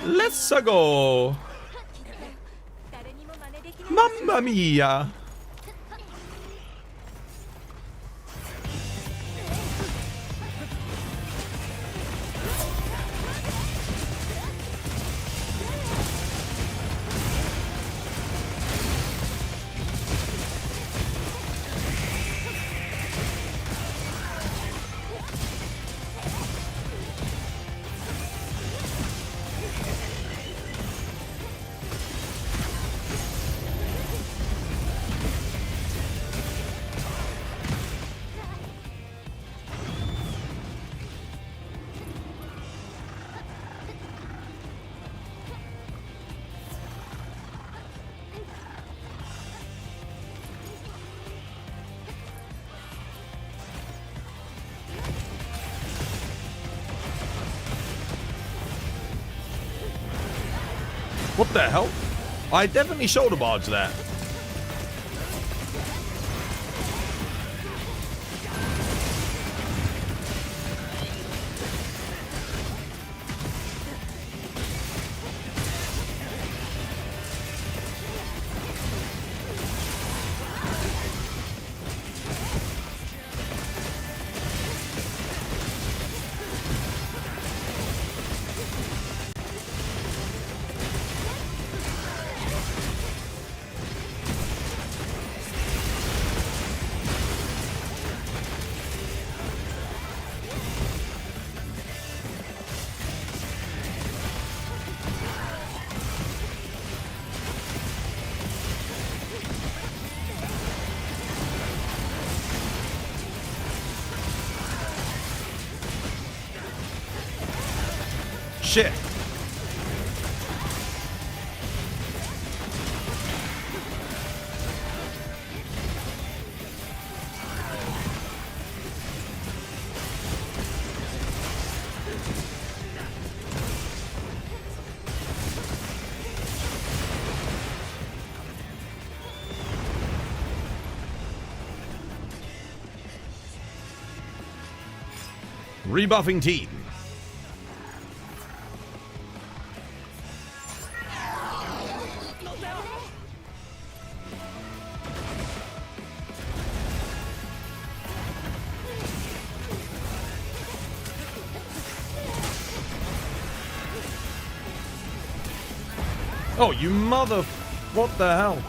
Let's go! Mamma mia! What the hell? I definitely shoulder barged that. shit. Rebuffing team. Oh, you mother... What the hell?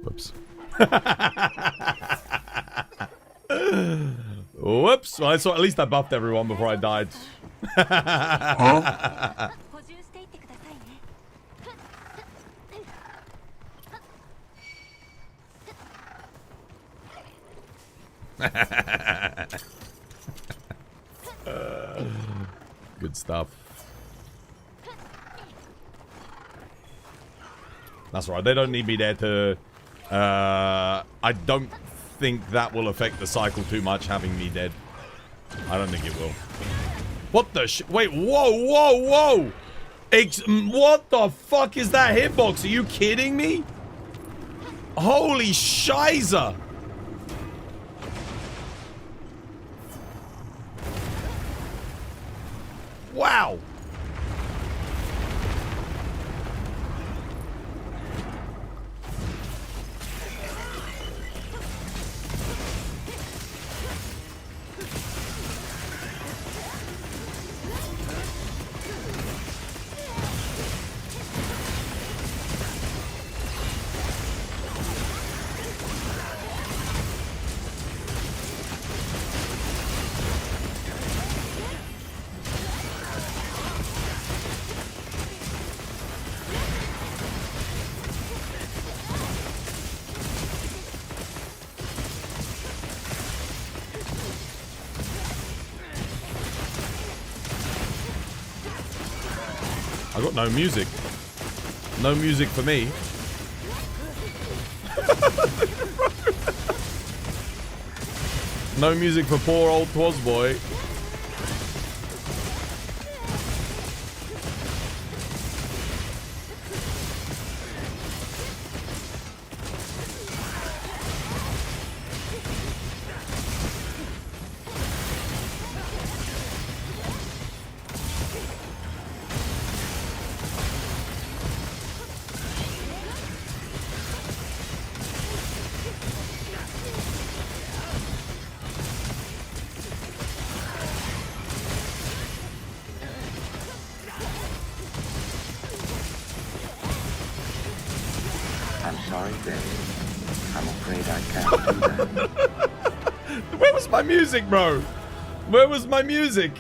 Whoops. Whoops. Well, I saw, at least I buffed everyone before I died. Huh? Good stuff. That's right. They don't need me there to... I don't think that will affect the cycle too much, having me dead. I don't think it will. What the sh... Wait, whoa, whoa, whoa! What the fuck is that hitbox? Are you kidding me? Holy shiza! Wow! I got no music. No music for me. No music for poor old Twozboy. I'm sorry, Dave. I'm afraid I can't do that. Where was my music, bro? Where was my music?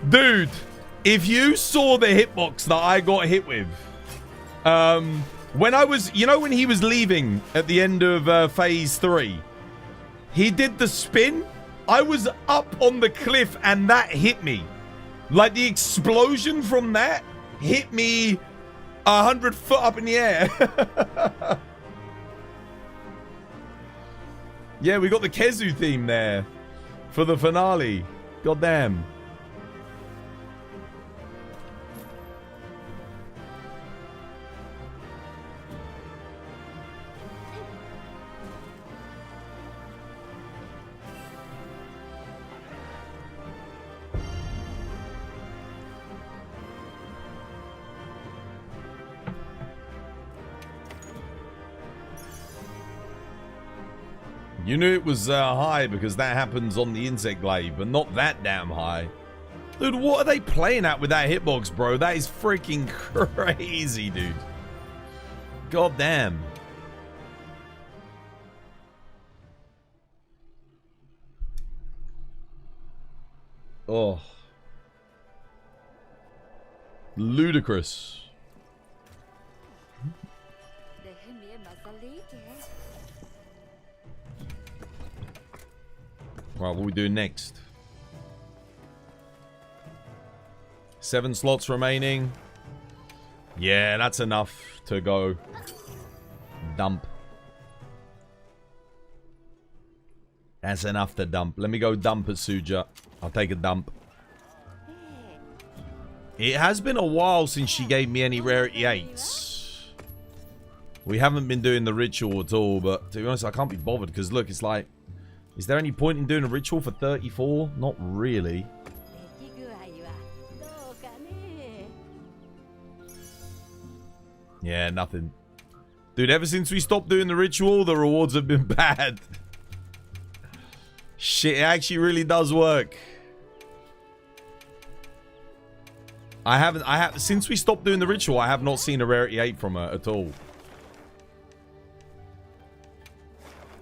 Dude, if you saw the hitbox that I got hit with, when I was, you know, when he was leaving at the end of phase 3, he did the spin. I was up on the cliff and that hit me. Like the explosion from that hit me 100 foot up in the air. Yeah, we got the Kezu theme there for the finale. God damn. You knew it was high because that happens on the insect glaive, but not that damn high. Dude, what are they playing at with that hitbox, bro? That is freaking crazy, dude. God damn. Oh. Ludicrous. Right, what are we doing next? 7 slots remaining. Yeah, that's enough to go. Dump. That's enough to dump. Let me go dump at Suja. I'll take a dump. It has been a while since she gave me any rarity 8s. We haven't been doing the ritual at all, but to be honest, I can't be bothered because look, it's like, is there any point in doing a ritual for 34? Not really. Yeah, nothing. Dude, ever since we stopped doing the ritual, the rewards have been bad. Shit, it actually really does work. Since we stopped doing the ritual, I have not seen a rarity 8 from her at all.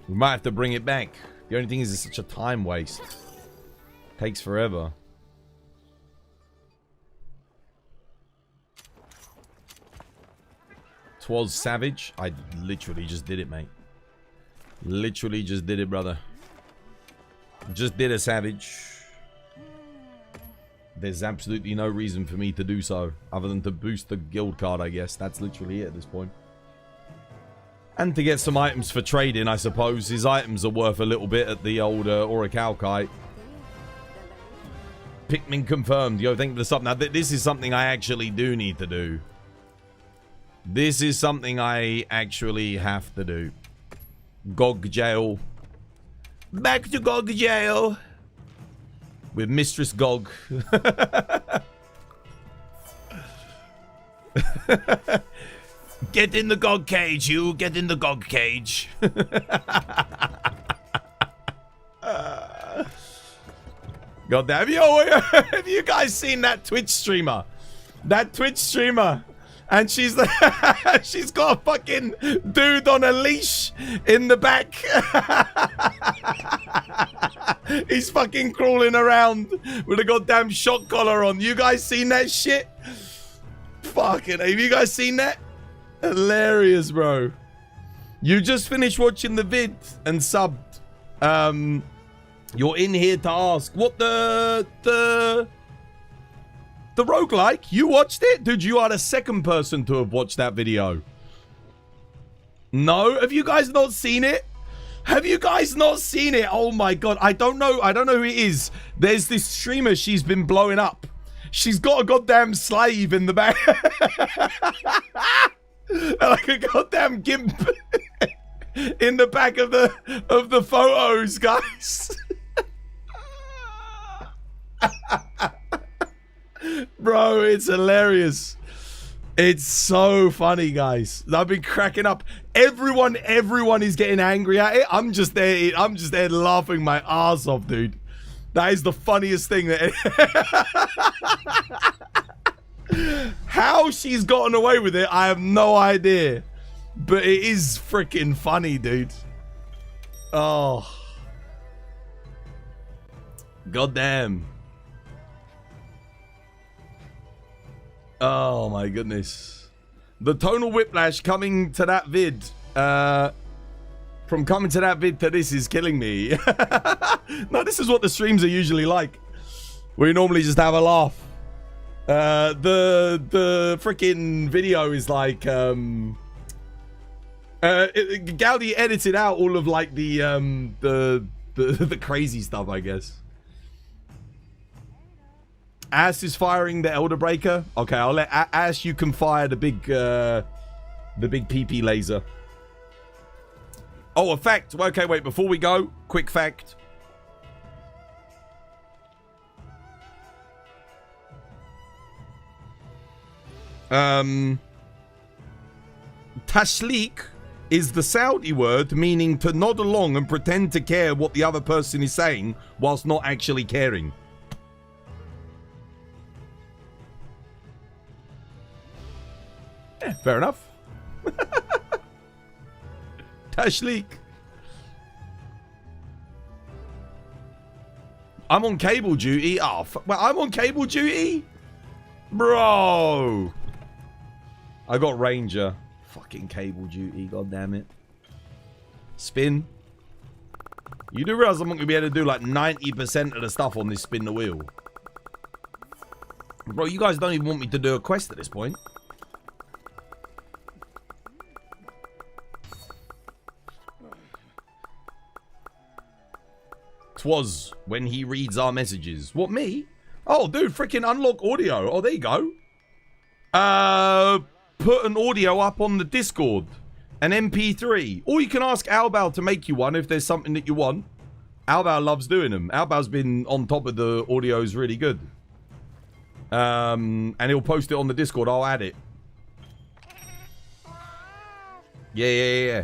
We might have to bring it back. The only thing is it's such a time waste. Takes forever. Twas savage. I literally just did it, mate. Literally just did it, brother. Just did a savage. There's absolutely no reason for me to do so. Other than to boost the guild card, I guess. That's literally it at this point. And to get some items for trading, I suppose. His items are worth a little bit at the old Orichalcite. Pikmin confirmed. Yo, thank you for the sub. Now, this is something I actually do need to do. This is something I actually have to do. Gog jail. Back to Gog jail. With Mistress Gog. Get in the Gog cage, you. Get in the Gog cage. God damn. Yo, have you guys seen that Twitch streamer? That Twitch streamer. And she's she's got a fucking dude on a leash in the back. He's fucking crawling around with a goddamn shock collar on. You guys seen that shit? Fucking, have you guys seen that? Hilarious, bro. You just finished watching the vid and subbed. You're in here to ask what the roguelike, you watched it? Dude, you are the second person to have watched that video. No? Have you guys not seen it? Have you guys not seen it? Oh my god, I don't know who it is. There's this streamer, she's been blowing up. She's got a goddamn slave in the back. Like a goddamn gimp in the back of the photos, guys. Bro, it's hilarious. It's so funny, guys. I've been cracking up. Everyone is getting angry at it. I'm just there laughing my ass off, dude. That is the funniest thing that how she's gotten away with it, I have no idea. But it is freaking funny, dude. Oh. Goddamn. Oh my goodness. The tonal whiplash coming to that vid. From coming to that vid to this is killing me. No, this is what the streams are usually like. We normally just have a laugh. The freaking video is like Gaudi edited out all of like the crazy stuff, I guess. Ass is firing the Elder Breaker. Okay, I'll let Ash, you can fire the big PP laser. Oh, a fact. Okay, wait, before we go, quick fact. Tashlik is the Saudi word meaning to nod along and pretend to care what the other person is saying whilst not actually caring. Yeah, fair enough. Tashlik. I'm on cable duty. Oh, well, I'm on cable duty? Bro. I got Ranger. Fucking cable duty, god damn it. Spin. You do realize I'm not going to be able to do like 90% of the stuff on this spin the wheel. Bro, you guys don't even want me to do a quest at this point. Twas when he reads our messages. What, me? Oh, dude, freaking unlock audio. Oh, there you go. Put an audio up on the Discord. An MP3. Or you can ask Albao to make you one if there's something that you want. Albao loves doing them. Albao's been on top of the audios really good. And he'll post it on the Discord. I'll add it. Yeah.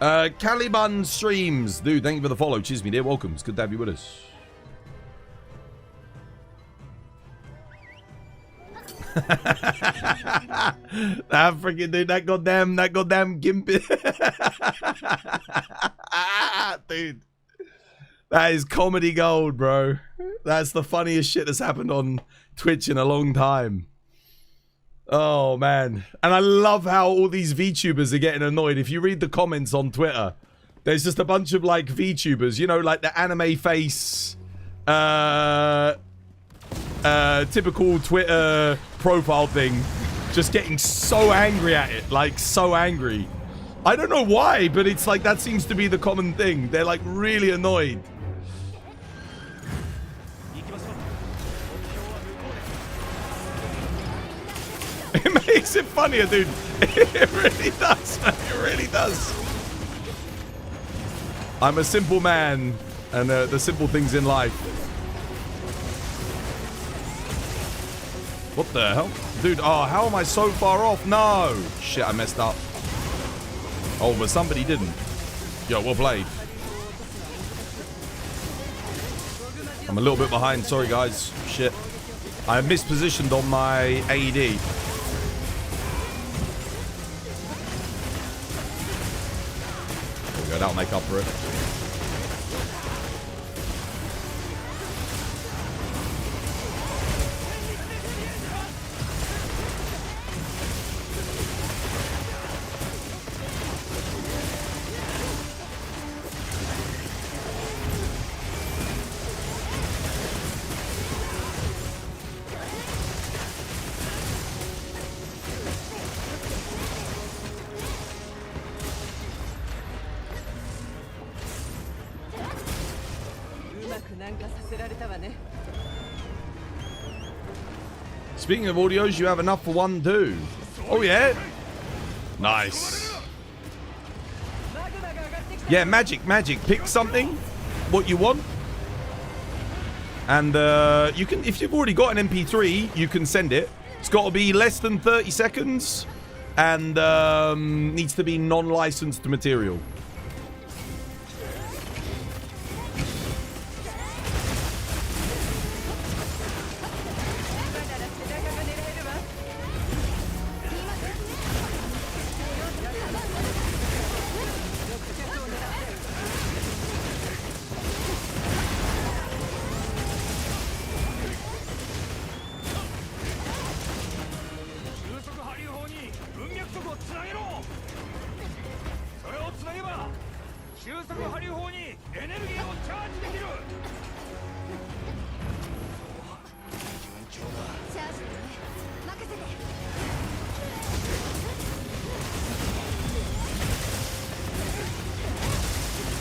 Caliban streams. Dude, thank you for the follow. Cheers, me dear. Welcome. It's good to have you with us. That freaking dude, that goddamn gimp. Dude, that is comedy gold, bro. That's the funniest shit that's happened on Twitch in a long time. Oh man, and I love how all these VTubers are getting annoyed. If you read the comments on Twitter, there's just a bunch of like VTubers, you know, like the anime face, typical Twitter profile thing, just getting so angry at it, like so angry. I don't know why, but it's like that seems to be the common thing. They're like really annoyed. It makes it funnier, dude. It really does, man. It really does. I'm a simple man, and the simple things in life. What the hell? Dude, oh, how am I so far off? No! Shit, I messed up. Oh, but somebody didn't. Yo, well played. I'm a little bit behind. Sorry, guys. Shit. I mispositioned on my AED. There we go. That'll make up for it. Speaking of audios, you have enough for one too. Oh yeah? Nice. Yeah, magic. Pick something, what you want. And you can, if you've already got an MP3, you can send it. It's got to be less than 30 seconds and needs to be non-licensed material.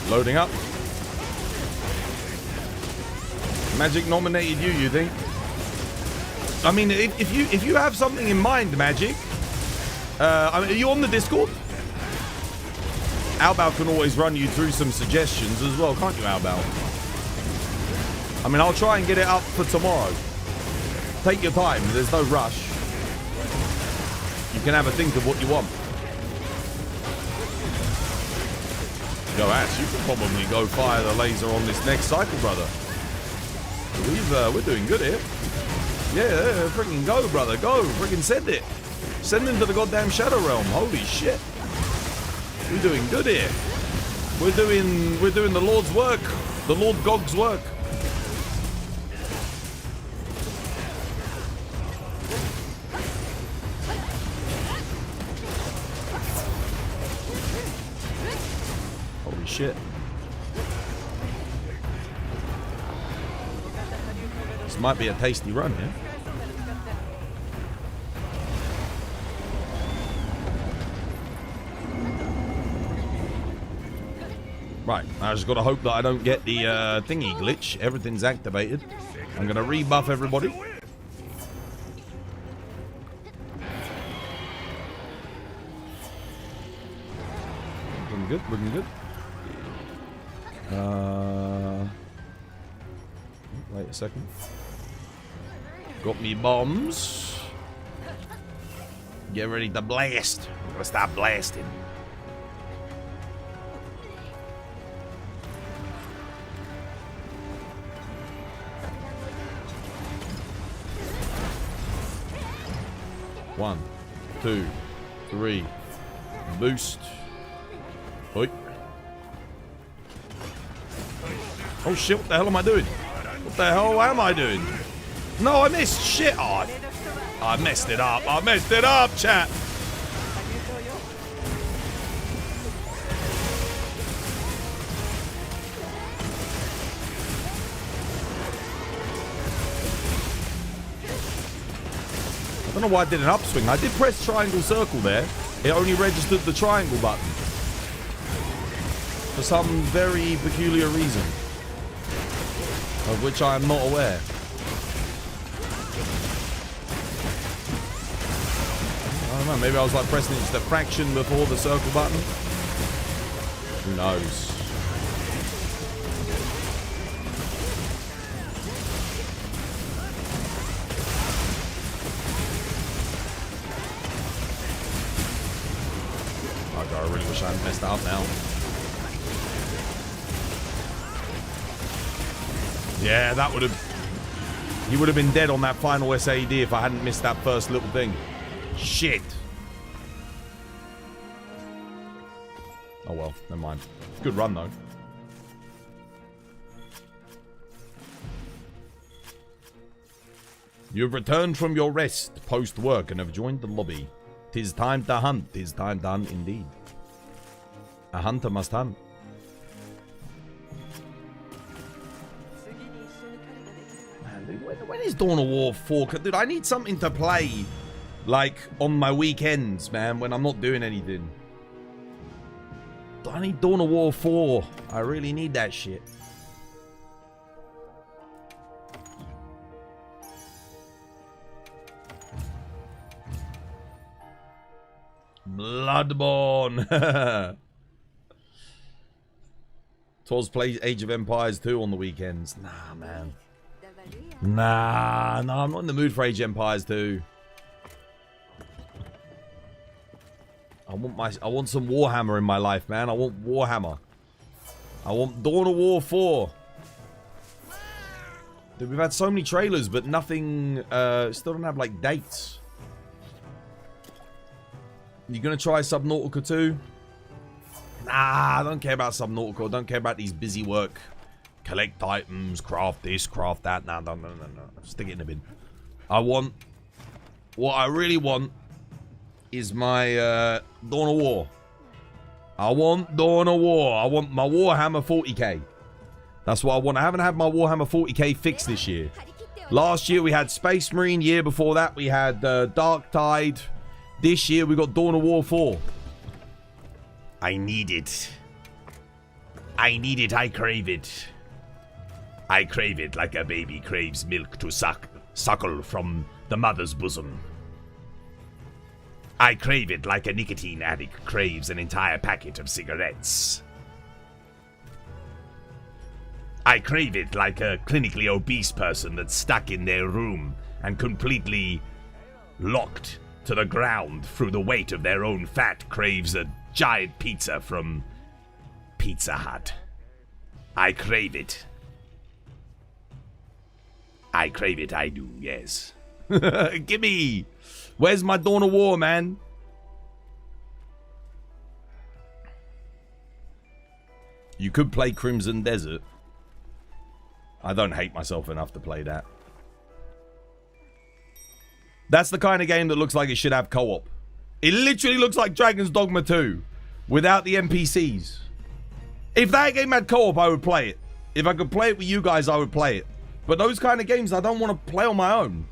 Loading up. Magic nominated you think? I mean, if you have something in mind, Magic, I mean, are you on the Discord? Albao can always run you through some suggestions as well, can't you, Albao? I mean, I'll try and get it up for tomorrow. Take your time, there's no rush. You can have a think of what you want. Yo, Ash, you can probably go fire the laser on this next cycle, brother. We're doing good here. Yeah, freaking go, brother, go. Freaking send it. Send him to the goddamn Shadow Realm. Holy shit. We're doing good here. We're doing the Lord's work. The Lord Gog's work. Holy shit. This might be a tasty run here. Right, I just gotta hope that I don't get the thingy glitch. Everything's activated. I'm gonna rebuff everybody. Looking good, looking good. Wait a second. Got me bombs. Get ready to blast. I'm gonna start blasting. One, two, three. Boost. Oi. Oh shit, what the hell am I doing? What the hell am I doing? No, I missed. Shit. Oh, I messed it up. I messed it up, chat. I don't know why I did an upswing. I did press triangle circle there. It only registered the triangle button. For some very peculiar reason. Of which I am not aware. I don't know, maybe I was like pressing just a fraction before the circle button. Who knows? I really wish I hadn't messed up now. Yeah, that would have... He would have been dead on that final SAD if I hadn't missed that first little thing. Shit. Oh well, never mind. Good run though. You have returned from your rest post-work and have joined the lobby. 'Tis time to hunt. 'Tis time to hunt indeed. A hunter must hunt. Man, dude, when is Dawn of War 4? Dude, I need something to play, like, on my weekends, man, when I'm not doing anything. I need Dawn of War 4. I really need that shit. Bloodborne. Twas play Age of Empires 2 on the weekends. Nah, man. Nah, I'm not in the mood for Age of Empires 2. I want some Warhammer in my life, man. I want Warhammer. I want Dawn of War 4. Dude, we've had so many trailers, but nothing, still don't have, like, dates. You gonna try Subnautica 2? Nah, I don't care about Subnautica. I don't care about these busy work. Collect items, craft this, craft that. Nah, no. Stick it in the bin. What I really want is my Dawn of War. I want Dawn of War. I want my Warhammer 40k. That's what I want. I haven't had my Warhammer 40k fixed this year. Last year we had Space Marine. Year before that we had Dark Tide. This year we got Dawn of War 4. I need it. I need it. I crave it. I crave it like a baby craves milk to suckle from the mother's bosom. I crave it like a nicotine addict craves an entire packet of cigarettes. I crave it like a clinically obese person that's stuck in their room and completely locked to the ground through the weight of their own fat craves a giant pizza from Pizza Hut. I crave it. I crave it, I do, yes. Gimme! Where's my Dawn of War, man? You could play Crimson Desert. I don't hate myself enough to play that. That's the kind of game that looks like it should have co-op. It literally looks like Dragon's Dogma 2 without the NPCs. If that game had co-op, I would play it. If I could play it with you guys, I would play it. But those kind of games, I don't want to play on my own.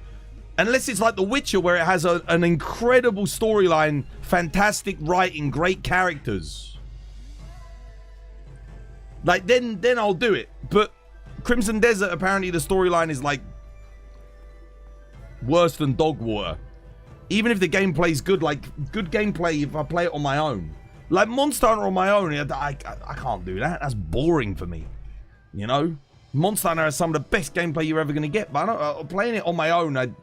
Unless it's like The Witcher, where it has an incredible storyline, fantastic writing, great characters. Like, then I'll do it. But Crimson Desert, apparently the storyline is like worse than dog water. Even if the gameplay's good, like good gameplay if I play it on my own. Like Monster Hunter on my own, I can't do that. That's boring for me. You know? Monster Hunter has some of the best gameplay you're ever going to get. But playing it on my own,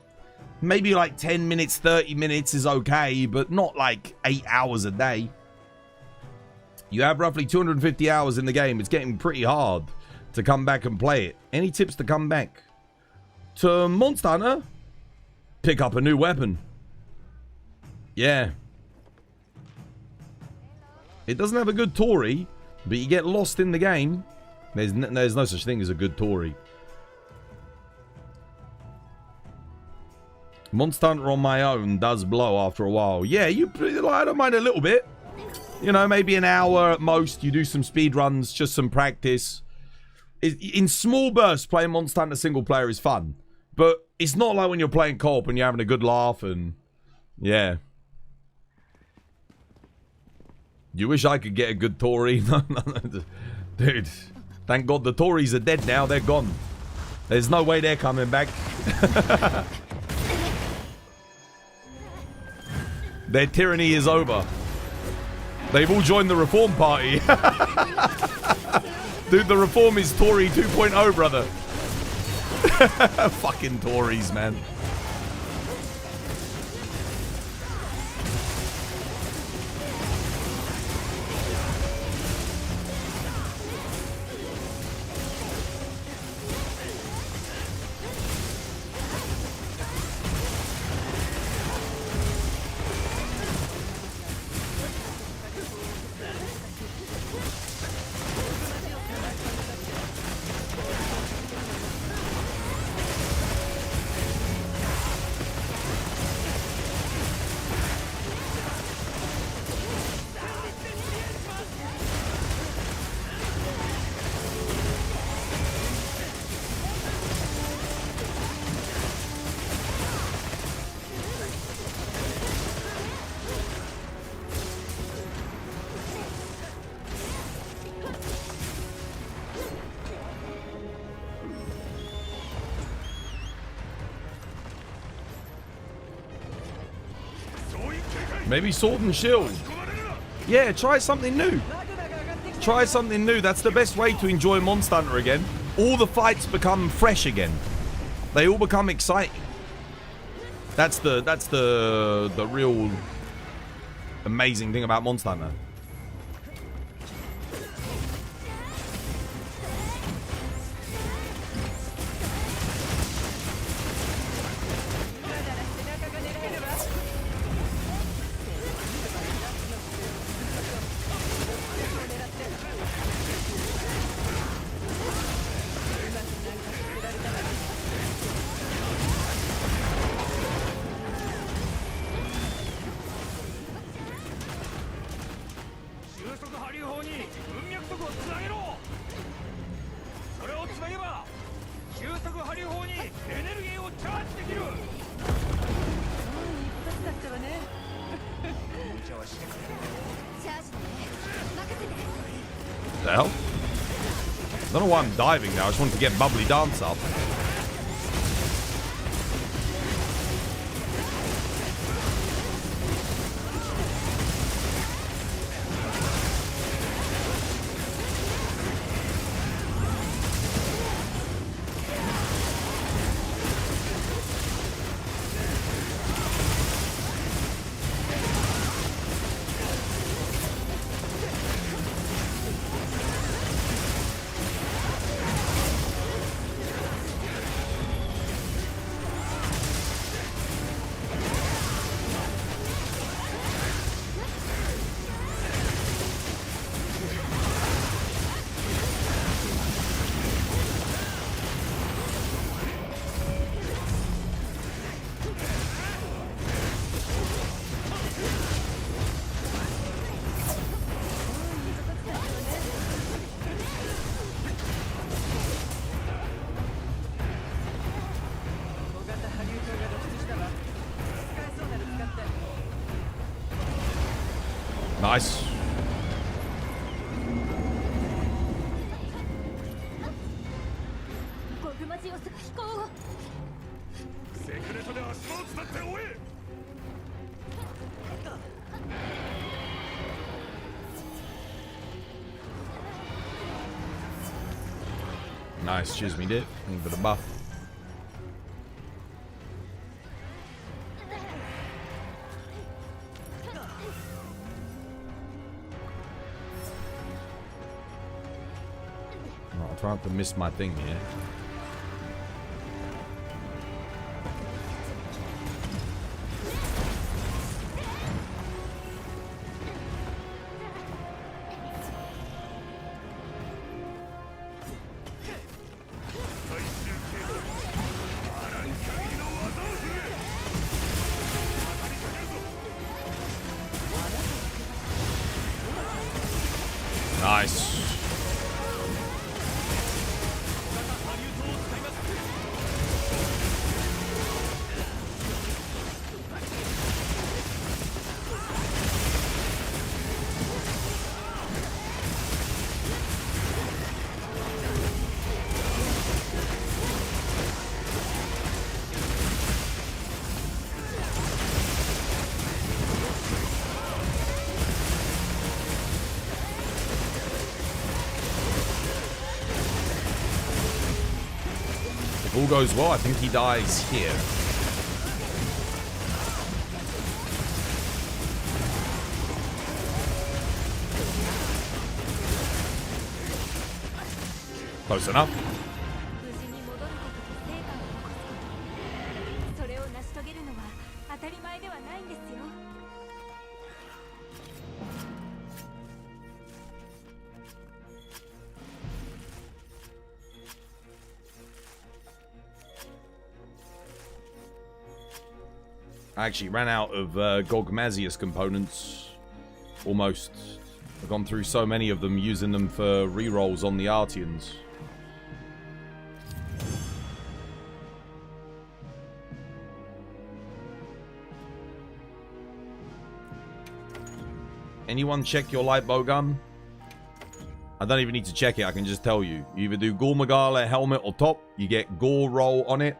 maybe like 10 minutes, 30 minutes is okay. But not like 8 hours a day. You have roughly 250 hours in the game. It's getting pretty hard to come back and play it. Any tips to come back? To Monster Hunter? Pick up a new weapon. Yeah. It doesn't have a good Tory, but you get lost in the game. There's no such thing as a good Tory. Monster Hunter on my own does blow after a while. Yeah, I don't mind a little bit. You know, maybe an hour at most. You do some speed runs, just some practice. In small bursts, playing Monster Hunter single player is fun. But it's not like when you're playing co-op and you're having a good laugh and... Yeah. You wish I could get a good Tory. Dude, thank God the Tories are dead now. They're gone. There's no way they're coming back. Their tyranny is over. They've all joined the Reform Party. Dude, the Reform is Tory 2.0, brother. Fucking Tories, man. Maybe Sword and Shield. Yeah, try something new. Try something new. That's the best way to enjoy Monster Hunter again. All the fights become fresh again. They all become exciting. That's the real amazing thing about Monster Hunter. 文脈速をつなげろ。それをつなげば収束波流砲にエネルギーをチャージできる。一発だったわね。無茶はしてくれ。チャージだね。任せて。 The hell? I don't know why I'm diving now. I just wanted to get bubbly dance up. Nice. Gogmazios が飛行を。セクレトで足場を伝って追え。 Nice. Cheers, me did. Thank you for the buff. I'll try not to miss my thing here. Nice. If all goes well, I think he dies here. Close enough. 無事に戻ることで成果を残すこと。それを成し遂げるのは当たり前ではないんですよ。 I actually ran out of Gogmazios components. Almost. I've gone through so many of them, using them for rerolls on the Artians. Anyone check your light bow gun? I don't even need to check it, I can just tell you. You either do Gogmazios helmet or top, you get Gore roll on it.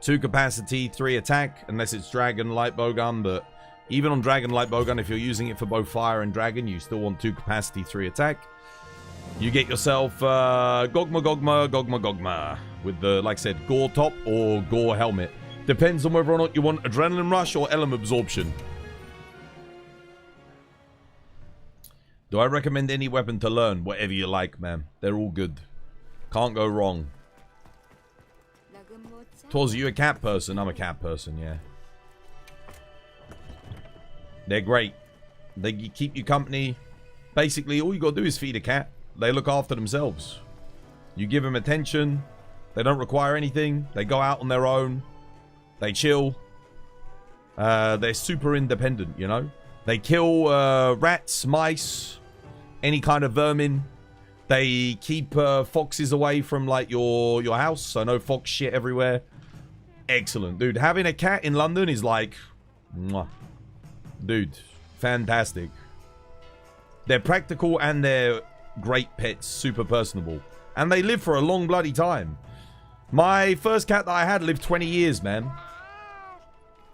2 capacity, 3 attack, unless it's Dragon Light Bowgun, but even on Dragon Light Bowgun, if you're using it for both Fire and Dragon, you still want 2 capacity, 3 attack. You get yourself Gogma, with the, like I said, Gore top or Gore helmet. Depends on whether or not you want Adrenaline Rush or Element Absorption. Do I recommend any weapon to learn? Whatever you like, man. They're all good. Can't go wrong. Tors, are you a cat person? I'm a cat person, yeah. They're great. They keep you company. Basically, all you gotta do is feed a cat. They look after themselves. You give them attention. They don't require anything. They go out on their own. They chill. They're super independent, you know. They kill rats, mice, any kind of vermin. They keep foxes away from like your house, so no fox shit everywhere. Excellent, dude. Having a cat in London is like, mwah. Dude, fantastic. They're practical and they're great pets, super personable, and they live for a long bloody time. My first cat that I had lived 20 years, man.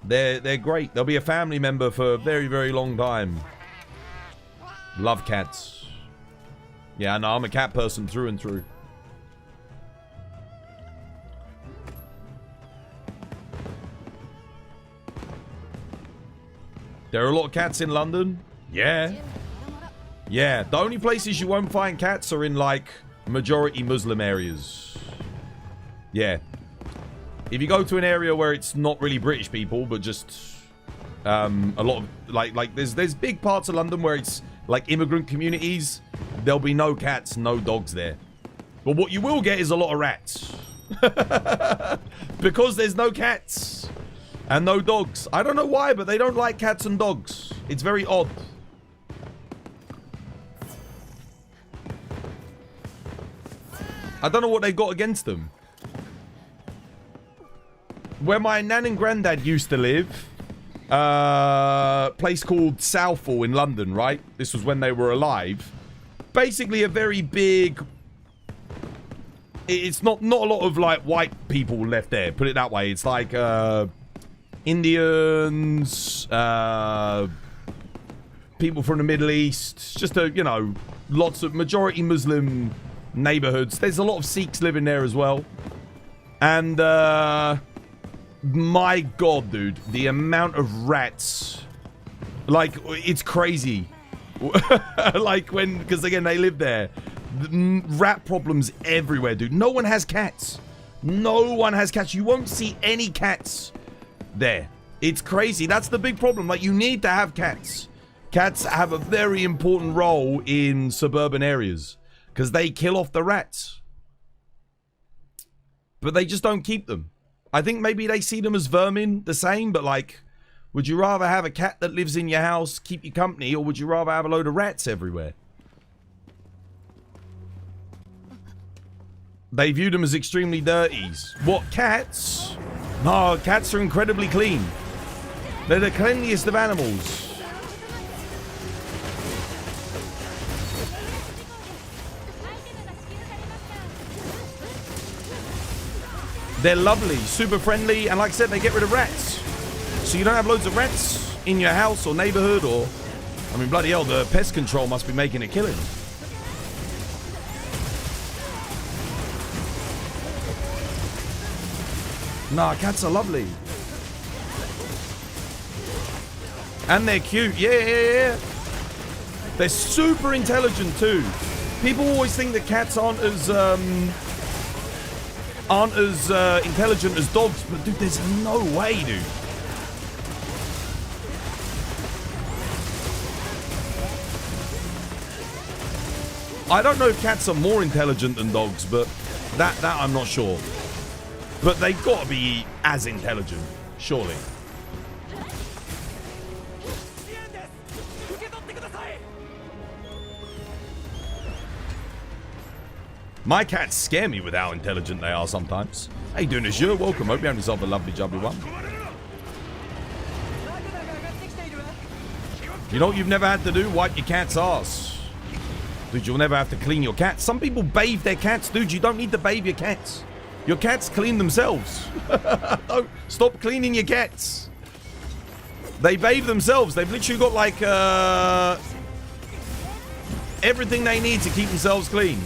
They're great. They'll be a family member for a very, very long time. Love cats. Yeah, no, I'm a cat person through and through. There are a lot of cats in London. Yeah. Yeah, the only places you won't find cats are in, like, majority Muslim areas. Yeah. If you go to an area where it's not really British people, but just a lot of, like there's big parts of London where it's, like, immigrant communities, there'll be no cats, no dogs there. But what you will get is a lot of rats. Because there's no cats and no dogs. I don't know why, but they don't like cats and dogs. It's very odd. I don't know what they got against them. Where my nan and granddad used to live, a place called Southall in London, right? This was when they were alive. Basically a very big... It's not a lot of, like, white people left there, put it that way. It's like, Indians, people from the Middle East, just a, you know, lots of majority Muslim neighborhoods. There's a lot of Sikhs living there as well. And, my God, dude, the amount of rats, like, it's crazy. Like, because again, they live there. Rat problems everywhere, dude. No one has cats. No one has cats. You won't see any cats there. It's crazy. That's the big problem. Like, you need to have cats. Cats have a very important role in suburban areas because they kill off the rats. But they just don't keep them. I think maybe they see them as vermin, the same, but like, would you rather have a cat that lives in your house, keep you company, or would you rather have a load of rats everywhere? They view them as extremely dirty. What, cats? No, cats are incredibly clean. They're the cleanliest of animals. They're lovely, super friendly, and like I said, they get rid of rats. So you don't have loads of rats in your house or neighborhood or... I mean, bloody hell, the pest control must be making a killing. Nah, cats are lovely. And they're cute. Yeah. They're super intelligent too. People always think that cats aren't as intelligent as dogs, but dude, there's no way, dude. I don't know if cats are more intelligent than dogs, but that I'm not sure. But they gotta be as intelligent, surely. My cats scare me with how intelligent they are sometimes. How you doing, Azure? Welcome. Hope you have yourself a lovely, jubbly one. You know what you've never had to do? Wipe your cat's ass. Dude, you'll never have to clean your cats. Some people bathe their cats. Dude, you don't need to bathe your cats. Your cats clean themselves. Don't stop cleaning your cats. They bathe themselves. They've literally got like everything they need to keep themselves clean.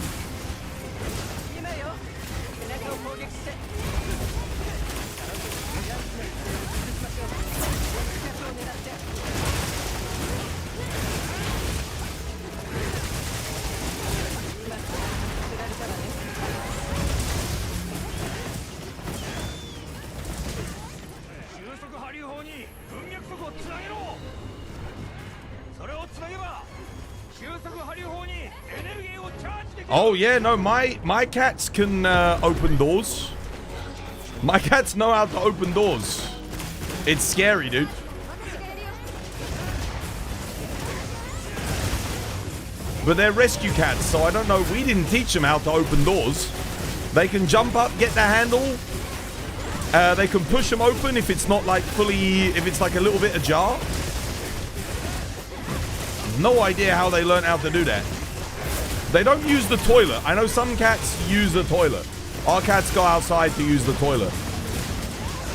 Oh yeah, no, my cats can open doors. My cats know how to open doors. It's scary, dude. but they're rescue cats, so I don't know. We didn't teach them how to open doors. They can jump up, get the handle. They can push them open if it's not like fully, if it's like a little bit ajar. No idea how they learn how to do that. They don't use the toilet. I know some cats use the toilet. Our cats go outside to use the toilet.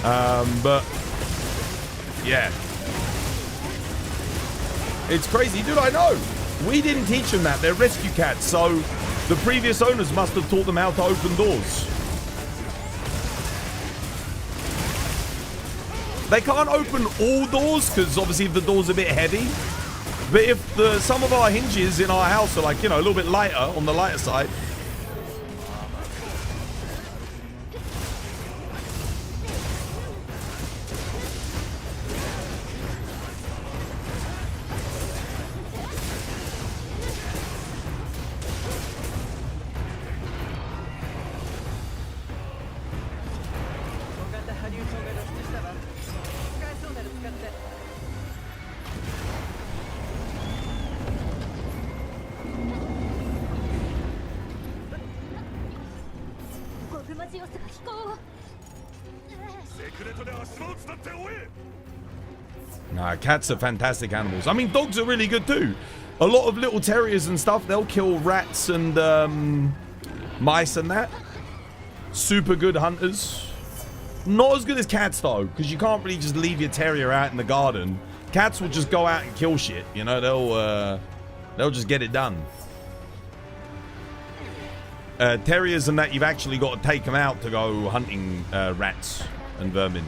But yeah. It's crazy. Dude, I know. We didn't teach them that. They're rescue cats, so the previous owners must have taught them how to open doors. They can't open all doors, because obviously the door's a bit heavy. But if some of our hinges in our house are like, you know, a little bit lighter, on the lighter side. Nah, cats are fantastic animals. I mean, dogs are really good too. A lot of little terriers and stuff, they'll kill rats and mice and that. Super good hunters. Not as good as cats though, because you can't really just leave your terrier out in the garden. Cats will just go out and kill shit. You know, they'll just get it done. Terriers and that, you've actually got to take them out to go hunting rats and vermin.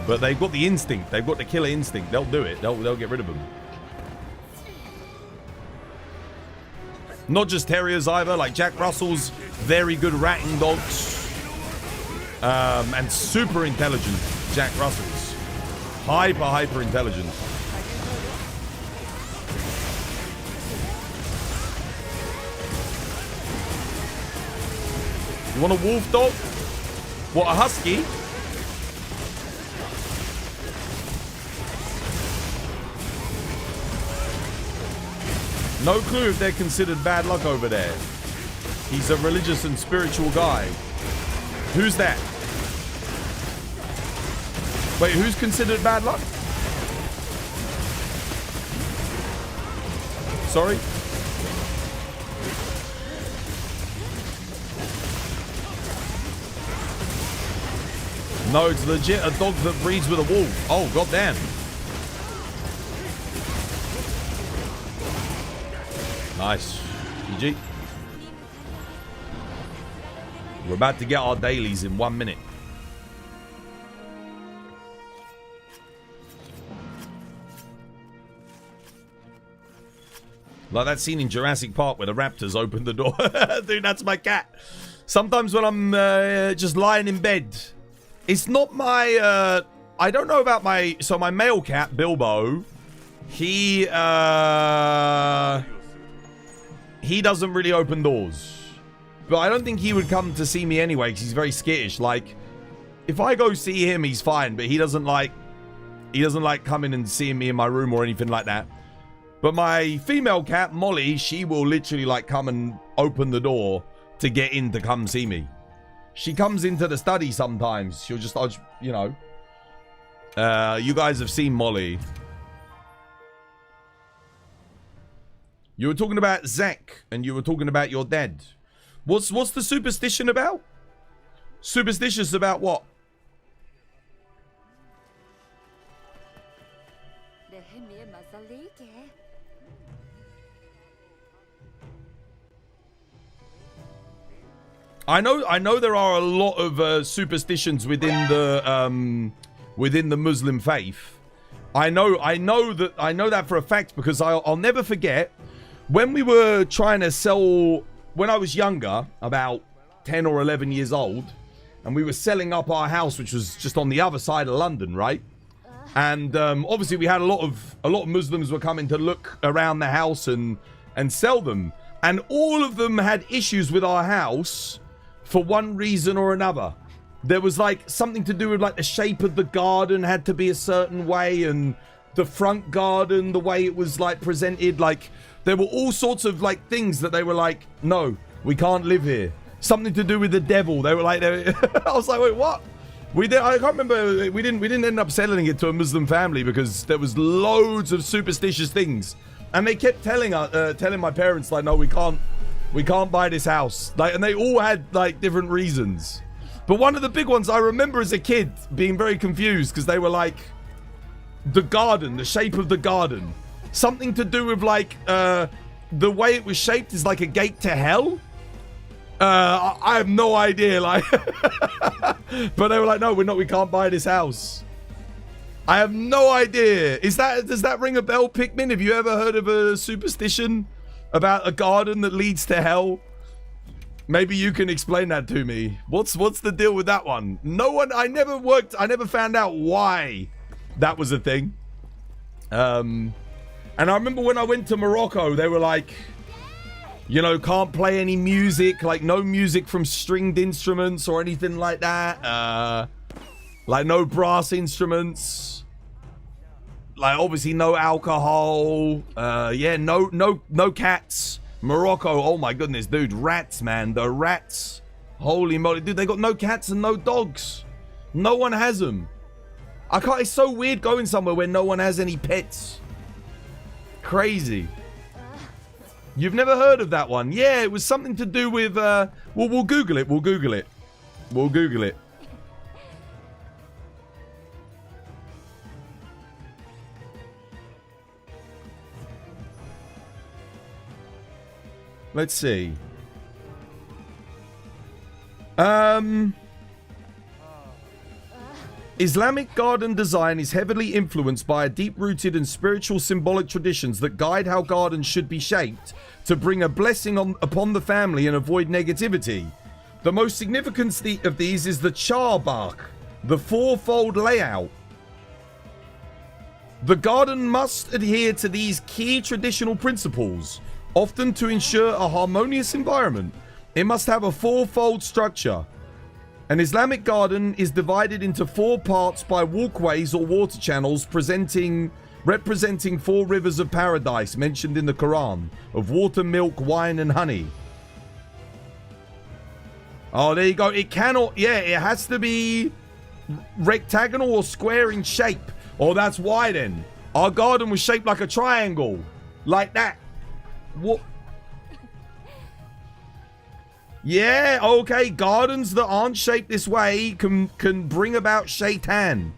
But they've got the instinct. They've got the killer instinct. They'll do it. They'll get rid of them. Not just terriers either. Like Jack Russell's very good ratting dogs. And super intelligent Jack Russells. Hyper intelligent. You want a wolf dog? What, a husky? No clue if they're considered bad luck over there. He's a religious and spiritual guy. Who's that? Wait, who's considered bad luck? Sorry? No, it's legit a dog that breeds with a wolf. Oh, goddamn. Nice. GG. We're about to get our dailies in 1 minute. Like that scene in Jurassic Park where the raptors opened the door. Dude, that's my cat. Sometimes when I'm just lying in bed, it's not my... I don't know about my... So my male cat, Bilbo, he doesn't really open doors. But I don't think he would come to see me anyway, because he's very skittish. Like, if I go see him, he's fine, but he doesn't like coming and seeing me in my room or anything like that. But my female cat, Molly, she will literally like come and open the door to get in to come see me. She comes into the study sometimes. She'll just, you know. You guys have seen Molly. You were talking about Zach, and you were talking about your dad. What's the superstition about? Superstitious about what? I know there are a lot of superstitions within the Muslim faith. I know that for a fact, because I'll never forget when we were trying to sell, when I was younger, about 10 or 11 years old, and we were selling up our house, which was just on the other side of London, right? And obviously we had a lot of Muslims were coming to look around the house and sell them, and all of them had issues with our house for one reason or another. There was like something to do with like the shape of the garden had to be a certain way, and the front garden, the way it was like presented, like there were all sorts of like things that they were like, no, we can't live here. Something to do with the devil. They were like, I was like, wait, what? I can't remember. We didn't end up selling it to a Muslim family because there was loads of superstitious things, and they kept telling my parents like, no, we can't buy this house. Like, and they all had like different reasons. But one of the big ones I remember as a kid being very confused because they were like, the garden, the shape of the garden, something to do with like the way it was shaped is like a gate to hell. I have no idea, like, but they were like, no, we can't buy this house. I have no idea. Does that ring a bell, Pikmin? Have you ever heard of a superstition about a garden that leads to hell? Maybe you can explain that to me. What's the deal with that one? No one, I never found out why that was a thing. And I remember when I went to Morocco, they were like, you know, can't play any music, like no music from stringed instruments or anything like that. Like no brass instruments. Like obviously no alcohol. Yeah, no cats. Morocco, oh my goodness, dude, rats, man, the rats. Holy moly, dude, they got no cats and no dogs. No one has them. It's so weird going somewhere where no one has any pets. Crazy. You've never heard of that one? Yeah, it was something to do with, well, we'll Google it. We'll Google it. Let's see. Islamic garden design is heavily influenced by deep-rooted and spiritual symbolic traditions that guide how gardens should be shaped to bring a blessing upon the family and avoid negativity. The most significant of these is the charbakh, the fourfold layout. The garden must adhere to these key traditional principles, often to ensure a harmonious environment. It must have a fourfold structure. An Islamic garden is divided into 4 parts by walkways or water channels representing 4 rivers of paradise mentioned in the Quran, of water, milk, wine, and honey. Oh, there you go. It cannot, yeah, it has to be rectangular or square in shape. Oh, that's why then. Our garden was shaped like a triangle. Like that. What? Yeah, okay, gardens that aren't shaped this way can bring about shaitan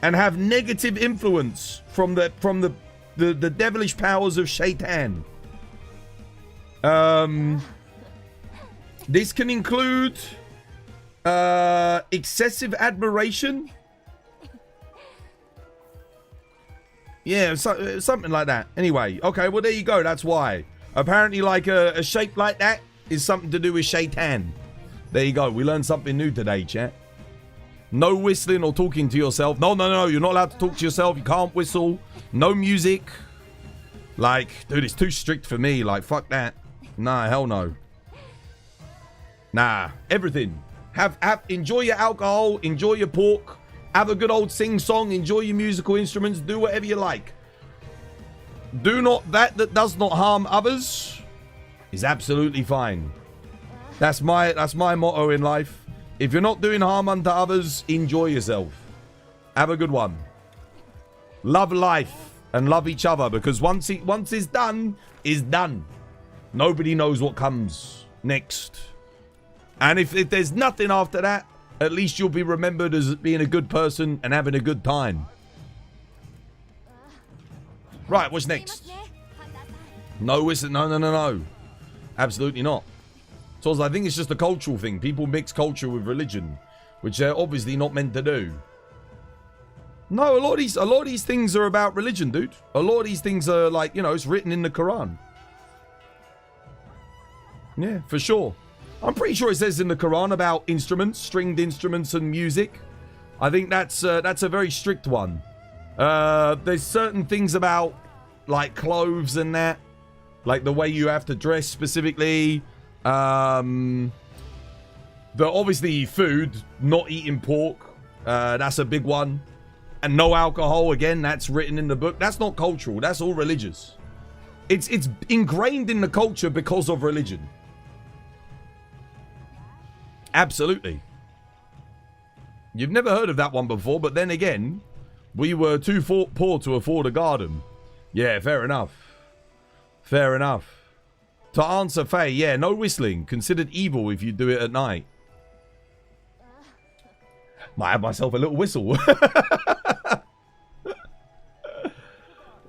and have negative influence from the devilish powers of shaitan. This can include excessive admiration. Yeah, something like that. Anyway, okay, well there you go, that's why. Apparently like a shape like that is something to do with shaitan. There you go. We learned something new today, chat. No whistling or talking to yourself. No. You're not allowed to talk to yourself. You can't whistle. No music. Like, dude, it's too strict for me. Like, fuck that. Nah, hell no. Nah, everything. Enjoy your alcohol. Enjoy your pork. Have a good old sing-song. Enjoy your musical instruments. Do whatever you like. That does not harm others is absolutely fine. That's my motto in life. If you're not doing harm unto others, enjoy yourself. Have a good one. Love life and love each other, because once it's done, it's done. Nobody knows what comes next. And if there's nothing after that, at least you'll be remembered as being a good person and having a good time. Right, what's next? No, no. Absolutely not. So I think it's just a cultural thing. People mix culture with religion, which they're obviously not meant to do. No, a lot of these things are about religion, dude. A lot of these things are like, you know, it's written in the Quran. Yeah, for sure. I'm pretty sure it says in the Quran about instruments, stringed instruments and music. I think that's a very strict one. There's certain things about like clothes and that. Like the way you have to dress specifically. Obviously food, not eating pork. That's a big one. And no alcohol, again, that's written in the book. That's not cultural. That's all religious. It's ingrained in the culture because of religion. Absolutely. You've never heard of that one before, but then again, we were too poor to afford a garden. Yeah, fair enough. Fair enough. To answer Faye, yeah, no whistling. Considered evil if you do it at night. Might have myself a little whistle.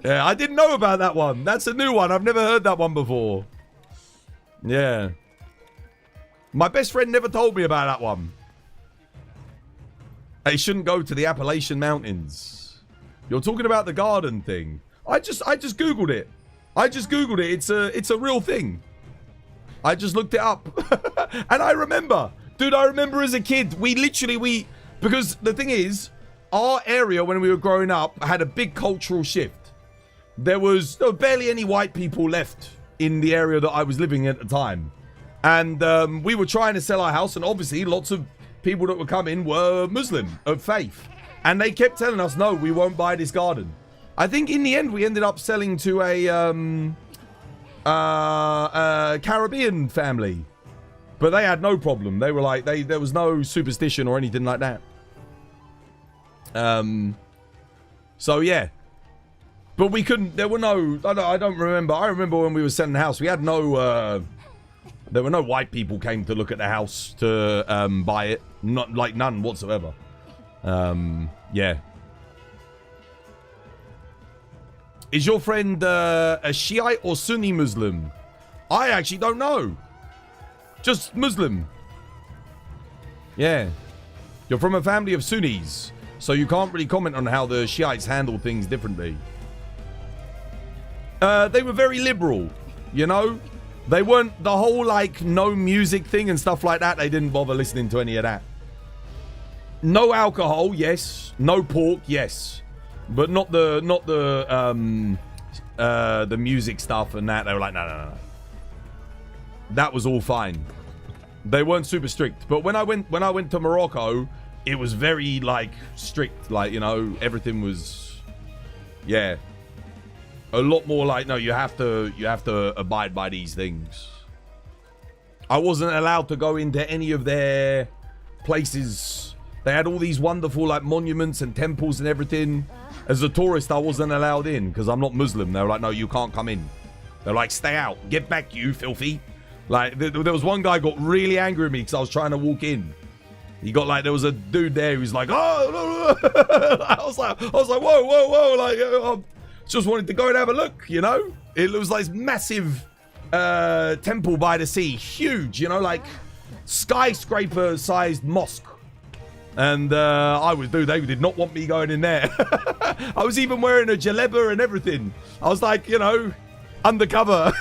Yeah, I didn't know about that one. That's a new one. I've never heard that one before. Yeah. My best friend never told me about that one. They shouldn't go to the Appalachian Mountains. You're talking about the garden thing. I just googled it. It's a real thing. I just looked it up. And I remember. Dude, I remember as a kid, because the thing is, our area when we were growing up had a big cultural shift. There were barely any white people left in the area that I was living in at the time. And we were trying to sell our house, and obviously lots of people that were coming were Muslim of faith. And they kept telling us, no, we won't buy this garden. I think in the end we ended up selling to a Caribbean family. But they had no problem. They were like, there was no superstition or anything like that. So yeah. But we couldn't, there were no, I don't remember. I remember when we were selling the house, we had no, there were no white people came to look at the house to buy it. Not like none whatsoever. Yeah. Is your friend a Shiite or Sunni Muslim? I actually don't know. Just Muslim. Yeah. You're from a family of Sunnis, so you can't really comment on how the Shiites handle things differently. They were very liberal, you know? They weren't the whole, like, no music thing and stuff like that. They didn't bother listening to any of that. No alcohol, yes. No pork, yes. But not the music stuff and that. They were like, no. That was all fine. They weren't super strict. But when I went to Morocco, it was very, like, strict. Like, you know, everything was, yeah. A lot more like, no, you have to abide by these things. I wasn't allowed to go into any of their places. They had all these wonderful, like, monuments and temples and everything. As a tourist, I wasn't allowed in because I'm not Muslim. They were like, no, you can't come in. They're like, stay out. Get back, you filthy. Like, there was one guy got really angry at me because I was trying to walk in. He got like, there was a dude there who was like, oh, I was like, whoa. Like, just wanted to go and have a look, you know? It was like this massive temple by the sea. Huge, you know, like skyscraper-sized mosque. And they did not want me going in there. I was even wearing a jaleba and everything. I was like, you know, undercover.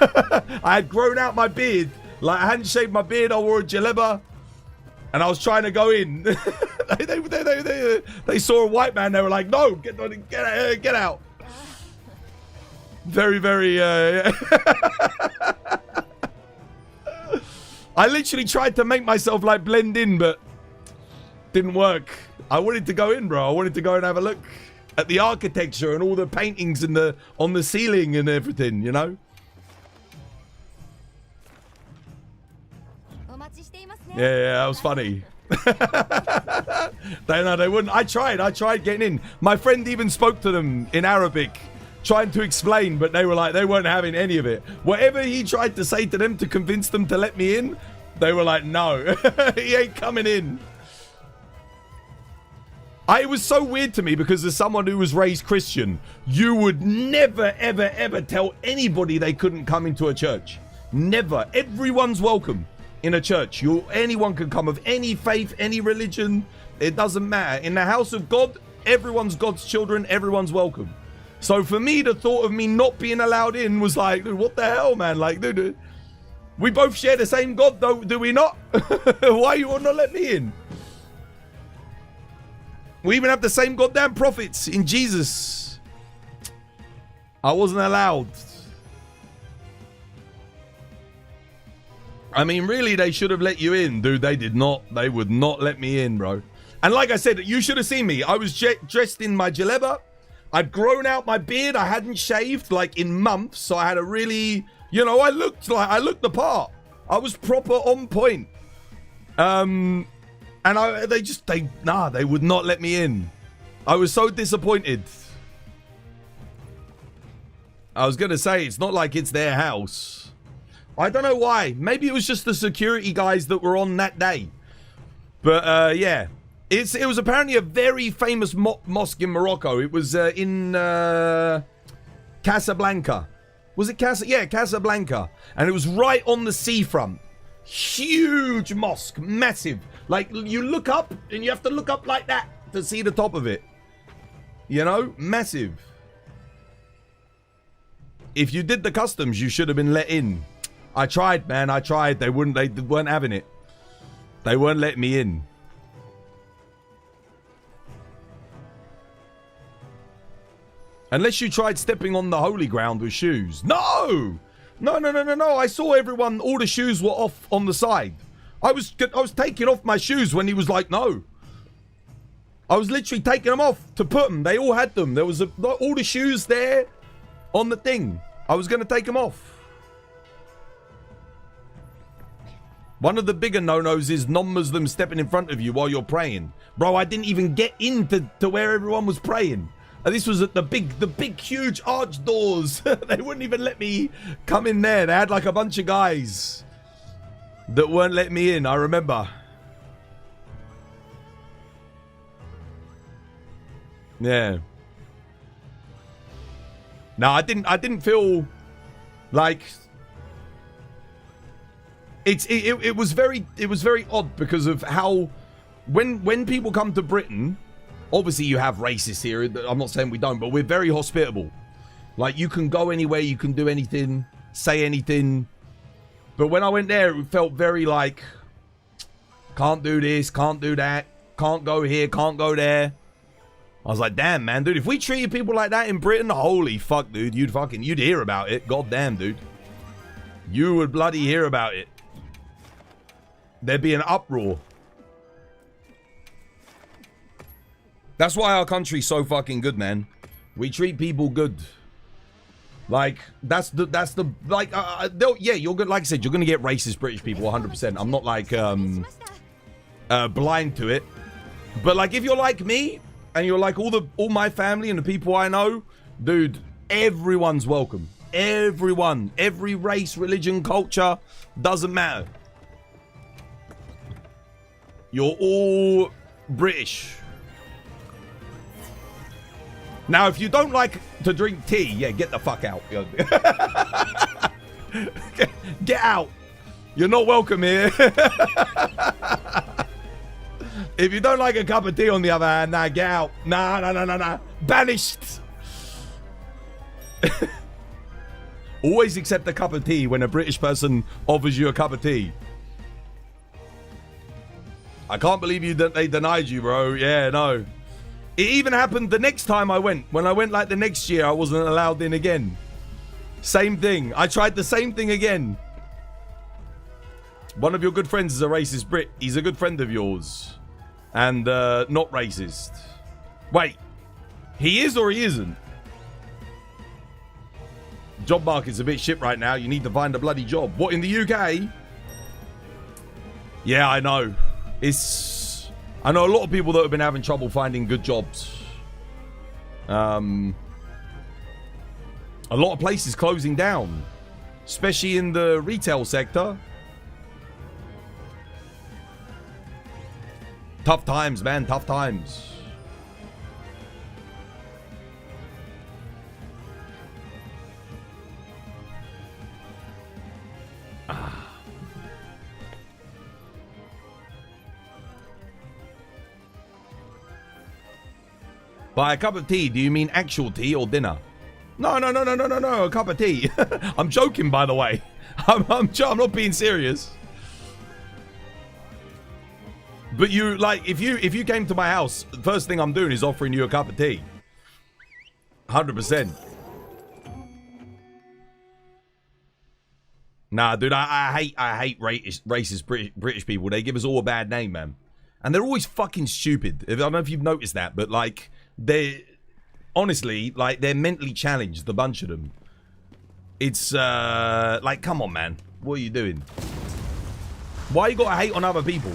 I had grown out my beard. Like, I hadn't shaved my beard. I wore a jaleba. And I was trying to go in. They saw a white man. They were like, no, get out. Very, very... I literally tried to make myself, like, blend in, but didn't work. I wanted to go in, bro. I wanted to go and have a look at the architecture and all the paintings and on the ceiling and everything, you know? Yeah, that was funny. They wouldn't. I tried getting in. My friend even spoke to them in Arabic, trying to explain, but they weren't having any of it. Whatever he tried to say to them to convince them to let me in, they were like, no, he ain't coming in. It was so weird to me because as someone who was raised Christian, you would never, ever, ever tell anybody they couldn't come into a church. Never. Everyone's welcome in a church. Anyone can come of any faith, any religion. It doesn't matter. In the house of God, everyone's God's children. Everyone's welcome. So for me, the thought of me not being allowed in was like, dude, what the hell, man? Like, dude, we both share the same God, though, do we not? Why you will not let me in? We even have the same goddamn prophets in Jesus. I wasn't allowed. I mean, really, they should have let you in, dude. They did not. They would not let me in, bro. And like I said, you should have seen me. I was dressed in my jaleba. I'd grown out my beard. I hadn't shaved like in months. So I had a really, you know, I looked the part. I was proper on point. And they would not let me in. I was so disappointed. I was going to say, it's not like it's their house. I don't know why. Maybe it was just the security guys that were on that day. But, yeah. It was apparently a very famous mosque in Morocco. It was in Casablanca. Was it Yeah, Casablanca. And it was right on the seafront. Huge mosque. Massive. Like, you look up, and you have to look up like that to see the top of it. You know? Massive. If you did the customs, you should have been let in. I tried, man. I tried. They weren't having it. They weren't letting me in. Unless you tried stepping on the holy ground with shoes. No! No. I saw everyone, all the shoes were off on the side. I was taking off my shoes when he was like, no. I was literally taking them off to put them. They all had them. There was all the shoes there on the thing. I was going to take them off. One of the bigger no-nos is non-Muslims stepping in front of you while you're praying. Bro, I didn't even get into where everyone was praying. And this was at the big, huge arch doors. They wouldn't even let me come in there. They had like a bunch of guys that weren't letting me in, I remember. Yeah. No, I didn't feel like it was very odd because of how when people come to Britain, obviously you have racists here. I'm not saying we don't, but we're very hospitable. Like, you can go anywhere, you can do anything, say anything. But when I went there, it felt very like, can't do this, can't do that, can't go here, can't go there. I was like, damn, man, dude, if we treated people like that in Britain, holy fuck, dude, you'd hear about it. God damn, dude. You would bloody hear about it. There'd be an uproar. That's why our country's so fucking good, man. We treat people good. Like, that's the like, yeah, you're good. Like I said, you're gonna get racist British people 100%. I'm not like blind to it, but like, if you're like me and you're like all my family and the people I know, dude, everyone's welcome. Everyone, every race, religion, culture, doesn't matter. You're all British. Now, if you don't like to drink tea, yeah, get the fuck out. Get out. You're not welcome here. If you don't like a cup of tea, on the other hand, nah, get out. Nah. Banished. Always accept a cup of tea when a British person offers you a cup of tea. I can't believe they denied you, bro. Yeah, no. It even happened the next time I went. When I went like the next year, I wasn't allowed in again. Same thing. I tried the same thing again. One of your good friends is a racist Brit. He's a good friend of yours. And not racist. Wait. He is or he isn't? Job market's a bit shit right now. You need to find a bloody job. What, in the UK? Yeah, I know. I know a lot of people that have been having trouble finding good jobs. A lot of places closing down, especially in the retail sector. Tough times, man. Tough times. By a cup of tea, do you mean actual tea or dinner? No, a cup of tea. I'm joking, by the way. I'm not being serious. But you, like, if you came to my house, the first thing I'm doing is offering you a cup of tea. 100%. Nah, dude, I hate racist British people. They give us all a bad name, man. And they're always fucking stupid. I don't know if you've noticed that, but like, they're honestly, like, they're mentally challenged, the bunch of them. It's, like, come on, man. What are you doing? Why you gotta hate on other people?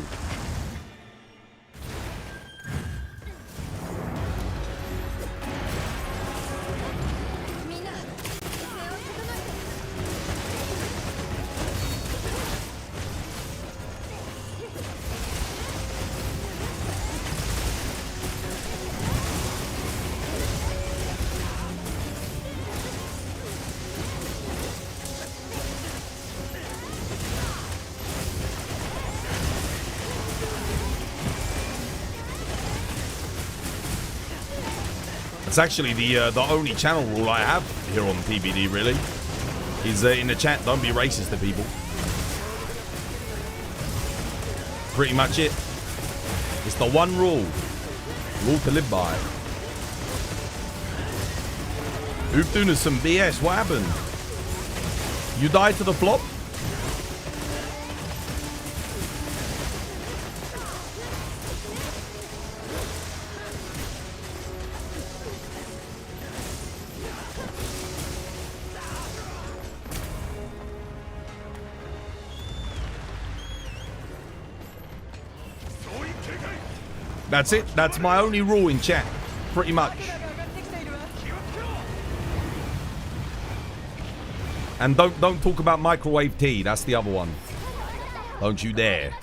It's actually the only channel rule I have here on TBD, really. Is in the chat, don't be racist to people. Pretty much it. It's the one rule. Rule to live by. Oopdoon is some BS. What happened? You died to the flop? That's it. That's my only rule in chat. Pretty much. And don't talk about microwave tea. That's the other one. Don't you dare.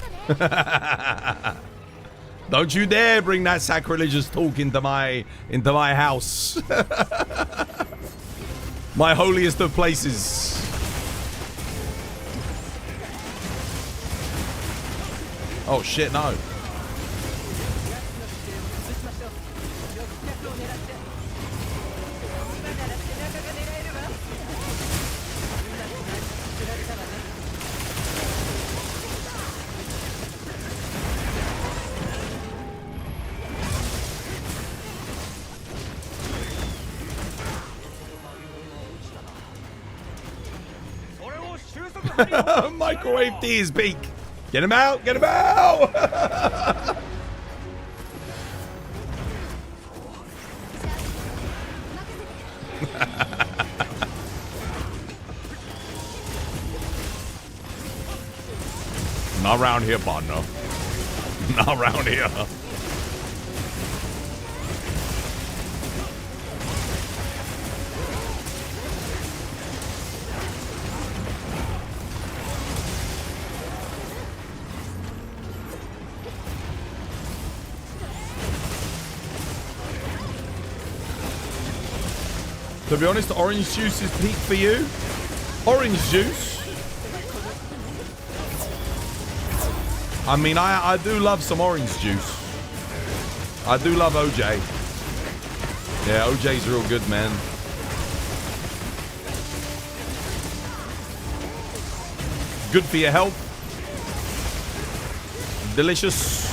Don't you dare bring that sacrilegious talk into my house. My holiest of places. Oh shit, no. Microwave tea is peak. Get him out! Get him out! Not around here, partner. Not around here. To be honest, orange juice is peak for you. Orange juice. I mean, I do love some orange juice. I do love OJ. Yeah, OJ's real good, man. Good for your health. Delicious.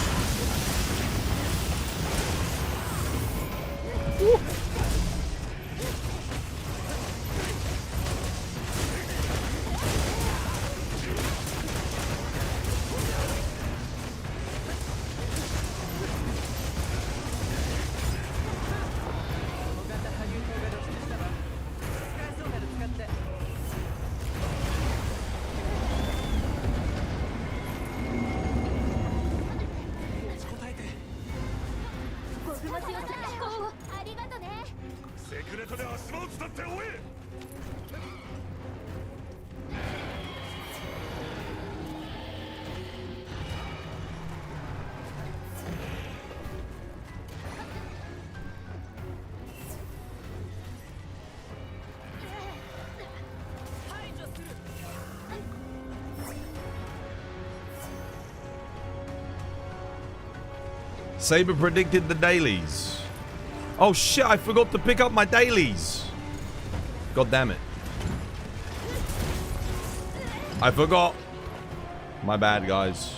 Woo. Saber predicted the dailies. Oh shit, I forgot to pick up my dailies. God damn it. I forgot. My bad, guys.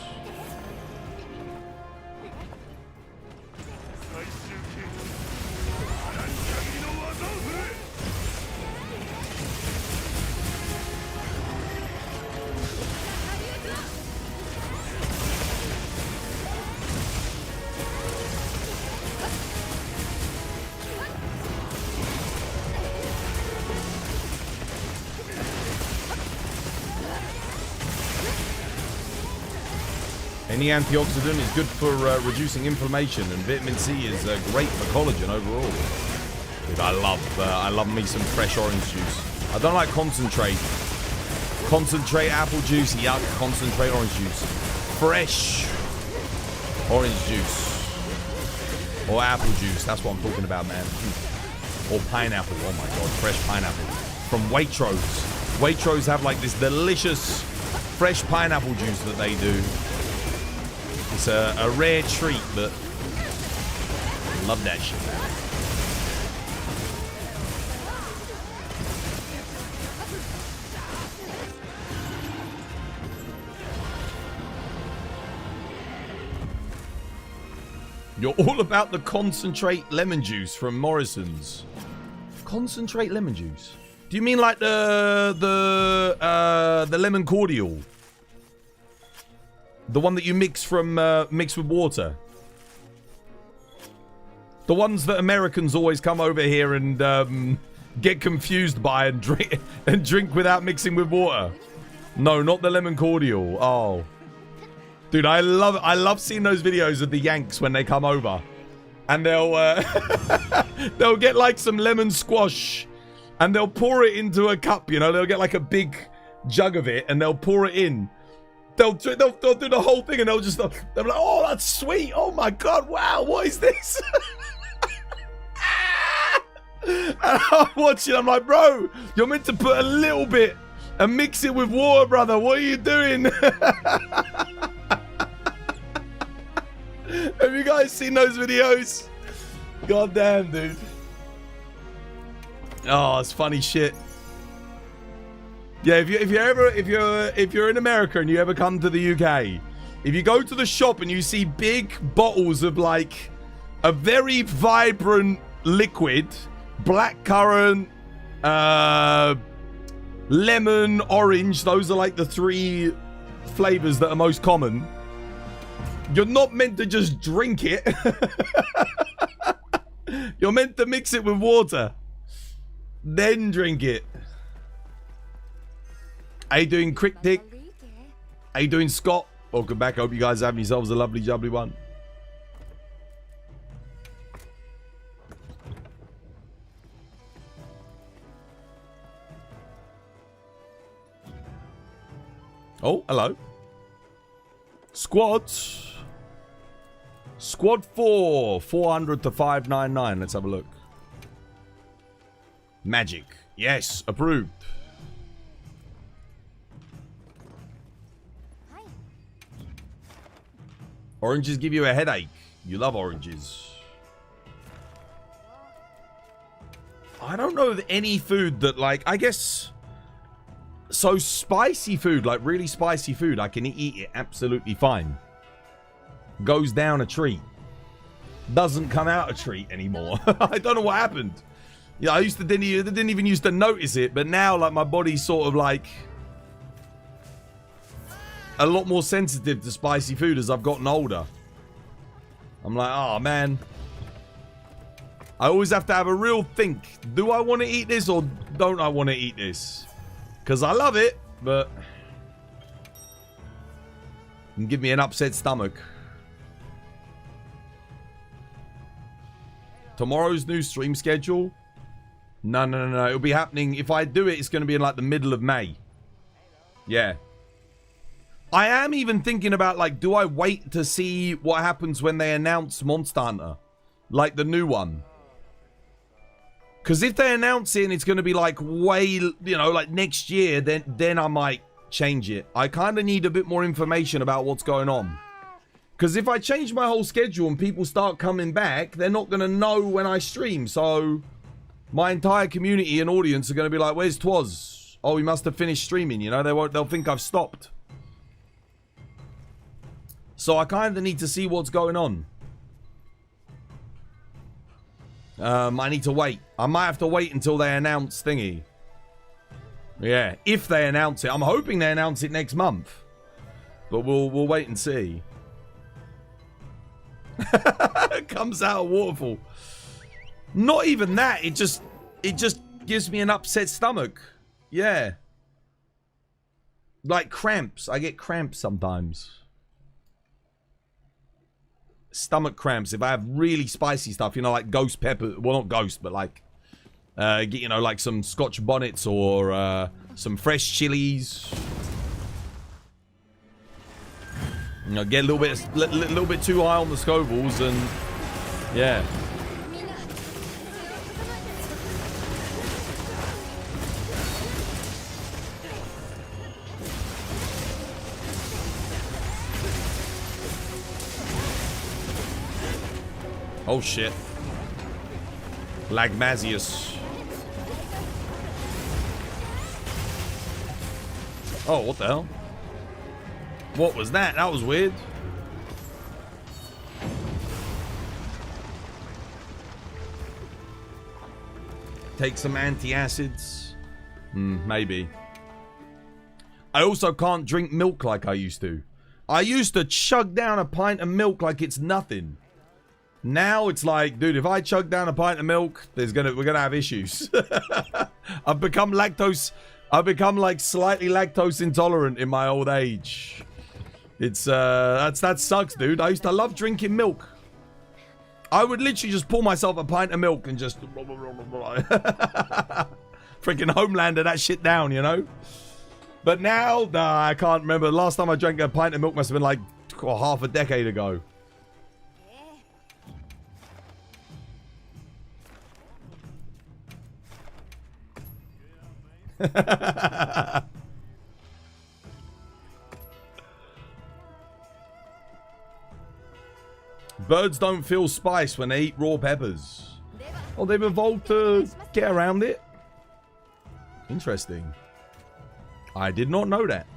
Any antioxidant is good for reducing inflammation, and vitamin C is great for collagen overall. Dude, I love me some fresh orange juice. I don't like concentrate. Concentrate apple juice, yuck. Concentrate orange juice. Fresh orange juice. Or apple juice, that's what I'm talking about, man. Or pineapple, oh my god, fresh pineapple. From Waitrose. Waitrose have like this delicious fresh pineapple juice that they do. It's a rare treat, but I love that shit. You're all about the concentrate lemon juice from Morrison's. Concentrate lemon juice? Do you mean like the lemon cordial? The one that you mix with water? The ones that Americans always come over here and get confused by and drink without mixing with water. No, not the lemon cordial. Oh. Dude, I love seeing those videos of the Yanks when they come over. And they'll they'll get like some lemon squash and they'll pour it into a cup, you know? They'll get like a big jug of it and they'll pour it in. They'll do the whole thing and they'll be like, oh, that's sweet. Oh my God, wow, what is this? And I'm watching, I'm like, bro, you're meant to put a little bit and mix it with water, brother. What are you doing? Have you guys seen those videos? God damn, dude. Oh, it's funny shit. Yeah, if you're in America and you ever come to the UK, if you go to the shop and you see big bottles of like a very vibrant liquid, blackcurrant, lemon, orange, those are like the 3 flavors that are most common. You're not meant to just drink it. You're meant to mix it with water. Then drink it. How you doing, Cryptic? How you doing, Scott? Welcome back. I hope you guys have yourselves a lovely, jubbly one. Oh, hello. Squad 4, 400 to 599. Let's have a look. Magic. Yes, approved. Oranges give you a headache. You love oranges. I don't know of any food that, like, I guess... So spicy food, like really spicy food, I can eat it absolutely fine. Goes down a treat. Doesn't come out a treat anymore. I don't know what happened. Yeah, I didn't even used to notice it, but now like my body's sort of like a lot more sensitive to spicy food as I've gotten older. I'm like, oh man. I always have to have a real think. Do I want to eat this or don't I want to eat this? Because I love it, but it can give me an upset stomach. Tomorrow's new stream schedule? No. It'll be happening. If I do it, it's going to be in like the middle of May. Yeah. I am even thinking about like, do I wait to see what happens when they announce Monster Hunter? Like the new one. Because if they announce it and it's going to be like way, you know, like next year, then I might change it. I kind of need a bit more information about what's going on. Because if I change my whole schedule and people start coming back, they're not going to know when I stream. So my entire community and audience are going to be like, where's Twas? Oh, we must have finished streaming, you know? They'll think I've stopped. So I kind of need to see what's going on. I need to wait. I might have to wait until they announce thingy. Yeah, if they announce it. I'm hoping they announce it next month. But we'll wait and see. It comes out of waterfall. Not even that. It just gives me an upset stomach. Yeah. Like cramps. I get cramps sometimes. stomach cramps if I have really spicy stuff, you know, like ghost pepper. Well, not ghost, but like, you know, like some Scotch bonnets or some fresh chilies. You know, get a little bit too high on the Scovilles, and yeah. Oh shit. Gogmazios. Oh, what the hell? What was that? That was weird. Take some antacids. Maybe. I also can't drink milk like I used to. I used to chug down a pint of milk like it's nothing. Now it's like, dude, if I chug down a pint of milk, we're gonna have issues. I've become like slightly lactose intolerant in my old age. It's that sucks, dude. I used to love drinking milk. I would literally just pour myself a pint of milk and just freaking Homelander that shit down, you know? But now, nah, I can't remember. The last time I drank a pint of milk must have been like half a decade ago. Birds don't feel spice when they eat raw peppers. Oh, they've evolved to get around it. Interesting. I did not know that.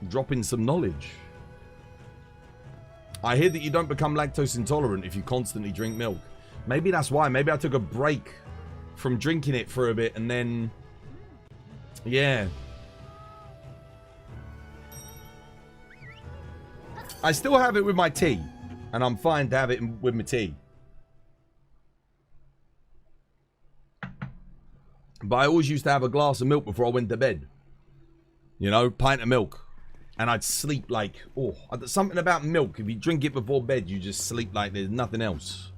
Dropping some knowledge. I hear that you don't become lactose intolerant if you constantly drink milk. Maybe that's why. Maybe I took a break from drinking it for a bit and then... Yeah. I still have it with my tea. And I'm fine to have it with my tea. But I always used to have a glass of milk before I went to bed. You know, pint of milk. And I'd sleep like... Oh, something about milk. If you drink it before bed, you just sleep like there's nothing else.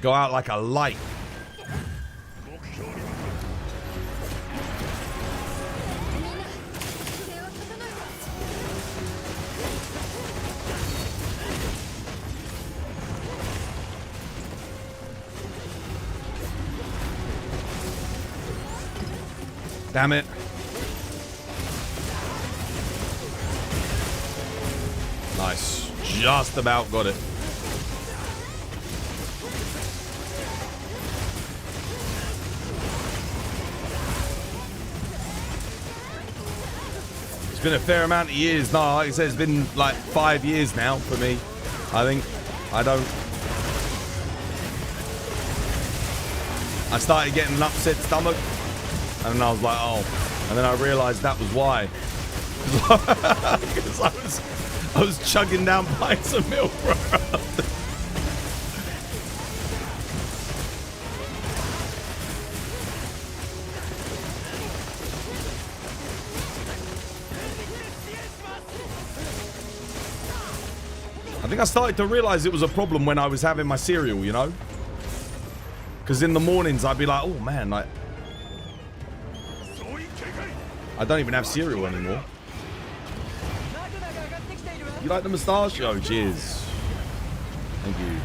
Go out like a light. Damn it. Nice. Just about got it. It's been a fair amount of years. No, like I said, it's been like 5 years now for me. I think. I started getting an upset stomach. And then I was like, oh. And then I realized that was why. Because I was chugging down pints of milk, bro. I think I started to realize it was a problem when I was having my cereal, you know? Because in the mornings I'd be like, oh man, like... I don't even have cereal anymore. You like the moustache? Oh, cheers. Thank you.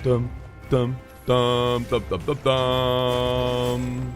Dum, dum, dum, dum, dum, dum, dum.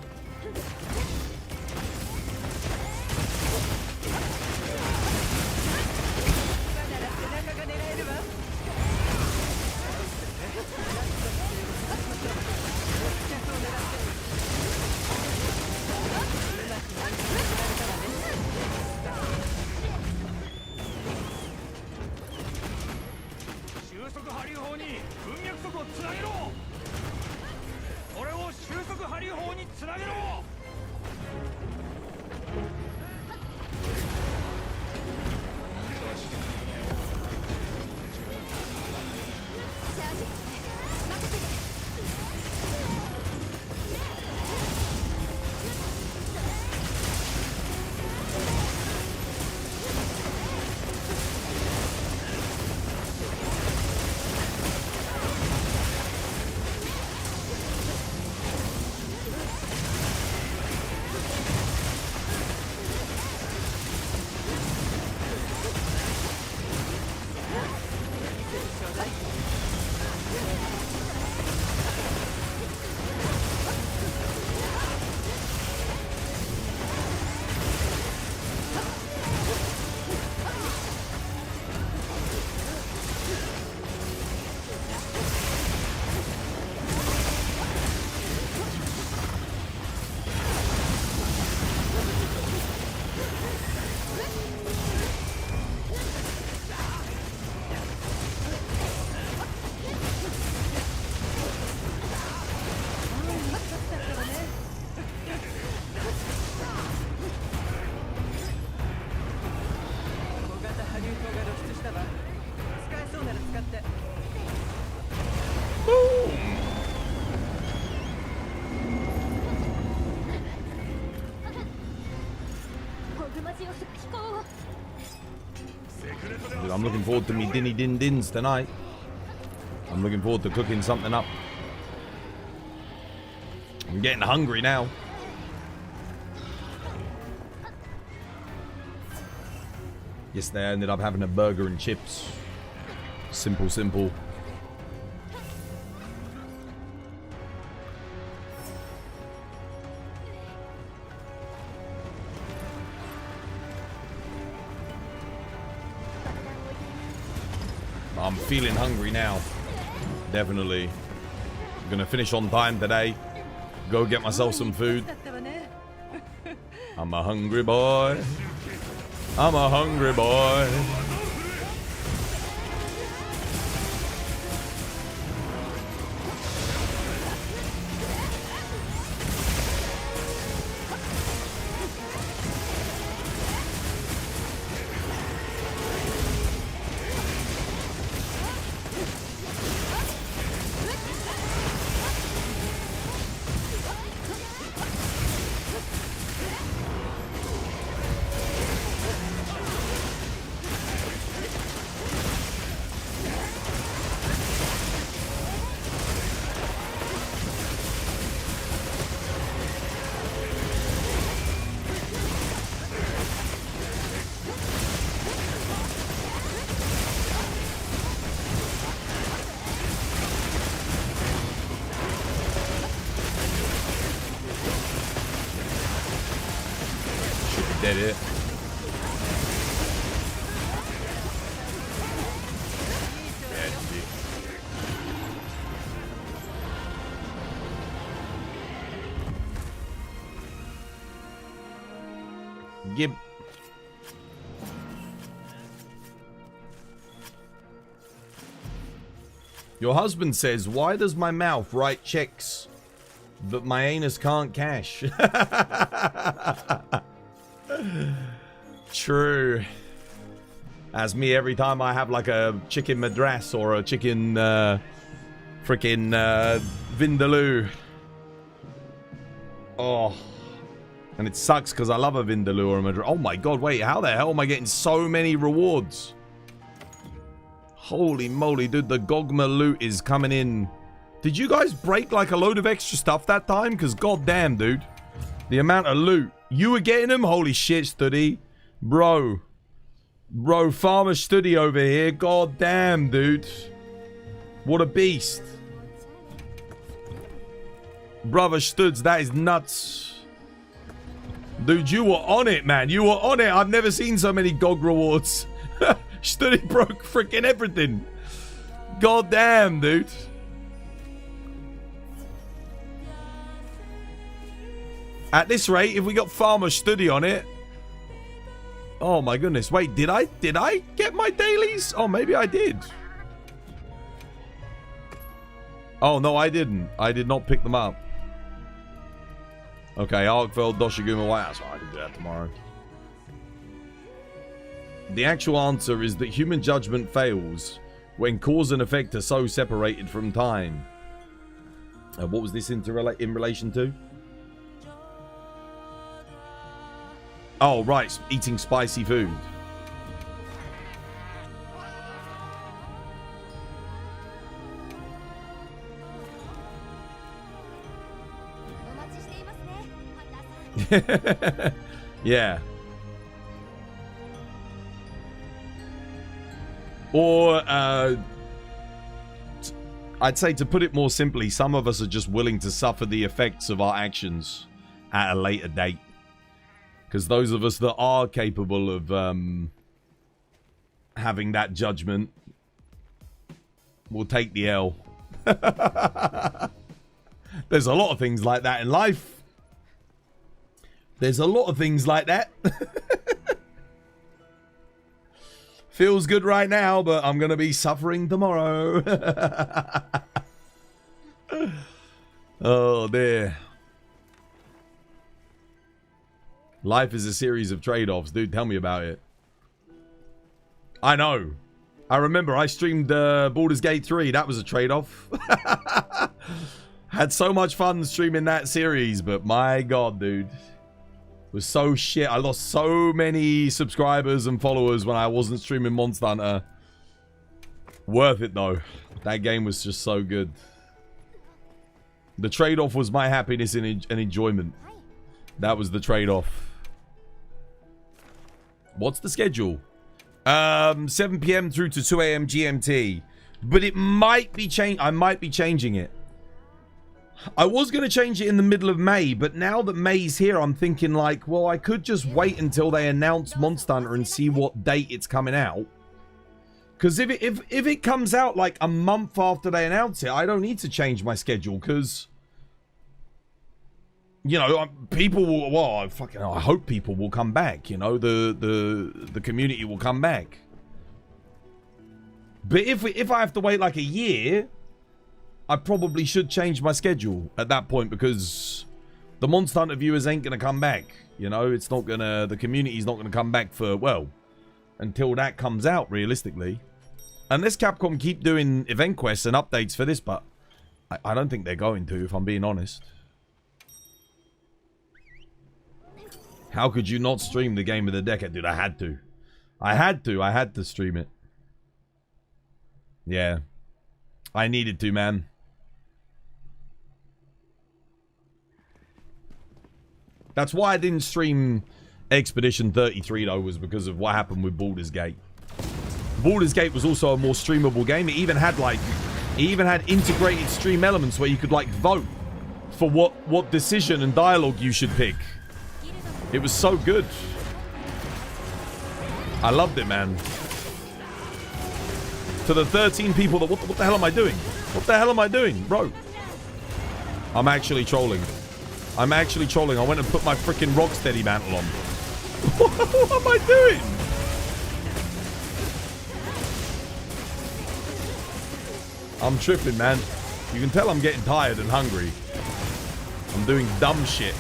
Dude, I'm looking forward to me dinny din dins tonight. I'm looking forward to cooking something up. I'm getting hungry now. Yesterday I ended up having a burger and chips. Simple, simple. I'm feeling hungry now. Definitely. I'm gonna finish on time today. Go get myself some food. I'm a hungry boy. I'm a hungry boy. Did it. Gib. Your husband says, why does my mouth write checks that my anus can't cash? True. As me every time I have like a chicken madras or a chicken freaking vindaloo. Oh. And it sucks because I love a vindaloo or a madras. Oh my god, wait, how the hell am I getting so many rewards? Holy moly, dude, the Gogma loot is coming in. Did you guys break like a load of extra stuff that time? Because goddamn, dude. The amount of loot. You were getting them? Holy shit, Studdy. Bro, Farmer Studdy over here. God damn, dude. What a beast. Brother Studs, that is nuts. Dude, you were on it, man. You were on it. I've never seen so many GOG rewards. Studdy broke freaking everything. God damn, dude. At this rate, if we got Farmer Study on it. Oh my goodness. Wait, did I get my dailies? Oh, maybe I did. Oh, no, I didn't. I did not pick them up. Okay, Arkfeld, Doshiguma White House. Oh, I can do that tomorrow. The actual answer is that human judgment fails when cause and effect are so separated from time. What was this in relation to? Oh, right. Eating spicy food. Yeah. Or, I'd say, to put it more simply, some of us are just willing to suffer the effects of our actions at a later date. Because those of us that are capable of having that judgment will take the L. There's a lot of things like that in life. There's a lot of things like that. Feels good right now, but I'm going to be suffering tomorrow. Oh, dear. Life is a series of trade-offs. Dude, tell me about it. I know. I remember I streamed Baldur's Gate 3. That was a trade-off. Had so much fun streaming that series, but my god, dude. was so shit. I lost so many subscribers and followers when I wasn't streaming Monster Hunter. Worth it though. That game was just so good. The trade-off was my happiness and enjoyment. That was the trade-off. What's the schedule? 7 p.m. through to 2 a.m. GMT. But it might be I might be changing it. I was going to change it in the middle of May, but now that May's here, I'm thinking like, well, I could just wait until they announce Monster Hunter and see what date it's coming out. Because if it comes out like a month after they announce it, I don't need to change my schedule because, you know, people will. Well, I hope people will come back. You know, the community will come back. But if I have to wait like a year, I probably should change my schedule at that point because the Monster Hunter viewers ain't gonna come back. You know, it's not gonna. The community's not gonna come back for, well, until that comes out, realistically. Unless Capcom keep doing event quests and updates for this, but I don't think they're going to, if I'm being honest. How could you not stream the game of the decade? Dude, I had to. I had to stream it. Yeah. I needed to, man. That's why I didn't stream Expedition 33 though, was because of what happened with Baldur's Gate. Baldur's Gate was also a more streamable game. It even had integrated stream elements where you could like vote for what decision and dialogue you should pick. It was so good. I loved it, man. To the 13 people that what the hell am I doing? What the hell am I doing, bro? I'm actually trolling. I went and put my freaking Rocksteady mantle on. What am I doing? I'm tripping, man. You can tell I'm getting tired and hungry. I'm doing dumb shit.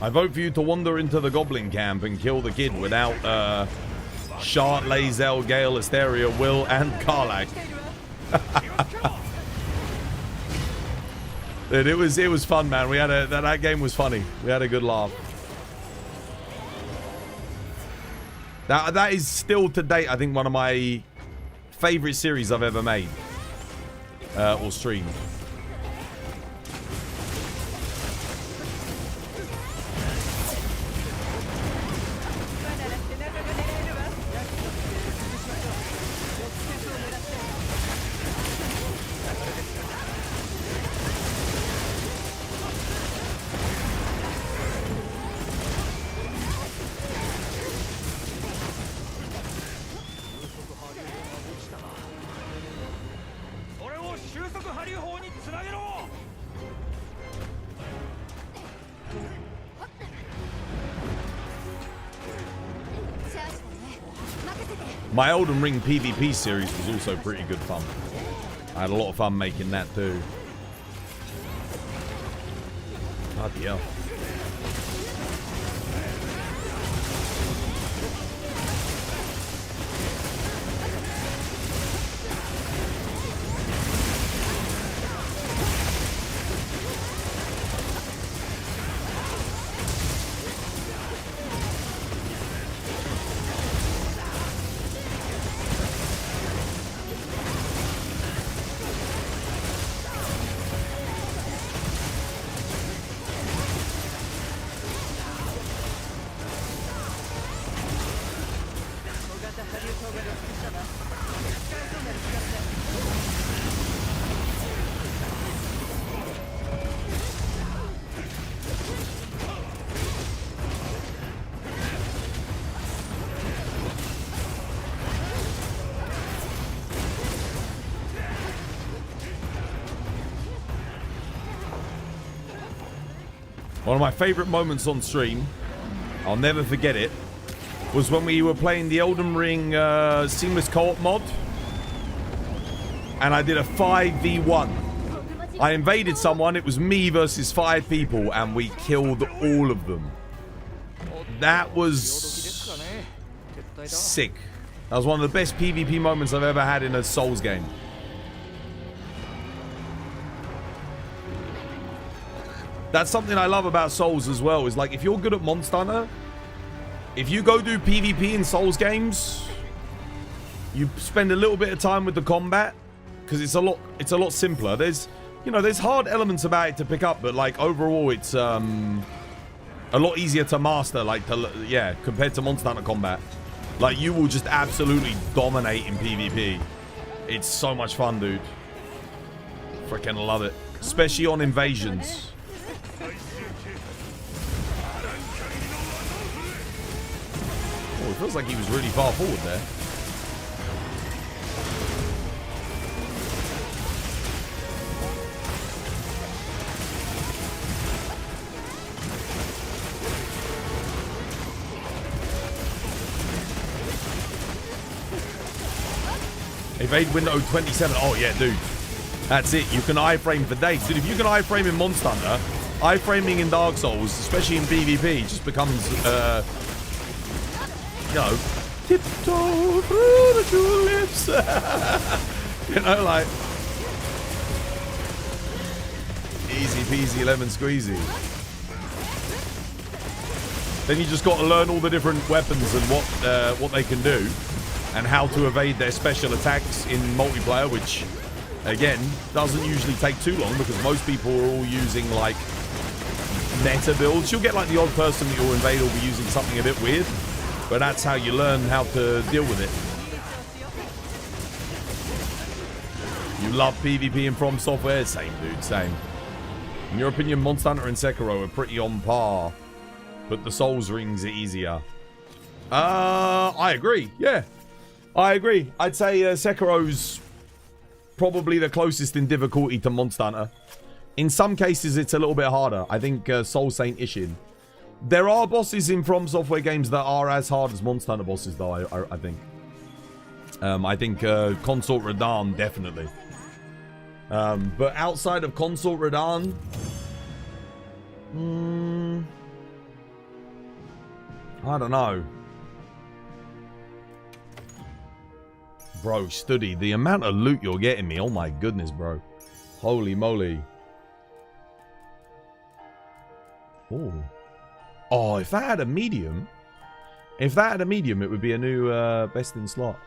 I vote for you to wander into the Goblin Camp and kill the kid without Shart, Lae'zel, Gale, Asteria, Will, and Karlach. Dude, it was fun, man. We had that game was funny. We had a good laugh. That is still to date, I think, one of my favorite series I've ever made or streamed. My Elden Ring PvP series was also pretty good fun. I had a lot of fun making that too. Bloody hell. One of my favorite moments on stream, I'll never forget it, was when we were playing the Elden Ring Seamless Co-op mod. And I did a 5v1. I invaded someone, it was me versus 5 people, and we killed all of them. That was sick. That was one of the best PvP moments I've ever had in a Souls game. That's something I love about Souls as well, is like if you're good at Monster Hunter, if you go do PvP in Souls games, you spend a little bit of time with the combat because it's a lot simpler. There's hard elements about it to pick up, but like overall it's a lot easier to master, like compared to Monster Hunter combat. Like you will just absolutely dominate in PvP. It's so much fun, dude. Freaking love it, especially on invasions. Oh, it feels like he was really far forward there. Evade window 27. Oh yeah, dude. That's it. You can iframe for days. Dude, if you can iframe in Monster Hunter, iframing in Dark Souls, especially in PvP, just becomes tiptoe through the tulips. Like easy peasy lemon squeezy. Then you just got to learn all the different weapons and what they can do and how to evade their special attacks in multiplayer, which again doesn't usually take too long because most people are all using like meta builds. You'll get like the odd person that you'll invade will be using something a bit weird, but that's how you learn how to deal with it. You love PvP and From Software? Same, dude, same. In your opinion, Monster Hunter and Sekiro are pretty on par, but the Souls rings are easier. I agree, yeah. I agree. I'd say Sekiro's probably the closest in difficulty to Monster Hunter. In some cases, it's a little bit harder. I think Souls ain't Ishin. There are bosses in From Software games that are as hard as Monster Hunter bosses, though, I think. I think Consort Radahn, definitely. But outside of Consort Radahn... I don't know. Bro, Studdy, the amount of loot you're getting me, oh my goodness, bro. Holy moly. Oh. Oh, if that had a medium... If that had a medium, it would be a new best in slot.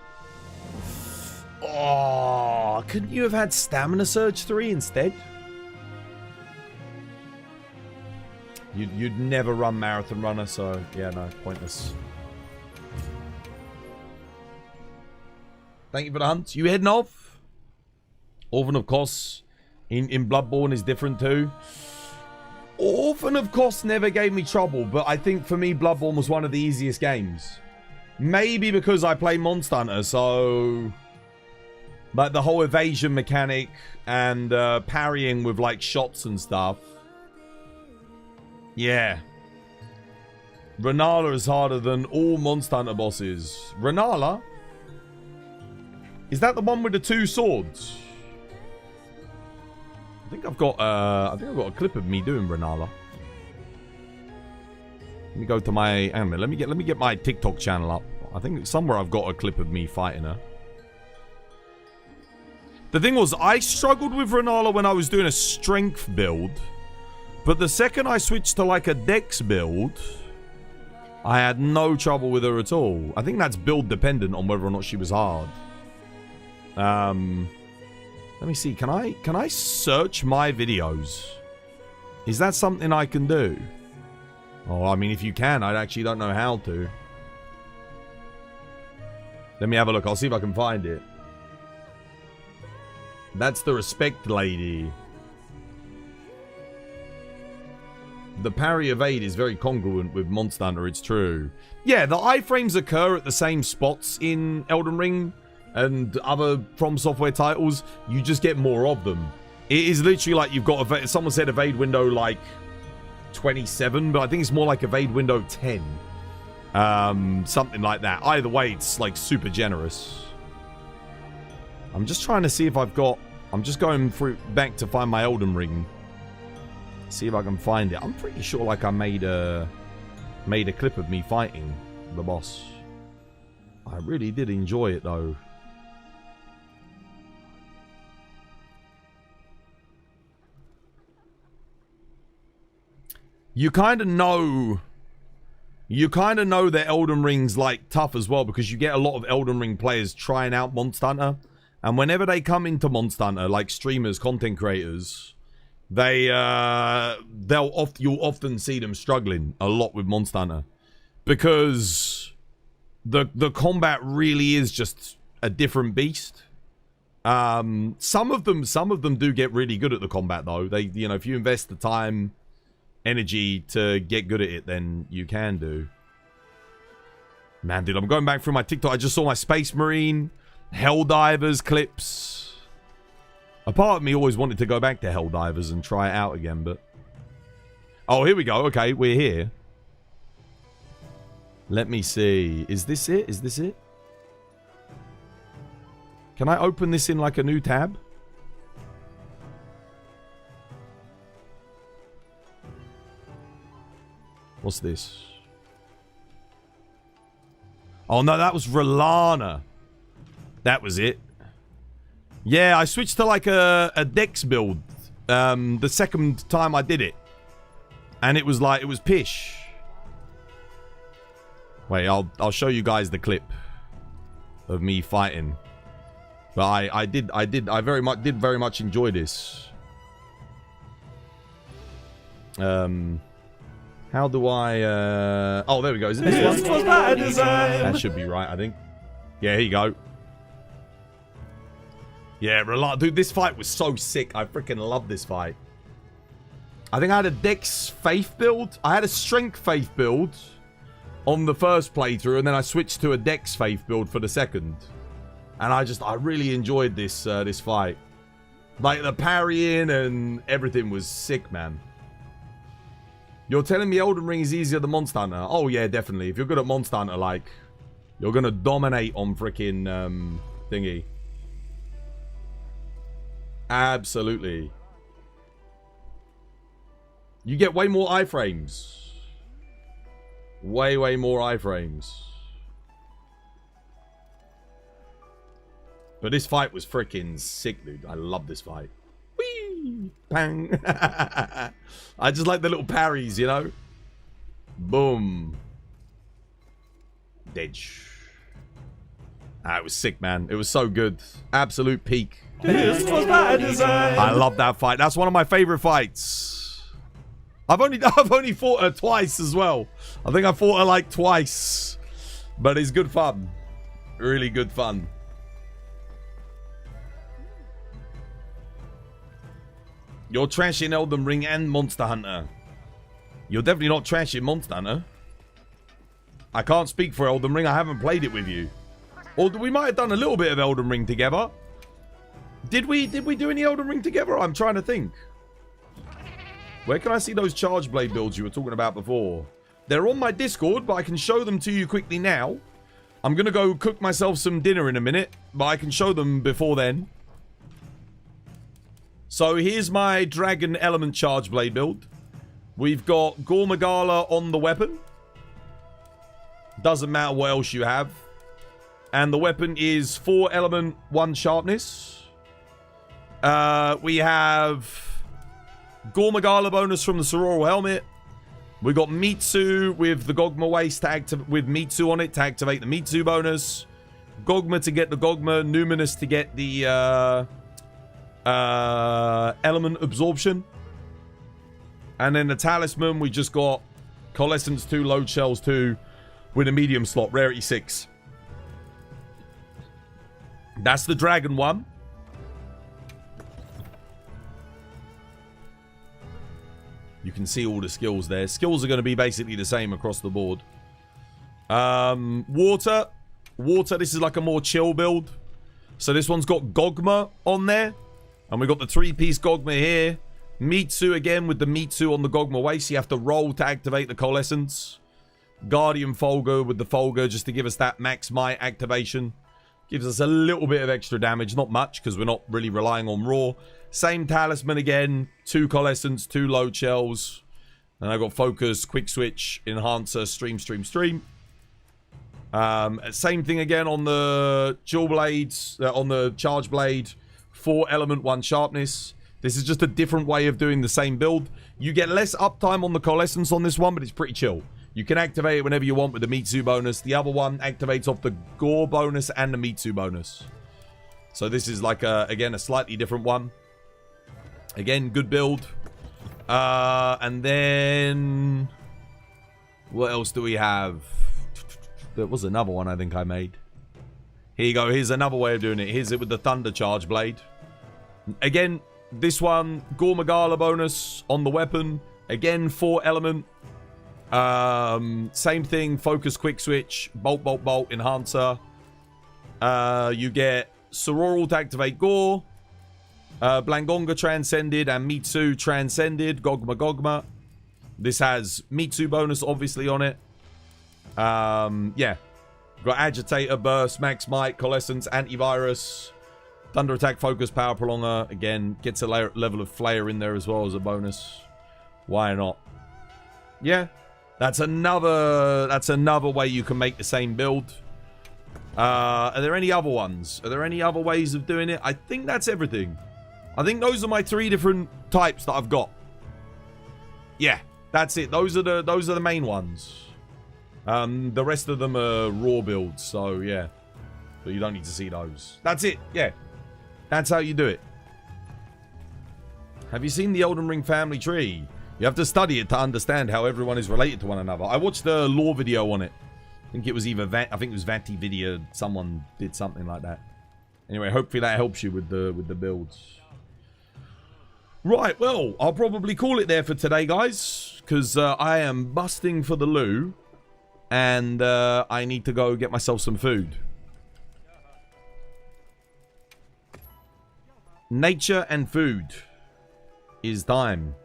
Oh, couldn't you have had Stamina Surge 3 instead? You'd never run Marathon Runner, so yeah, no, pointless. Thank you for the hunt. You heading off? Orphan of Kos in Bloodborne is different too. Orphan of Kos never gave me trouble, but I think for me Bloodborne was one of the easiest games. Maybe because I play Monster Hunter, so... Like the whole evasion mechanic and parrying with like shots and stuff. Yeah. Renala is harder than all Monster Hunter bosses. Renala? Is that the one with the 2 swords? I think I've got a clip of me doing Renala. Let me go to my... Hang on a minute, let me get my TikTok channel up. I think somewhere I've got a clip of me fighting her. The thing was, I struggled with Renala when I was doing a strength build. But the second I switched to like a dex build, I had no trouble with her at all. I think that's build dependent on whether or not she was hard. Let me see. Can I search my videos? Is that something I can do? Oh, I mean, if you can, I actually don't know how to. Let me have a look. I'll see if I can find it. That's the Respect Lady. The parry evade is very congruent with Monster Hunter, it's true. Yeah, the iframes occur at the same spots in Elden Ring and other From Software titles. You just get more of them. It is literally like you've got... Someone said evade window like 27, but I think it's more like evade window 10. Something like that. Either way, it's like super generous. I'm just trying to see if I've got... I'm just going through back to find my Elden Ring. See if I can find it. I'm pretty sure like I made a clip of me fighting the boss. I really did enjoy it though. You kind of know that Elden Ring's like tough as well, because you get a lot of Elden Ring players trying out Monster Hunter, and whenever they come into Monster Hunter, like streamers, content creators, you'll often see them struggling a lot with Monster Hunter, because the combat really is just a different beast. Some of them do get really good at the combat though. They, you know, if you invest the time, energy to get good at it, then you can do. Man, dude, I'm going back through my TikTok. I just saw my Space Marine, Helldivers clips. A part of me always wanted to go back to Helldivers and try it out again, but... Oh, here we go. Okay, we're here. Let me see. Is this it? Is this it? Can I open this in like a new tab? What's this? Oh, no, that was Rolana. That was it. Yeah, I switched to like a Dex build the second time I did it. And it was like, it was pish. Wait, I'll show you guys the clip of me fighting. But I very much enjoy this. How do I... Oh, there we go. Is it this one? That should be right, I think. Yeah, here you go. Yeah, dude, this fight was so sick. I freaking love this fight. I think I had a Dex Faith build. I had a Strength Faith build on the first playthrough, and then I switched to a Dex Faith build for the second. And I really enjoyed this this fight. Like, the parrying and everything was sick, man. You're telling me Elden Ring is easier than Monster Hunter? Oh, yeah, definitely. If you're good at Monster Hunter, like, you're gonna dominate on freaking, thingy. Absolutely. You get way more iframes. Way more iframes. But this fight was freaking sick, dude. I love this fight. Whee! Bang! I just like the little parries, you know? Boom. Ditch. Ah, it was sick, man. It was so good. Absolute peak. This was my design. I love that fight. That's one of my favorite fights. I've only fought her twice as well. I think I fought her like twice. But it's good fun. Really good fun. You're trashing Elden Ring and Monster Hunter. You're definitely not trashing Monster Hunter. I can't speak for Elden Ring. I haven't played it with you. Or we might have done a little bit of Elden Ring together. Did we do any Elden Ring together? I'm trying to think. Where can I see those Charge Blade builds you were talking about before? They're on my Discord, but I can show them to you quickly now. I'm going to go cook myself some dinner in a minute, but I can show them before then. So here's my Dragon Element Charge Blade build. We've got Gormagala on the weapon. Doesn't matter what else you have. And the weapon is 4 element, 1 sharpness. We have Gormagala bonus from the Sororo helmet. We got Mitsu with the Gogma waist with Mitsu on it to activate the Mitsu bonus. Gogma to get the Gogma. Numinous to get the element absorption. And then the talisman, we just got Coalescence 2, Load Shells 2 with a medium slot, rarity 6. That's the dragon one. You can see all the skills there. Skills are going to be basically the same across the board. Water. Water, this is like a more chill build. So this one's got Gogma on there. And we've got the 3-piece Gogma here. Mitsu again with the Mitsu on the Gogma waist. You have to roll to activate the Coalescence. Guardian Folger with the Folger just to give us that max might activation. Gives us a little bit of extra damage. Not much because we're not really relying on raw. Same talisman again. 2 Coalescence, 2 load shells. And I've got Focus, Quick Switch, Enhancer, Stream. Same thing again on the Dual Blades, on the Charge Blade. 4 element, 1 sharpness. This is just a different way of doing the same build. You get less uptime on the Coalescence on this one, but it's pretty chill. You can activate it whenever you want with the Mitsu bonus. The other one activates off the Gore bonus and the Mitsu bonus. So this is like, again, a slightly different one. Again, good build. And then... what else do we have? There was another one I think I made. Here you go. Here's another way of doing it. Here's it with the Thunder Charge Blade. Again, this one, Gore Magala bonus on the weapon. Again, 4 element. Same thing, Focus, Quick Switch, Bolt, Enhancer. You get Sororal to activate Gore. Blangonga Transcended and Mitsu Transcended. Gogma. This has Mitsu bonus obviously on it. Yeah. Got Agitator, Burst, Max Might, Coalescence, Antivirus, Thunder Attack, Focus, Power Prolonger. Again, gets a level of Flare in there as well as a bonus. Why not? Yeah. That's another way you can make the same build. Are there any other ones? Are there any other ways of doing it? I think that's everything. I think those are my 3 different types that I've got. Yeah, that's it. Those are the main ones. The rest of them are raw builds, so yeah. So you don't need to see those. That's it. Yeah. That's how you do it. Have you seen the Elden Ring family tree? You have to study it to understand how everyone is related to one another. I watched the lore video on it. I think it was either I think it was Vanti Video. Someone did something like that. Anyway, hopefully that helps you with the builds. Right, well, I'll probably call it there for today, guys, because I am busting for the loo, and I need to go get myself some food. Nature and food is time.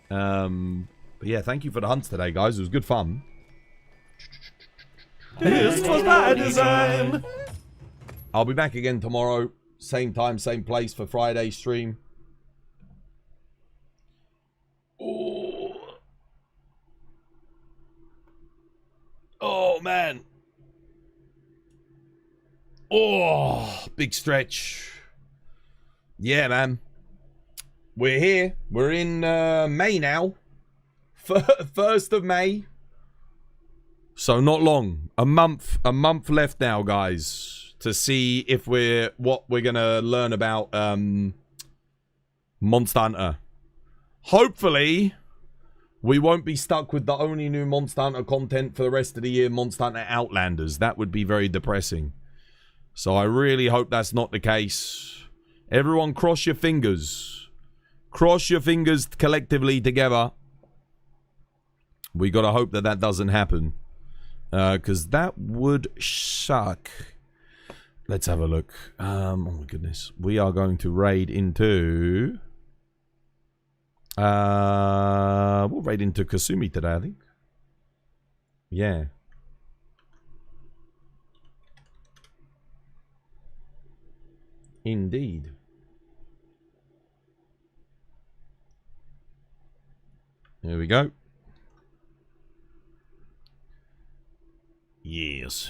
But yeah, thank you for the hunts today, guys. It was good fun. This was by design. I'll be back again tomorrow. Same time, same place for Friday stream. Oh, man. Oh, big stretch. Yeah, man. We're here. We're in May now. 1st of May. So not long. A month left now, guys, to see if what we're gonna learn about Monster Hunter. Hopefully, we won't be stuck with the only new Monster Hunter content for the rest of the year, Monster Hunter Outlanders. That would be very depressing. So I really hope that's not the case. Everyone cross your fingers. Cross your fingers collectively together. We gotta hope that that doesn't happen. Because that would suck. Let's have a look. Oh my goodness. We are going to raid into... we'll raid into Kasumi today, I think. Yeah. Indeed. Here we go. Yes.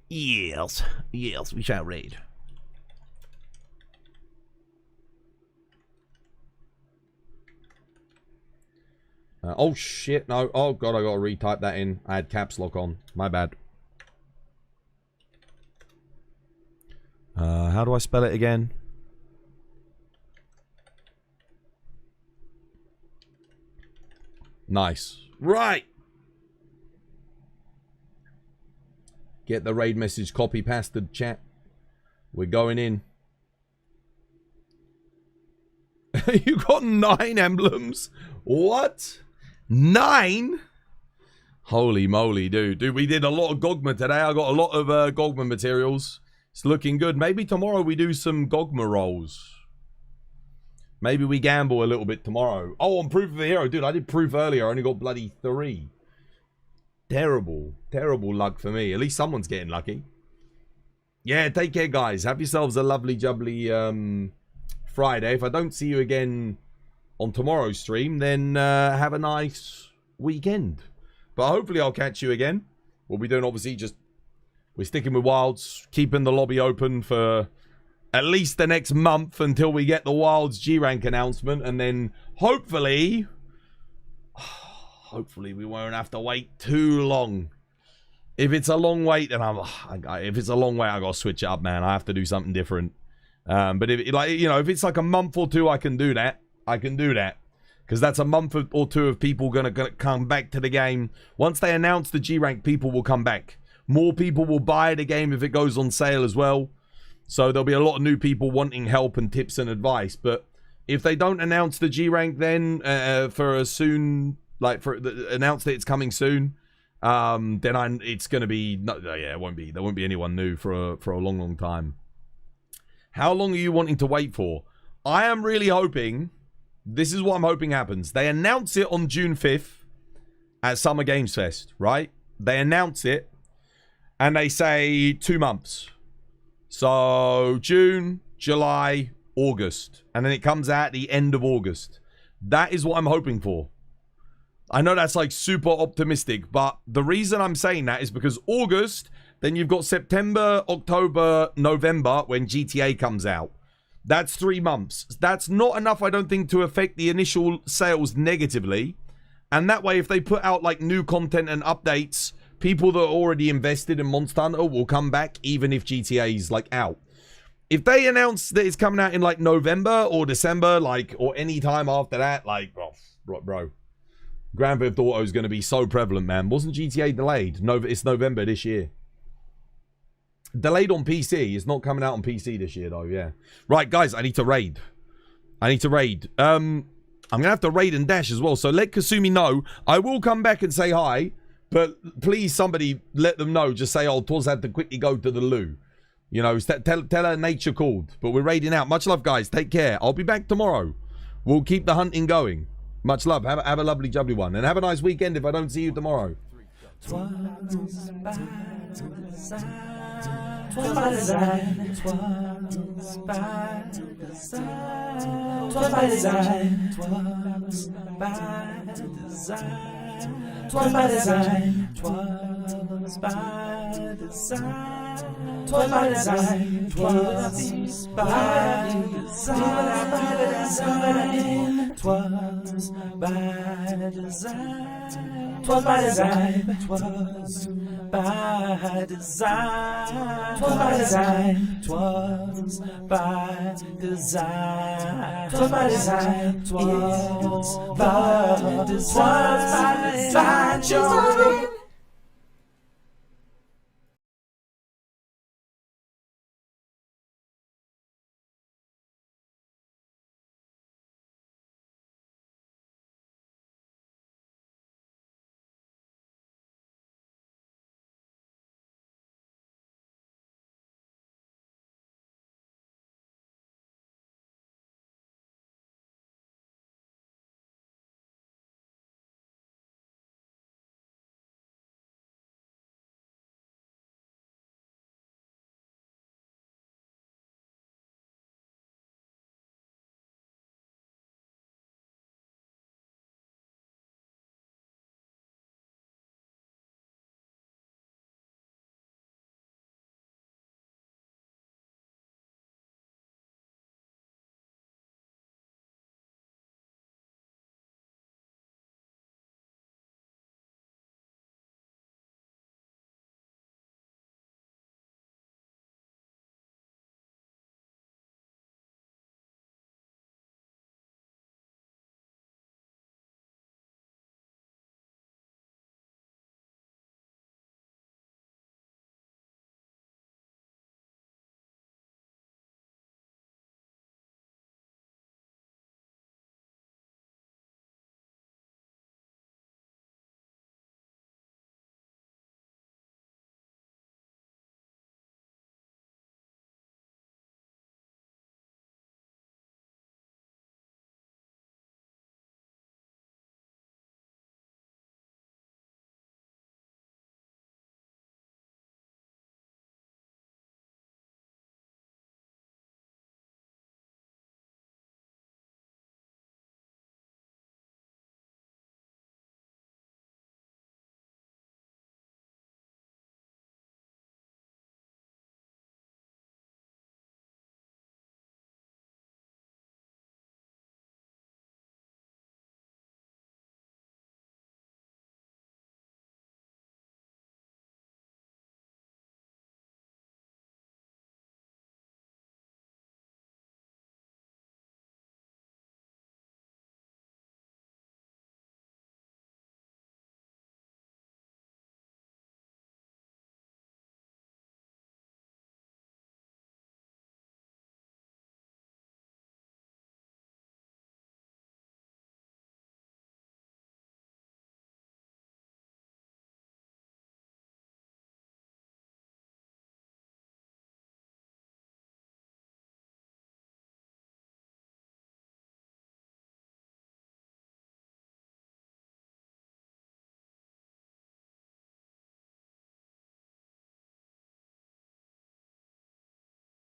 Yes. Yes, we shall raid. Oh shit, no. Oh god, I gotta retype that in. I had caps lock on. My bad. How do I spell it again? Nice. Right. Get the raid message copy pasted, chat. We're going in. You got 9 emblems? What? 9? Holy moly, dude. Dude, we did a lot of Gogma today. I got a lot of Gogma materials. It's looking good. Maybe tomorrow we do some Gogma rolls. Maybe we gamble a little bit tomorrow. Oh, on Proof of a Hero. Dude, I did Proof earlier. I only got bloody 3. Terrible. Terrible luck for me. At least someone's getting lucky. Yeah, take care, guys. Have yourselves a lovely, jubbly Friday. If I don't see you again on tomorrow's stream, then have a nice weekend. But hopefully I'll catch you again. We'll be doing, obviously, just... We're sticking with Wilds. Keeping the lobby open for... at least the next month until we get the Wilds G-Rank announcement. And then hopefully we won't have to wait too long. If it's a long wait, then if it's a long wait, I got to switch it up, man. I have to do something different. But if if it's like a month or two, I can do that. Because that's a month or two of people gonna come back to the game. Once they announce the G-Rank, people will come back. More people will buy the game if it goes on sale as well. So there'll be a lot of new people wanting help and tips and advice. But if they don't announce the G-Rank then announce that it's coming soon, then it's going to be... it won't be. There won't be anyone new for a long, long time. How long are you wanting to wait for? I am really hoping... This is what I'm hoping happens. They announce it on June 5th at Summer Games Fest, right? They announce it and they say 2 months. So, June, July, August. And then it comes out at the end of August. That is what I'm hoping for. I know that's like super optimistic, but the reason I'm saying that is because August, then you've got September, October, November when GTA comes out. That's 3 months. That's not enough, I don't think, to affect the initial sales negatively. And that way, if they put out like new content and updates, people that are already invested in Monster Hunter will come back even if GTA is like out. If they announce that it's coming out in like November or December, like, or any time after that, like, bro. Grand Theft Auto is going to be so prevalent, man. Wasn't GTA delayed? No, it's November this year. Delayed on PC. It's not coming out on PC this year, though, yeah. Right, guys, I need to raid. I'm going to have to raid and dash as well, so let Kasumi know. I will come back and say hi, but please, somebody let them know. Just say, oh, Toz had to quickly go to the loo. You know, tell her nature called. But we're raiding out. Much love, guys. Take care. I'll be back tomorrow. We'll keep the hunting going. Much love. Have a lovely, jubbly one. And have a nice weekend if I don't see you tomorrow. Twas by design. Twas by design. Twas by design. Twas by design. Twas by design. Twas by design. Twas by design. Twas by design. Twas by design. Twas by design. Twas by design. Twas by design. Twas by design. Twas by design. Twas by design. Twas by design.